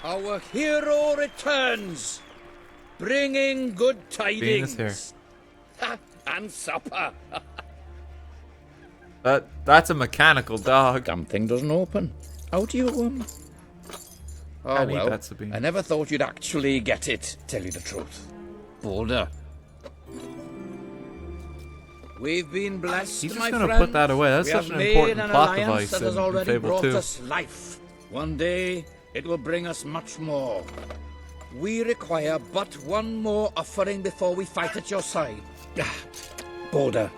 Our hero returns, bringing good tidings. Venus here. And supper. That's a mechanical dog. Damn thing doesn't open. How do you Oh well, I never thought you'd actually get it, tell you the truth. Boulder. We've been blessed, He's just my gonna friends. put that away. That's We such have an made important an plot alliance device that has in already Fable brought 2. us life. One day, it will bring us much more. We require but one more offering before we fight at your side. Boulder,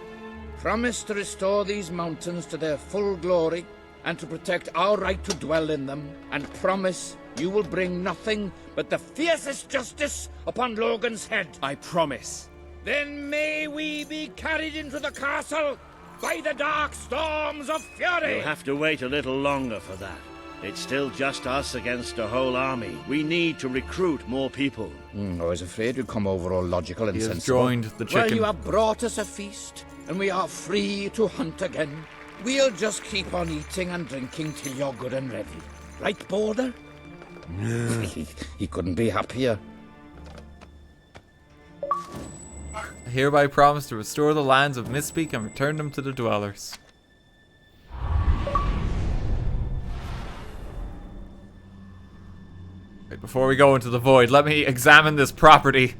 promise to restore these mountains to their full glory and to protect our right to dwell in them, and promise you will bring nothing but the fiercest justice upon Logan's head. I promise. Then may we be carried into the castle by the dark storms of fury. You'll have to wait a little longer for that. It's still just us against a whole army. We need to recruit more people. I was afraid you'd come over all logical and He has sensible. joined the chicken. Well, you have brought us a feast, and we are free to hunt again. We'll just keep on eating and drinking till you're good and ready. Right, Boulder? Yeah. He couldn't be happier. I hereby promise to restore the lands of Misspeak and return them to the dwellers. Right, before we go into the void, let me examine this property.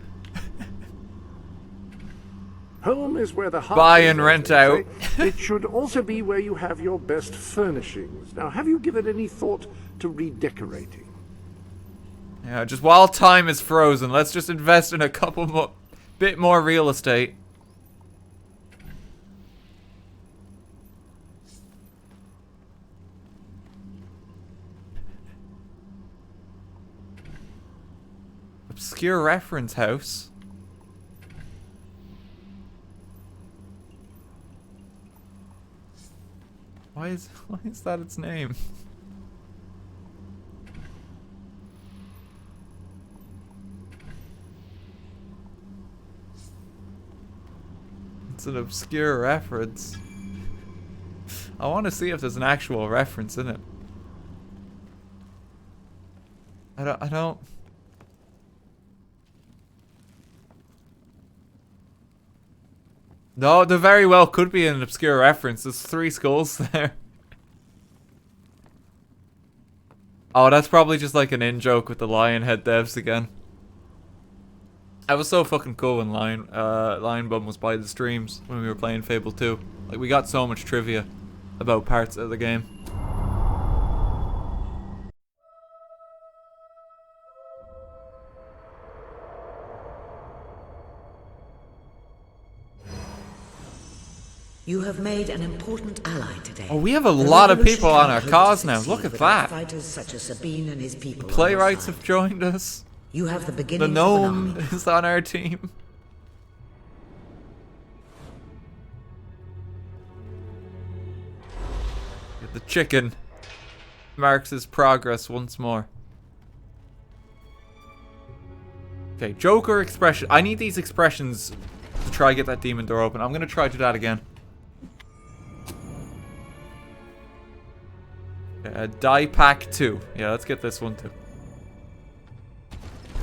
Home is where the heart Buy is, and as rent they out. say. It should also be where you have your best furnishings. Now, have you given any thought to redecorating? Yeah, just while time is frozen, let's just invest in a couple more, bit more real estate. Obscure reference house. Why is that its name? It's an obscure reference. I want to see if there's an actual reference in it. I don't. No, there very well could be an obscure reference. There's 3 skulls there. Oh, that's probably just like an in-joke with the Lionhead devs again. That was so fucking cool when Lion Bum was by the streams when we were playing Fable 2. Like, we got so much trivia about parts of the game. You have made an important ally today. Oh, we have a lot of people on our cause now. Look at that. Fighters such as Sabine and his people. The playwrights have joined us. You have the The beginning gnome is on our team. The chicken marks his progress once more. Okay, Joker expression. I need these expressions to try get that demon door open. I'm gonna try to do that again. Die pack 2. Yeah, let's get this one too.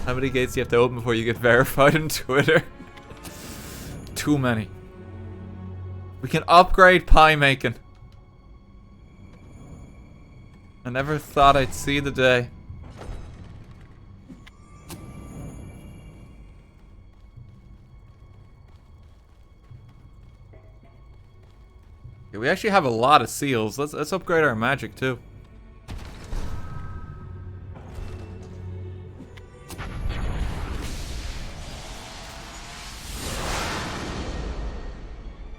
How many gates do you have to open before you get verified on Twitter? Too many. We can upgrade pie making. I never thought I'd see the day. Okay, we actually have a lot of seals. Let's upgrade our magic too.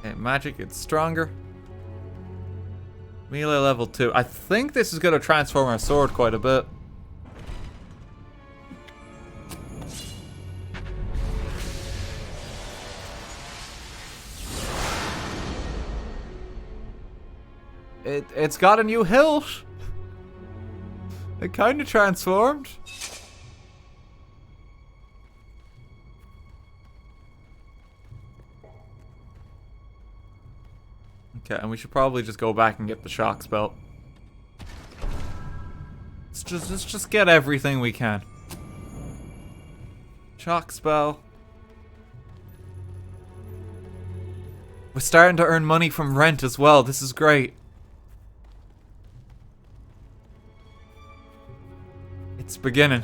Okay, magic gets stronger. Melee level 2. I think this is going to transform our sword quite a bit. It's got a new hilt. It kind of transformed. Okay, and we should probably just go back and get the shock spell. Let's just get everything we can. Shock spell. We're starting to earn money from rent as well. This is great. It's beginning.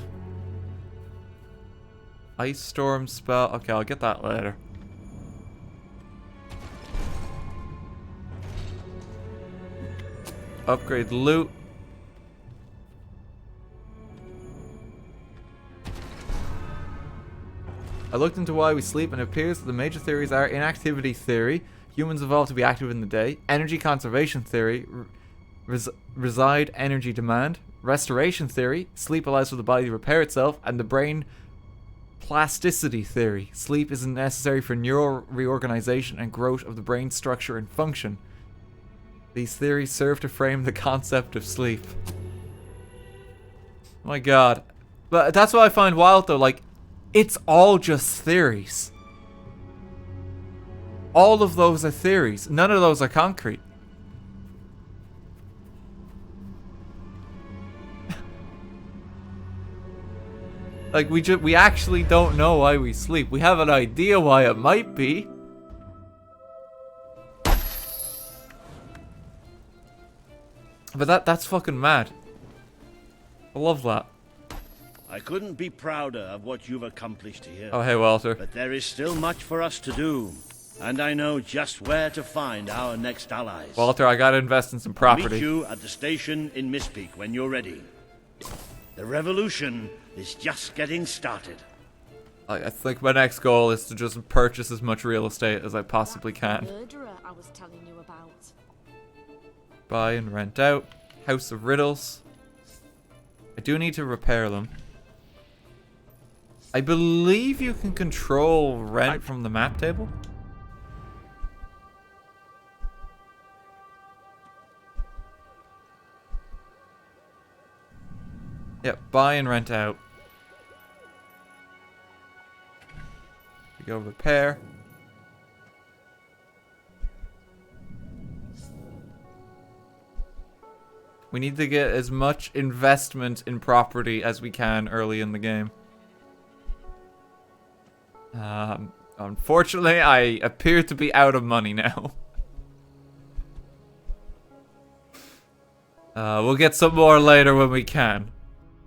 Ice storm spell. Okay, I'll get that later. Upgrade loot. I looked into why we sleep and it appears that the major theories are inactivity theory, humans evolve to be active in the day, energy conservation theory, reside energy demand, restoration theory, sleep allows for the body to repair itself, and the brain plasticity theory, sleep isn't necessary for neural reorganization and growth of the brain structure and function. These theories serve to frame the concept of sleep. My god. But that's what I find wild though, like, it's all just theories. All of those are theories. None of those are concrete. Like, we actually don't know why we sleep. We have an idea why it might be. But that's fucking mad. I love that. I couldn't be prouder of what you've accomplished here. Oh, hey, Walter. But there is still much for us to do. And I know just where to find our next allies. Walter, I gotta invest in some property. Meet you at the station in Mistpeak when you're ready. The revolution is just getting started. I think my next goal is to just purchase as much real estate as I possibly can. Murderer I was telling you about. Buy and rent out. House of Riddles. I do need to repair them. I believe you can control rent from the map table. Yep, buy and rent out. We go repair. We need to get as much investment in property as we can early in the game. Unfortunately, I appear to be out of money now. We'll get some more later when we can.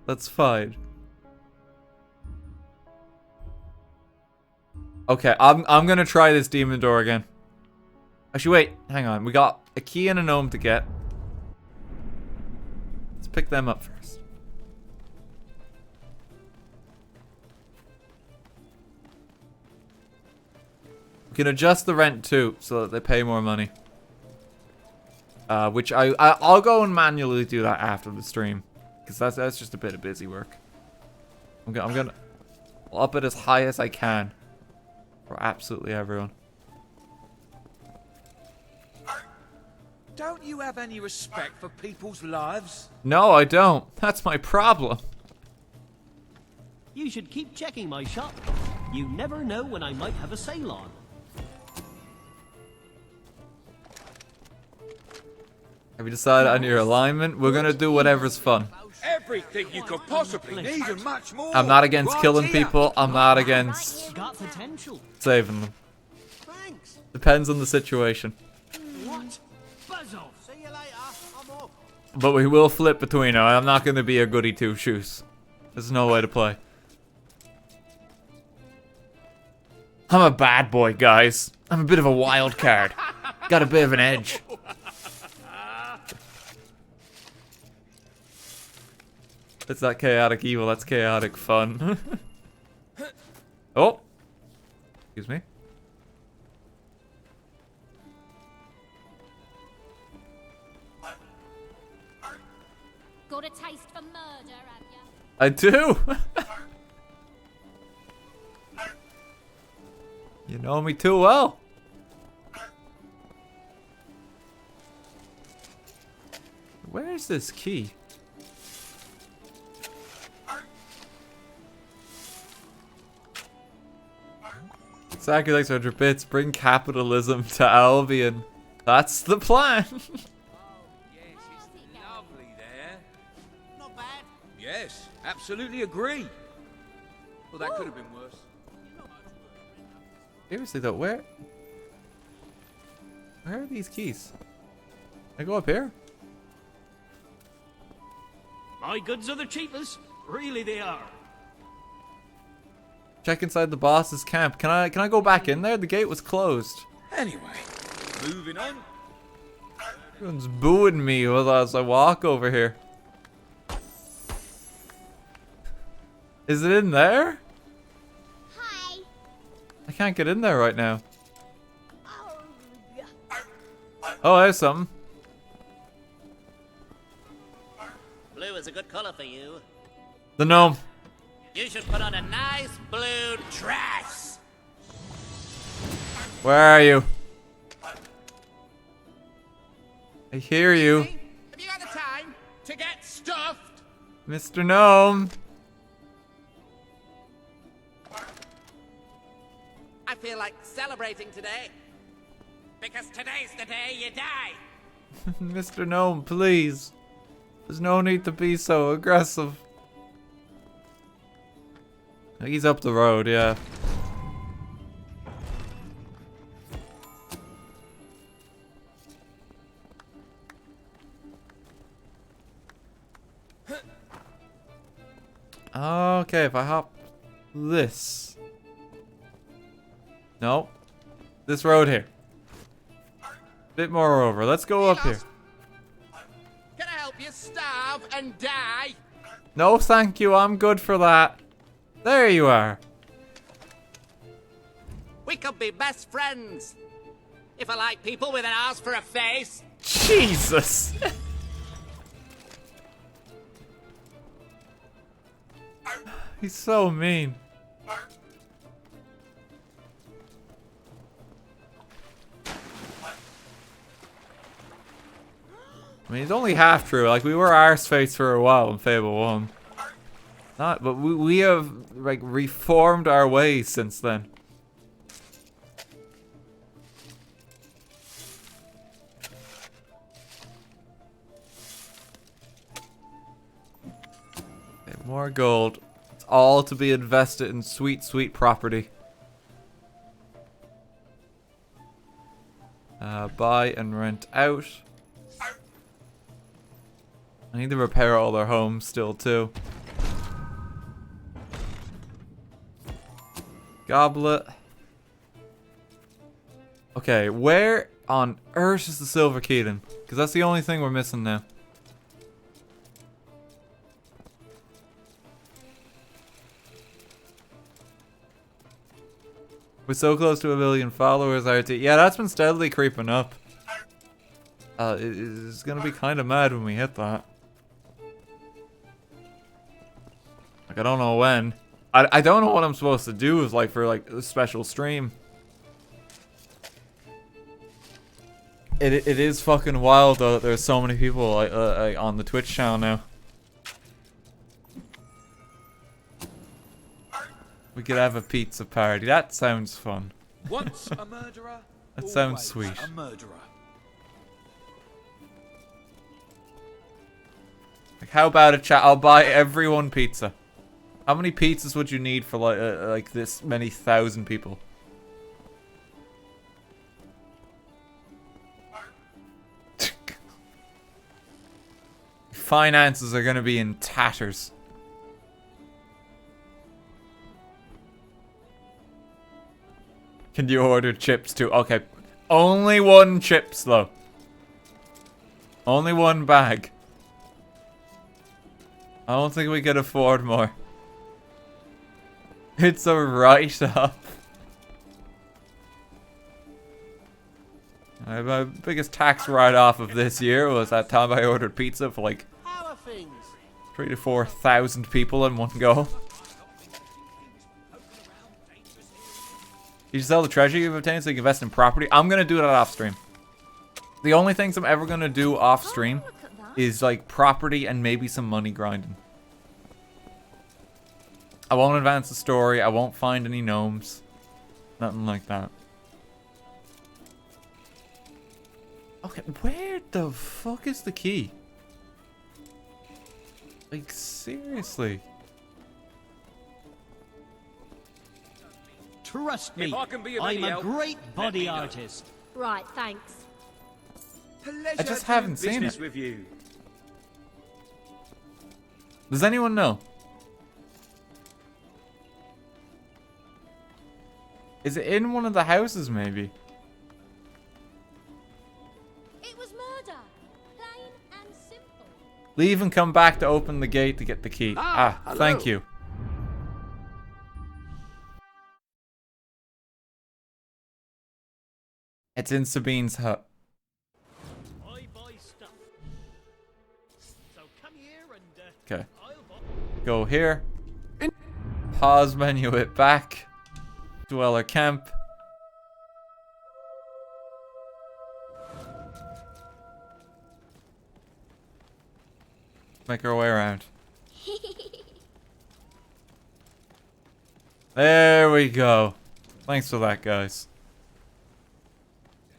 That's fine. Okay, I'm gonna try this demon door again. Actually, wait, hang on. We got a key and a gnome to get. Let's pick them up first. We can adjust the rent too, so that they pay more money. Which I'll go and manually do that after the stream, because that's just a bit of busy work. I'm gonna up it as high as I can for absolutely everyone. Don't you have any respect for people's lives? No, I don't. That's my problem. You should keep checking my shop. You never know when I might have a sale on. Have you decided on your alignment? We're gonna do whatever's fun. Everything you could possibly need and much more. I'm not against Right killing here. people. I'm not against Got potential. saving them. Thanks. Depends on the situation. What? Buzz off. See you later. I'm off. But we will flip between them. I'm not gonna be a goody two shoes. There's no way to play. I'm a bad boy, guys. I'm a bit of a wild card. Got a bit of an edge. It's not chaotic evil, that's chaotic fun. Oh! Excuse me. Got a taste for murder, have ya? I do! You know me too well. Where is this key? Saki likes 100 bits. Bring capitalism to Albion. That's the plan. Yes, it's lovely there. Not bad. Yes, absolutely agree. Well, that could have been worse. Seriously though, where are these keys? Can I go up here? My goods are the cheapest. Really, they are. Check inside the boss's camp. Can I go back in there? The gate was closed. Anyway, moving on. Everyone's booing me as I walk over here. Is it in there? Hi. I can't get in there right now. Oh, there's something. Blue is a good color for you. The gnome. You should put on a nice blue dress. Where are you? I hear you. Have you got the time to get stuffed? Mr. Gnome. I feel like celebrating today. Because today's the day you die. Mr. Gnome, please. There's no need to be so aggressive. He's up the road, yeah. Okay, if I hop this. No. This road here. Bit more over. Let's go up here. Can I help you starve and die? No, thank you. I'm good for that. There you are. We could be best friends. If I like people with an ass for a face. Jesus. He's so mean. I mean, it's only half true. Like, we were arseface for a while in Fable 1. Not, but we have, like, reformed our ways since then. Okay, more gold. It's all to be invested in sweet, sweet property. Buy and rent out. I need to repair all their homes still, too. Goblet. Okay, where on earth is the silver key then? Because that's the only thing we're missing now. We're so close to 1 million followers, RT. Yeah, that's been steadily creeping up. It's gonna be kind of mad when we hit that. Like, I don't know when. I don't know what I'm supposed to do with, like, for, like, a special stream. It is fucking wild, though, that there's so many people, like, on the Twitch channel now. We could have a pizza party. That sounds fun. Once a murderer, that sounds always sweet. a murderer. Like, how about a chat? I'll buy everyone pizza. How many pizzas would you need for like this many thousand people? Finances are gonna be in tatters. Can you order chips too? Okay. Only one chips though. Only one bag. I don't think we could afford more. It's a write-up. My biggest tax write-off of this year was that time I ordered pizza for like 3,000 to 4,000 people in one go. You should sell the treasure you've obtained so you can invest in property. I'm gonna do that off stream. The only things I'm ever gonna do off stream is like property and maybe some money grinding. I won't advance the story. I won't find any gnomes. Nothing like that. Okay, where the fuck is the key? Like, seriously. Trust me, If I can be of I'm any a help, great let body me know. artist. Right, thanks. I just haven't seen it. With you. Does anyone know? Is it in one of the houses, maybe? It was murder. Plain and simple. Leave and come back to open the gate to get the key. Ah, hello. thank you. It's in Sabine's hut. I buy stuff. So come here and Okay. Go here. Pause menu it back. Dweller camp. Make our way around. There we go. Thanks for that, guys.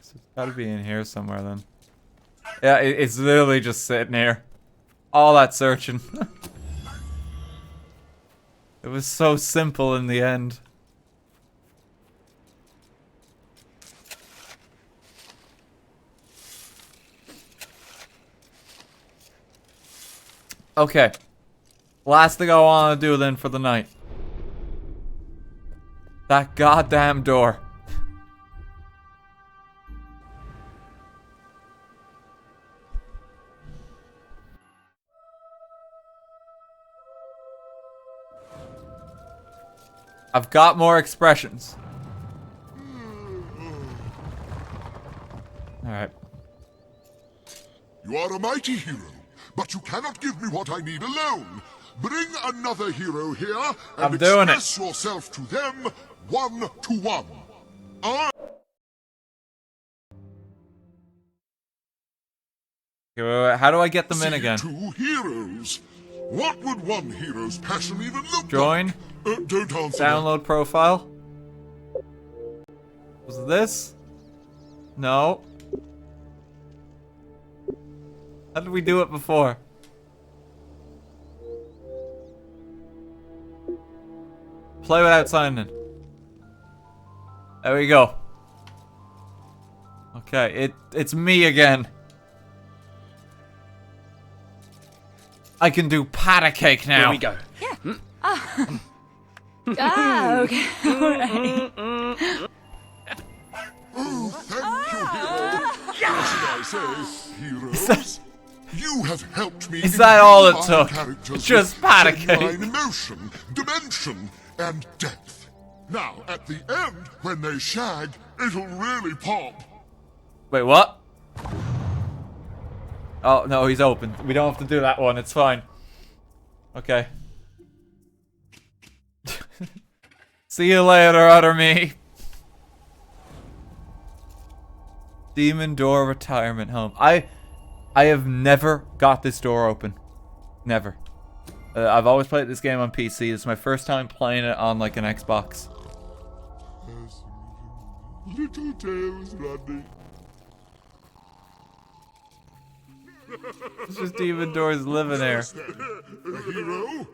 So it's gotta be in here somewhere then. Yeah, it's literally just sitting here. All that searching. It was so simple in the end. Okay. Last thing I want to do then for the night. That goddamn door. I've got more expressions. Alright. You are a mighty hero, but you cannot give me what I need alone. Bring another hero here and express yourself to them 1-to-1. How do I get them in again? 2 heroes. What would one hero's passion even look Join. like? Don't answer. Download profile. Was it this? No. How did we do it before? Play without signing. There we go. Okay, it's me again. I can do patta cake now. Here we go. Yeah. Okay. Alright. Oh, thank you, hero. What should I say, heroes? You have helped me. Is that all it imbue my took? characters Just with patta cake. genuine emotion, dimension, and depth. Now, at the end, when they shag, it'll really pop. Wait, what? Oh, no, he's open. We don't have to do that one. It's fine. Okay. See you later, Utter Me. Demon Door Retirement Home. I have never got this door open. Never. I've always played this game on PC. It's my first time playing it on, like, an Xbox. Little tails running. It's just Demon Door's living there. A hero?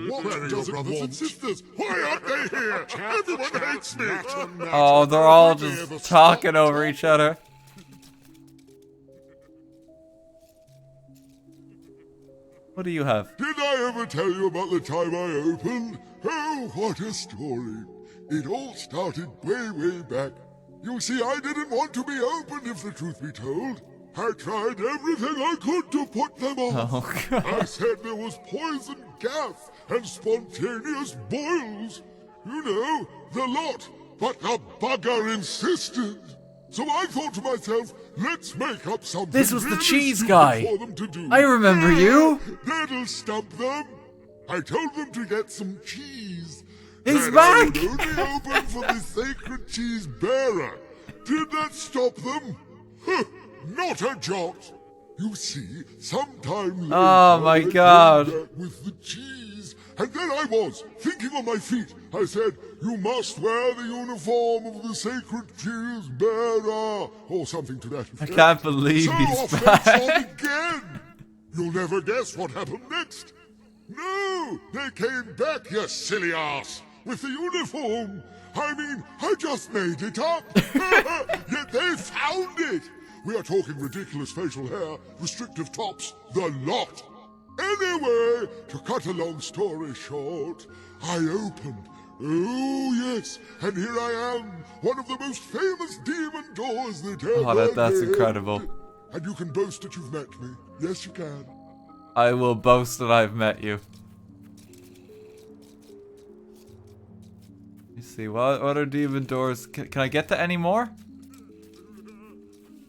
What does it brothers and sisters? Why aren't they here? Everyone hates me. Oh, they're all just talking over each other. What do you have? Did I ever tell you about the time I opened? Oh, what a story. It all started way, way back. You see, I didn't want to be opened, if the truth be told. I tried everything I could to put them off. Oh, God. I said there was poison gas and spontaneous boils. You know, the lot. But the bugger insisted. So I thought to myself, let's make up something. This was the really cheese stupid guy. for them to do. I remember you. That'll stump them. I told them to get some cheese. He's Then back. I would only open for the sacred cheese bearer. Did that stop them? Huh, not a jot. You see, sometime later, Oh my they God. came back with the cheese, and then I was thinking on my feet. I said, "You must wear the uniform of the sacred cheese bearer," or something to that effect. I can't believe so he's off back. they trod again. You'll never guess what happened next. No, they came back, you silly ass, with the uniform. I mean, I just made it up. Yet they found it. We are talking ridiculous facial hair, restrictive tops, the lot. Anyway, to cut a long story short, I opened. Oh, yes, and here I am, one of the most famous demon doors that ever Oh, that's lived. incredible. And you can boast that you've met me. Yes, you can. I will boast that I've met you. Let me see, what are demon doors? Can I get to any more?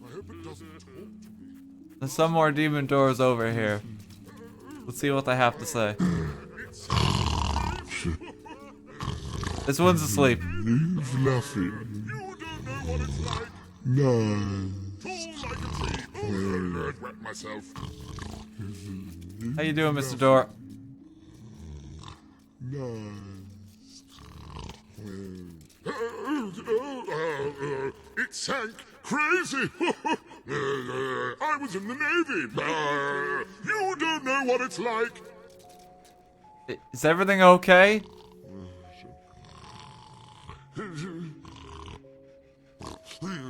I hope it doesn't talk to me. There's some more demon doors over here. Let's see what they have to say. This one's asleep. Leave nothing. You don't know what it's like. No. Tall like a tree. Oh, I'd wet myself. How you doing, Mr. Door? Nice. It sank. Crazy. I was in the Navy. You don't know what it's like. Is everything okay?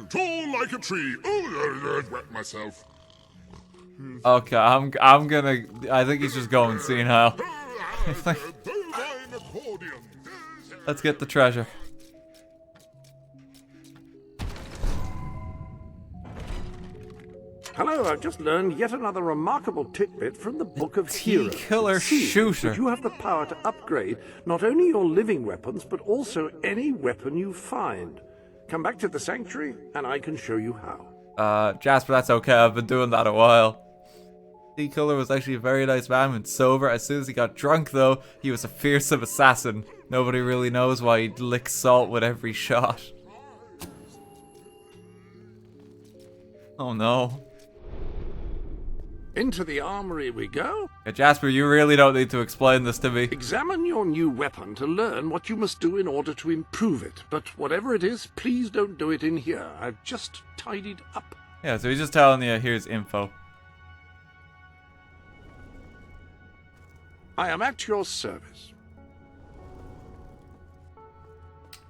Tall like a tree. Oh, I'd wet myself. Okay, I'm gonna. I think he's just going senile. Let's get the treasure. Hello, I've just learned yet another remarkable tidbit from the Book of Heroes. Killer It seems shooter. that you have the power to upgrade not only your living weapons, but also any weapon you find. Come back to the Sanctuary, and I can show you how. Jasper, that's okay. I've been doing that a while. Tea Killer was actually a very nice man when sober. As soon as he got drunk, though, he was a fearsome assassin. Nobody really knows why he'd lick salt with every shot. Oh no. Into the armory we go. Jasper, you really don't need to explain this to me. Examine your new weapon to learn what you must do in order to improve it. But whatever it is, please don't do it in here. I've just tidied up. Yeah, so he's just telling you, here's info. I am at your service.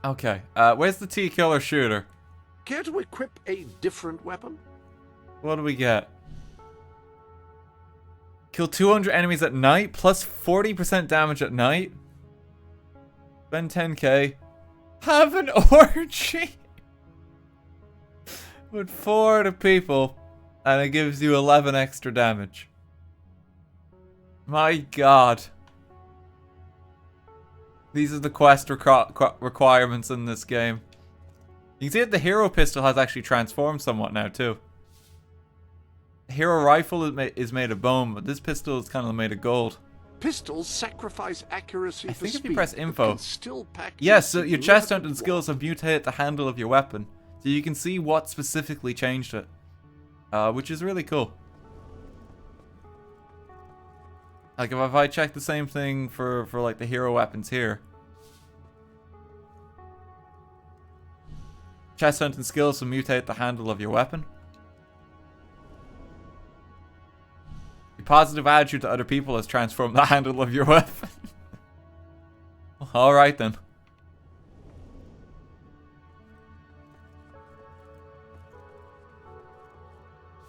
Okay, where's the Tea Killer shooter? Care to equip a different weapon? What do we get? Kill 200 enemies at night, plus 40% damage at night. Spend 10k. Have an orgy with 4 other people, and it gives you 11 extra damage. My god. These are the quest requirements in this game. You can see that the hero pistol has actually transformed somewhat now too. The hero rifle is made of bone, but this pistol is kind of made of gold. Pistols sacrifice accuracy I for think if speed, you press but info. can still pack Yes, so your chest hunting skills have mutated the handle of your weapon. So you can see what specifically changed it. Which is really cool. Like if I check the same thing for like the hero weapons here. Chest hunting skills will mutate the handle of your weapon. Your positive attitude to other people has transformed the handle of your weapon. Alright then.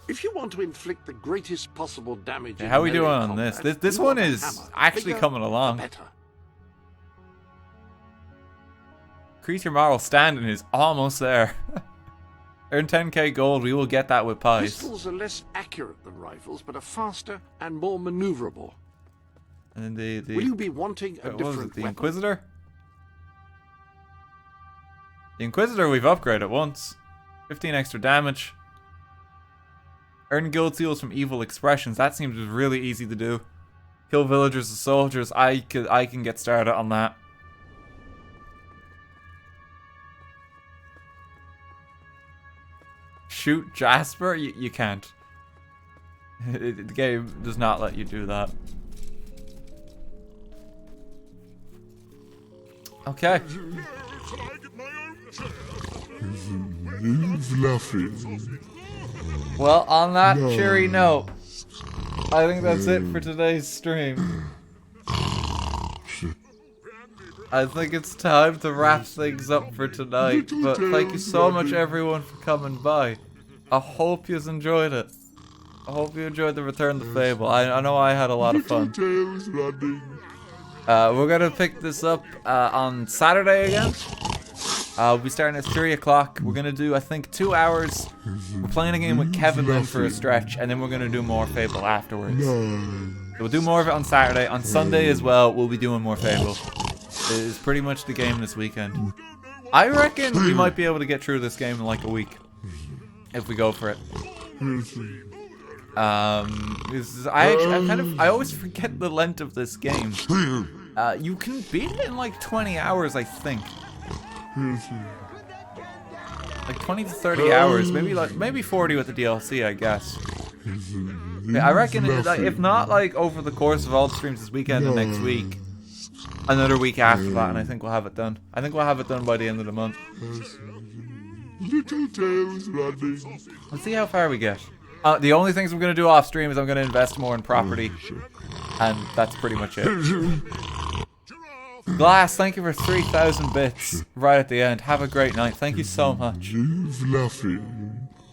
If you want to inflict the greatest possible damage, How are we in doing melee on this? combat, This more one of a is hammer. actually Bigger, coming the along. better. Increase your moral standing is almost there. Earn 10k gold, we will get that with pies. Pistols are less accurate than rifles, but are faster and more maneuverable. And then the Will you be wanting a what was different it, the weapon? Inquisitor? The Inquisitor we've upgraded once. 15 extra damage. Earn guild seals from evil expressions. That seems really easy to do. Kill villagers and soldiers. I can get started on that. Shoot Jasper? You can't. The game does not let you do that. Okay. Well, on that cheery note, I think that's it for today's stream. I think it's time to wrap things up for tonight, but thank you so much everyone for coming by. I hope you enjoyed it. I hope you enjoyed the Return to Fable. I know I had a lot of fun. We're gonna pick this up on Saturday again. We'll be starting at 3 o'clock. We're gonna do, I think, 2 hours. We're playing a game with Kevin then for a stretch, and then we're gonna do more Fable afterwards. So we'll do more of it on Saturday. On Sunday as well, we'll be doing more Fable. It is pretty much the game this weekend. I reckon we might be able to get through this game in like a week. If we go for it. I always forget the length of this game. You can beat it in like 20 hours, I think. Like 20 to 30 hours, maybe 40 with the DLC, I guess. Yeah, I reckon if not like over the course of all the streams this weekend and next week, another week after that, and I think we'll have it done. I think we'll have it done by the end of the month. Little tails running. Let's see how far we get. The only things I'm going to do off stream is I'm going to invest more in property. And that's pretty much it. Glass, thank you for 3,000 bits right at the end. Have a great night. Thank you so much.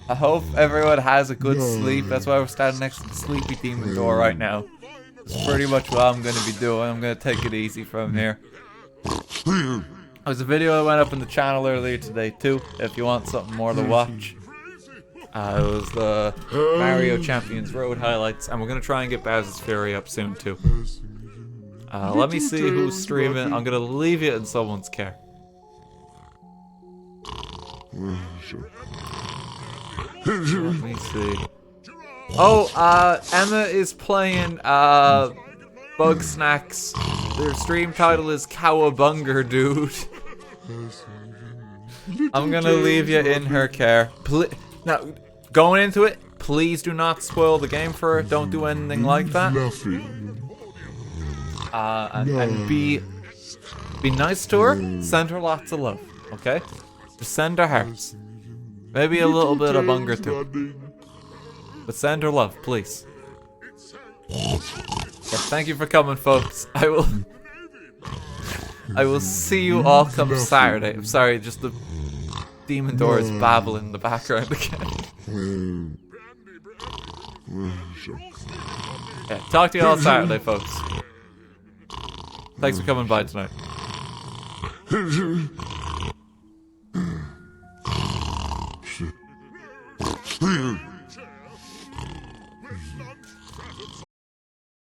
I hope everyone has a good sleep. That's why we're standing next to the sleepy demon door right now. That's pretty much what I'm going to be doing. I'm going to take it easy from here. There's a video that went up in the channel earlier today too, if you want something more to watch. It was the Mario Champions Road highlights, and we're gonna try and get Bowser's Fury up soon too. Let me see who's streaming. I'm gonna leave it in someone's care. Let me see. Oh, Emma is playing Bug Snacks. Their stream title is Cowabunga, dude. I'm gonna leave you in her care. Now, going into it, please do not spoil the game for her. Don't do anything like that. And be nice to her. Send her lots of love, okay? Just send her hearts. Maybe a little bit of bunger too. But send her love, please. Yeah, thank you for coming, folks. I will see you all come Saturday. I'm sorry, just the demon door is babbling in the background again. Yeah, talk to you all Saturday, folks. Thanks for coming by tonight.